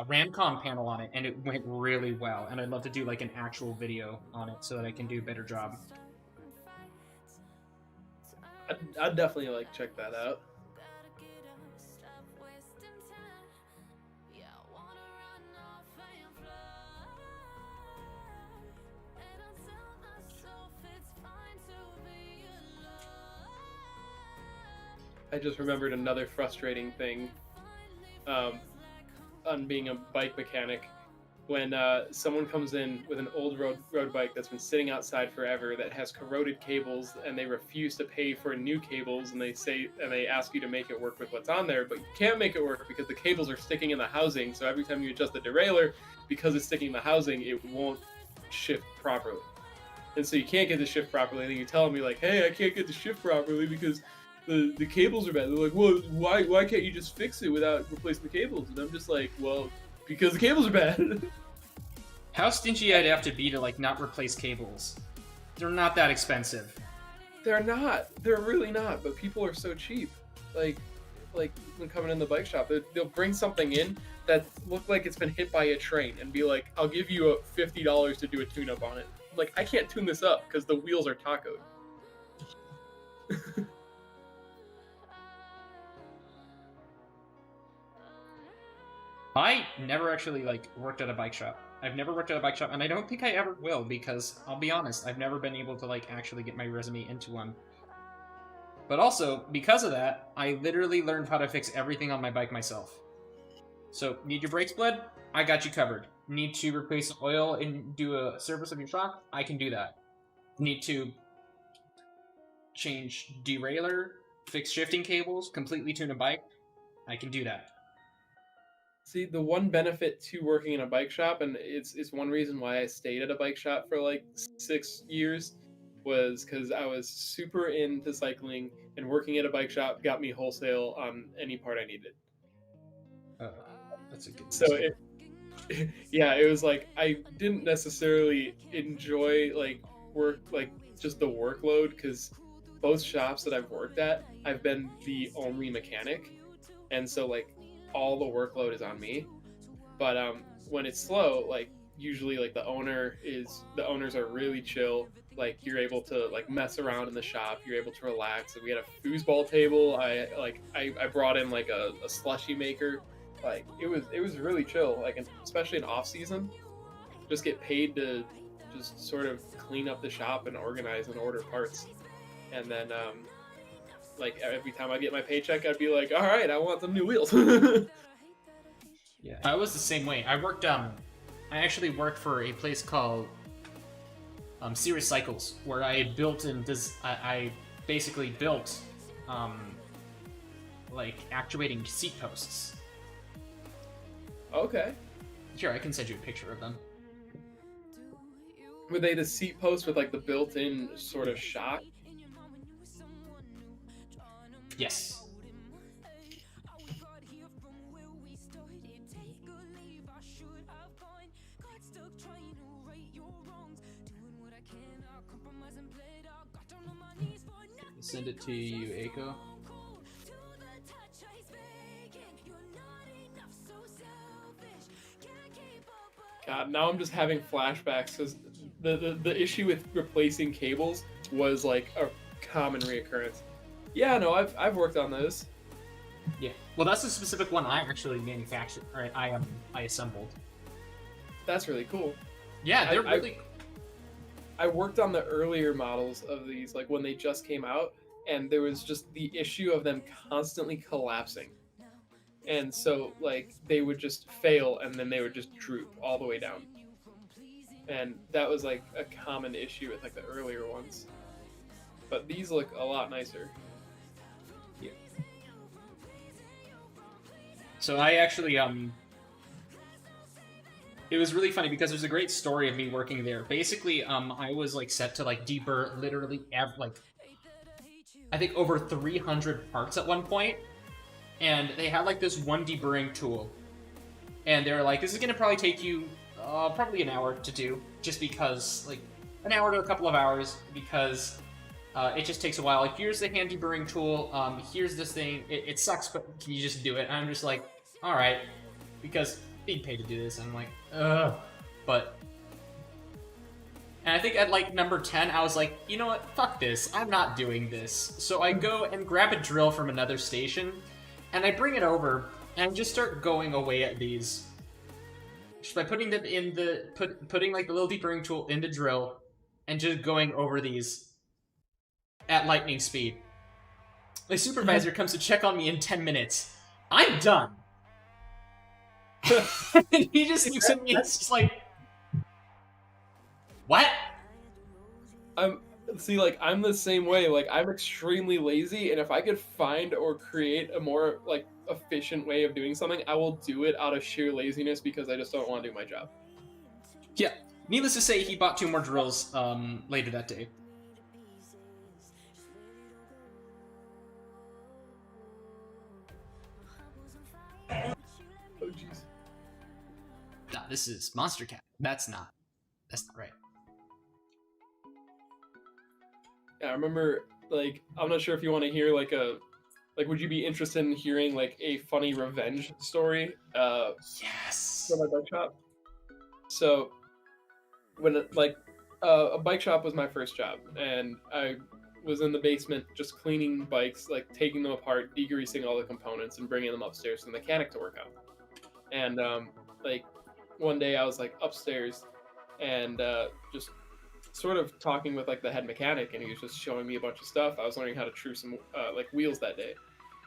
Ramcon panel on it, and it went really well. And I'd love to do like an actual video on it so that I can do a better job. I'd definitely like check that out. I just remembered another frustrating thing on being a bike mechanic. When someone comes in with an old road bike that's been sitting outside forever that has corroded cables, and they refuse to pay for new cables, and they ask you to make it work with what's on there, but you can't make it work because the cables are sticking in the housing. So every time you adjust the derailleur, because it's sticking in the housing, it won't shift properly. And so you can't get the shift properly. And then you tell me like, hey, I can't get the shift properly because the cables are bad. They're like, well, why can't you just fix it without replacing the cables? And I'm just like, well, because the cables are bad. How stingy I'd have to be to like not replace cables. They're not that expensive. They're not. They're really not. But people are so cheap. Like when coming in the bike shop, they'll bring something in that look like it's been hit by a train and be like, I'll give you $50 to do a tune-up on it. I'm like, I can't tune this up because the wheels are tacoed. I never actually like worked at a bike shop. I've never worked at a bike shop, and I don't think I ever will because I'll be honest, I've never been able to like actually get my resume into one. But also, because of that, I literally learned how to fix everything on my bike myself. So, need your brakes bled? I got you covered. Need to replace oil and do a service of your shock? I can do that. Need to change derailleur, fix shifting cables, completely tune a bike? I can do that. See, the one benefit to working in a bike shop, and it's one reason why I stayed at a bike shop for like 6 years, was because I was super into cycling, and working at a bike shop got me wholesale on any part I needed. That's a good So it was like I didn't necessarily enjoy like work, like just the workload, because both shops that I've worked at, I've been the only mechanic, and so like all the workload is on me. But when it's slow, like usually like the owners are really chill. Like you're able to like mess around in the shop, you're able to relax. We had a foosball table. I brought in like a slushy maker. Like it was really chill. Like, and especially in off season, just get paid to just sort of clean up the shop and organize and order parts. And then like every time I get my paycheck, I'd be like, all right, I want some new wheels. Yeah, I was the same way. I actually worked for a place called Serious Cycles, where I built and I basically built like actuating seat posts. Okay. Here, I can send you a picture of them. Were they the seat posts with like the built-in sort of shock? Yes. Send it to you, Aiko. God, now I'm just having flashbacks because the issue with replacing cables was like a common reoccurrence. Yeah, no, I've worked on those. Yeah, well, that's a specific one I actually manufactured. Or I assembled. That's really cool. Yeah, they're really. I worked on the earlier models of these, like when they just came out, and there was just the issue of them constantly collapsing. and so like they would just fail and then they would just droop all the way down. And that was like a common issue with like the earlier ones. But these look a lot nicer. Yeah. So I actually it was really funny because there's a great story of me working there. Basically, I was like set to like deburr literally like I think over 300 parts at one point, and they had like this one deburring tool, and they were like, "This is gonna probably take you probably an hour to do, just because like an hour to a couple of hours because it just takes a while. Like here's the hand deburring tool, here's this thing. It sucks, but can you just do it?" And I'm just like, "All right," because being paid to do this, I'm like, ugh. But, and I think at like number 10, I was like, you know what, fuck this, I'm not doing this. So I go and grab a drill from another station, and I bring it over, and I just start going away at these. Just by putting them in the, putting like the little deburring tool in the drill, and just going over these at lightning speed. My supervisor comes to check on me in 10 minutes. I'm done. And he just looks at me and it's just like, what? I'm the same way. Like I'm extremely lazy, and if I could find or create a more like efficient way of doing something, I will do it out of sheer laziness because I just don't want to do my job. Yeah. Needless to say, he bought 2 more drills later that day. Oh jeez. Nah, this is Monster Cat. That's not right. Yeah, I remember, like, I'm not sure if you want to hear, like, would you be interested in hearing, like, a funny revenge story, yes! from my bike shop? So, when, a bike shop was my first job, and I was in the basement just cleaning bikes, like, taking them apart, degreasing all the components, and bringing them upstairs for the mechanic to work on. And, like, one day I was, like, upstairs, and, just sort of talking with like the head mechanic, and he was just showing me a bunch of stuff. I was learning how to true some like wheels that day,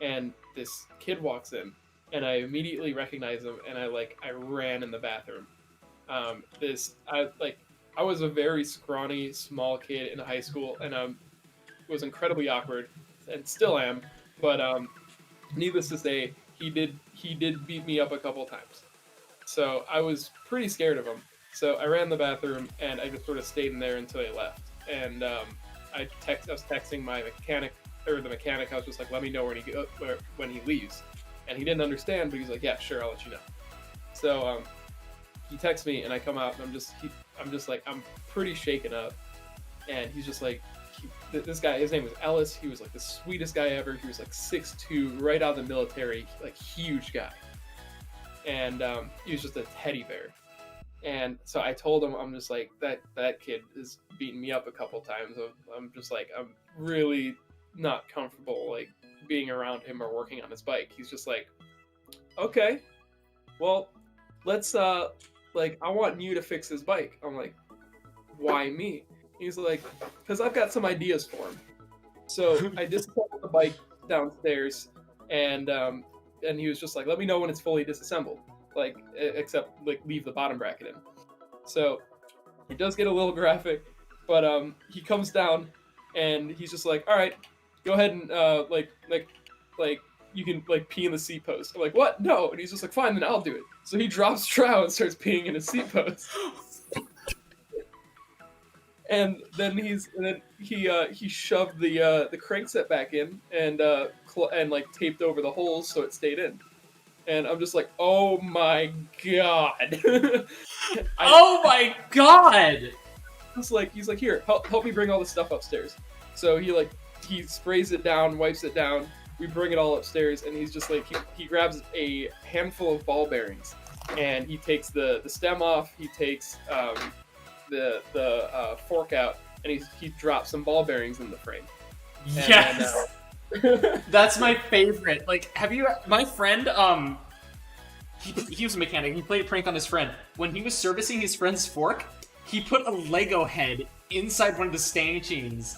and this kid walks in, and I immediately recognize him, and I ran in the bathroom. I was a very scrawny, small kid in high school, and was incredibly awkward, and still am. But needless to say, he did beat me up a couple times, so I was pretty scared of him. So I ran in the bathroom, and I just sort of stayed in there until he left. And I was texting my mechanic, or the mechanic. I was just like, "Let me know when he leaves." And he didn't understand, but he's like, "Yeah, sure, I'll let you know." So he texts me, and I come out, and I'm just like, I'm pretty shaken up. And he's just like, this guy, his name was Ellis. He was like the sweetest guy ever. He was like 6'2", right out of the military, like huge guy. And he was just a teddy bear. And so I told him, I'm just like, that kid has beaten me up a couple times. I'm just like, I'm really not comfortable like being around him or working on his bike. He's just like, okay, well, let's I want you to fix his bike. I'm like, why me? He's like, because I've got some ideas for him. So I disassembled the bike downstairs, and he was just like, let me know when it's fully disassembled. Like, except like leave the bottom bracket in. So it does get a little graphic, but he comes down and he's just like, all right, go ahead and like you can like pee in the seat post. I'm like, what? No. And he's just like, fine, then I'll do it. So he drops trow and starts peeing in a seat post. And then he shoved the crankset back in and like taped over the holes so it stayed in. And I'm just like, oh my god. Oh my god! He's like, here, help me bring all the stuff upstairs. So he sprays it down, wipes it down. We bring it all upstairs, and he's just like, he grabs a handful of ball bearings, and he takes the stem off. He takes the fork out, and he drops some ball bearings in the frame. Yes. That's my favorite. Like, my friend, he was a mechanic. He played a prank on his friend. When he was servicing his friend's fork, he put a Lego head inside one of the stanchions.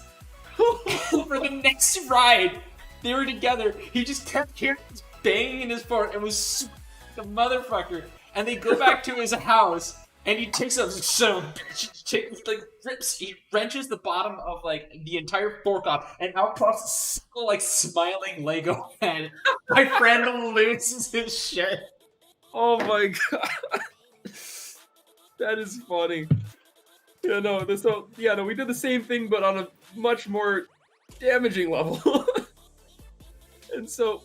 For the next ride, they were together. He just kept hearing his banging in his fart and was the motherfucker. And they go back to his house, and he takes a he wrenches the bottom of like the entire fork off, and out pops a like smiling Lego head. My friend loses his shit. Oh my god, that is funny. Yeah, no, we did the same thing, but on a much more damaging level. And so,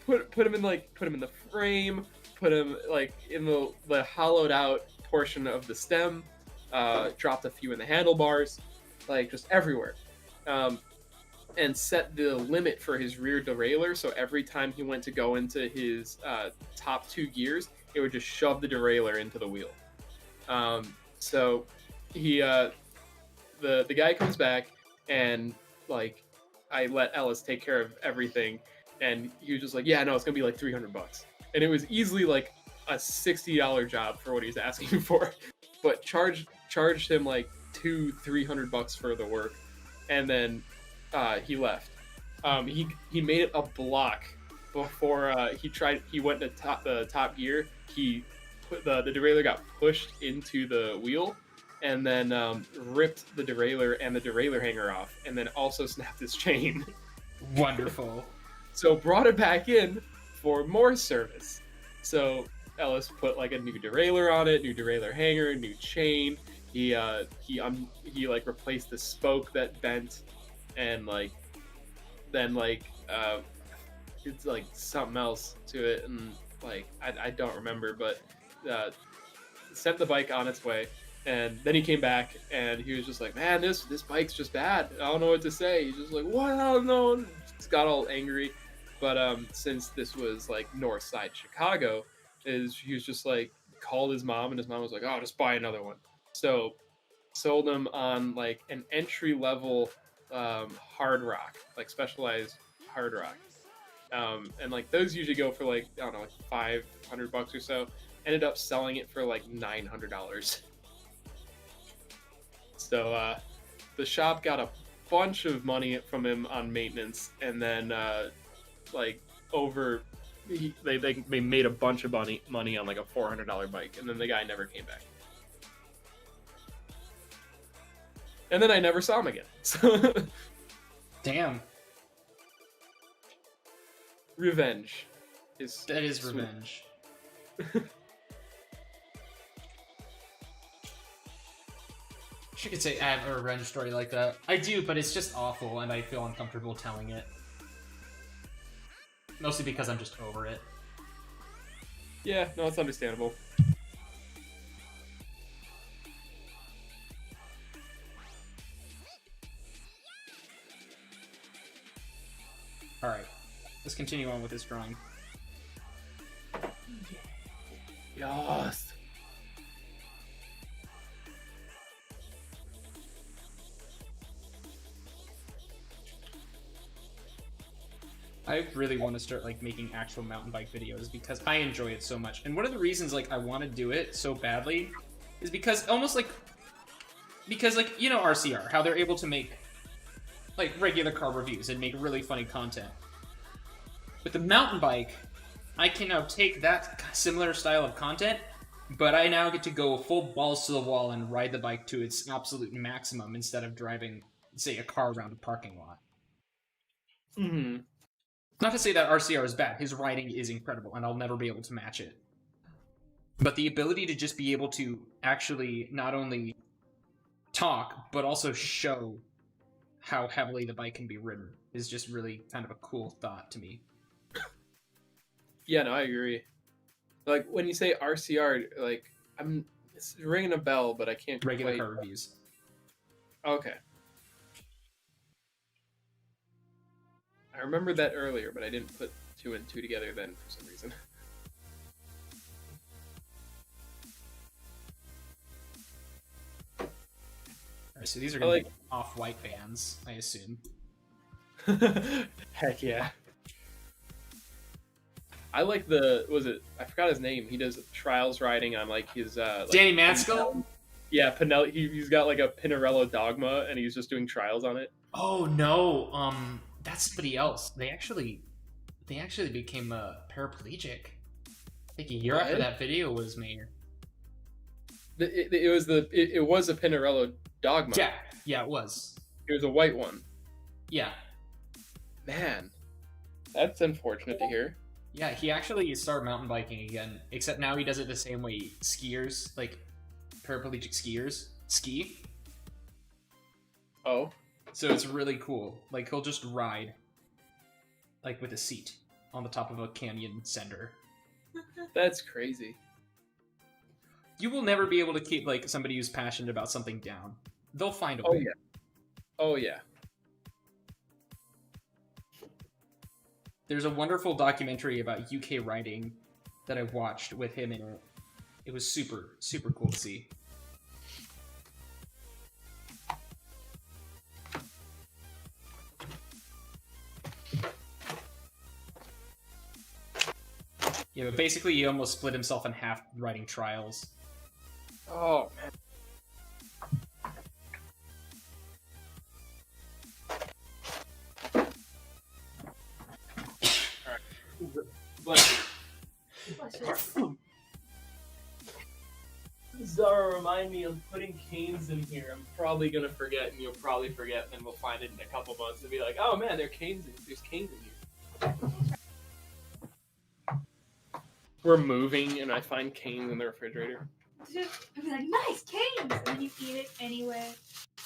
put him in the frame, put him like in the hollowed out portion of the stem, dropped a few in the handlebars, like just everywhere, and set the limit for his rear derailleur. So every time he went to go into his top 2 gears, it would just shove the derailleur into the wheel. So he the guy comes back, and like I let Ellis take care of everything, and he was just like, yeah, no, it's gonna be like $300, and it was easily like a $60 job for what he's asking for, but charged him like $200-300 for the work, and then he left. He made it a block before he went to the top gear. He put the derailleur got pushed into the wheel, and then ripped the derailleur and the derailleur hanger off, and then also snapped his chain. Wonderful. So brought it back in for more service. So Ellis put like a new derailleur on it, new derailleur hanger, new chain. He like replaced the spoke that bent, and like then like it's like something else to it, and like I don't remember, but sent the bike on its way. And then he came back, and he was just like, man, this bike's just bad. I don't know what to say. He's just like, what? I don't know. Just got all angry. But since this was like north side Chicago, he was just like, called his mom, and his mom was like, oh, just buy another one. So sold him on like an entry level hard rock, like specialized hard rock. And like those usually go for like, I don't know, like $500 or so. Ended up selling it for like $900. So the shop got a bunch of money from him on maintenance, and then they made a bunch of money on like a $400 bike, and then the guy never came back. And then I never saw him again. So damn. Revenge that is sweet. Revenge. You could say I have a revenge story like that. I do, but it's just awful, and I feel uncomfortable telling it. Mostly because I'm just over it. Yeah, no, it's understandable. Alright, let's continue on with this drawing. Yes. I really want to start like making actual mountain bike videos because I enjoy it so much. And one of the reasons like I want to do it so badly is because you know RCR, how they're able to make like regular car reviews and make really funny content. With the mountain bike, I can now take that similar style of content, but I now get to go full balls to the wall and ride the bike to its absolute maximum instead of driving, say, a car around a parking lot. Mm-hmm. Not to say that RCR is bad. His riding is incredible, and I'll never be able to match it. But the ability to just be able to actually not only talk, but also show how heavily the bike can be ridden is just really kind of a cool thought to me. Yeah, no, I agree. Like, when you say RCR, like, it's ringing a bell, but I can't Regular car reviews. Okay. I remembered that earlier, but I didn't put 2 and 2 together then for some reason. Alright, so these are gonna be off-white bands, I assume. Heck yeah. I like I forgot his name. He does trials riding on like his Danny Matskill? Yeah, Pinelli. He's got like a Pinarello Dogma, and he's just doing trials on it. Oh no, that's somebody else. They actually they actually became paraplegic. I think a year after that video was made. It was a Pinarello dogma. Yeah, it was. It was a white one. Yeah. Man, that's unfortunate to hear. Yeah, he actually started mountain biking again, except now he does it the same way skiers, like paraplegic skiers, ski. Oh. So it's really cool. Like, he'll just ride, like, with a seat on the top of a canyon cinder. That's crazy. You will never be able to keep, like, somebody who's passionate about something down. They'll find a way. Yeah. Oh, yeah. There's a wonderful documentary about UK riding that I watched with him in it. It was super, super cool to see. Yeah, but basically he almost split himself in half riding trials. Oh, man. Zara, remind me of putting canes in here. I'm probably gonna forget, and you'll probably forget, and then we'll find it in a couple months and be like, oh man, there's canes in here. We're moving, and I find canes in the refrigerator. I'd be like, nice canes! And then you eat it anyway.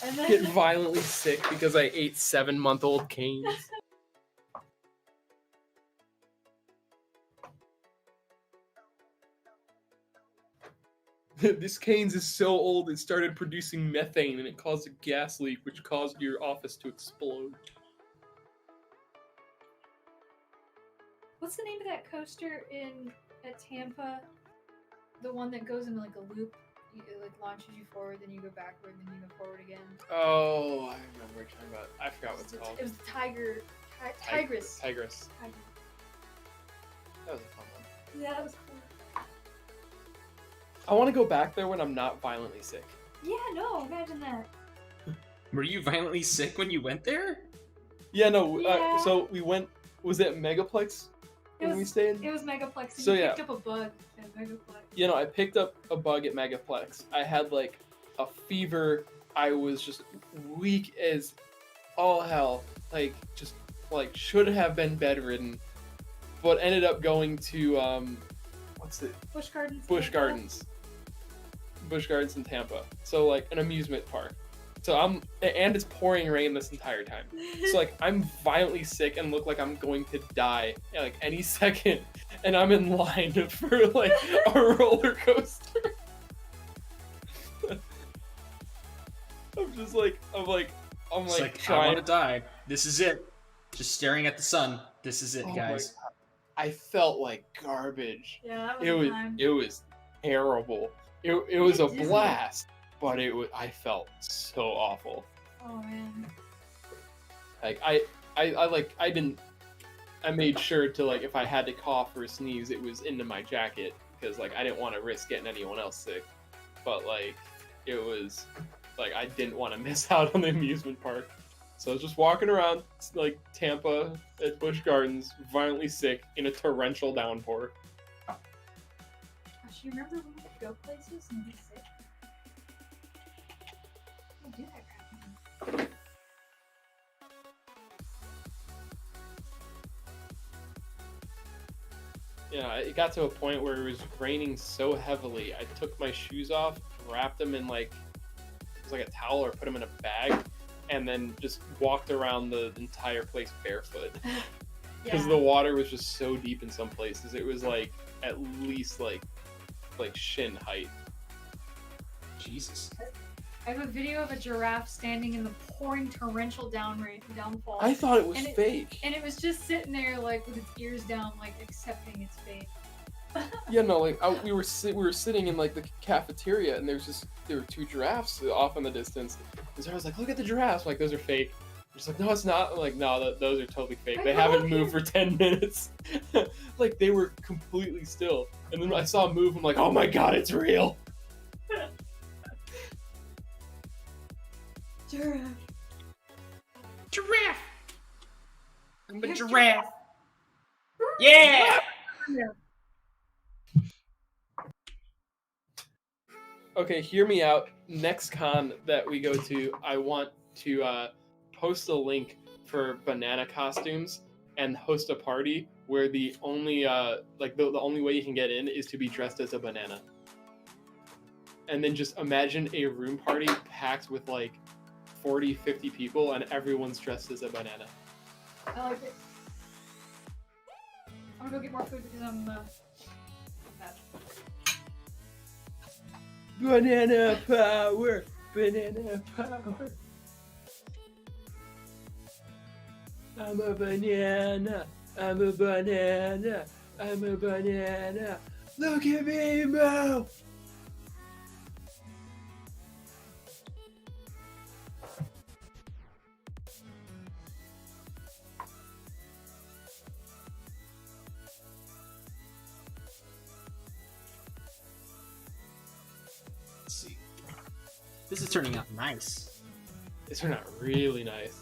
And then Get violently sick because I ate 7-month-old canes. This canes is so old it started producing methane and it caused a gas leak which caused your office to explode. what's the name of that coaster at Tampa? The one that goes into like a loop. It like launches you forward, then you go backward, then you go forward again. Oh, I remember what you're talking about. I forgot what it's called. It was the Tigress. Tigress. That was a fun one. Yeah, that was cool. I want to go back there when I'm not violently sick. Yeah, no, imagine that. Were you violently sick when you went there? Yeah, no. Yeah. So we went. Was it Megaplex when we stayed? It was Megaplex. And So you yeah. picked up a bug at Megaplex. You know, I picked up a bug at Megaplex. I had like a fever. I was just weak as all hell. Like just like should have been bedridden, but ended up going to what's it? Busch Gardens. Busch Gardens. Busch Gardens in Tampa. So like an amusement park. So and it's pouring rain this entire time. So like I'm violently sick and look like I'm going to die like any second, and I'm in line for like a roller coaster. I'm It's like, I trying. want to die. This is it. Just staring at the sun. This is it, Oh my guys. God. I felt like garbage. Yeah, that was It was time. it was terrible. It was a Dizzy. blast, but I felt so awful. Oh man. Like I made sure to like if I had to cough or sneeze, it was into my jacket because like I didn't want to risk getting anyone else sick. But like it was like I didn't want to miss out on the amusement park. So I was just walking around like Tampa at Busch Gardens, violently sick in a torrential downpour. Gosh, you remember when we could go places and be sick? I do that crap. Yeah, it got to a point where it was raining so heavily. I took my shoes off, wrapped them in like it was like a towel or put them in a bag, and then just walked around the entire place barefoot. Because the water was just so deep in some places. It was like at least like shin height. Jesus. I have a video of a giraffe standing in the pouring torrential downfall. I thought it was And fake. And it was just sitting there like with its ears down, like accepting its fate. Yeah, no, like we were sitting in like the cafeteria, and there were 2 giraffes off in the distance. And so I was like, "Look at the giraffes!" Like those are fake. I'm just like, "No, it's not." I'm like, "No, those are totally fake. They haven't moved for 10 minutes." Like they were completely still. And then I saw them move. I'm like, "Oh my god, it's real!" Giraffe. Giraffe! I'm a giraffe! Yeah! Okay, hear me out. Next con that we go to, I want to post a link for banana costumes and host a party where the only the only way you can get in is to be dressed as a banana. And then just imagine a room party packed with like 40, 50 people and everyone's dressed as a banana. I like it. I'm gonna go get more food because I'm fat. Banana power! Banana power! I'm a banana! I'm a banana! I'm a banana! Look at me move! Let's see. This is turning out nice. It's turned out really nice.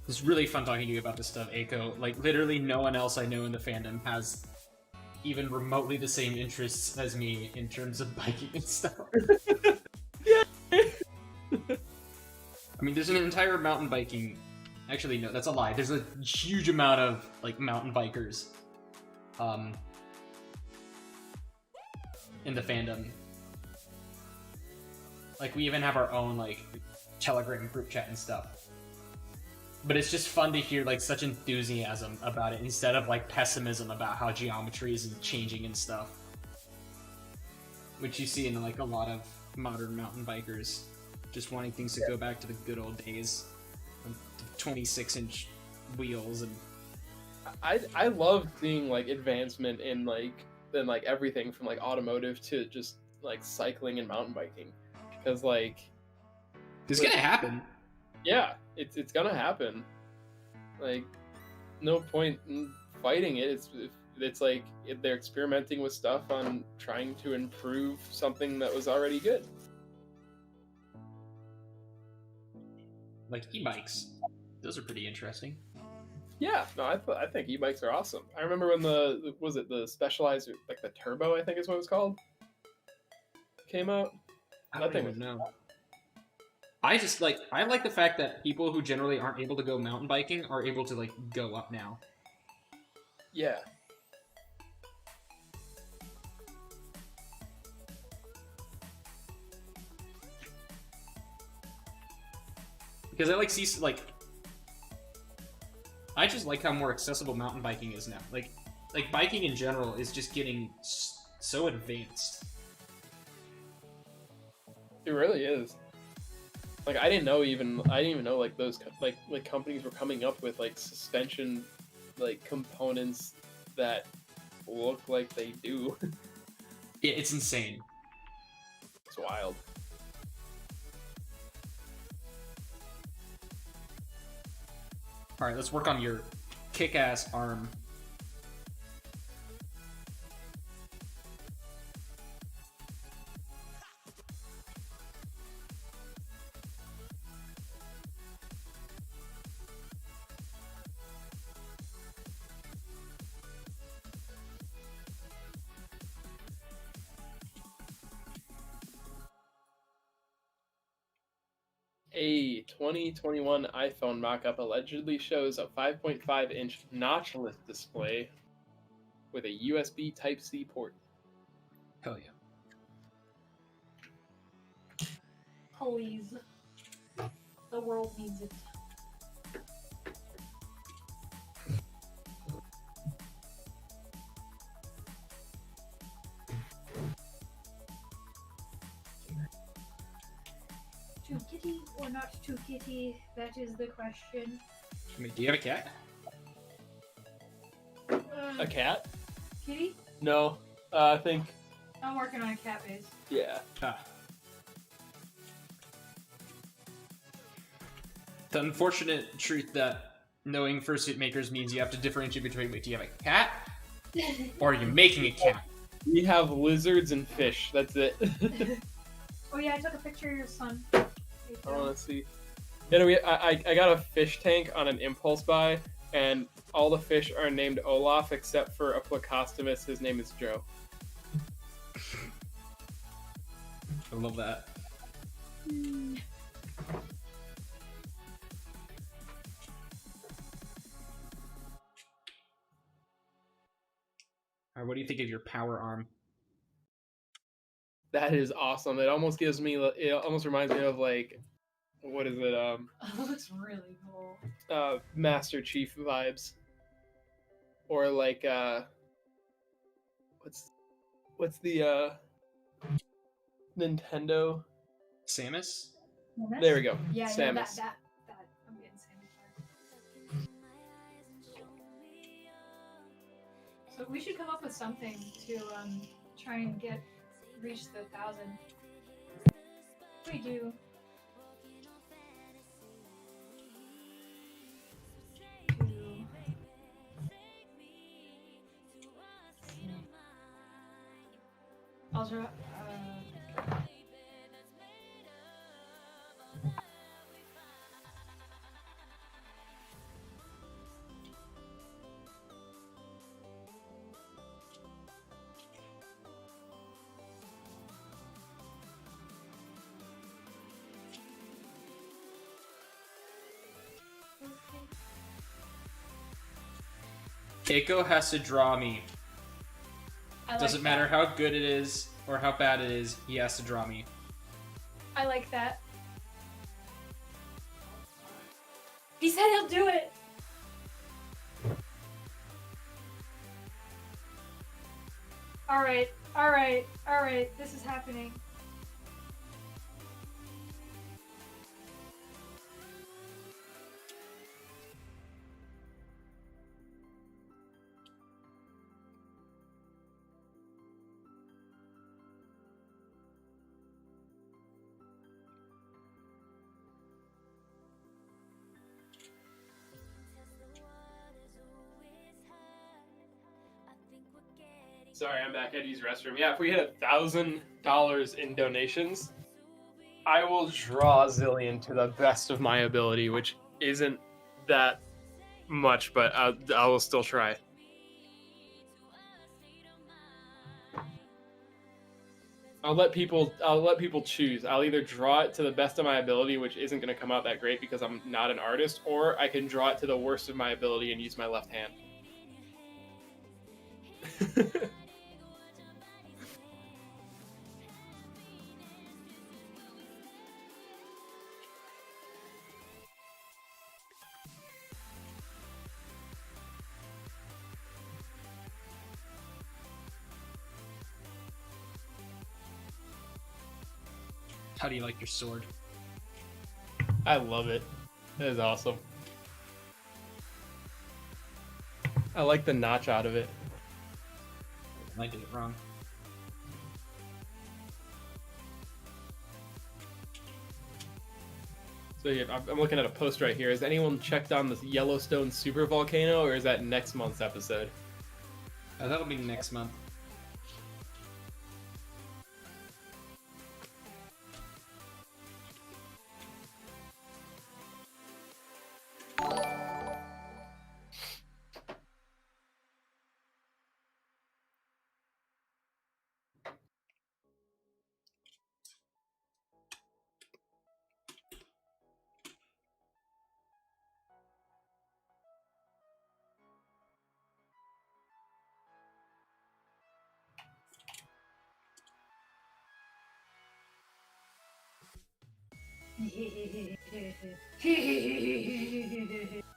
It's really fun talking to you about this stuff, Aiko. Like, literally no one else I know in the fandom has even remotely the same interests as me in terms of biking and stuff. I mean, there's an entire mountain biking... Actually, no, that's a lie. There's a huge amount of, like, mountain bikers in the fandom. Like, we even have our own, like, Telegram group chat and stuff. But it's just fun to hear, like, such enthusiasm about it instead of, like, pessimism about how geometry is changing and stuff. Which you see in, like, a lot of modern mountain bikers. Just wanting things to go back to the good old days. 26-inch wheels and... I love seeing, like, advancement in, like everything from, like, automotive to just, like, cycling and mountain biking. Because, like... It's gonna happen. Yeah, it's gonna happen. Like, no point in fighting it. It's like they're experimenting with stuff on trying to improve something that was already good. Like e-bikes. Those are pretty interesting. Yeah, no, I think e-bikes are awesome. I remember when the Specialized, like the Turbo, I think is what it was called, came out. I don't even know. I like the fact that people who generally aren't able to go mountain biking are able to, like, go up now. Yeah. Because I, like, see, like... I just like how more accessible mountain biking is now. Like biking in general is just getting so advanced. It really is. Like, I didn't even know, like, those, like companies were coming up with, like, suspension, like, components that look like they do. Yeah, it's insane. It's wild. Alright, let's work on your kick-ass arm. A 2021 iPhone mock-up allegedly shows a 5.5-inch notchless display with a USB Type-C port. Hell yeah. Please. The world needs it. kitty or not too kitty? That is the question. I mean, do you have a cat? A cat? Kitty? No. I think. I'm working on a cat base. Yeah. The unfortunate truth that knowing fursuit makers means you have to differentiate between, wait, do you have a cat? Or are you making a cat? We have lizards and fish. That's it. Oh yeah, I took a picture of your son. Oh, let's see. Yeah, no, I got a fish tank on an impulse buy, and all the fish are named Olaf except for a Plecostomus. His name is Joe. I love that. Alright, what do you think of your power arm? That is awesome. It almost gives me. It almost reminds me of like, what is it? That looks really cool. Master Chief vibes, or like what's the Nintendo? Samus? There we go. Yeah, Samus. no, that I'm getting Samus. So we should come up with something to try and reach the 1,000. We do. Also, Aiko has to draw me. I Doesn't like matter that. how good it is or how bad it is, he has to draw me. I like that. He said he'll do it. All right. This is happening. Sorry, I'm back. I had to use the restroom. Yeah, if we hit $1,000 in donations, I will draw Zillion to the best of my ability, which isn't that much, but I will still try. I'll let people choose. I'll either draw it to the best of my ability, which isn't going to come out that great because I'm not an artist, or I can draw it to the worst of my ability and use my left hand. How do you like your sword? I love it. That is awesome. I like the notch out of it. I did it wrong. So yeah, I'm looking at a post right here. Has anyone checked on this Yellowstone super volcano, or is that next month's episode? That'll be next month.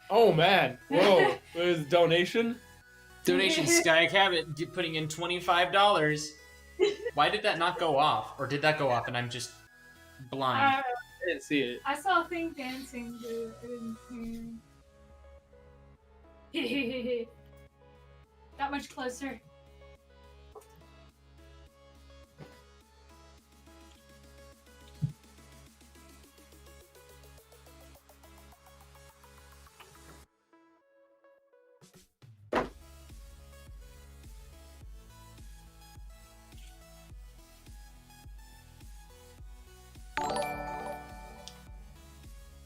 Oh man! Whoa! What is donation? Donation Skye Cabbit putting in $25. Why did that not go off? Or did that go off and I'm just blind? didn't see it. I saw a thing dancing, dude. I didn't hear. That much closer.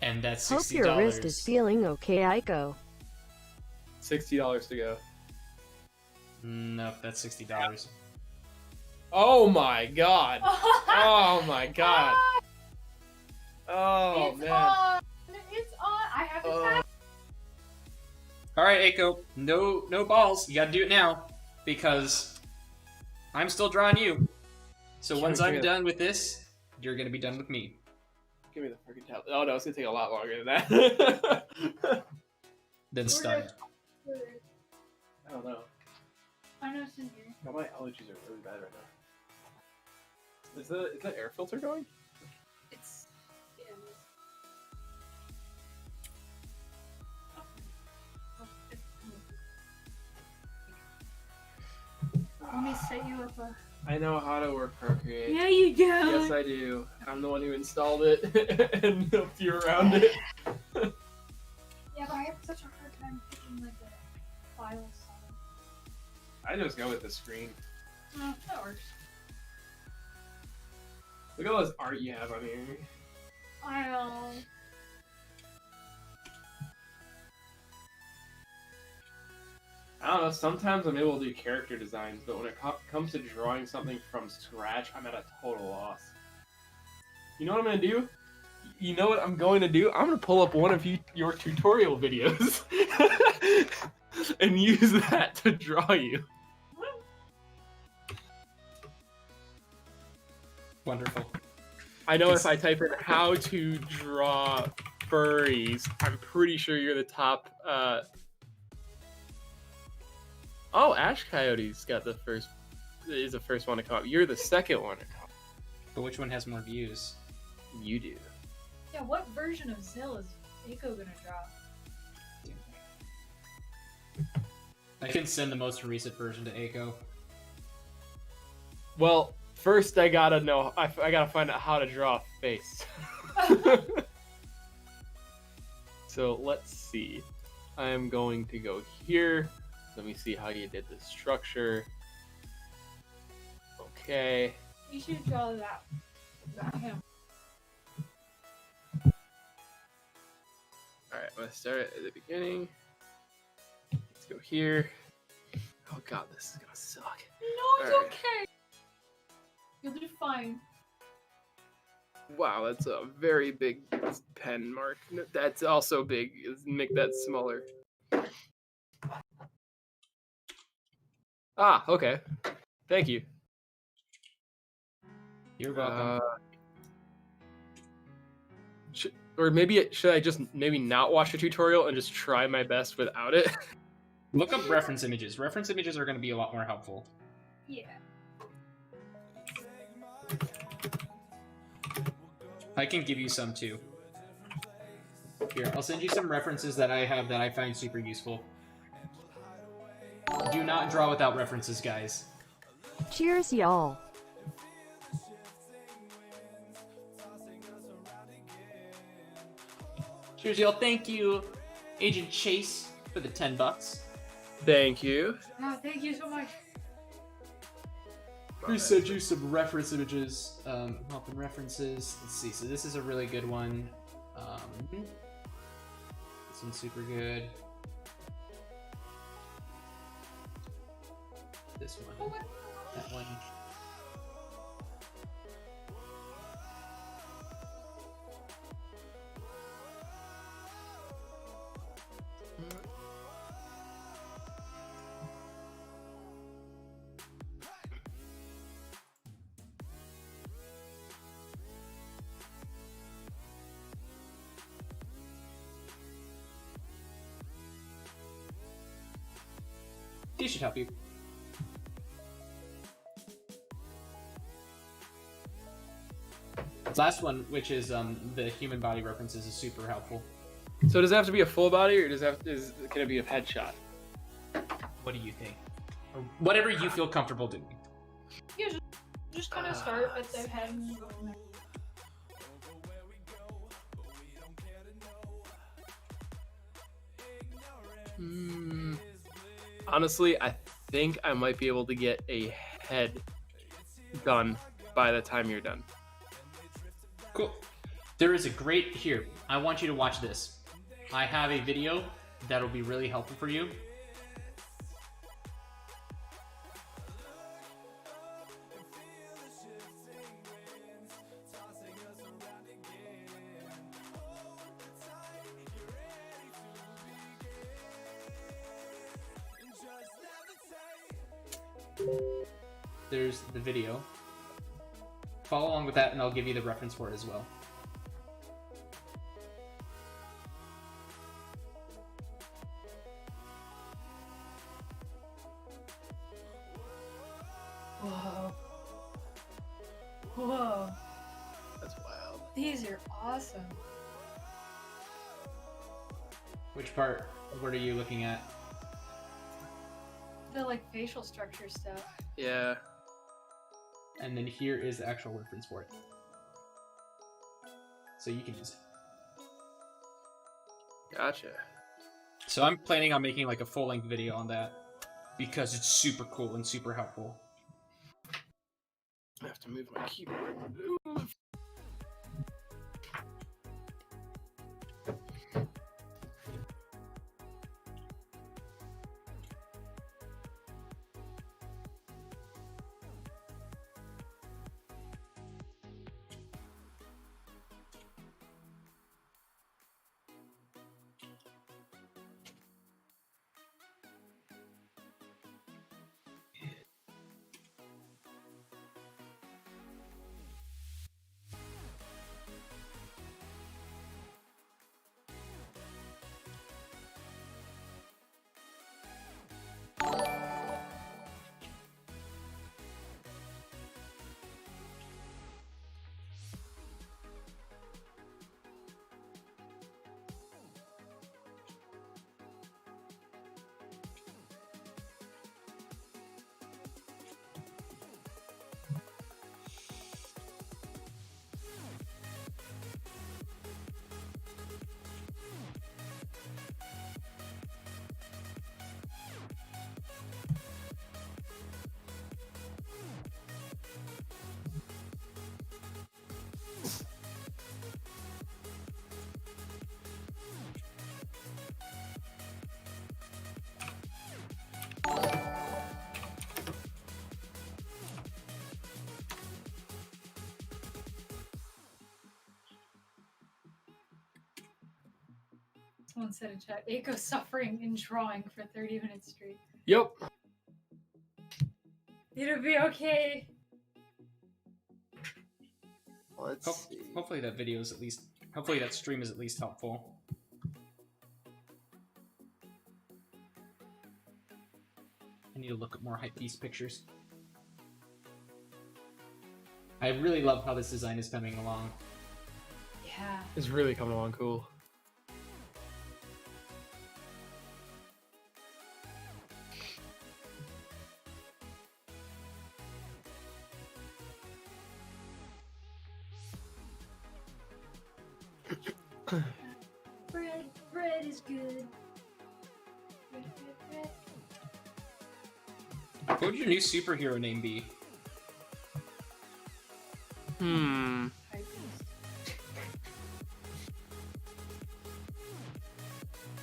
And that's Hope $60. your wrist is feeling okay, Aiko. $60 to go. Nope, that's $60. Oh my god. Oh my god. Oh It's man. on. It's on. I have to tap. All right, Aiko, no balls. You gotta do it now because I'm still drawing you. So once I'm done with this, you're gonna be done with me. Give me the freaking tablet. Oh no, it's gonna take a lot longer than that. Then stunned. I don't know. I know it's in here. God, my allergies are really bad right now. Is the air filter going? It's. Yeah, it is. Let me set you up a. I know how to work Procreate. Yeah, you do. Yes, I do. I'm the one who installed it and helped you around it. Yeah, but I have such a hard time picking like a file size. I just go with the screen. Oh, that works. Look at all this art you have on here. I know. I don't know, sometimes I'm able to do character designs, but when it comes to drawing something from scratch, I'm at a total loss. You know what I'm going to do? You know what I'm going to do? I'm going to pull up one of your tutorial videos and use that to draw you. Wonderful. I know if I type in how to draw furries, I'm pretty sure you're the top. Oh, Ash Coyote's got the first. Is the first one to come up. You're the second one to come up. But which one has more views? You do. Yeah, what version of Zill is Aiko gonna draw? I can send the most recent version to Aiko. Well, first I gotta know. I gotta find out how to draw a face. So let's see. I am going to go here. Let me see how you did the structure. Okay. You should draw that. Him. Alright, I'm gonna start at the beginning. Let's go here. Oh god, this is gonna suck. No, it's Alright. okay. You'll do fine. Wow, that's a very big pen mark. That's also big. Make that smaller. Ah, okay. Thank you. You're welcome. Or maybe should I just maybe not watch the tutorial and just try my best without it? Look up reference images. Reference images are going to be a lot more helpful. Yeah. I can give you some too. Here, I'll send you some references that I have that I find super useful. Do not draw without references, guys. Cheers, y'all. Cheers, y'all. Thank you, Agent Chase, for the $10. Thank you. Oh, thank you so much. We sent you some reference images, helping references. Let's see. So this is a really good one. This one's super good. This one. That one. These should help you. Last one, which is the human body references, is super helpful. So does it have to be a full body, or can it be a headshot? What do you think? Or whatever you feel comfortable doing. Yeah, just kind of start at the head and go from there. Honestly, I think I might be able to get a head done by the time you're done. Cool. There is a great... Here, I want you to watch this. I have a video that'll be really helpful for you. There's the video. Follow along with that and I'll give you the reference for it as well. Whoa. Whoa. That's wild. These are awesome. Which part? What are you looking at? The like facial structure stuff. Yeah. And then here is the actual reference for it. So you can use it. Gotcha. So I'm planning on making like a full-length video on that because it's super cool and super helpful. I have to move my keyboard. Someone said in chat, Aiko suffering in drawing for 30 minutes straight. Yep. It'll be okay. Let's see. Hopefully that video is at least... Hopefully that stream is at least helpful. I need to look at more Hypebeast pictures. I really love how this design is coming along. Yeah. It's really coming along cool. Bread is good. Bread. What would your new superhero name be?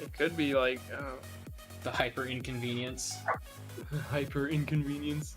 It could be like The Hyper Inconvenience. Hyper Inconvenience.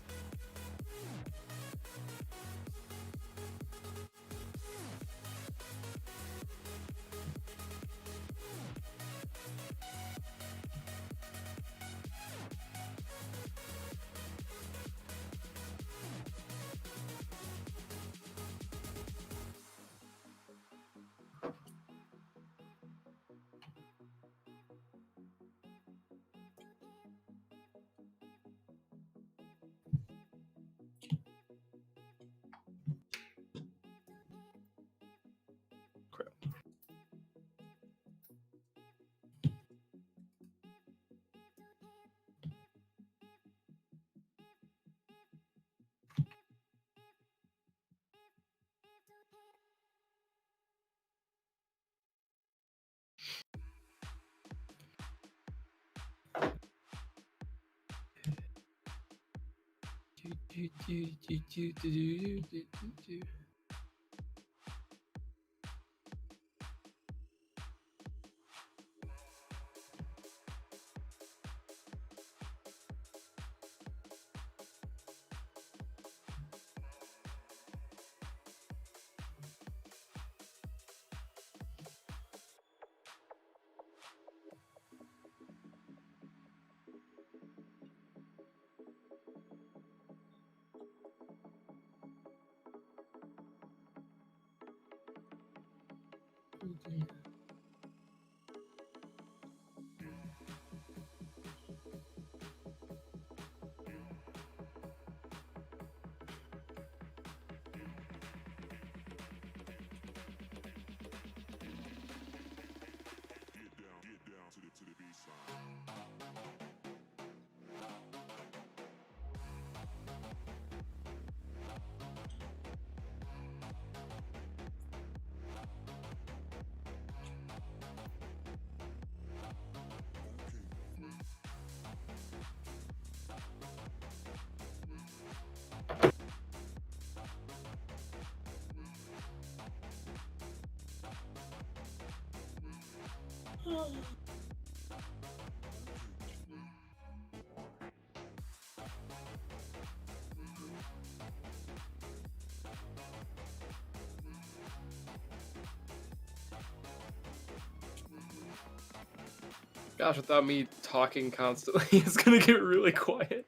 Gosh, without me talking constantly, it's gonna get really quiet.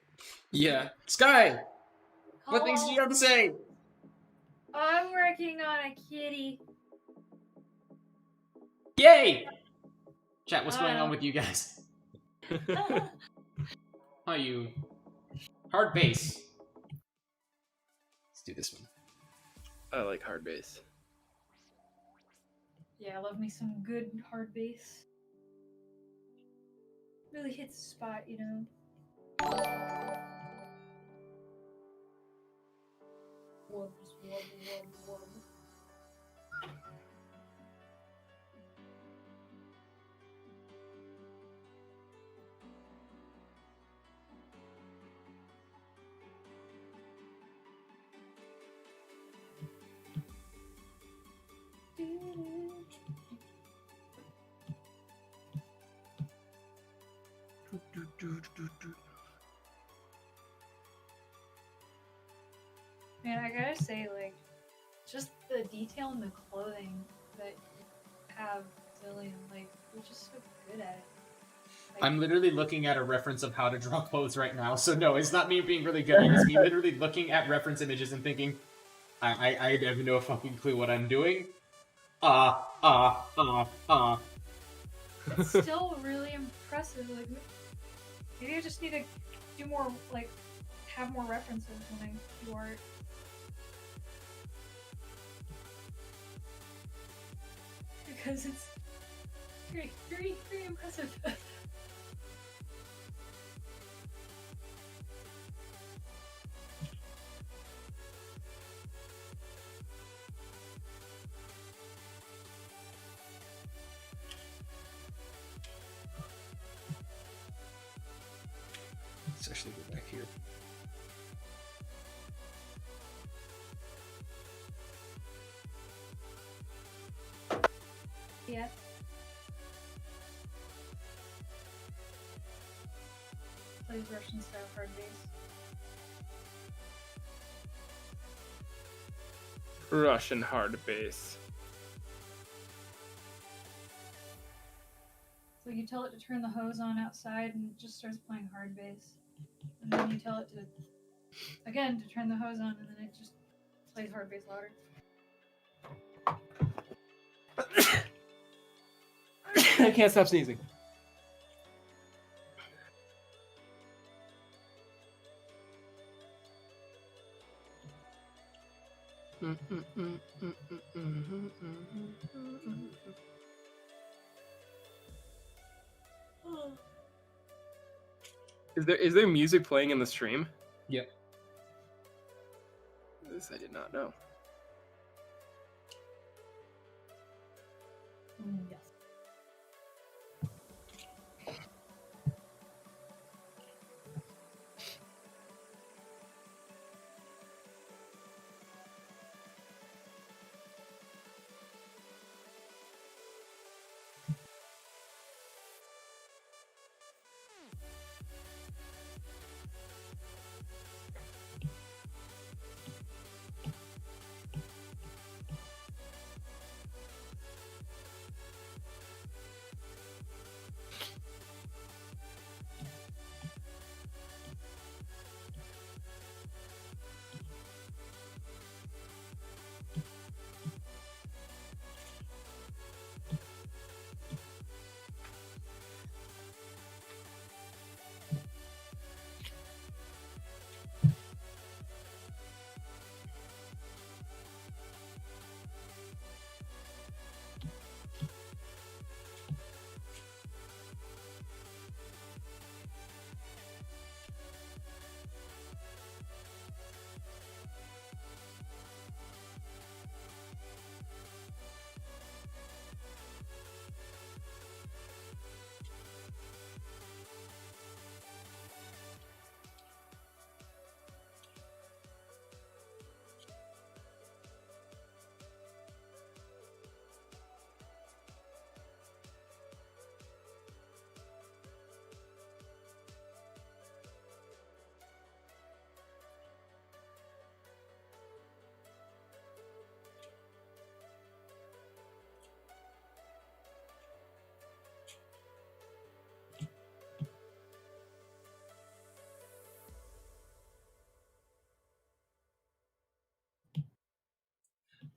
Yeah. Skye! What things do you have to say? I'm working on a kitty. Yay! Chat, what's going on with you guys? Oh, you... Hard bass. Let's do this one. I like hard bass. Yeah, I love me some good hard bass. Really hits the spot, you know. Wubs, wub, wub, wub. Man, I gotta say, like, just the detail in the clothing that you have, Zillion, like, you're just so good at it. Like, I'm literally looking at a reference of how to draw clothes right now, so no, it's not me being really good. It's me literally looking at reference images and thinking, I have no fucking clue what I'm doing. It's still really impressive. Like, maybe I just need to do more, like, have more references when I do art. Because it's very, very, very impressive. Especially go back here. Yeah. Plays Russian style hard bass. Russian hard bass. So you tell it to turn the hose on outside and it just starts playing hard bass. And then you tell it to, again, to turn the hose on and then it just plays hard bass louder. I can't stop sneezing. Is there music playing in the stream? Yep. This I did not know. Yes.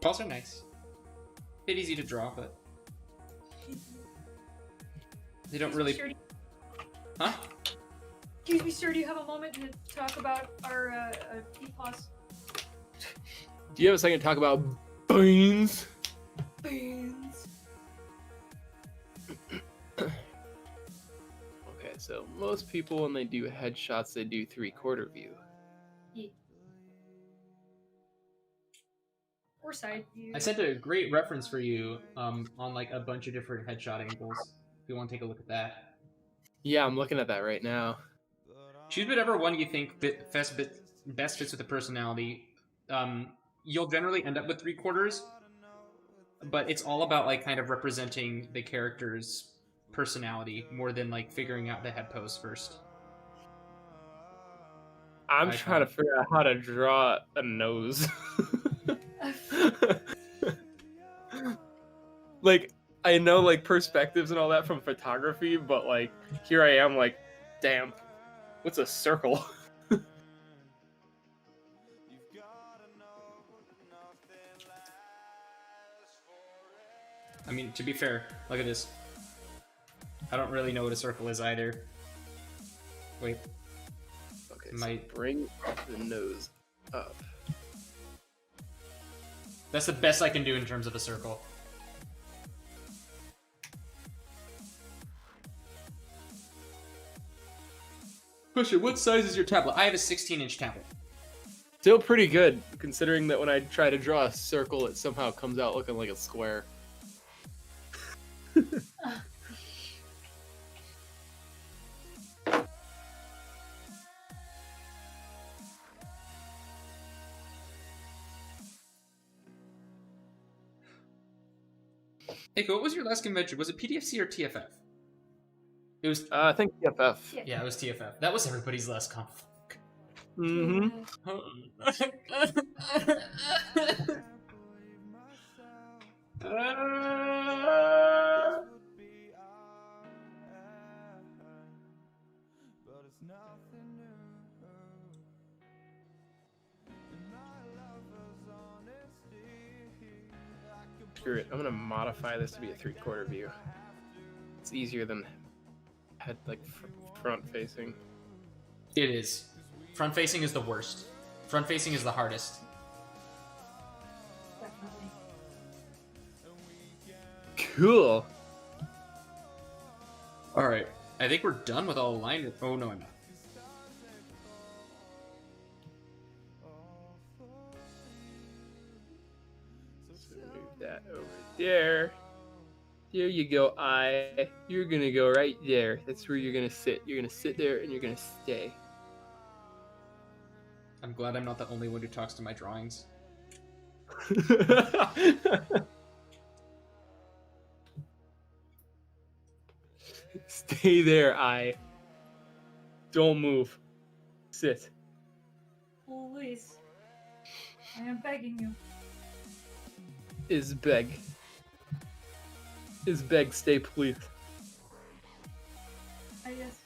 Paws are nice. Bit easy to draw, but they don't really. Huh? Excuse me, sir. Do you have a moment to talk about our paws? Do you have a second to talk about beans? Beans. Okay, so most people when they do headshots, they do 3/4 view. Yeah. Or side view. I sent a great reference for you on like a bunch of different headshot angles. If you want to take a look at that. Yeah, I'm looking at that right now. Choose whatever one you think best fits with the personality. You'll generally end up with 3/4, but it's all about like kind of representing the character's personality more than like figuring out the head pose first. I'm trying to figure out how to draw a nose. Like, I know like perspectives and all that from photography, but like here I am like, damn, what's a circle? I mean, to be fair, look at this. I don't really know what a circle is either. Wait. Okay, so bring the nose up. That's the best I can do in terms of a circle. Question, what size is your tablet? I have a 16-inch tablet. Still pretty good, considering that when I try to draw a circle, it somehow comes out looking like a square. Aiko, what was your last convention? Was it PDFC or TFF? It was. I think TFF. Yeah, it was TFF. That was everybody's last conf. Mm-hmm. Screw it. I'm gonna modify this to be a 3/4 view. It's easier than head like front facing. It is. Front facing is the worst. Front facing is the hardest. Definitely. Cool. All right. I think we're done with all the line. Oh no, I'm not. So move that over there. There you go, Eye. You're gonna go right there. That's where you're gonna sit. You're gonna sit there and you're gonna stay. I'm glad I'm not the only one who talks to my drawings. Stay there, Eye. Don't move. Sit. Please. I am begging you. Is beg. Is beg, stay please. Yes.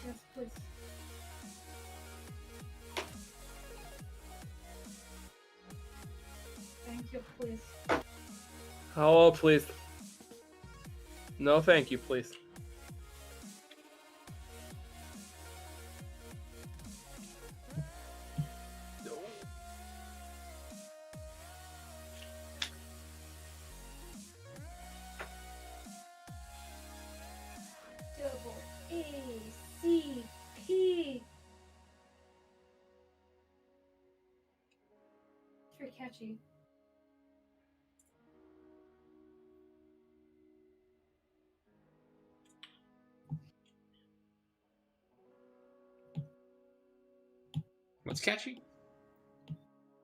Yes, please. Thank you, please. Hello, please. No, thank you, please. Double A-C-P. It's very catchy. What's catchy?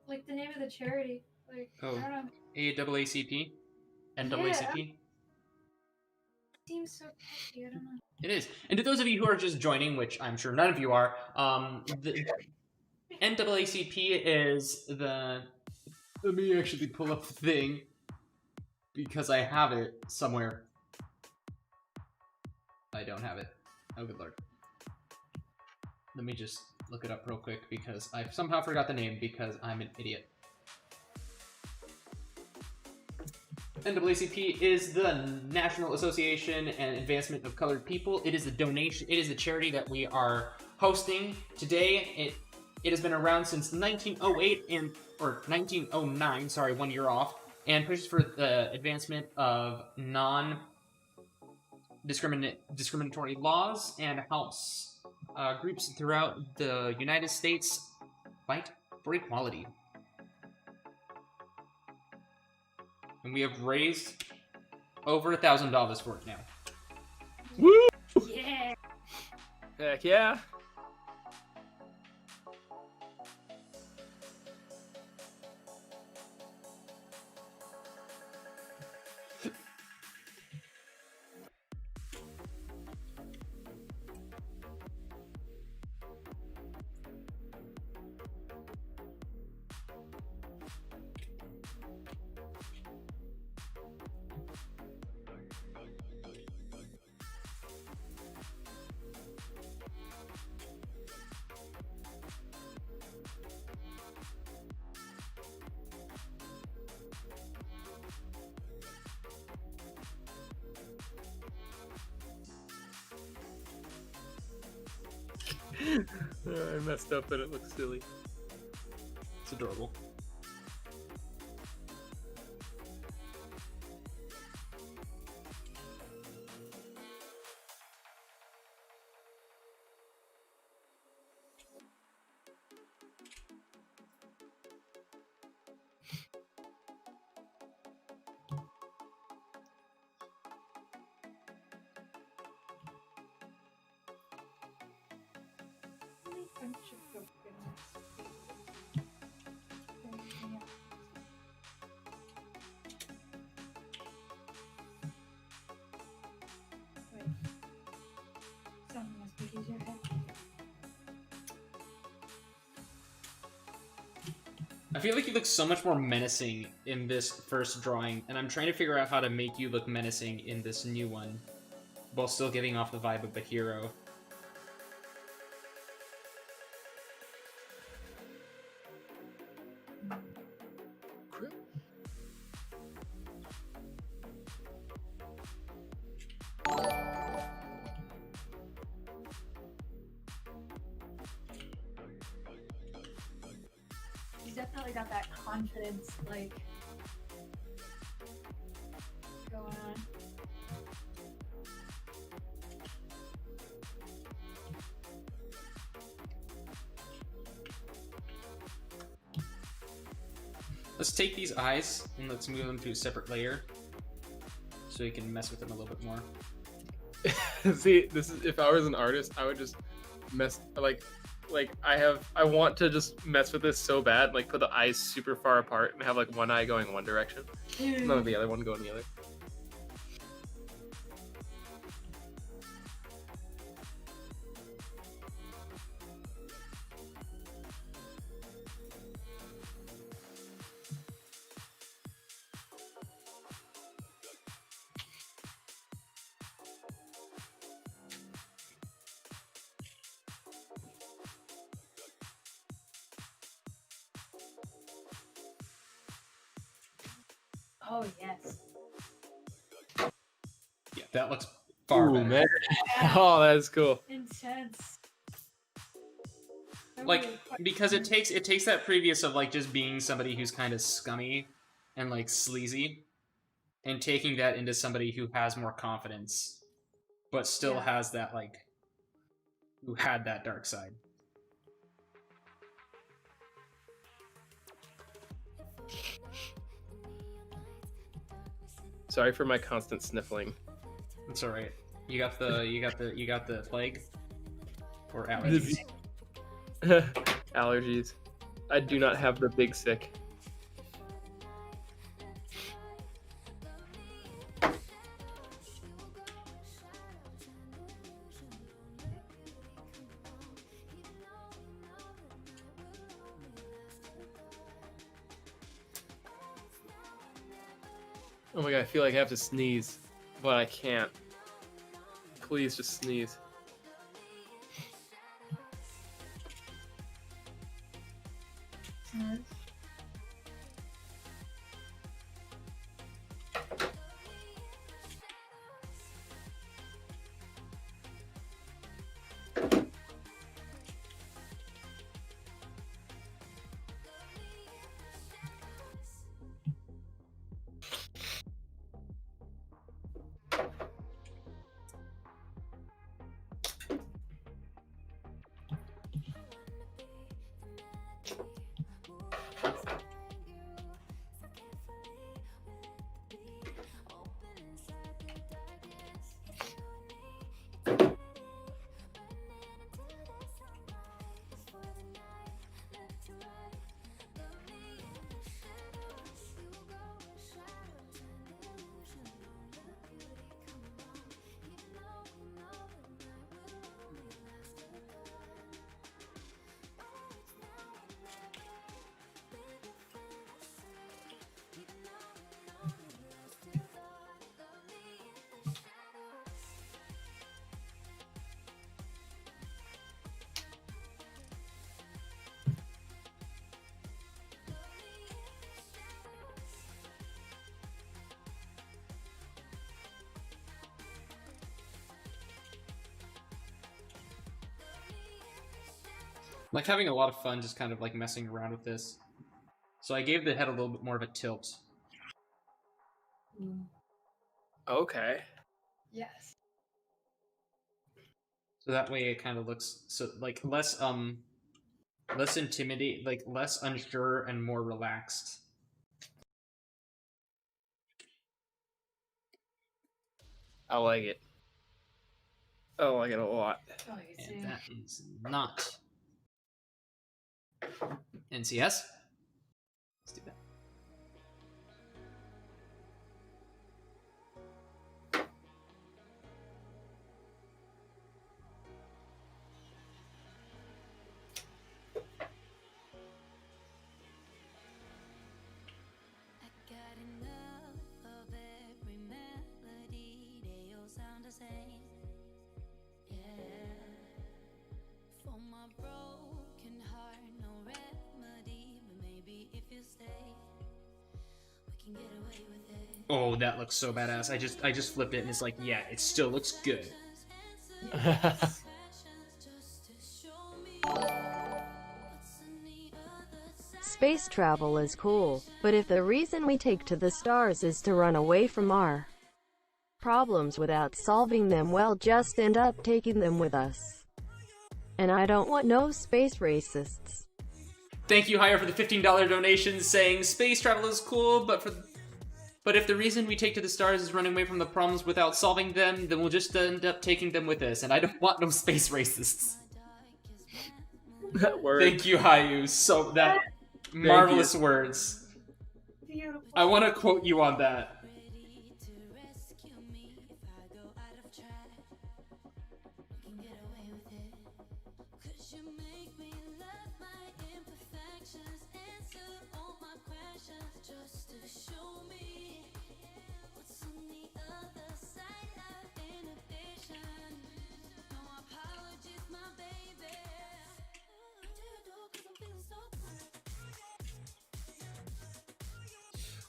Like the name of the charity. Like, Oh, I don't know. AAACP? NAACP? Seems so catchy, I don't know. It is. And to those of you who are just joining, which I'm sure none of you are, the NAACP is the... Let me actually pull up the thing, because I have it somewhere. I don't have it. Oh, good lord. Let me just look it up real quick, because I somehow forgot the name, because I'm an idiot. NAACP is the National Association and Advancement of Colored People. It is the charity that we are hosting today. It has been around since 1908 or 1909, sorry, 1 year off, and pushes for the advancement of non-discriminatory laws and helps groups throughout the United States fight for equality. And we have raised over $1,000 for it now. Woo! Yeah. Heck yeah. I messed up and it looks silly. It's adorable. I feel like you look so much more menacing in this first drawing, and I'm trying to figure out how to make you look menacing in this new one, while still giving off the vibe of a hero. He's definitely got that confidence, like, going on. Let's take these eyes and let's move them to a separate layer so you can mess with them a little bit more. See, this is, if I was an artist, I would just mess, like I want to just mess with this so bad, like put the eyes super far apart and have like one eye going one direction, and then the other one going the other. Oh, yes. Yeah, that looks far better. Man. Oh, that's cool. Intense. Like, because it takes that previous of like just being somebody who's kind of scummy and like sleazy, and taking that into somebody who has more confidence, but still has that like, who had that dark side. Sorry for my constant sniffling. It's all right. You got the plague or allergies. Allergies. I do not have the big sick. Oh my god, I feel like I have to sneeze, but I can't. Please just sneeze. like having a lot of fun just kind of like messing around with this. So I gave the head a little bit more of a tilt. Okay. Yes. So that way it kind of looks so like less intimidating, like less unsure and more relaxed. I like it. I like it a lot. And that is not NCS. Let's do that. Oh, that looks so badass. I just flipped it and it's like, yeah, it still looks good. Space travel is cool, but if the reason we take to the stars is to run away from our problems without solving them, well, just end up taking them with us. And I don't want no space racists. Thank you, Hire, for the $15 donation saying space travel is cool, but if the reason we take to the stars is running away from the problems without solving them, then we'll just end up taking them with us, and I don't want no space racists. That word. Thank you, Hayu. So that marvelous words. Beautiful. I want to quote you on that.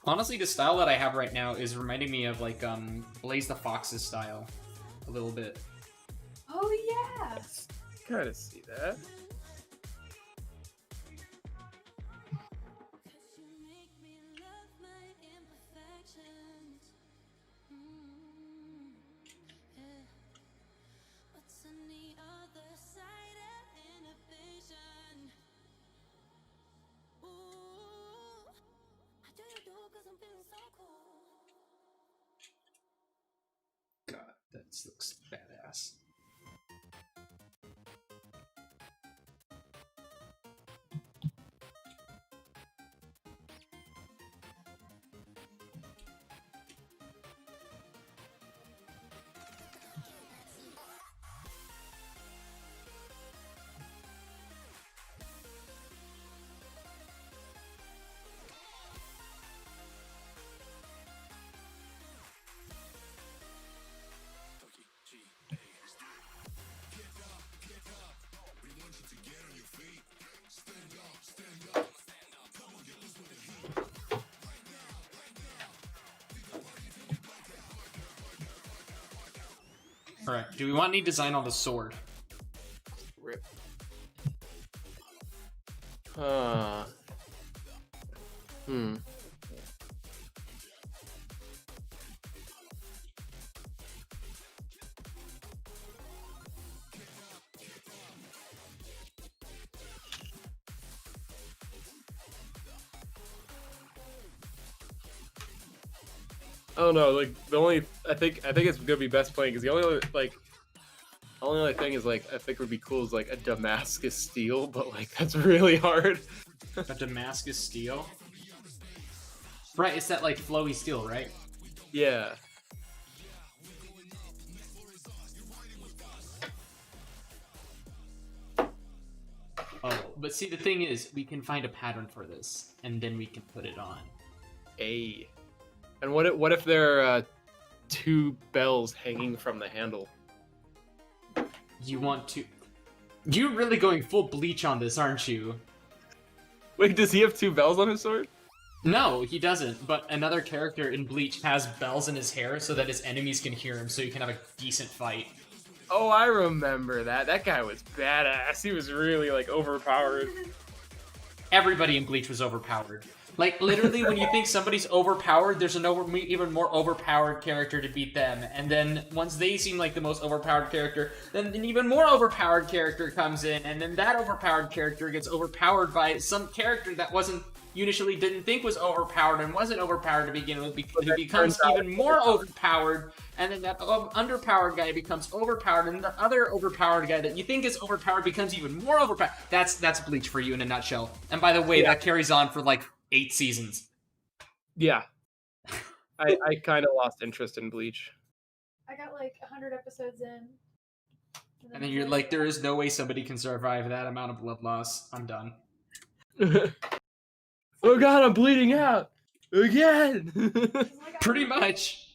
Honestly, the style that I have right now is reminding me of like Blaze the Fox's style a little bit. Oh yeah. Kind of see that. God, that looks badass. Alright, do we want any design on the sword? Rip. I don't know. Like the only I think it's gonna be best playing because the only other thing is like I think would be cool is like a Damascus steel, but like that's really hard. A Damascus steel? Right, it's that like flowy steel, right? Yeah. Oh, but see the thing is, we can find a pattern for this, and then we can put it on. And what if there are two bells hanging from the handle? You want to... You're really going full Bleach on this, aren't you? Wait, does he have two bells on his sword? No, he doesn't, but another character in Bleach has bells in his hair so that his enemies can hear him so you can have a decent fight. Oh, I remember that. That guy was badass. He was really like overpowered. Everybody in Bleach was overpowered. Like, literally, when you think somebody's overpowered, there's an even more overpowered character to beat them. And then, once they seem like the most overpowered character, then an even more overpowered character comes in, and then that overpowered character gets overpowered by some character that you initially didn't think was overpowered and wasn't overpowered to begin with, who becomes even more overpowered, and then that underpowered guy becomes overpowered, and the other overpowered guy that you think is overpowered becomes even more overpowered. That's Bleach for you in a nutshell. And by the way, that carries on for like 8 seasons. Yeah. I kind of lost interest in Bleach. I got like 100 episodes in. And then you're like, there is no way somebody can survive that amount of blood loss. I'm done. Oh god, I'm bleeding out! Again! Pretty much.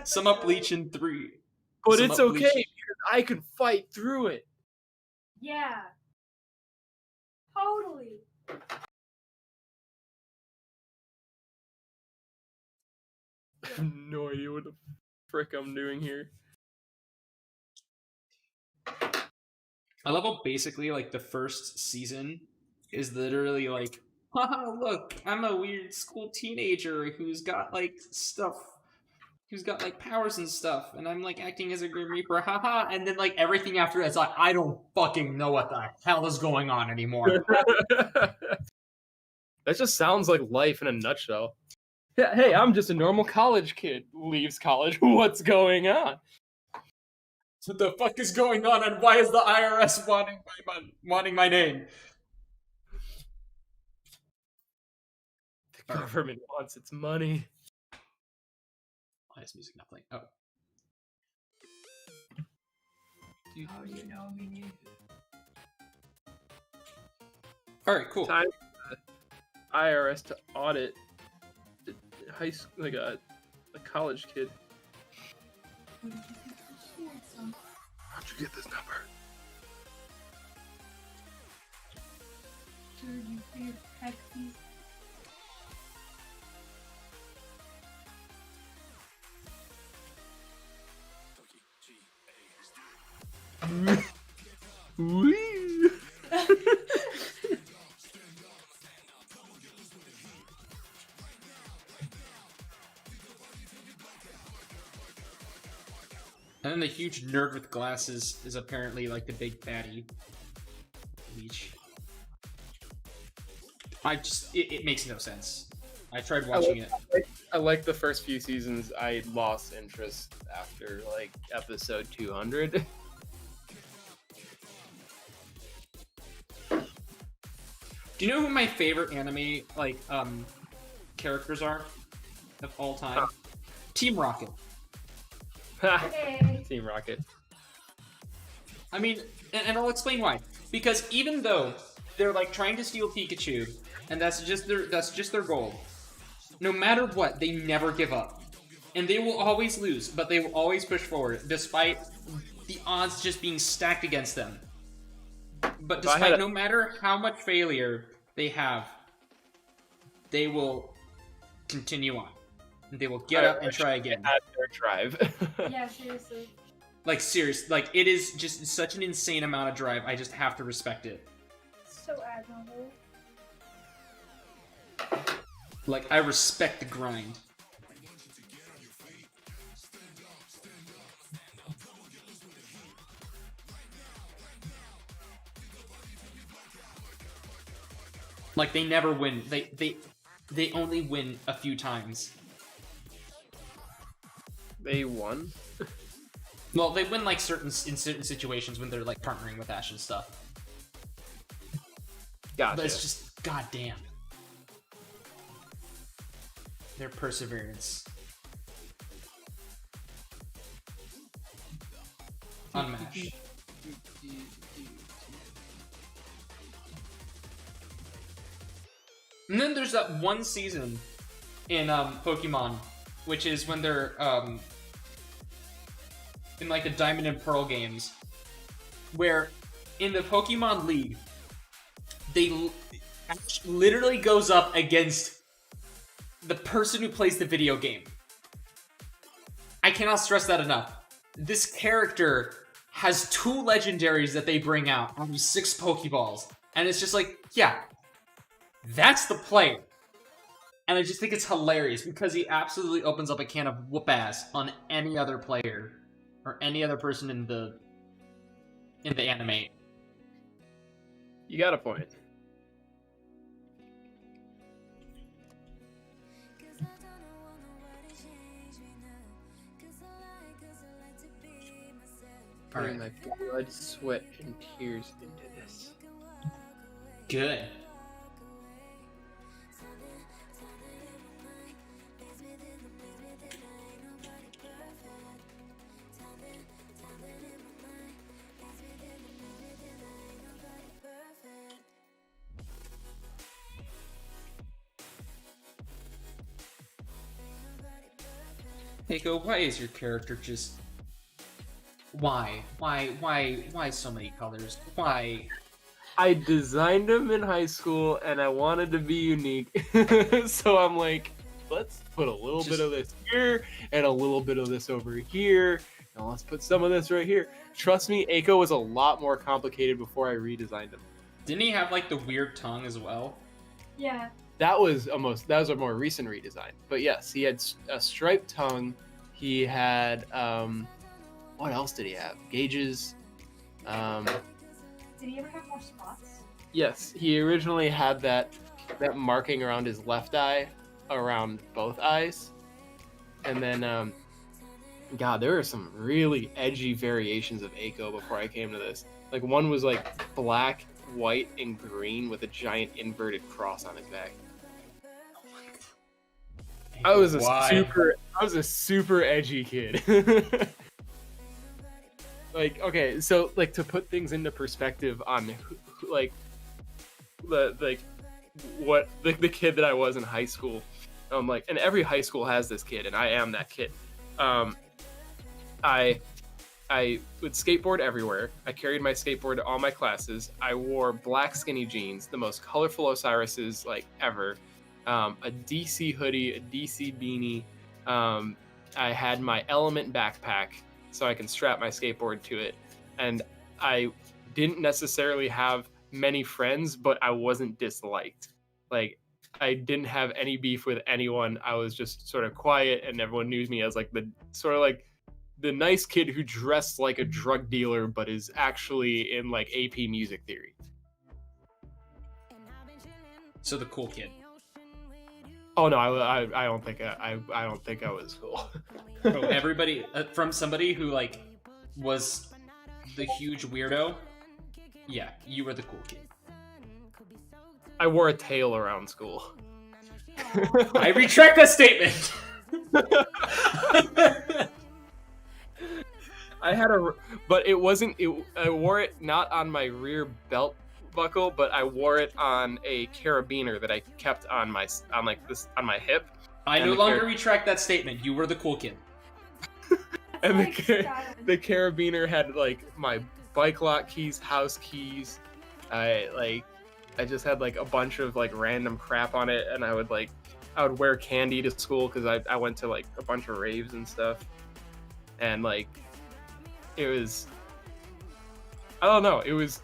Sum up Bleach in 3. But it's okay, because I can fight through it. Yeah. Totally. I have no idea what the frick I'm doing here. I love how basically, like, the first season is literally like, haha, look, I'm a weird school teenager who's got, like, stuff. Who's got, like, powers and stuff. And I'm, like, acting as a Grim Reaper, haha. And then, like, everything after that's like, I don't fucking know what the hell is going on anymore. That just sounds like life in a nutshell. Yeah, hey, I'm just a normal college kid. Leaves college. What's going on? What the fuck is going on, and why is the IRS wanting my name? The government wants its money. Why is music not playing? Oh. Oh, you know me. Alright, cool. Time for the IRS to audit high school, like a college kid. How'd you get this number? Sure, you fear taxis. Wee. And then the huge nerd with glasses is apparently like the big baddie. Bleach. It makes no sense. I tried watching it. I like the first few seasons. I lost interest after like episode 200. Do you know who my favorite anime characters are of all time? Team Rocket. Hey. Team Rocket. I mean, and I'll explain why. Because even though they're like trying to steal Pikachu, and that's just their goal, no matter what, they never give up. And they will always lose, but they will always push forward, despite the odds just being stacked against them. But despite no matter how much failure they have, they will continue on. They will get up and try again. At their drive. Yeah, seriously. Like, serious. Like, it is just such an insane amount of drive. I just have to respect it. So admirable. Like, I respect the grind. Like, they never win. They only win a few times. They won? Well, they win like in certain situations when they're like partnering with Ash and stuff. Gotcha. But it's just goddamn. Their perseverance. Unmatched. And then there's that one season in Pokemon, which is when they're in like the Diamond and Pearl games, where in the Pokemon League, they literally goes up against the person who plays the video game. I cannot stress that enough. This character has 2 legendaries that they bring out on 6 Pokeballs. And it's just like, yeah, that's the player. And I just think it's hilarious because he absolutely opens up a can of whoop ass on any other player or any other person in the anime. You got a point. Putting my blood, sweat, and tears into this. Good. Aiko, why is your character just... Why so many colors? Why? I designed him in high school, and I wanted to be unique. So I'm like, let's put a little bit of this here, and a little bit of this over here, and let's put some of this right here. Trust me, Aiko was a lot more complicated before I redesigned him. Didn't he have, like, the weird tongue as well? Yeah. That was a more recent redesign. But yes, he had a striped tongue. He had, what else did he have? Gauges. Did he ever have more spots? Yes, he originally had that marking around his left eye, around both eyes. And then, God, there were some really edgy variations of Aiko before I came to this. Like, one was like black, white, and green with a giant inverted cross on his back. I was a super edgy kid. Like, okay, so like to put things into perspective on like the kid that I was in high school, like, and every high school has this kid, and I am that kid. I would skateboard everywhere. I carried my skateboard to all my classes. I wore black skinny jeans, the most colorful Osiris's like ever. A DC hoodie, a DC beanie. I had my Element backpack so I can strap my skateboard to it. And I didn't necessarily have many friends, but I wasn't disliked. Like, I didn't have any beef with anyone. I was just sort of quiet, and everyone knew me as like the nice kid who dressed like a drug dealer, but is actually in like AP music theory. So the cool kid. Oh no, I don't think I was cool. Oh, everybody from somebody who like was the huge weirdo. Yeah, you were the cool kid. I wore a tail around school. I retract that statement. But it wasn't. I wore it not on my rear belt buckle, but I wore it on a carabiner that I kept on my hip. I no longer retract that statement. You were the cool kid. And the carabiner had like my bike lock keys, house keys. I just had like a bunch of like random crap on it, and I would wear candy to school because I went to like a bunch of raves and stuff, and like it was, I don't know, it was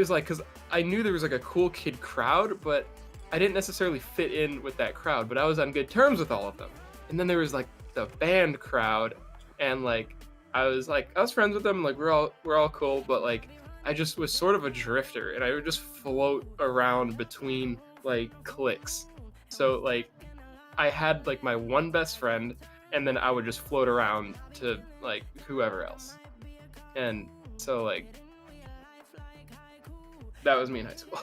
like, because I knew there was like a cool kid crowd, but I didn't necessarily fit in with that crowd, but I was on good terms with all of them. And then there was like the band crowd, and like I was friends with them, like we're all cool, but like I just was sort of a drifter, and I would just float around between like cliques. So like I had like my one best friend, and then I would just float around to like whoever else. And so like that was me in high school.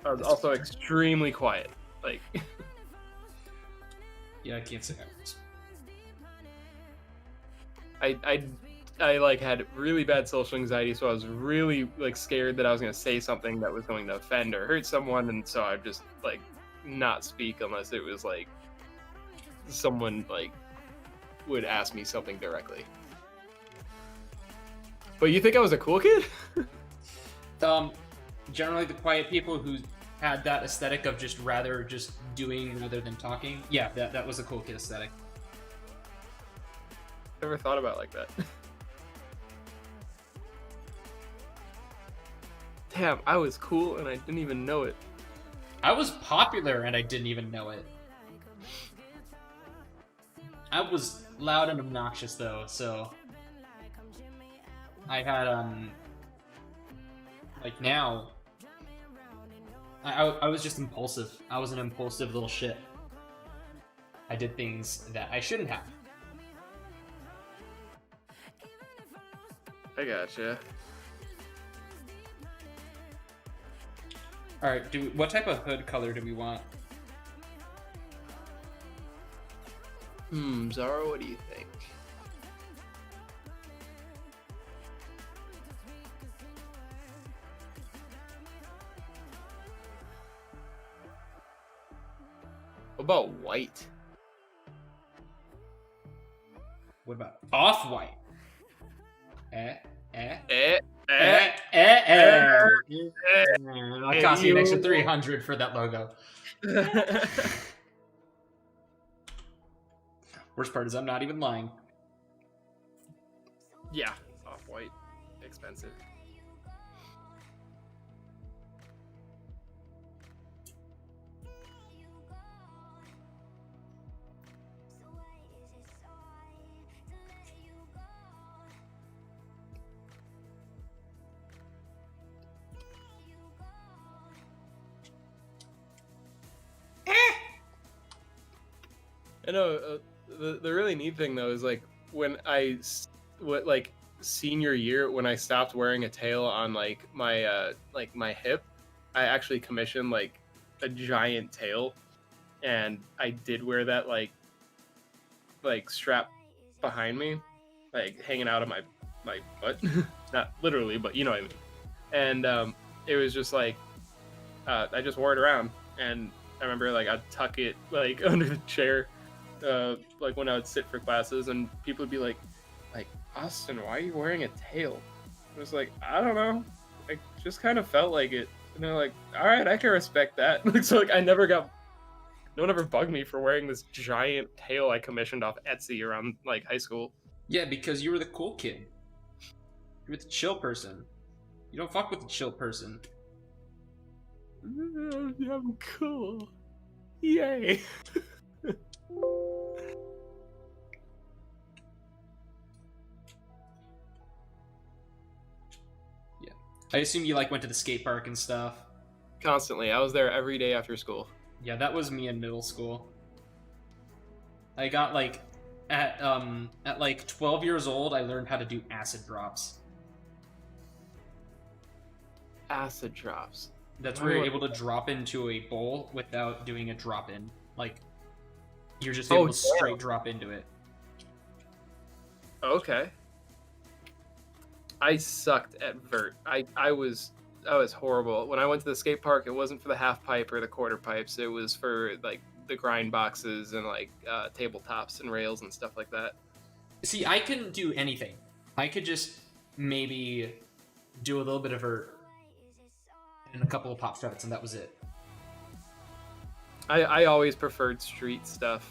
I was also extremely quiet. Like yeah, I can't say I was. I like had really bad social anxiety, so I was really like scared that I was gonna say something that was going to offend or hurt someone, and so I'd just like not speak unless it was like someone like would ask me something directly. But you think I was a cool kid? Generally the quiet people who had that aesthetic of just doing rather than talking. Yeah, that was a cool kid aesthetic. Never thought about it like that. Damn, I was cool and I didn't even know it. I was popular and I didn't even know it. I was loud and obnoxious though, so I had like now I was just impulsive. I was an impulsive little shit. I did things that I shouldn't have. I gotcha. All right, what type of hood color do we want? Zara, what do you think? What about white? What about off-white? I'll cost you an extra 300 for that logo. Worst part is I'm not even lying. Yeah, off-white, expensive. I know. The really neat thing though is like when like senior year when I stopped wearing a tail on like my hip, I actually commissioned like a giant tail, and I did wear that like strap behind me, like hanging out of my butt, not literally, but you know what I mean. And it was just like I just wore it around, and I remember like I'd tuck it like under the chair. Like when I would sit for classes, and people would be like, Austin, why are you wearing a tail? I was like, I don't know. I just kind of felt like it. And they're like, all right, I can respect that. So like no one ever bugged me for wearing this giant tail I commissioned off Etsy around like high school. Yeah, because you were the cool kid. You were the chill person. You don't fuck with the chill person. I'm cool. Yay. Yeah. I assume you like went to the skate park and stuff. Constantly. I was there every day after school. Yeah, that was me in middle school. I got like at like 12 years old I learned how to do acid drops. Acid drops. That's where you're able to drop into a bowl without doing a drop in. Like you're just able to straight drop into it. Okay. I sucked at vert. I was horrible. When I went to the skate park, it wasn't for the half pipe or the quarter pipes. It was for like the grind boxes and like tabletops and rails and stuff like that. See, I couldn't do anything. I could just maybe do a little bit of vert and a couple of pop struts, and that was it. I always preferred street stuff.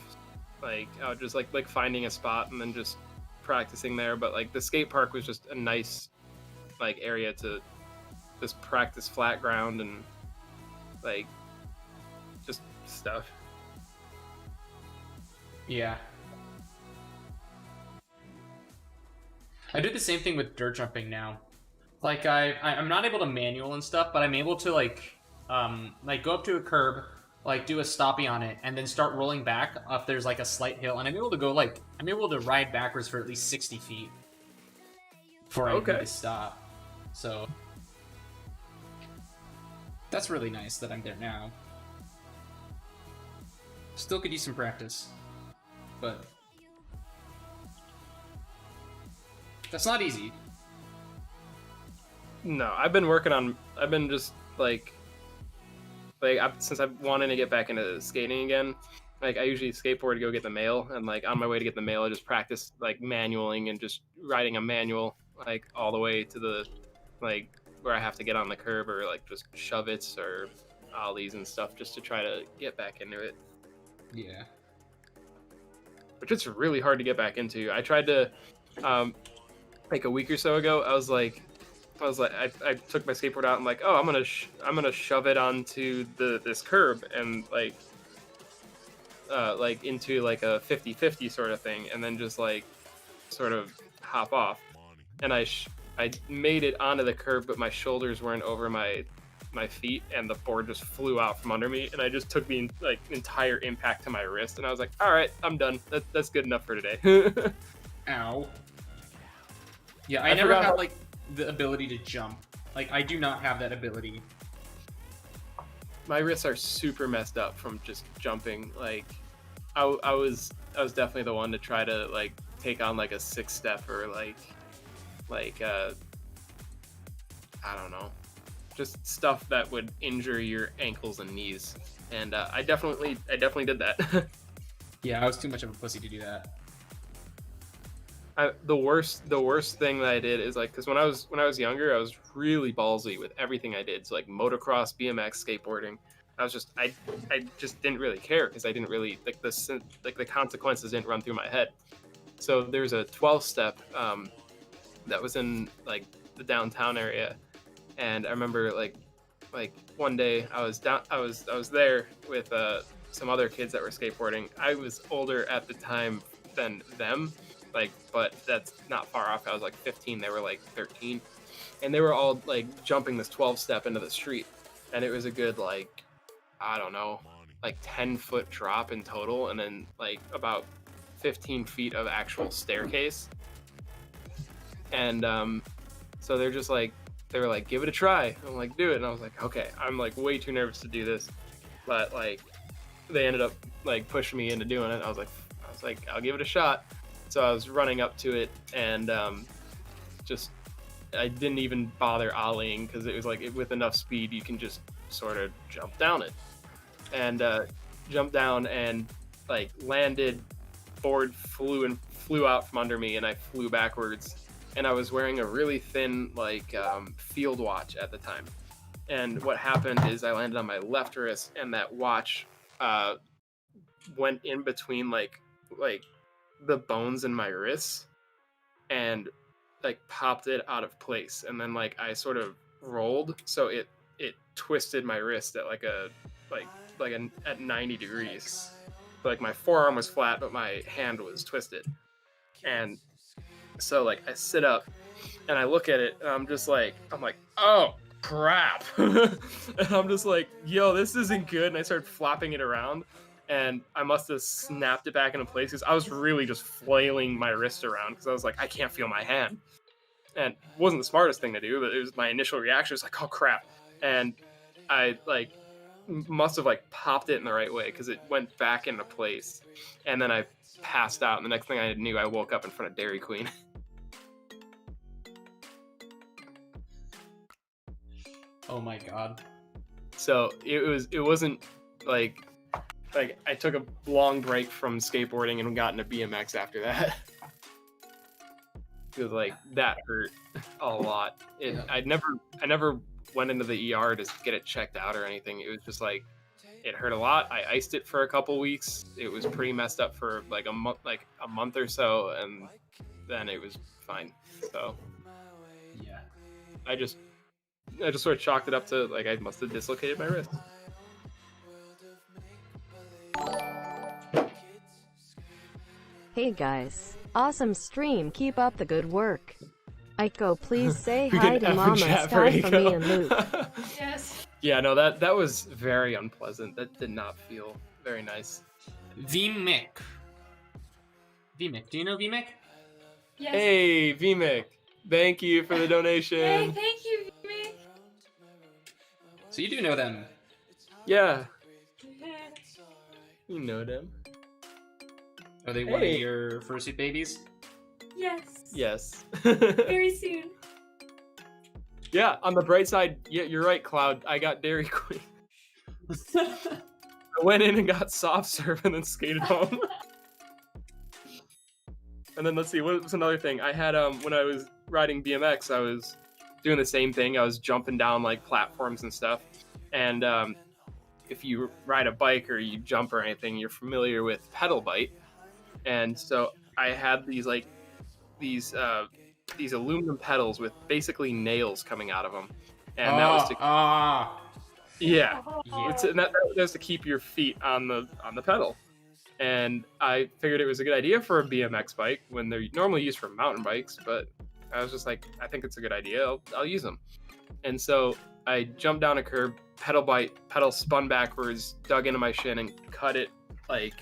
Like I would just like finding a spot and then just practicing there. But like the skate park was just a nice like area to just practice flat ground and like just stuff. Yeah. I do the same thing with dirt jumping now. Like I'm not able to manual and stuff, but I'm able to like go up to a curb, like do a stoppie on it, and then start rolling back if there's like a slight hill, and I'm able to ride backwards for at least 60 feet before I need to stop. So that's really nice that I'm there now. Still could use some practice, but that's not easy. No, I've been just since I've wanted to get back into skating again. Like I usually skateboard to go get the mail, and like on my way to get the mail, I just practice like manualing and just riding a manual like all the way to the like where I have to get on the curb or like just shove it or ollies and stuff just to try to get back into it. Yeah. which it's really hard to get back into. I tried to, like a week or so ago, I took my skateboard out. I'm like, oh, I'm gonna shove it onto this curb and like into like a 50-50 sort of thing, and then just like sort of hop off. And I made it onto the curb, but my shoulders weren't over my feet, and the board just flew out from under me, and I just took the like entire impact to my wrist, and I was like, all right, I'm done. That's good enough for today. Ow. Yeah, I never had like the ability to jump. Like, I do not have that ability. My wrists are super messed up from just jumping. Like, I was definitely the one to try to like take on like a 6-step or like I don't know, just stuff that would injure your ankles and knees. And I definitely did that. Yeah, I was too much of a pussy to do that. The worst thing that I did is like, because when I was younger, I was really ballsy with everything I did. So like motocross, BMX, skateboarding. I just didn't really care, because I didn't really like the consequences didn't run through my head. So there's a 12-step that was in like the downtown area, and I remember like one day I was there with some other kids that were skateboarding. I was older at the time than them, like, but that's not far off. I was like 15, they were like 13, and they were all like jumping this 12-step into the street, and it was a good like, I don't know, like 10-foot drop in total, and then like about 15 feet of actual staircase. And so they were like, give it a try. I'm like, do it. And I was like, okay. I'm like way too nervous to do this, but like they ended up like pushing me into doing it. I was like, I'll give it a shot. So I was running up to it, and I didn't even bother ollieing, because it was like with enough speed you can just sort of jump down it. And jumped down and like landed, board flew out from under me, and I flew backwards. And I was wearing a really thin like field watch at the time. And what happened is I landed on my left wrist, and that watch went in between like the bones in my wrists, and like popped it out of place. And then like I sort of rolled, so it twisted my wrist at at 90 degrees. So, like my forearm was flat, but my hand was twisted. And so like I sit up and I look at it, and I'm like, oh crap. And I'm just like, yo, this isn't good. And I started flopping it around, and I must have snapped it back into place, because I was really just flailing my wrist around, because I was like, I can't feel my hand. And it wasn't the smartest thing to do, but it was my initial reaction. It was like, oh crap. And I like must have like popped it in the right way, because it went back into place. And then I passed out, and the next thing I knew, I woke up in front of Dairy Queen. Oh my god. So it wasn't like I took a long break from skateboarding and got into BMX after that. Because like that hurt a lot. I never went into the ER to get it checked out or anything. It was just like, it hurt a lot. I iced it for a couple weeks. It was pretty messed up for like a month or so, and then it was fine. So yeah, I just sort of chalked it up to like I must have dislocated my wrist. Hey guys, awesome stream, keep up the good work. Aiko, please say hi to Mama, Skye for me and Luke. Yes. Yeah, no, that was very unpleasant. That did not feel very nice. VMic, do you know VMic? Yes. Hey, VMic, thank you for the donation. Hey, thank you, Vimy. So you do know them? Yeah. You know them. Are they one of your fursuit babies? Yes. Yes. Very soon. Yeah, on the bright side, yeah, you're right, Cloud. I got Dairy Queen. I went in and got soft serve and then skated home. And then let's see, what was another thing? I had when I was riding BMX, I was doing the same thing. I was jumping down like platforms and stuff. And if you ride a bike or you jump or anything, you're familiar with pedal bite. and so I had these aluminum pedals with basically nails coming out of them, and that was to yeah, Yeah. and that was to keep your feet on the pedal. And I figured it was a good idea for a BMX bike when they're normally used for mountain bikes, but I was just like, I think it's a good idea. I'll use them. And so I jumped down a curb, pedal spun backwards, dug into my shin, and cut it like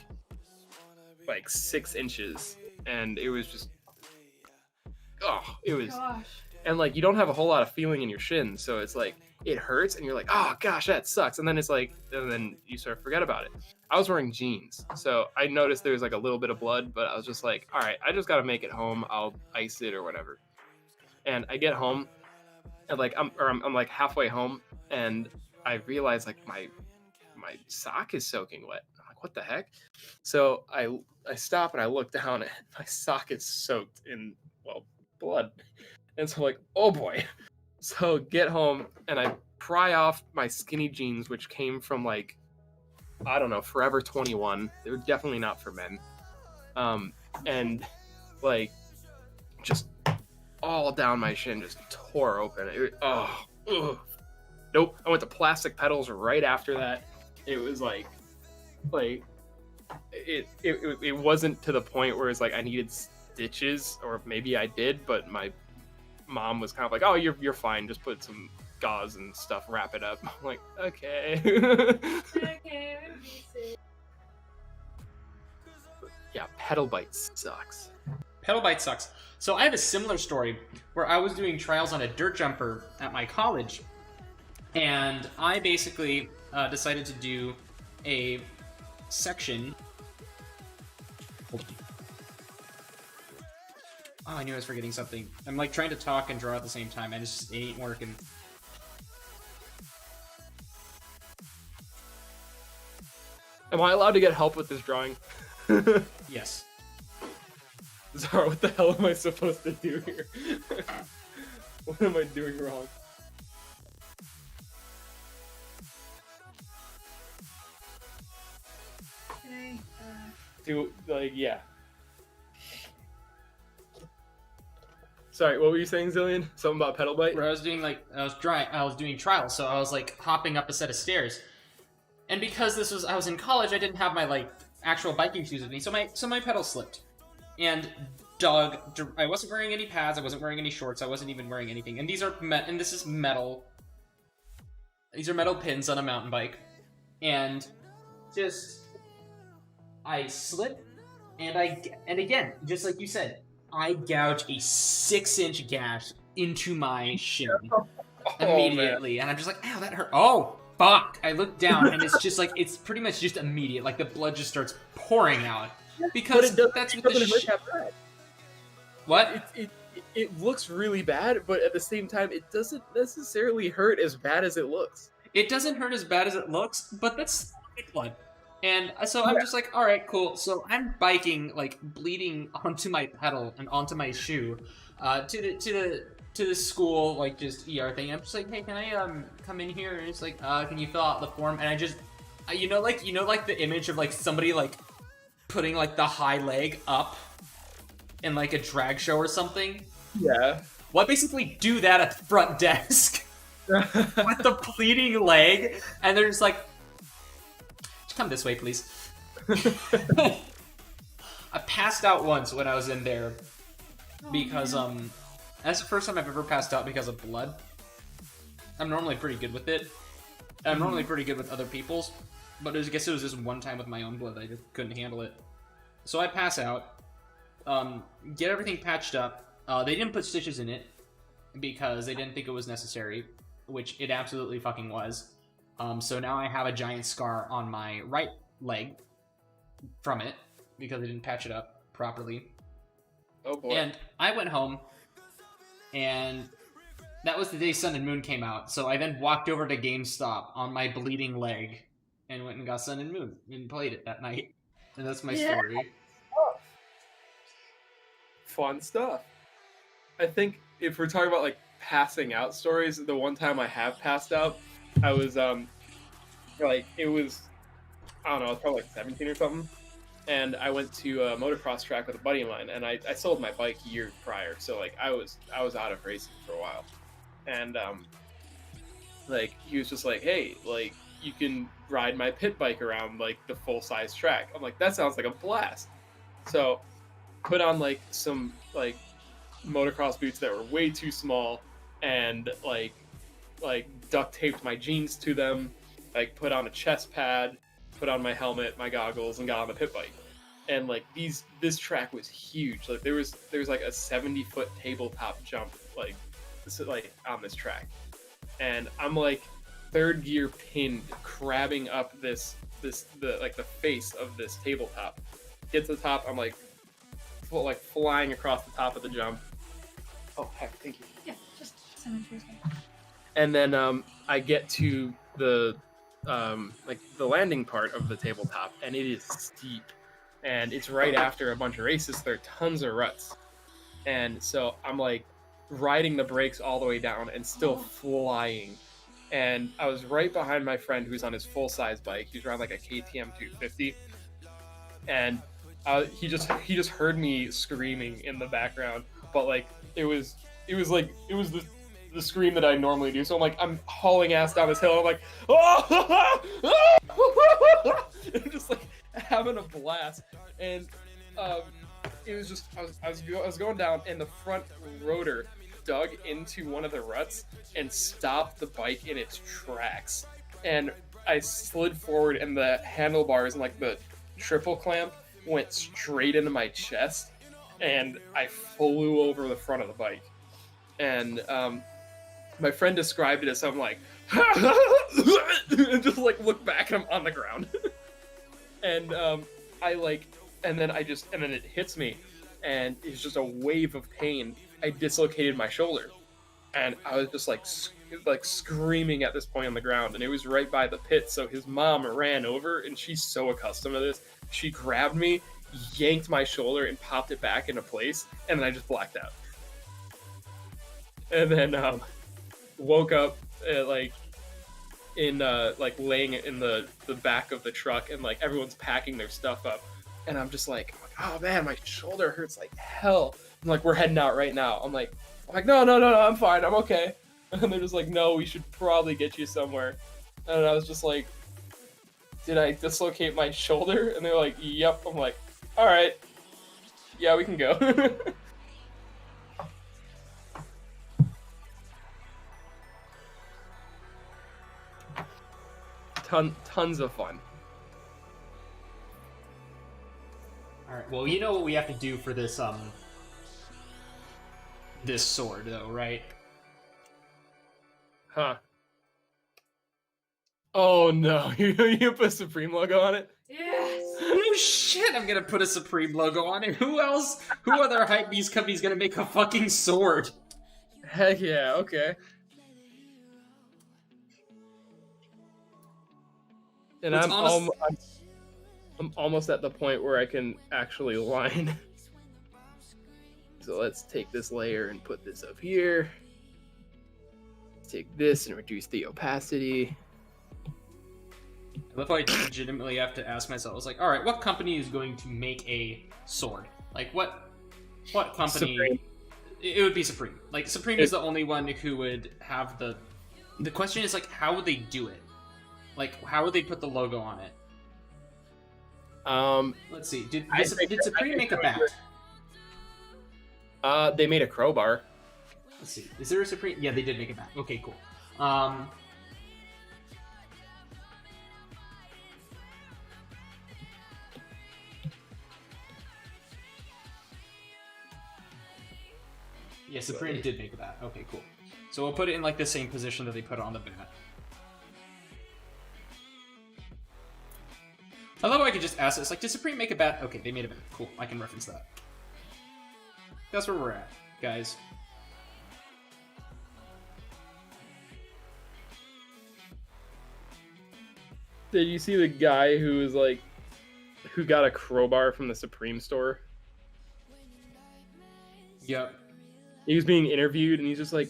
6 inches. And it was just, it was, Gosh. and like you don't have a whole lot of feeling in your shin, so it's like it hurts, and you're like, oh gosh, that sucks. And then it's like, and then you sort of forget about it. I was wearing jeans, so I noticed there was like a little bit of blood, but I was just like, all right, I just gotta make it home. I'll ice it or whatever. And I get home, and like I'm like halfway home, and I realize like my sock is soaking wet. I'm like, what the heck? So I stop and I look down, and my sock is soaked in blood. And so I'm like, oh boy. So get home, and I pry off my skinny jeans, which came from like, I don't know, Forever 21. They were definitely not for men. And like just all down my shin, just tore open. Nope. I went to plastic pedals right after that. It was like it wasn't to the point where it's like I needed stitches, or maybe I did, but my mom was kind of like, oh, you're fine, just put some gauze and stuff, wrap it up. I'm like, okay. Okay, I'm decent. Yeah, pedal bite sucks. Pedal bite sucks. So I have a similar story where I was doing trials on a dirt jumper at my college, and I basically decided to do a section. Oh, I knew I was forgetting something. I'm like trying to talk and draw at the same time, and it ain't working. Am I allowed to get help with this drawing? Yes. Zara, what the hell am I supposed to do here? What am I doing wrong? Can I, Do, like, yeah. Sorry, what were you saying, Zillion? Something about pedal bite? Where I was doing I was doing trials, so I was like hopping up a set of stairs. And because I was in college, I didn't have my like actual biking shoes with me, so my pedal slipped. And I wasn't wearing any pads, I wasn't wearing any shorts, I wasn't even wearing anything. And this is metal. These are metal pins on a mountain bike. And I slip, and again, just like you said, I gouge a 6-inch gash into my shin immediately, and I'm just like, ow, that hurt. Oh, fuck! I look down, and it's just like, it's pretty much just immediate. Like, the blood just starts pouring out. Because that's what the What? It looks really bad, but at the same time, it doesn't necessarily hurt as bad as it looks. It doesn't hurt as bad as it looks, but that's blood. And so I'm just like, all right, cool. So I'm biking, like bleeding onto my pedal and onto my shoe, to the school, like just ER thing. I'm just like, hey, can I come in here? And it's like, can you fill out the form? And I just, you know, like the image of like somebody like putting like the high leg up in like a drag show or something. Yeah. Well, I basically do that at the front desk with the bleeding leg, and they're just like, come this way, please. I passed out once when I was in there because that's the first time I've ever passed out because of blood. I'm normally pretty good with it. I'm normally pretty good with other people's, but I guess it was just one time with my own blood. I just couldn't handle it. So I pass out, get everything patched up. They didn't put stitches in it because they didn't think it was necessary, which it absolutely fucking was. So now I have a giant scar on my right leg from it because I didn't patch it up properly. Oh boy. And I went home, and that was the day Sun and Moon came out. So I then walked over to GameStop on my bleeding leg and went and got Sun and Moon and played it that night. And that's my story. Fun stuff. I think if we're talking about like passing out stories, the one time I have passed out, I was like, it was, I don't know, I was probably like 17 or something, and I went to a motocross track with a buddy of mine, and I sold my bike years prior, so like I was out of racing for a while, and like he was just like, hey, like you can ride my pit bike around like the full size track. I'm like, that sounds like a blast. So put on like some like motocross boots that were way too small, and like duct taped my jeans to them, like put on a chest pad, put on my helmet, my goggles, and got on the pit bike. And like this track was huge. Like there was like a 70-foot tabletop jump like on this track, and I'm like third gear pinned, crabbing up the face of this tabletop. Get to the top, I'm like flying across the top of the jump. Oh heck, thank you. Yeah, just send it to yourself. And then I get to the the landing part of the tabletop, and it is steep, and it's right after a bunch of races. So there are tons of ruts, and so I'm like riding the brakes all the way down and still flying. And I was right behind my friend who's on his full size bike. He's around like a KTM 250, and he just heard me screaming in the background, but like it was the scream that I normally do. So I'm hauling ass down this hill. And I'm like, oh, I'm just like having a blast. And it was just I was going down, and the front rotor dug into one of the ruts and stopped the bike in its tracks. And I slid forward, and the handlebars and like the triple clamp went straight into my chest, and I flew over the front of the bike. And my friend described it as something like and just like look back, and I'm on the ground. And and then it hits me, and it's just a wave of pain. I dislocated my shoulder, and I was just like screaming at this point on the ground, and it was right by the pit. So his mom ran over, and she's so accustomed to this. She grabbed me, yanked my shoulder, and popped it back into place, and then I just blacked out. And then woke up laying in the back of the truck, and like everyone's packing their stuff up, and I'm just like, oh man, my shoulder hurts like hell. I'm like, we're heading out right now. I'm like no, I'm fine, I'm okay. And they're just like, no, we should probably get you somewhere. And I was just like, did I dislocate my shoulder? And they're like, yep. I'm like, all right, yeah, we can go. Tons of fun. All right. Well, you know what we have to do for this this sword, though, right? Huh. Oh no, you put a Supreme logo on it? Yes! Oh shit, I'm gonna put a Supreme logo on it. Who other hypebeast company's gonna make a fucking sword? Heck yeah, okay. And I'm almost at the point where I can actually line. So let's take this layer and put this up here. Take this and reduce the opacity. I love how I legitimately have to ask myself, I was like, alright, what company is going to make a sword? Like, what company? Supreme. It would be Supreme. Like, Supreme is the only one who would have the question is, like, how would they do it? Like, how would they put the logo on it? Let's see. Did Supreme make a bat? They made a crowbar. Let's see. Is there a Supreme? Yeah, they did make a bat. Okay, cool. Yeah, Supreme did make a bat. Okay, cool. So we'll put it in like the same position that they put it on the bat. I love how I could just ask this, like, did Supreme make a bat? Okay, they made a bat. Cool, I can reference that. That's where we're at, guys. Did you see the guy who got a crowbar from the Supreme store? Yep. He was being interviewed, and he's just like,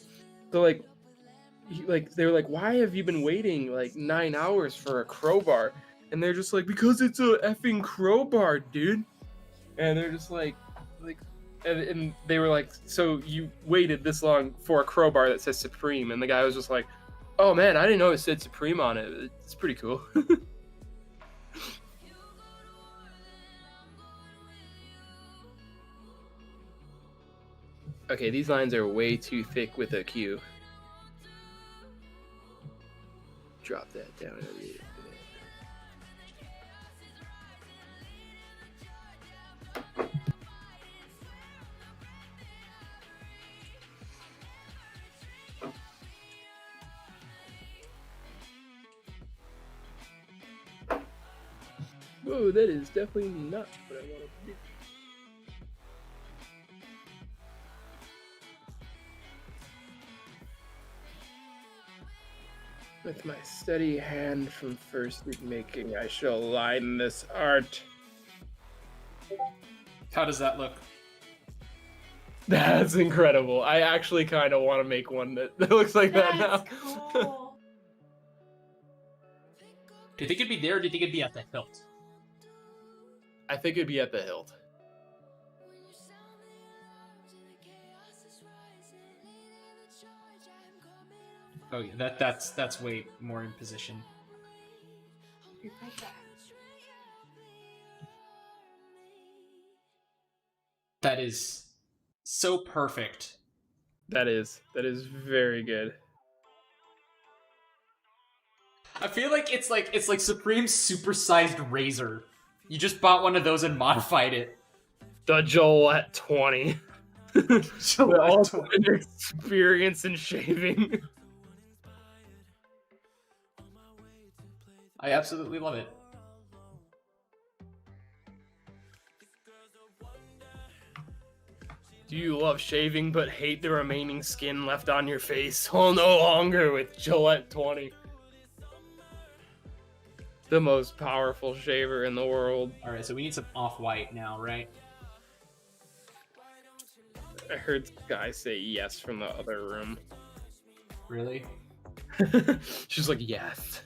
they were like, why have you been waiting like 9 hours for a crowbar? And they're just like, because it's a effing crowbar, dude. And they're just like, and they were like, so you waited this long for a crowbar that says Supreme? And the guy was just like, oh man, I didn't know it said Supreme on it. It's pretty cool. Okay, these lines are way too thick with a Q. Drop that down a little bit. Whoa, that is definitely not what I want to do. With my steady hand from first making, I shall line this art. How does that look? That's incredible. I actually kind of want to make one that looks like that now. Cool. Do you think it'd be there, or do you think it'd be at the hilt? I think it'd be at the hilt. Oh yeah, that's way more in position. That is so perfect. That is very good. I feel like it's like Supreme's supersized razor. You just bought one of those and modified it. The Gillette 20. Gillette 20. Experience in shaving. I absolutely love it. Do you love shaving but hate the remaining skin left on your face? Oh, no longer with Gillette 20. The most powerful shaver in the world. Alright, so we need some off-white now, right? I heard Skye say yes from the other room. Really? She's like, yes.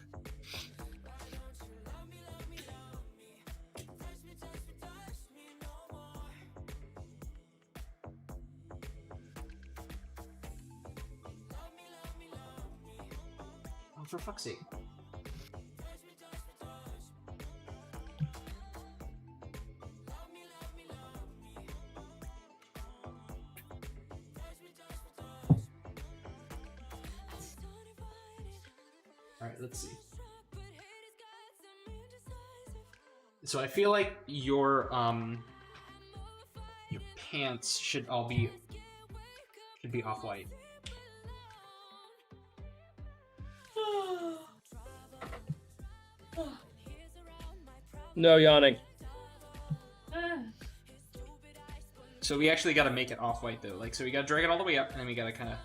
Oh, for fuck's sake. Alright, let's see. So I feel like your pants should be off-white. No yawning. So we actually gotta make it off-white though. Like, so we gotta drag it all the way up, and then we gotta kinda...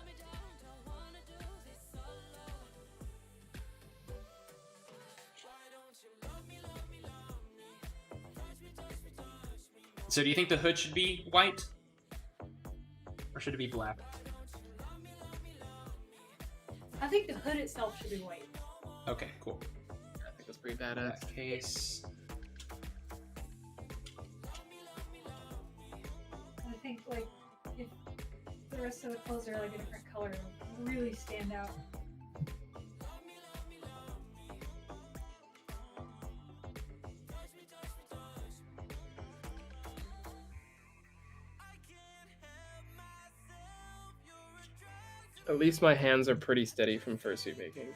So do you think the hood should be white? Or should it be black? I think the hood itself should be white. Okay, cool. I think that's pretty In badass. that case... I think, like, if the rest of the clothes are like a different color, it'll really stand out. At least my hands are pretty steady from fursuit making.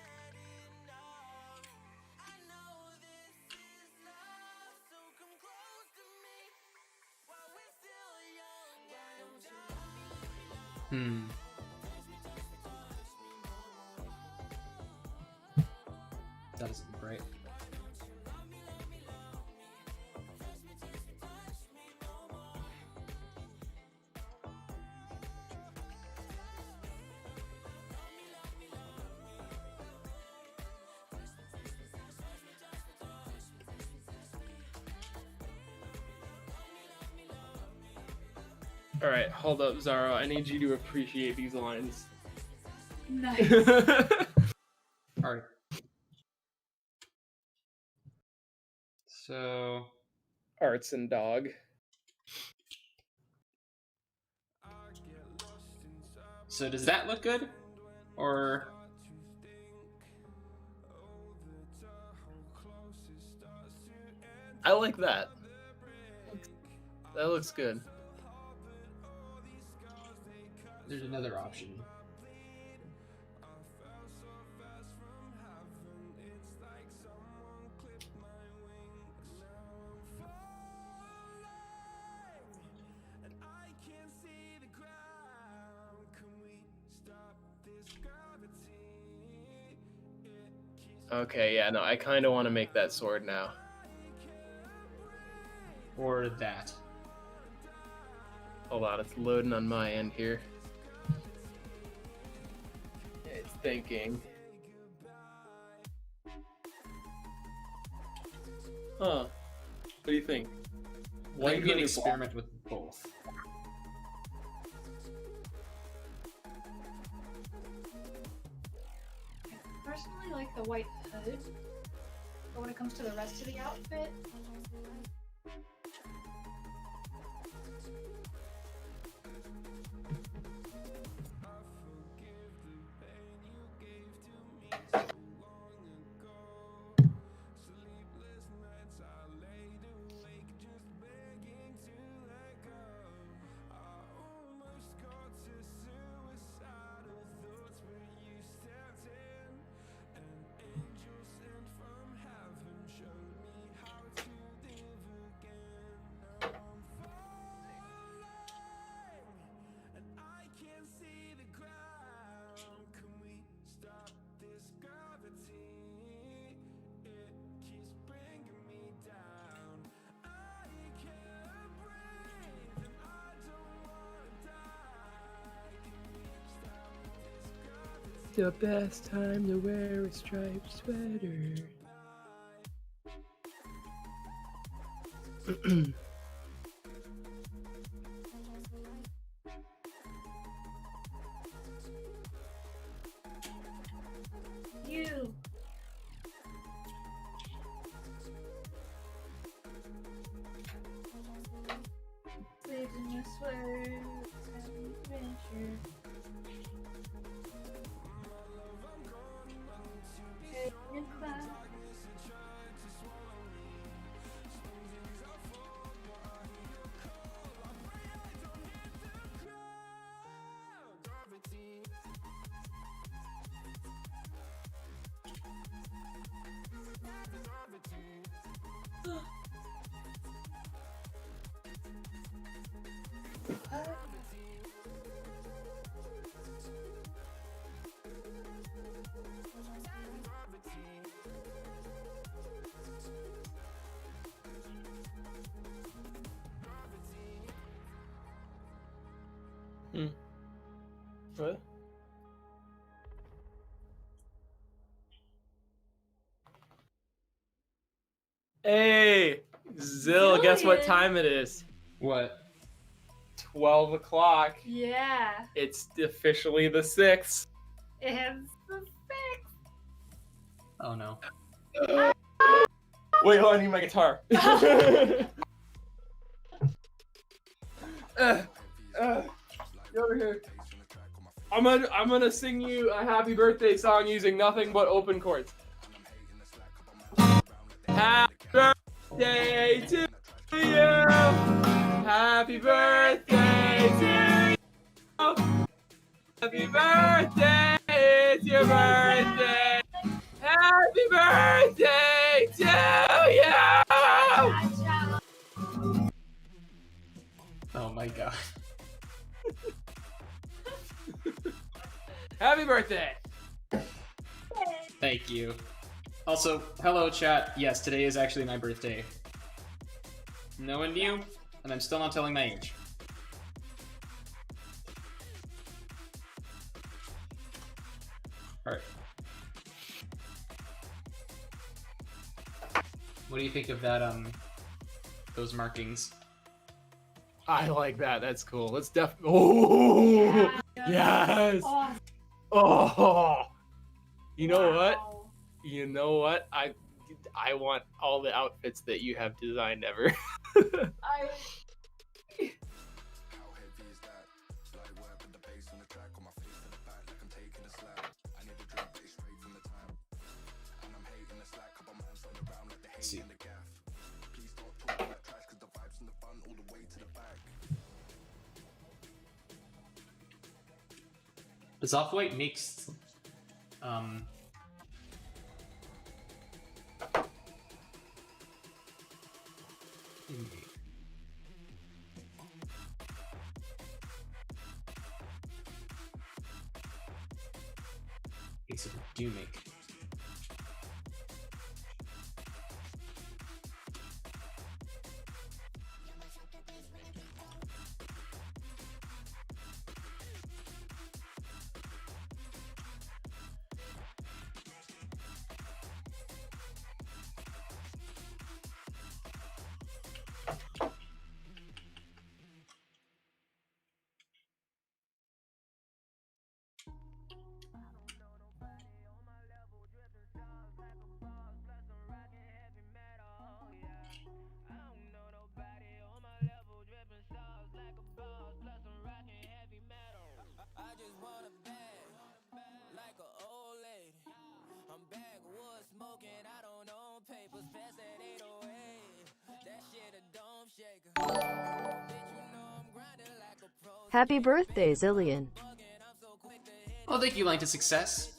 That doesn't look right. Alright, hold up, Zara. I need you to appreciate these lines. Nice. Alright. So Arts and dog. So does that look good? Or I like that. That looks good. there's another option. Okay, yeah, no, I kind of want to make that sword now. Or that. Hold on, it's loading on my end here. It's thinking. Huh. What do you think? Why White you can hood or experiment with both? I personally like the white hood, but when it comes to the rest of the outfit, the best time to wear a striped sweater. you. Sleeves in your sweater, have an adventure. Head in your cloud. What? Hey, Zill, guess what Zillion. time it is? What? 12 o'clock. Yeah, It's officially the 6th. it's the fix. Oh no. Wait, hold on, I need my guitar. Get over here. I'm gonna sing you a happy birthday song using nothing but open chords. Happy birthday to you. Happy birthday to you. Happy birthday, it's your birthday. Happy birthday to you. Oh my god. Happy birthday. Thank you. Also, hello chat. Yes, today is actually my birthday. No one knew, and I'm still not telling my age. Alright. What do you think of that, those markings? I like that. That's cool. Let's Oh, yes. Awesome. Oh, you know what? Wow. You know what? I want all the outfits that you have designed ever. I Let's see. Does Off-White makes do make. Happy birthday, Zillion. Well, thank you, Line to Success.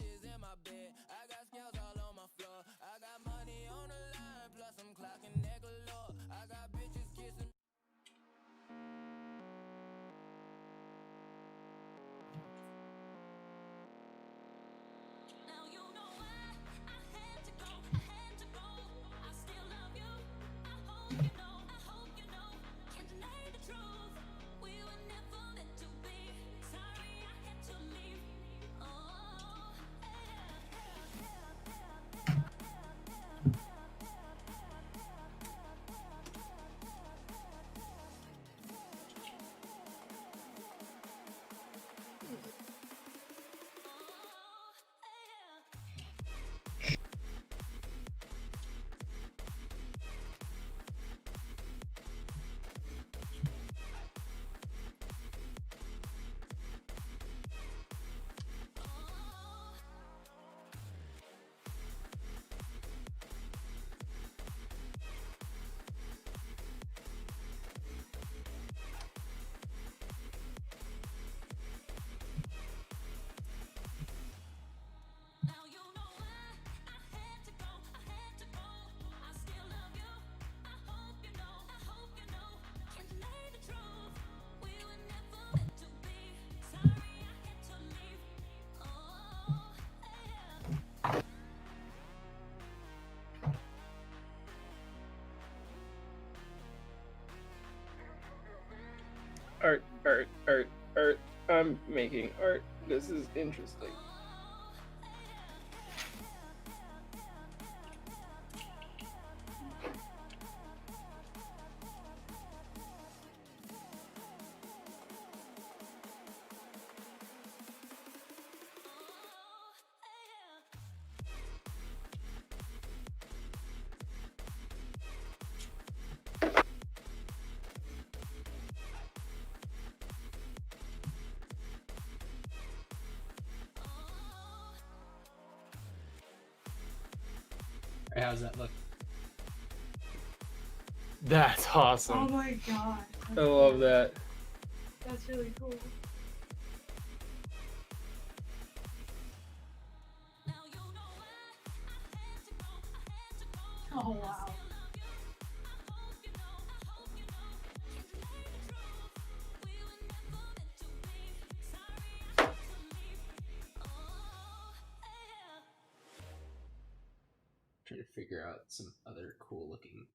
Art. I'm making art. This is interesting. How does that look? That's awesome. Oh my god. I love that. That's really cool. Oh wow. Trying to figure out some other cool looking.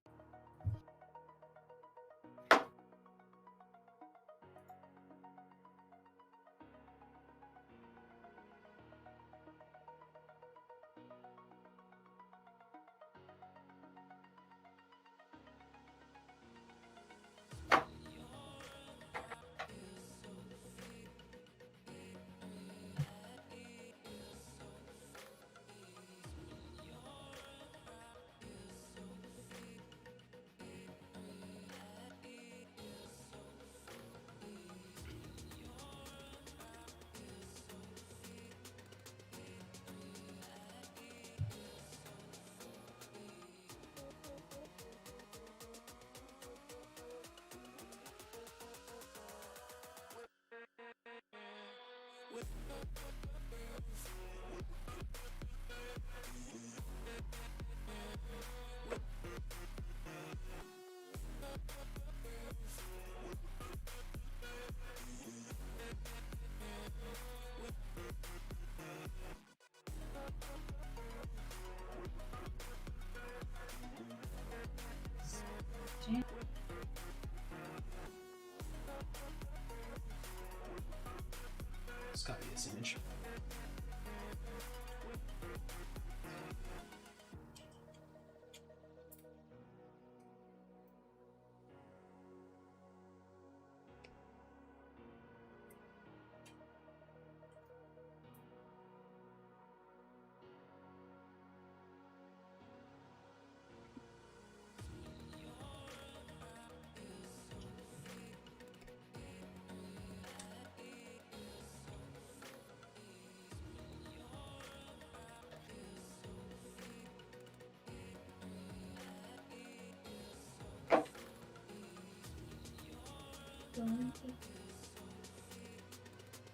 damage.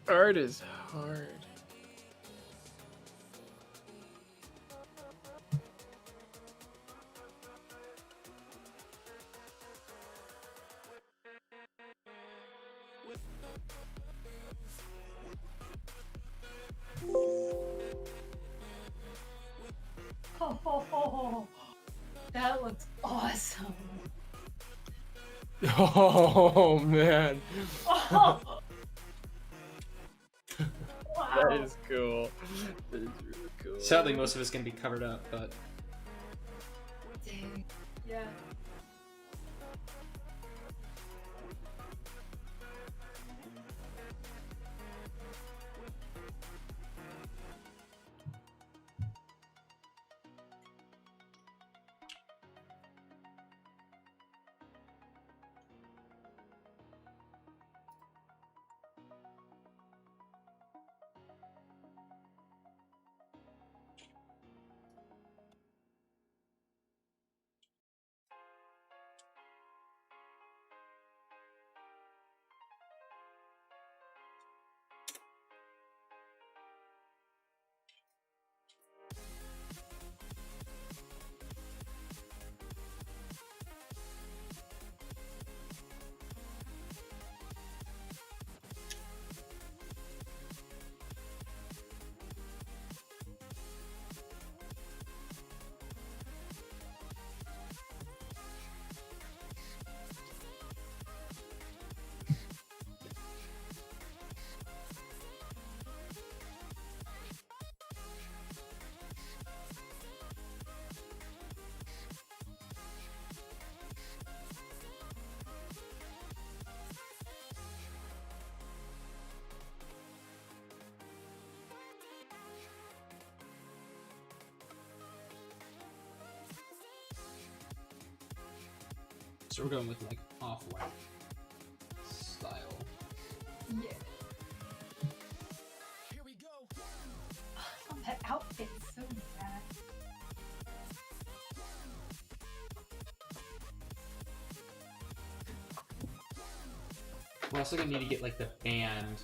Art is hard. Oh, that looks awesome. Oh man. Oh, wow. That is cool. That is really cool. Sadly, most of it's gonna be covered up, but Dang. Yeah. so we're going with like off-white style. Yeah. Here we go. Oh, that outfit is so bad. We're also gonna need to get like the band.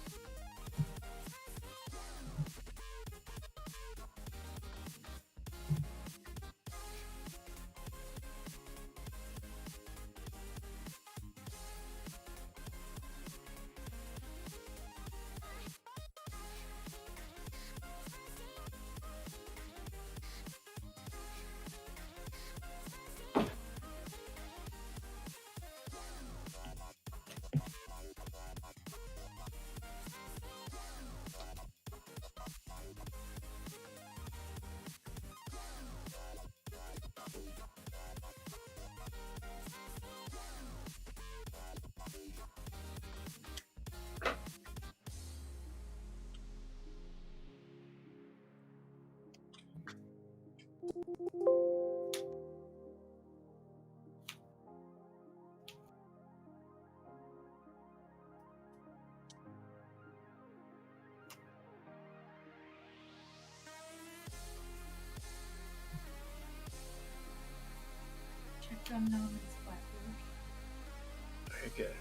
Check from Nolan's Blackbird. Okay.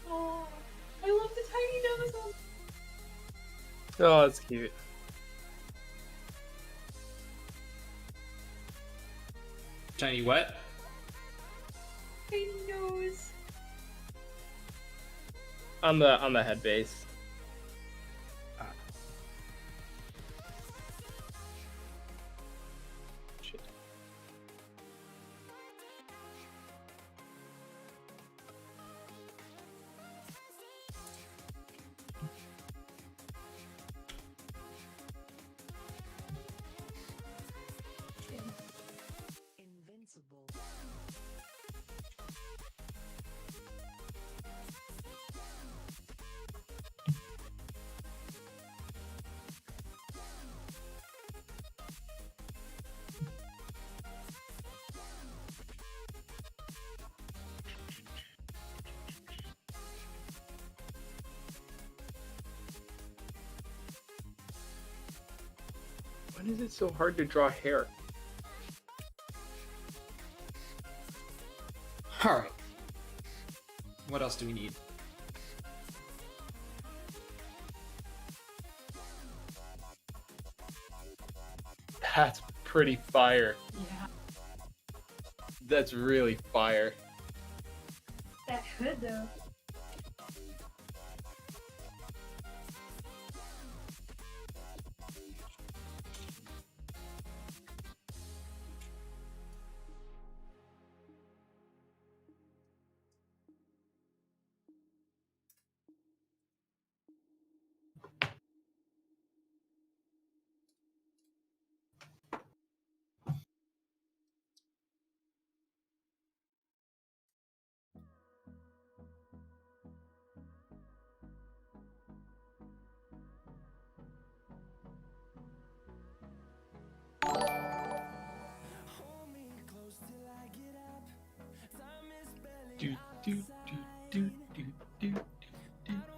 Oh, I love the tiny nose. Oh, that's cute. Shiny what? Tiny nose. On the head base. Oh, Why is it so hard to draw hair? Alright. What else do we need? That's pretty fire. Yeah. That's really fire. That hood though. Do, do, do, do, do, do, do, do, do,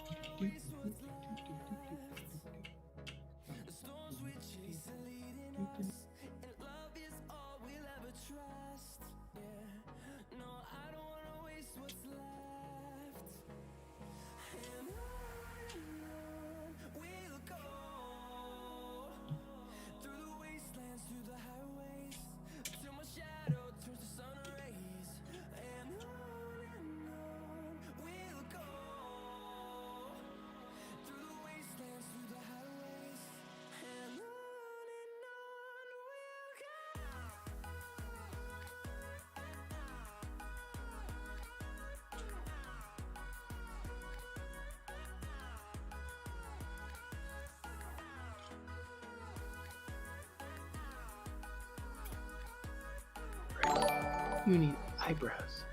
You need eyebrows.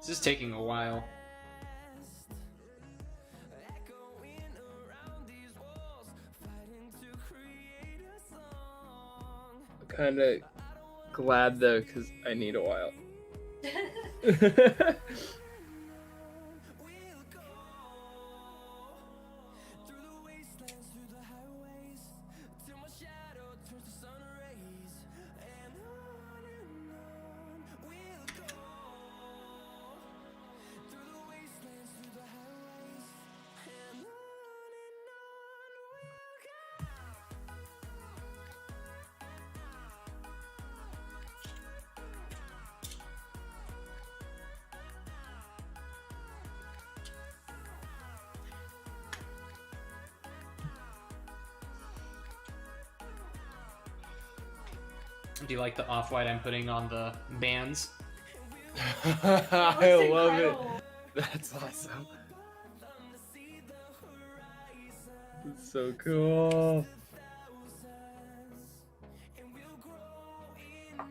This is taking a while. I'm kind of glad though, because I need a while. Do you like the off-white I'm putting on the bands? I love it. That's awesome. It's so cool.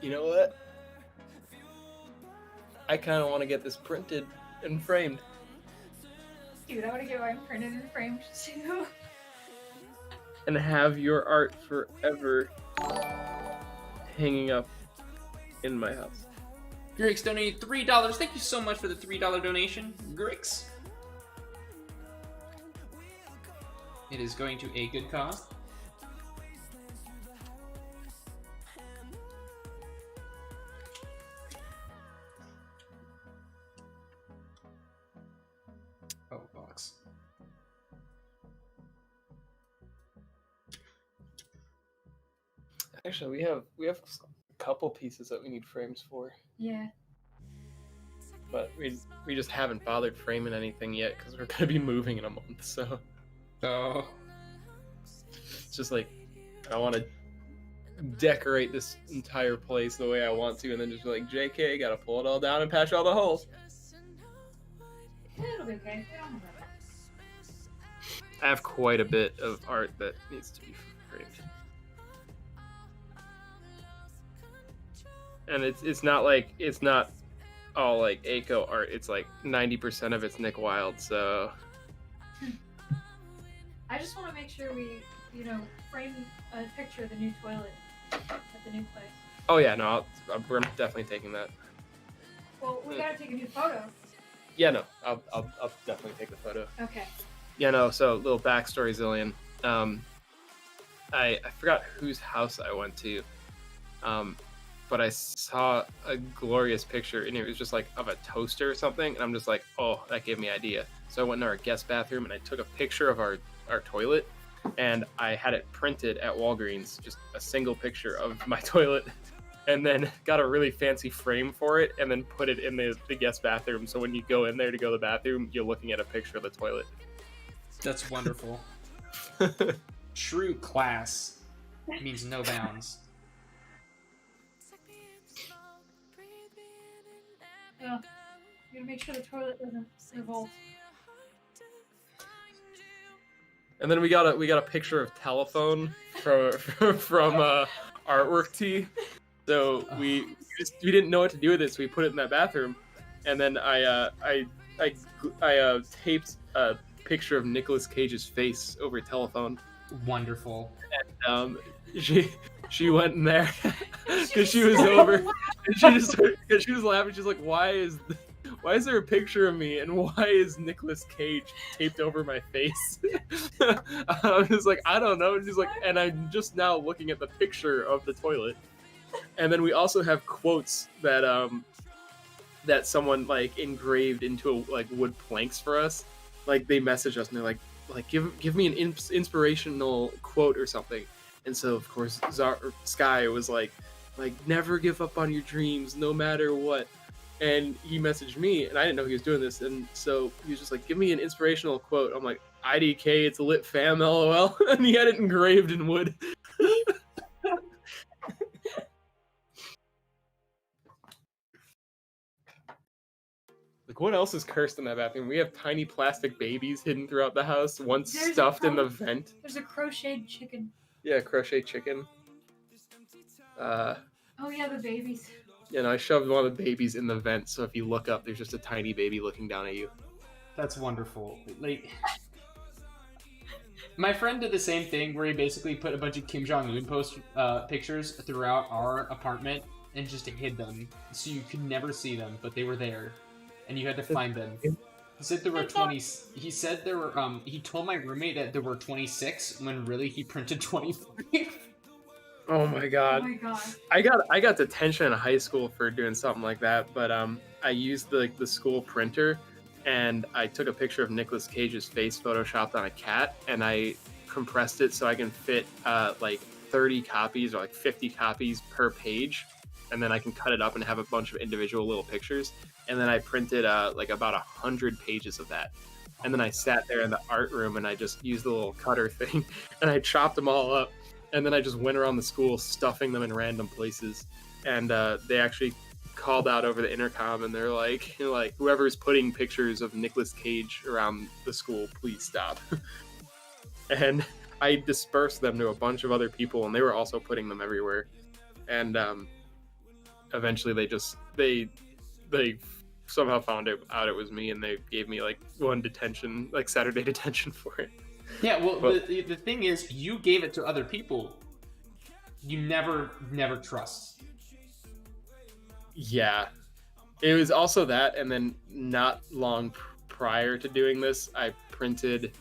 You know what? I kind of want to get this printed and framed. Dude, I want to get mine printed and framed too. And have your art forever hanging up in my house. Grix donated $3. Thank you so much for the $3 donation, Grix. It is going to a good cause. Oh, box. Actually, we have a couple pieces that we need frames for, Yeah. but we just haven't bothered framing anything yet because we're gonna be moving in a month. So Oh. it's just like I want to decorate this entire place the way I want to, and then just be like, JK, gotta pull it all down and patch all the holes. It'll be okay. We don't have that. I have quite a bit of art that needs to be framed. And it's not all like Aiko art. It's like 90% of it's Nick Wilde. So I just want to make sure we you know, frame a picture of the new toilet at the new place. Oh yeah, no, we're definitely taking that. Well, we gotta take a new photo. Yeah, no, I'll definitely take the photo. Okay. Yeah, no. So little backstory, Zillion. I forgot whose house I went to, but I saw a glorious picture, and it was just like of a toaster or something, and I'm just like, oh, that gave me an idea. So I went in our guest bathroom and I took a picture of our toilet, and I had it printed at Walgreens, just a single picture of my toilet, and then got a really fancy frame for it, and then put it in the guest bathroom. So when you go in there to go to the bathroom, you're looking at a picture of the toilet. That's wonderful. True class means no bounds. Yeah. You gotta make sure the toilet doesn't revolt. And then we got a picture of telephone from artwork tee. So we didn't know what to do with it, so we put it in that bathroom. And then I taped a picture of Nicolas Cage's face over telephone. Wonderful. And she went in there because she was over, and she was laughing. She's like, why is there a picture of me, and why is Nicolas Cage taped over my face? I was like, I don't know. And she's like, and I'm just now looking at the picture of the toilet. And then we also have quotes that that someone like engraved into like wood planks for us. Like they message us and they're like give me an inspirational quote or something. And so of course Skye was like never give up on your dreams no matter what. And he messaged me, and I didn't know he was doing this, and so he was just like, give me an inspirational quote. I'm like, IDK, it's a lit fam, LOL. And he had it engraved in wood. Like, what else is cursed in that bathroom? We have tiny plastic babies hidden throughout the house, one stuffed in the vent. There's a crocheted chicken. Yeah, crochet chicken. Oh yeah, the babies. You know, I shoved one of the babies in the vent, so if you look up, there's just a tiny baby looking down at you. That's wonderful. Like, my friend did the same thing where he basically put a bunch of Kim Jong-un pictures throughout our apartment and just hid them, so you could never see them, but they were there, and you had to find them. He said there were 20. He said there were. He told my roommate that there were 26 when really he printed 23. Oh my god. Oh my god. I got detention in high school for doing something like that, but I used the school printer, and I took a picture of Nicolas Cage's face photoshopped on a cat, and I compressed it so I can fit like 30 copies or like 50 copies per page, and then I can cut it up and have a bunch of individual little pictures. And then I printed like about 100 pages of that. And then I sat there in the art room and I just used the little cutter thing and I chopped them all up. And then I just went around the school stuffing them in random places. And they actually called out over the intercom, and they're like, whoever's putting pictures of Nicolas Cage around the school, please stop. And I dispersed them to a bunch of other people, and they were also putting them everywhere. And eventually they somehow found out it was me, and they gave me like one detention, like Saturday detention for it. Yeah, well, but the thing is, you gave it to other people. You never trust. Yeah. It was also that, and then not long prior to doing this, I printed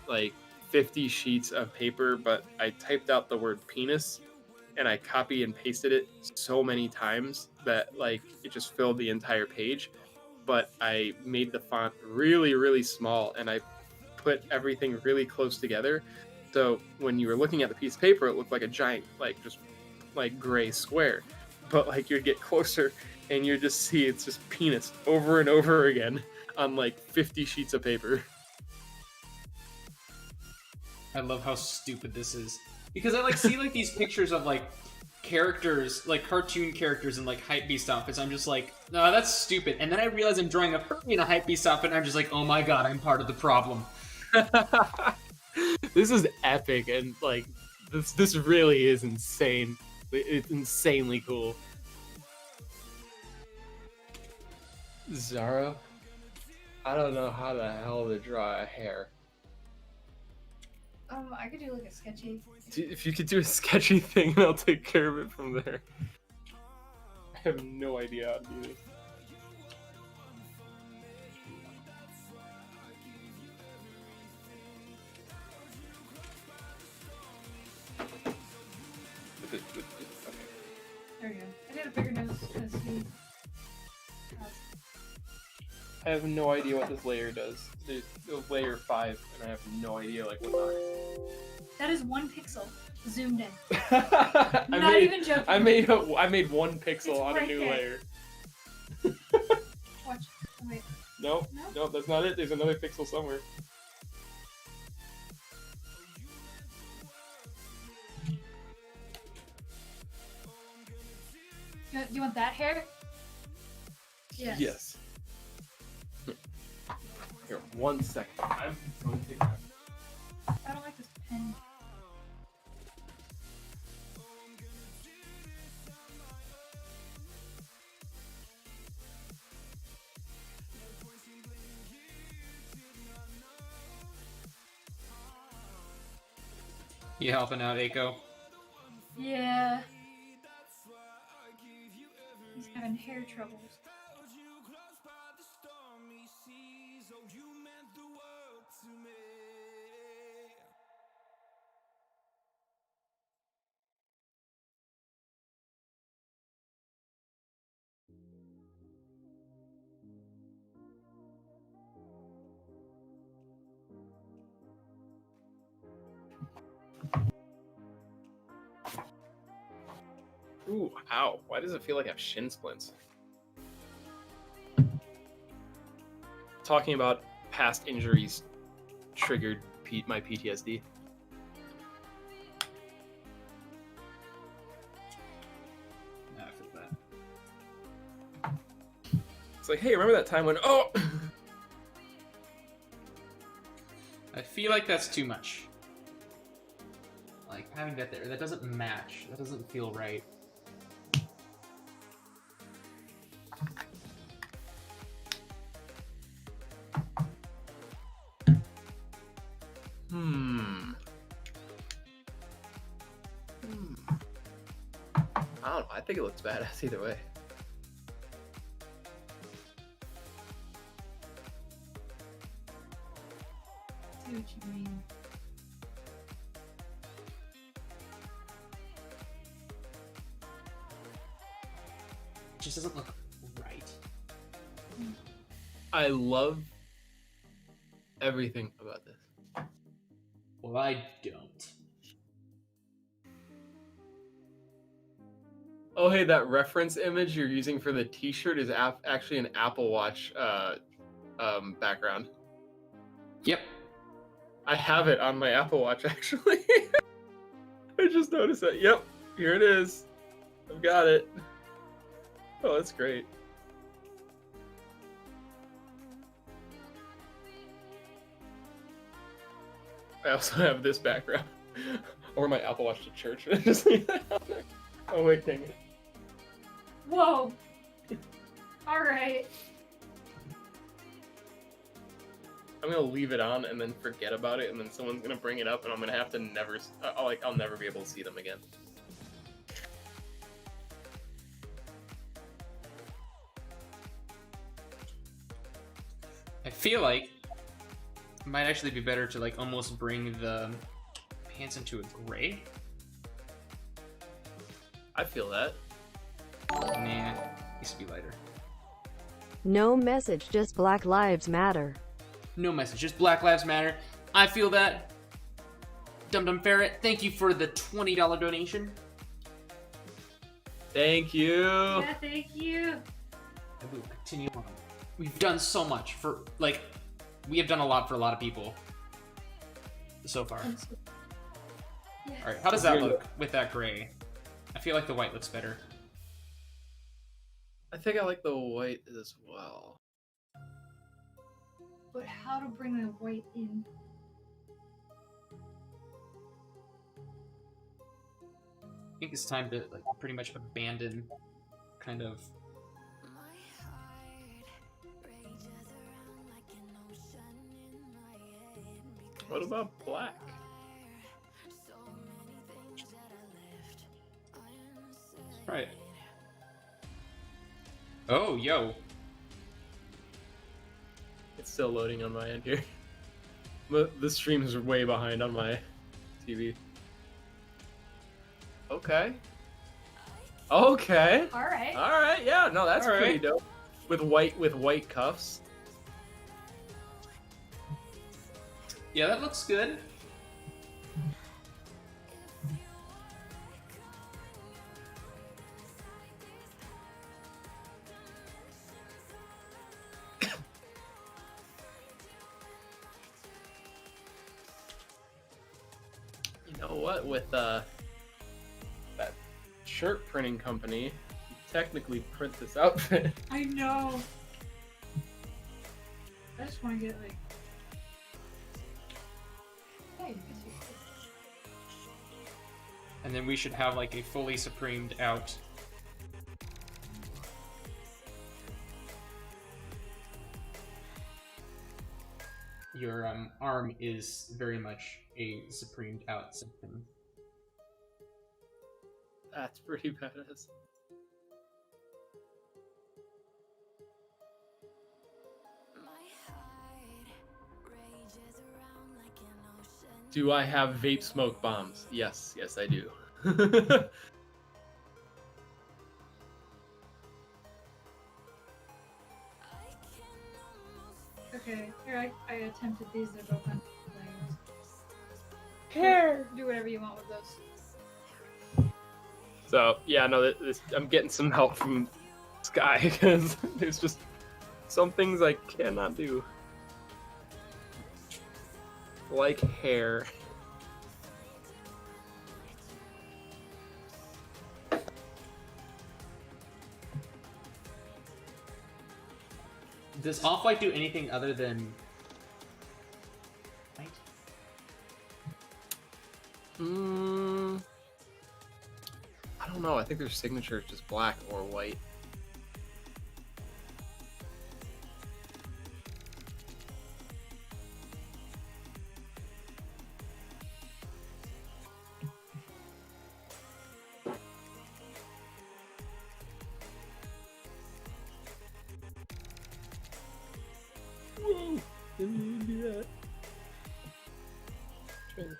like 50 sheets of paper, but I typed out the word penis, and I copy and pasted it so many times that like it just filled the entire page. But I made the font really, really small, and I put everything really close together, so when you were looking at the piece of paper, it looked like a giant, like just like gray square. But like you'd get closer and you'd just see it's just penis over and over again on like 50 sheets of paper. I love how stupid this is, because I like see like these pictures of like characters, like cartoon characters in like hypebeast outfits. I'm just like, no, that's stupid. And then I realize I'm drawing a furry in a hypebeast outfit, and I'm just like, oh my god, I'm part of the problem. This is epic, and like this really is insane. It's insanely cool. Zara, I don't know how the hell to draw a hair. I could do like a sketchy. If you could do a sketchy thing, I'll take care of it from there. I have no idea how to do this. Okay. There we go. I did a bigger nose because he. I have no idea what this layer does. There's layer 5, and I have no idea like what. That is 1 pixel zoomed in. Not even joking. I made 1 pixel It's on a right new there. layer. Watch. Oh, wait. Nope, No? nope, that's not it. There's another pixel somewhere. You want that hair? Yes. Yes. Here, 1 second. I'm going to take that. I don't like this pen. You helping out, Aiko? Yeah. He's having hair troubles. Ooh, ow. Why does it feel like I have shin splints? Talking about past injuries triggered my PTSD. No, I feel that. It's like, hey, remember that time when, oh! I feel like that's too much. Like, having that there, that doesn't match. That doesn't feel right. I don't know. I think it looks badass either way. I see what you mean. It just doesn't look right. I love everything about this. Well, I don't. Oh, hey, that reference image you're using for the t-shirt is actually an Apple Watch background. Yep. I have it on my Apple Watch, actually. I just noticed that. Yep, here it is. I've got it. Oh, that's great. I also have this background. Or my Apple Watch to church. Just leave that on there. Oh, wait, dang it. Whoa! Alright. I'm gonna leave it on and then forget about it, and then someone's gonna bring it up, and I'm gonna have to never, I'll never be able to see them again. I feel like it might actually be better to like almost bring the pants into a gray. I feel that. Nah, needs to be lighter. No message, just Black Lives Matter. No message, just Black Lives Matter. I feel that. Dum Dum Ferret, thank you for the $20 donation. Thank you. Yeah, thank you. And we will continue on. We've done so much for, like, we have done a lot for a lot of people so far. Yes. Alright, how does that look with that gray? I feel like the white looks better. I think I like the white as well. But how to bring the white in? I think it's time to like pretty much abandon kind of. What about black? Right. Oh, yo. It's still loading on my end here. The stream is way behind on my TV. Okay. Okay. All right. All right. Yeah. No, that's All pretty right. dope. With white cuffs. Yeah, that looks good. You know what? With that shirt printing company, you technically print this outfit. I know. I just want to get like. Hey, And then we should have like a fully supremed out. Your arm is very much a supremed out symptom. That's pretty badass. Do I have vape smoke bombs? Yes, yes I do. okay, here I attempted these. They're both on flames. Here. Do whatever you want with those. So yeah, no, I'm getting some help from Skye because there's just some things I cannot do, like hair. Does Off-White do anything other than... Right? I don't know. I think their signature is just black or white. Whoa! Didn't mean to do that. Try this.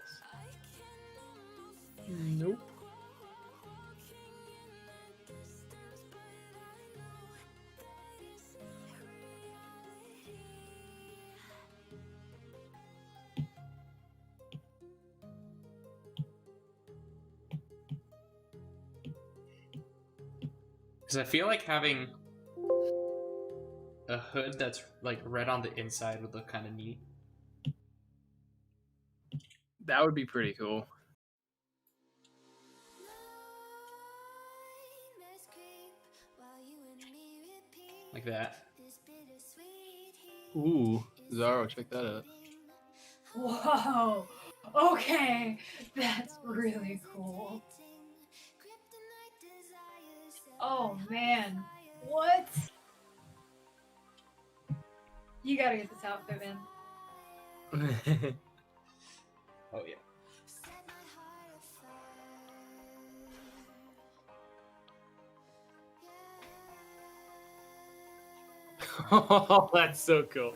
Nope. Because I feel like having a hood that's like red on the inside would look kind of neat. That would be pretty cool. Like that. Ooh, Zaro, check that out. Whoa. Okay, that's really cool. Oh man, what? You gotta get this outfit, man. Oh yeah. Oh, that's so cool.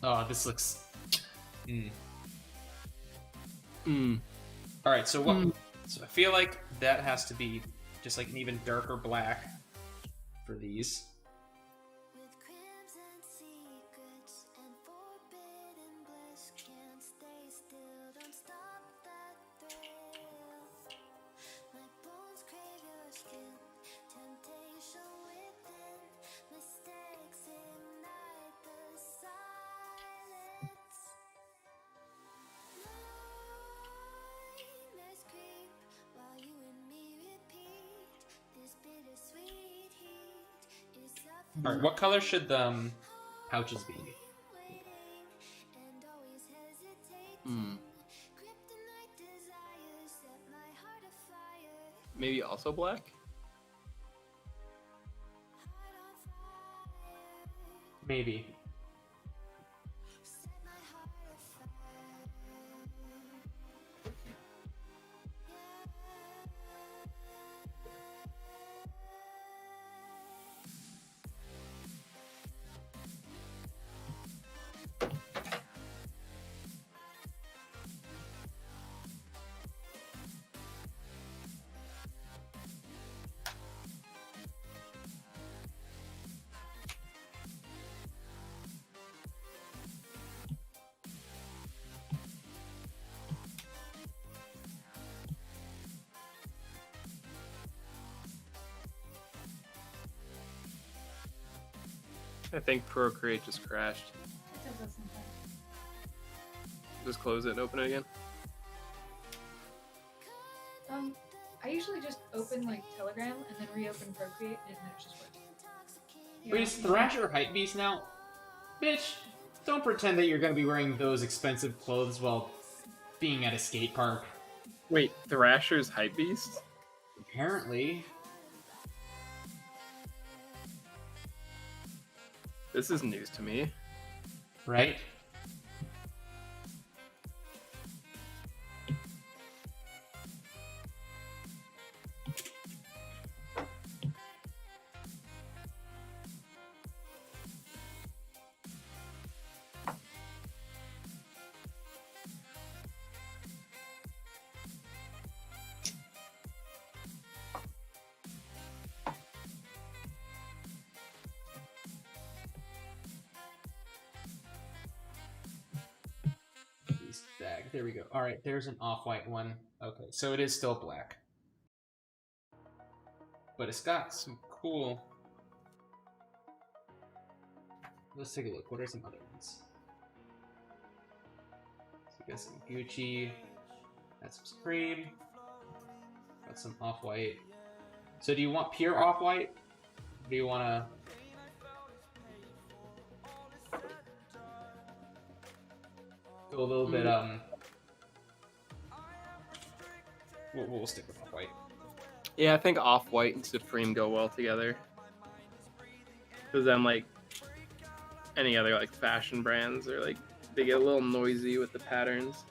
Oh, this looks... Mm. Alright, so what... So I feel like that has to be just like an even darker black for these. All right, what color should the pouches be? Maybe also black? Maybe. I think Procreate just crashed. It does that sometimes. Just close it and open it again. I usually just open like Telegram and then reopen Procreate and then it just works. Wait, is Thrasher Hypebeast now? Bitch, don't pretend that you're gonna be wearing those expensive clothes while being at a skate park. Wait, Thrasher's Hypebeast? Apparently. This is news to me. Right? Bag. There we go. Alright, there's an off-white one. Okay, so it is still black. But it's got some cool... Let's take a look. What are some other ones? So we got some Gucci. Got some Supreme. Got some off-white. So do you want pure off-white? Or do you want to... go a little bit, we'll stick with off-white. Yeah, I think Off-White and Supreme go well together. Because then, like, any other, like, fashion brands are, like, they get a little noisy with the patterns.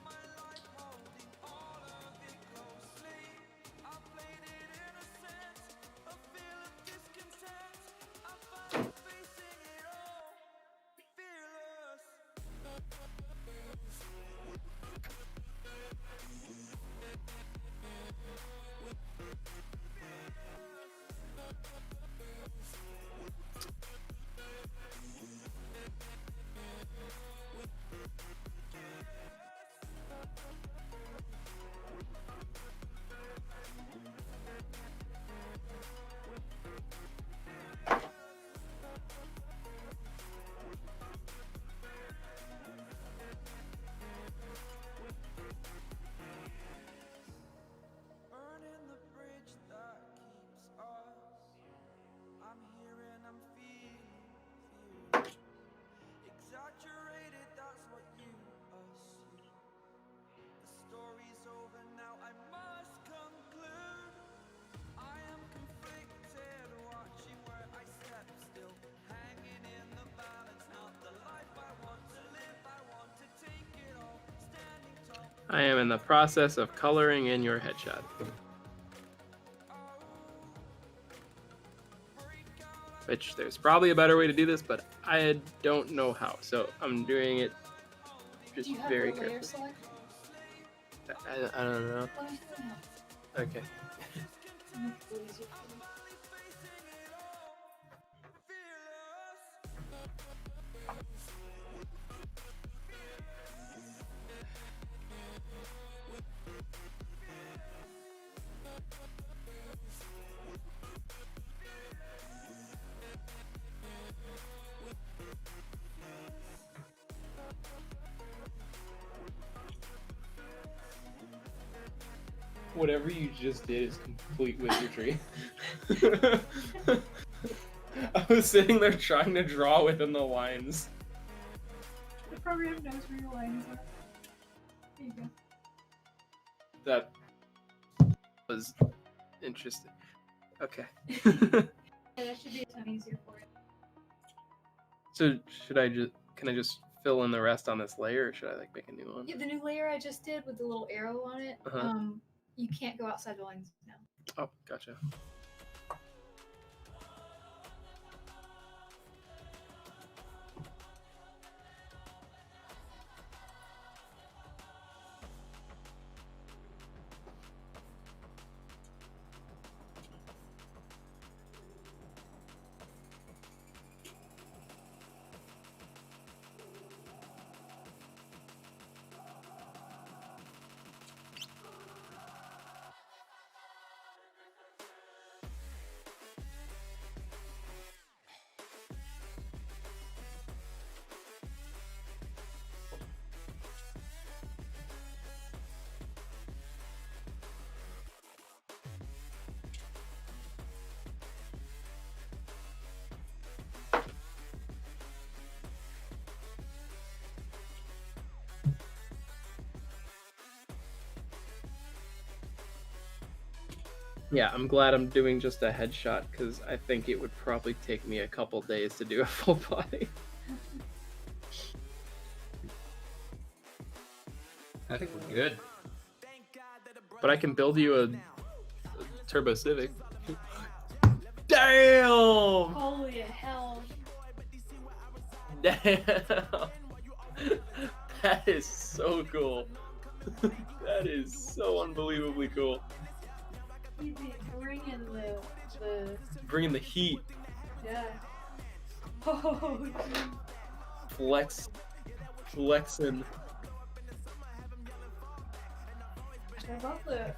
I am in the process of coloring in your headshot. Which, there's probably a better way to do this, but I don't know how. So I'm doing it just Do you have very the layer carefully. select? I don't know. Let me know. Okay. Make it easier for you. Whatever you just did is complete wizardry. I was sitting there trying to draw within the lines. The program knows where your lines are. There you go. That was interesting. Okay. Yeah, that should be a ton easier for you. So can I just fill in the rest on this layer, or should I like make a new one? Yeah, the new layer I just did with the little arrow on it, you can't go outside the lines now. Oh, gotcha. Yeah, I'm glad I'm doing just a headshot, because I think it would probably take me a couple days to do a full body. I think we're good. But I can build you a Turbo Civic. Damn! Holy hell. Damn! That is so cool. That is so unbelievably cool. You be bringing the Bringing the heat. yeah. Oh, geez. Flexing. I love the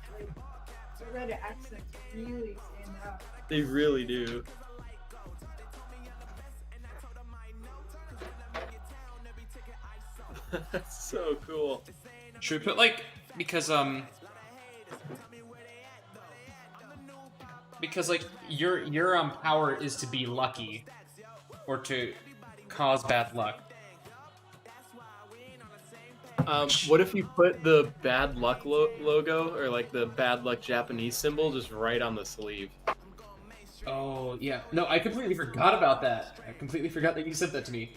red accents really stand out. They really do. That's so cool. Should we put like because like your power is to be lucky or to cause bad luck. What if you put the bad luck logo or like the bad luck Japanese symbol just right on the sleeve? Oh yeah, no, I completely forgot about that. I completely forgot that you said that to me.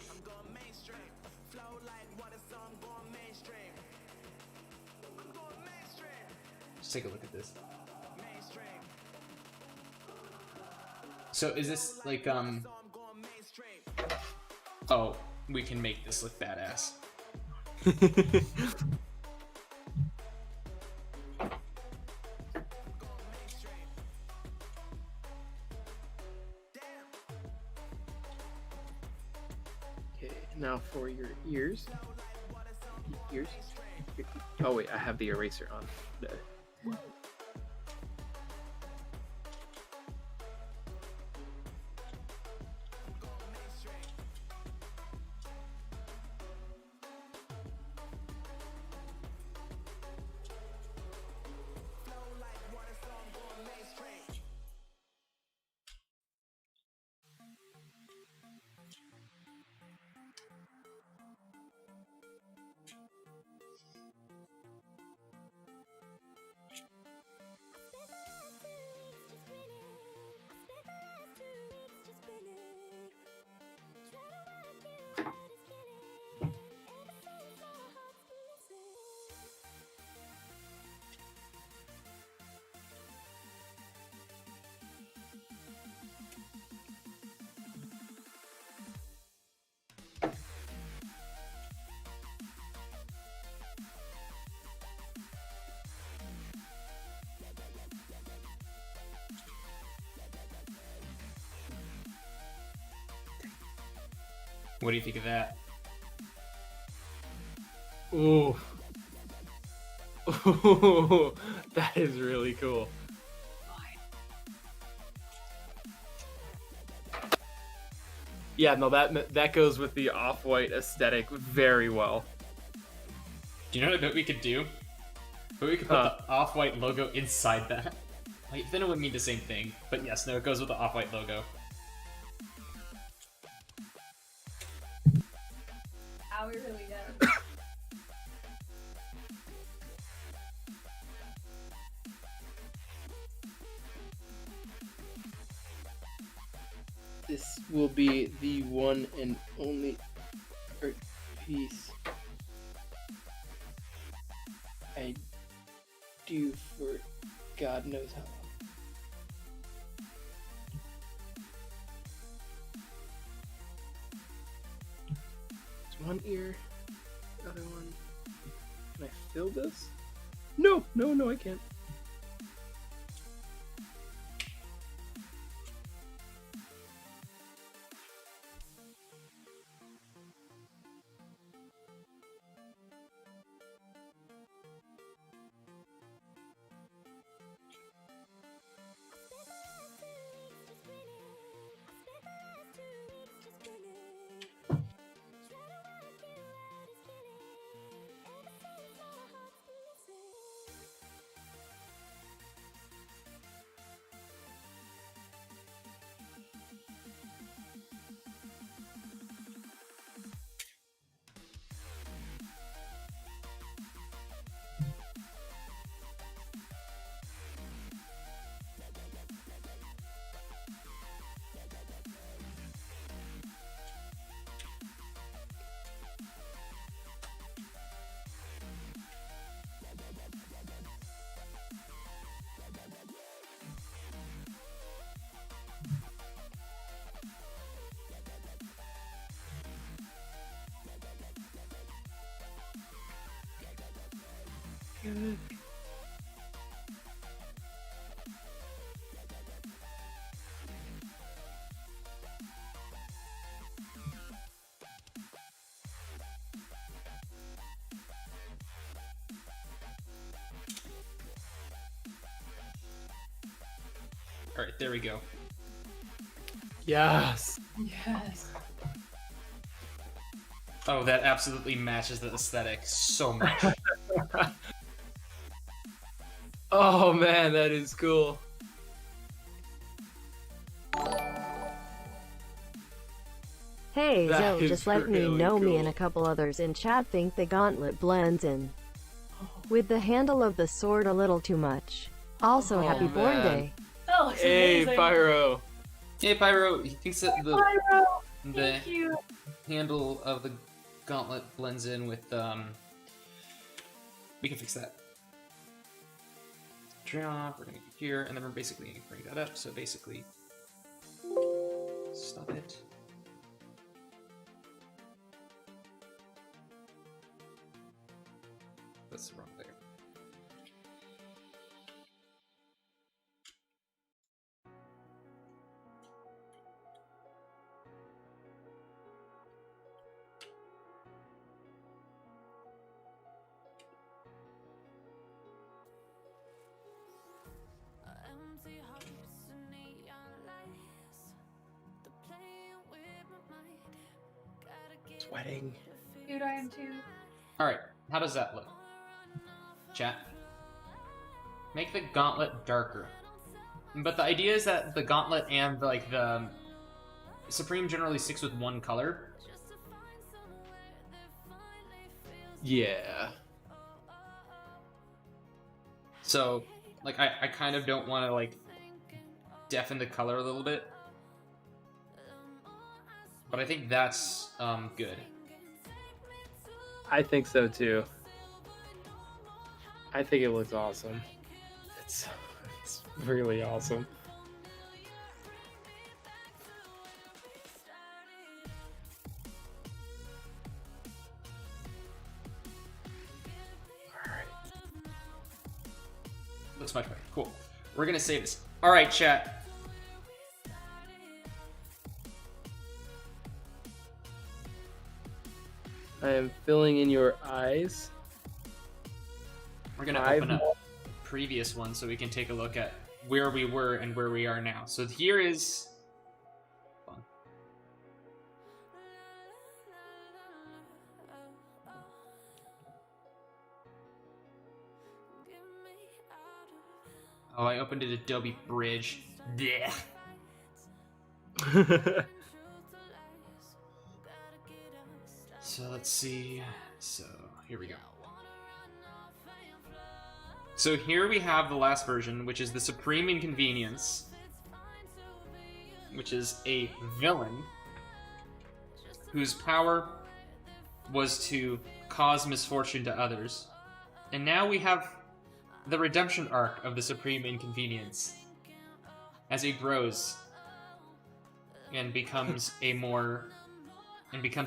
Let's take a look at this. So is this like oh, we can make this look badass. Okay, now for your ears. Ears? Oh wait, I have the eraser on. What do you think of that? Ooh. Ooh, that is really cool. Yeah, no, that goes with the off-white aesthetic very well. Do you know what I bet we could do? But we could put the off-white logo inside that. Like, then it would mean the same thing. But yes, no, it goes with the off-white logo. how it really does. This will be the one and only art piece I do for God knows how long. It's one ear, the other one. Can I fill this? No, I can't. Good. Alright, there we go. Yes. Yes. Oh, that absolutely matches the aesthetic so much. Oh man, that is cool. Hey, That Zoe, is just let me really know me cool. and a couple others in chat think the gauntlet blends in with the handle of the sword a little too much. Also, Oh, happy Born man. Day. That looks Hey, amazing. Pyro. Hey, Pyro, he thinks that the Pyro, the thank you. handle of the gauntlet blends in with we can fix that. Turn off, we're gonna get here, and then we're basically gonna bring that up, so basically stop it. That's wrong there. Sweating. Dude, I am too. Alright, how does that look? Chat. Make the gauntlet darker. But the idea is that the gauntlet and like the Supreme generally sticks with one color. Yeah. So, like, I kind of don't want to, like, deafen the color a little bit. But I think that's, good. I think so too. I think it looks awesome. It's really awesome. Looks much better. Cool. We're gonna save this. Alright, chat. I am filling in your eyes. We're gonna open up the previous one so we can take a look at where we were and where we are now. So here is... Hold on. Oh, I opened an Adobe Bridge. Blech. So let's see. So here we go. So here we have the last version, which is the Supreme Inconvenience, which is a villain whose power was to cause misfortune to others. And now we have the redemption arc of the Supreme Inconvenience as he grows and becomes a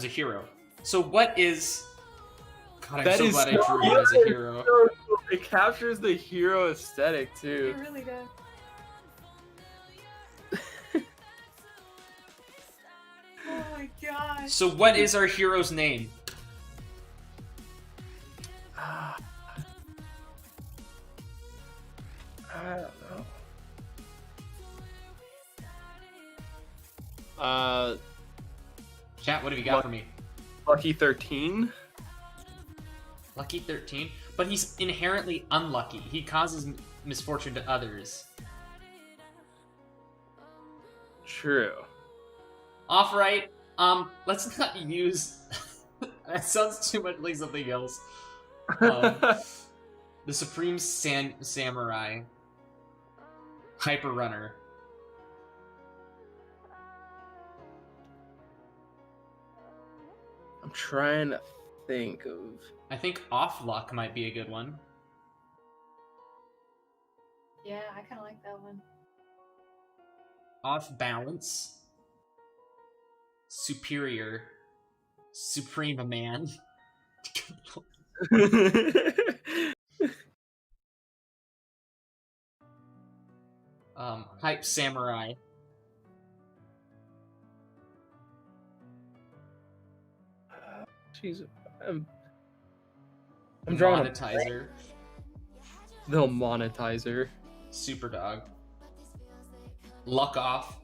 hero. So what is... God, I'm so glad I drew him as a hero. It captures the hero aesthetic too. It really does. Oh my gosh. So what is our hero's name? I don't know. Chat, what have you got for me? Lucky 13? Lucky 13? But he's inherently unlucky. He causes misfortune to others. True. Off-right, let's not use... that sounds too much like something else. The Supreme Samurai. Hyper Runner. I'm trying to think of... I think Off Luck might be a good one. Yeah, I kind of like that one. Off Balance. Superior. Supreme Man. Hype Samurai. Jeez, I'm drawing Monetizer. The Monetizer. Superdog. Luck Off.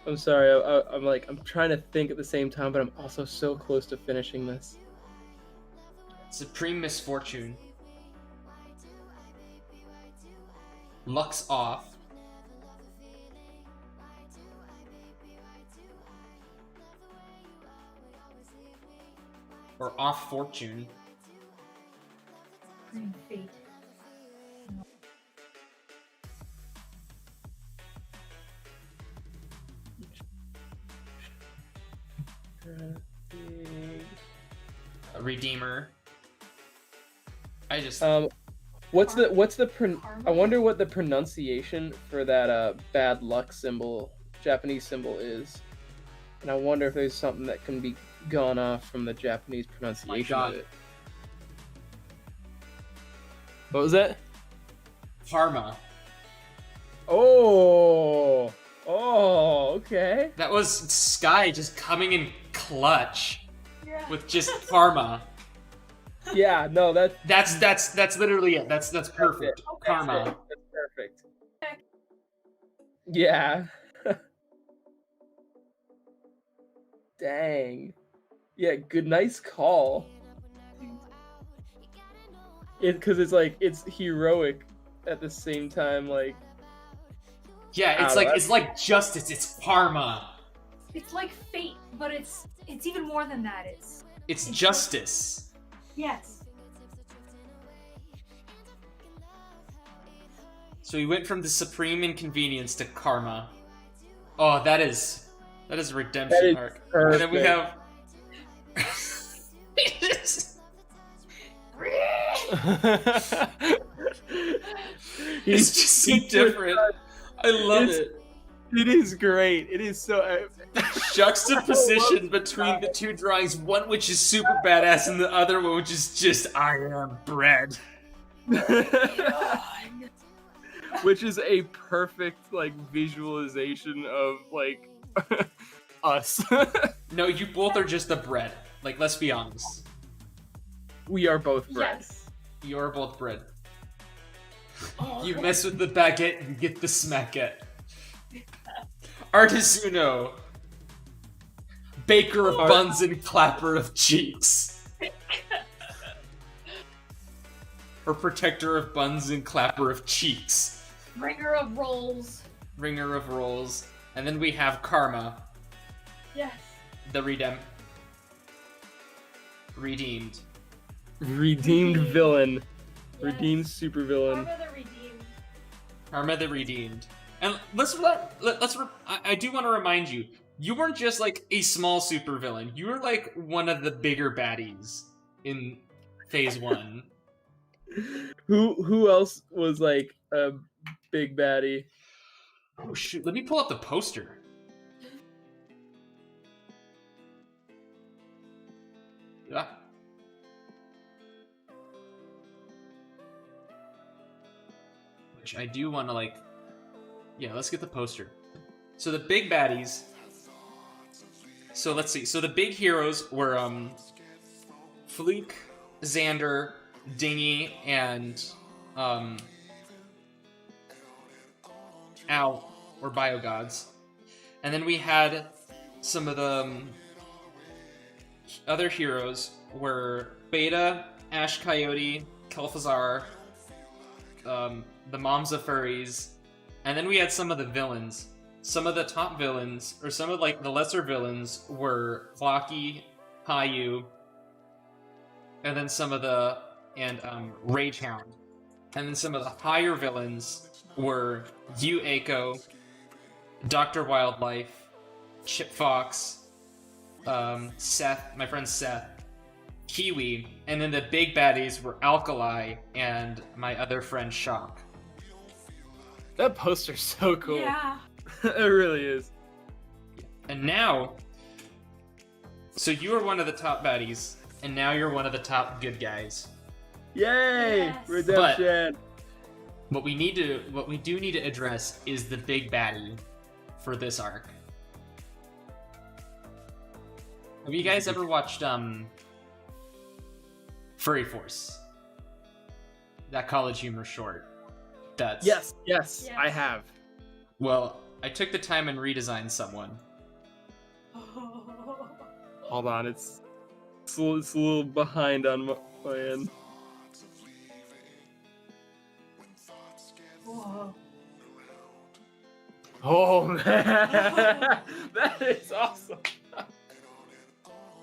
I'm sorry. I'm trying to think at the same time, but I'm also so close to finishing this. Supreme Misfortune. Luck's Off. Or Off Fortune. Supreme Fate. A Redeemer. I just... What's the I wonder what the pronunciation for that bad luck symbol, Japanese symbol is. And I wonder if there's something that can be gone off from the Japanese pronunciation of it. What was that? Karma. Oh, okay. That was Skye just coming in clutch. Yeah. With just Karma. Yeah, no, that's literally it. That's perfect. It. Karma. That's perfect. Yeah. Dang. Yeah, good, nice call. Because it's heroic at the same time, like. Yeah, it's like justice. It's karma. It's like fate, but it's even more than that. It's justice. Yes. So we went from the Supreme Inconvenience to Karma. Oh, that is a redemption arc. Perfect. And then we have it's just so different. I love it. It is great. It is so juxtaposition between the two drawings, one which is super badass and the other one which is just I am bread. Which is a perfect like visualization of like us. No, you both are just the bread. Like, let's be honest. We are both bread. Yes. You are both bread. Oh. You mess with the baguette and get the smackette. Artisuno. Baker of buns and clapper of cheeks. or protector of buns and clapper of cheeks. Ringer of rolls. Ringer of rolls. And then we have Karma, Yes. the redeemed. Redeemed villain. Yes. Redeemed supervillain. Karma the Redeemed. Karma the redeemed. And I do want to remind you, you weren't just like a small supervillain. You were like one of the bigger baddies in Phase 1. Who else was like a big baddie? Oh shoot, let me pull up the poster. Yeah. Which I do want to like... Yeah, let's get the poster. So the big baddies... So let's see. So the big heroes were Fluke, Xander, Dingy, and Owl, or Biogods. And then we had some of the other heroes were Beta, Ash Coyote, Kel'Thuzar, the Moms of Furries, and then we had some of the villains. Some of the top villains, or some of like the lesser villains, were Clocky, Caillou, and then some of the Ragehound. And then some of the higher villains were you, Aiko, Dr. Wildlife, Chip Fox, Seth, my friend Seth, Kiwi, and then the big baddies were Alkali and my other friend Shock. That poster's so cool. Yeah. It really is. And now, so you were one of the top baddies, and now you're one of the top good guys. Yay! Yes. Redemption. What we do need to address is the big baddie for this arc. Have you guys ever watched Furry Force? That College Humor short. That's Yes, I have. Well, I took the time and redesigned someone. Hold on, it's a little behind on my end. Whoa. Oh man, that is awesome.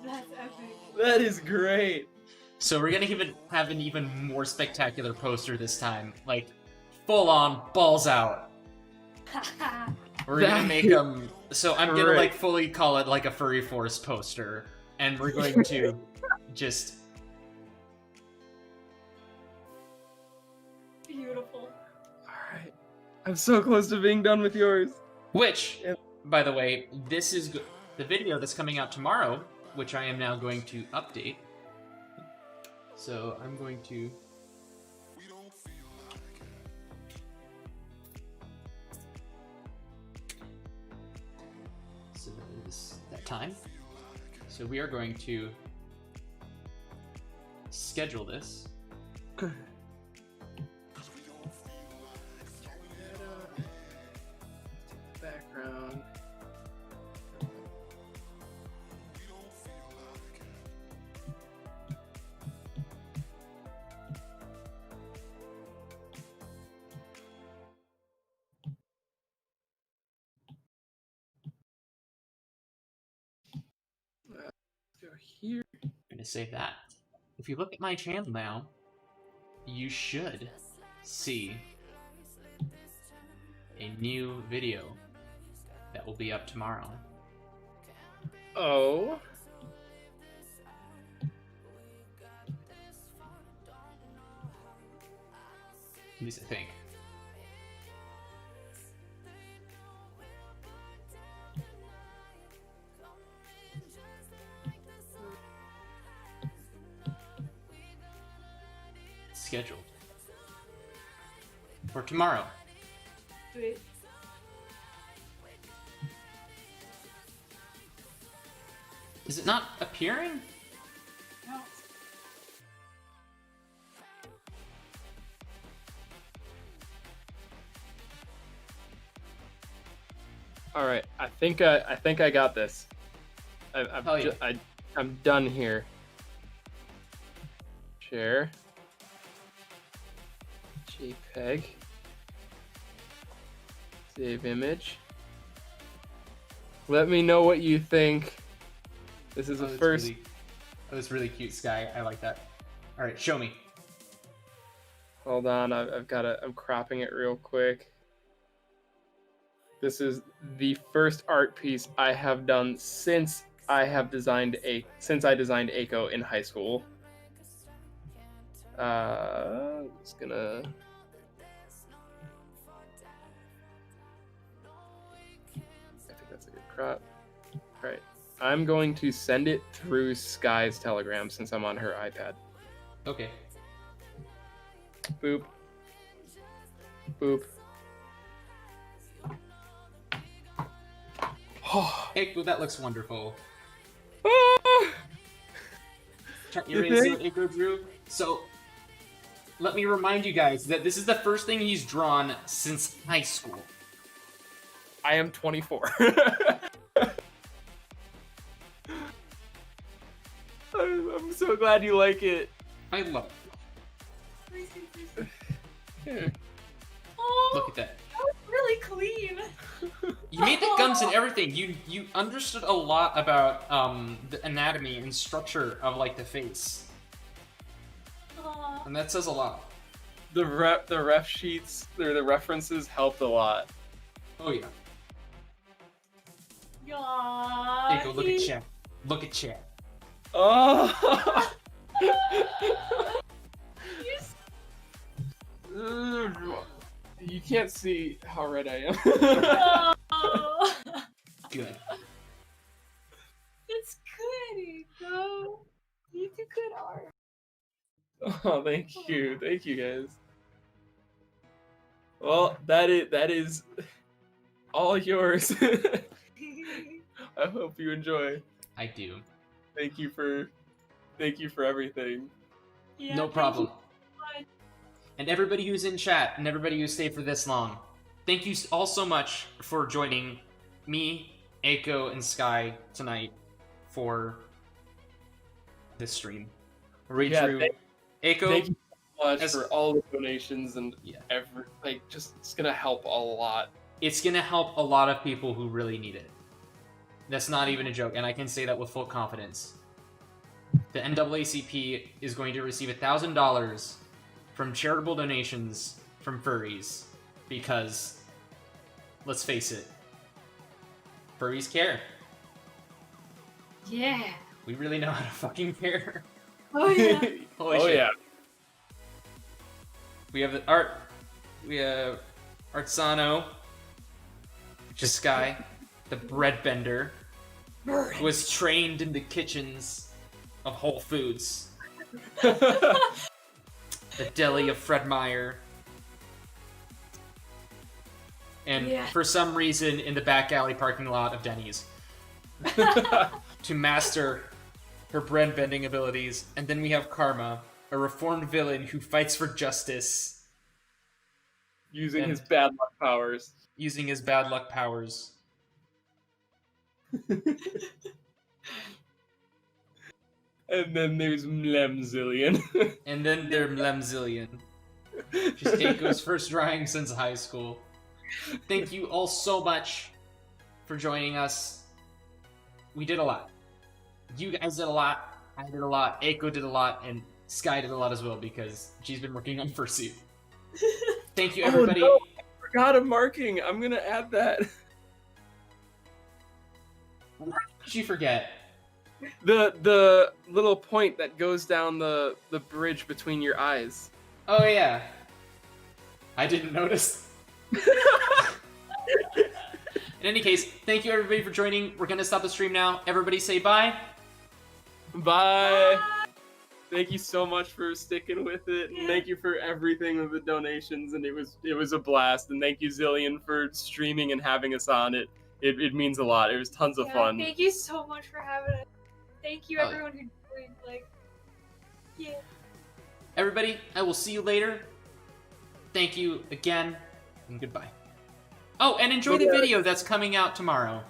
That's epic. That is great. So we're gonna even have an even more spectacular poster this time, like full on balls out. We're gonna make them. So I'm gonna like fully call it like a Furry Force poster, and we're going to just. Beautiful. Alright. I'm so close to being done with yours. Which, by the way, this is the video that's coming out tomorrow, which I am now going to update. So I'm going to. So that time. So we are going to schedule this. Background. Go here. I'm going to save that. If you look at my channel now, you should see a new video that will be up tomorrow. Oh. At least I think. Scheduled for tomorrow. Sweet. Is it not appearing? No. All right. I think I got this. I'm done here. Share. JPEG. Save image. Let me know what you think. This is the first. Really, that was really cute, Skye. I like that. All right, show me. Hold on, I've got to. I'm cropping it real quick. This is the first art piece I have done since I designed Aiko in high school. Just gonna. I think that's a good crop. All right, I'm going to send it through Skye's Telegram since I'm on her iPad. Okay. Boop. Boop. Hey, well, that looks wonderful. Ah! You ready to see what Aiko drew? So, let me remind you guys that this is the first thing he's drawn since high school. I am 24. I'm so glad you like it. I love it. Here. Oh, Look at that. that was really clean. You made the gums and everything. You understood a lot about the anatomy and structure of like the face, Aw. and that says a lot. The ref sheets, the references helped a lot. Oh yeah. Yeah. Aiko, look at chat. Look at chat. Oh. You can't see how red I am. Oh. Good. It's good, Aiko. You do good art. Oh, thank you guys. Well, that is all yours. I hope you enjoy. I do. Thank you for everything. Yeah, No thank problem. you so much. And everybody who's in chat and everybody who stayed for this long, thank you all so much for joining me, Aiko, and Skye tonight for this stream. Read through Aiko. Thank you so much for all the donations and Yeah. it's gonna help a lot. It's gonna help a lot of people who really need it. That's not even a joke, and I can say that with full confidence. The NAACP is going to receive $1,000 from charitable donations from furries, because, let's face it, furries care. Yeah. We really know how to fucking care. Oh yeah. Holy Oh shit. yeah. We have the art. We have Artsano, which is Skye, the bread bender, who was trained in the kitchens of Whole Foods. The deli of Fred Meyer. And Yeah. for some reason in the back alley parking lot of Denny's. To master her bread bending abilities. And then we have Karma, a reformed villain who fights for justice. Using And- his bad luck powers. Using his bad luck powers. And then there's Mlemzillion. And then there's Mlemzillion. Just Aiko's first drawing since high school. Thank you all so much for joining us. We did a lot. You guys did a lot. I did a lot. Aiko did a lot. And Skye did a lot as well because she's been working on Fursuit. Thank you, everybody. Oh, no. I forgot a marking. I'm gonna add that. What did you forget? The little point that goes down the bridge between your eyes. Oh, yeah. I didn't notice. In any case, thank you everybody for joining. We're gonna stop the stream now. Everybody say bye. Bye. Thank you so much for sticking with it. And thank you for everything with the donations. And it was a blast. And thank you, Zillion, for streaming and having us on it. It means a lot. It was tons of fun. Thank you so much for having it. Thank you, Oh, everyone who joined. Like, yeah. Everybody, I will see you later. Thank you again, and goodbye. Oh, and enjoy the video that's coming out tomorrow.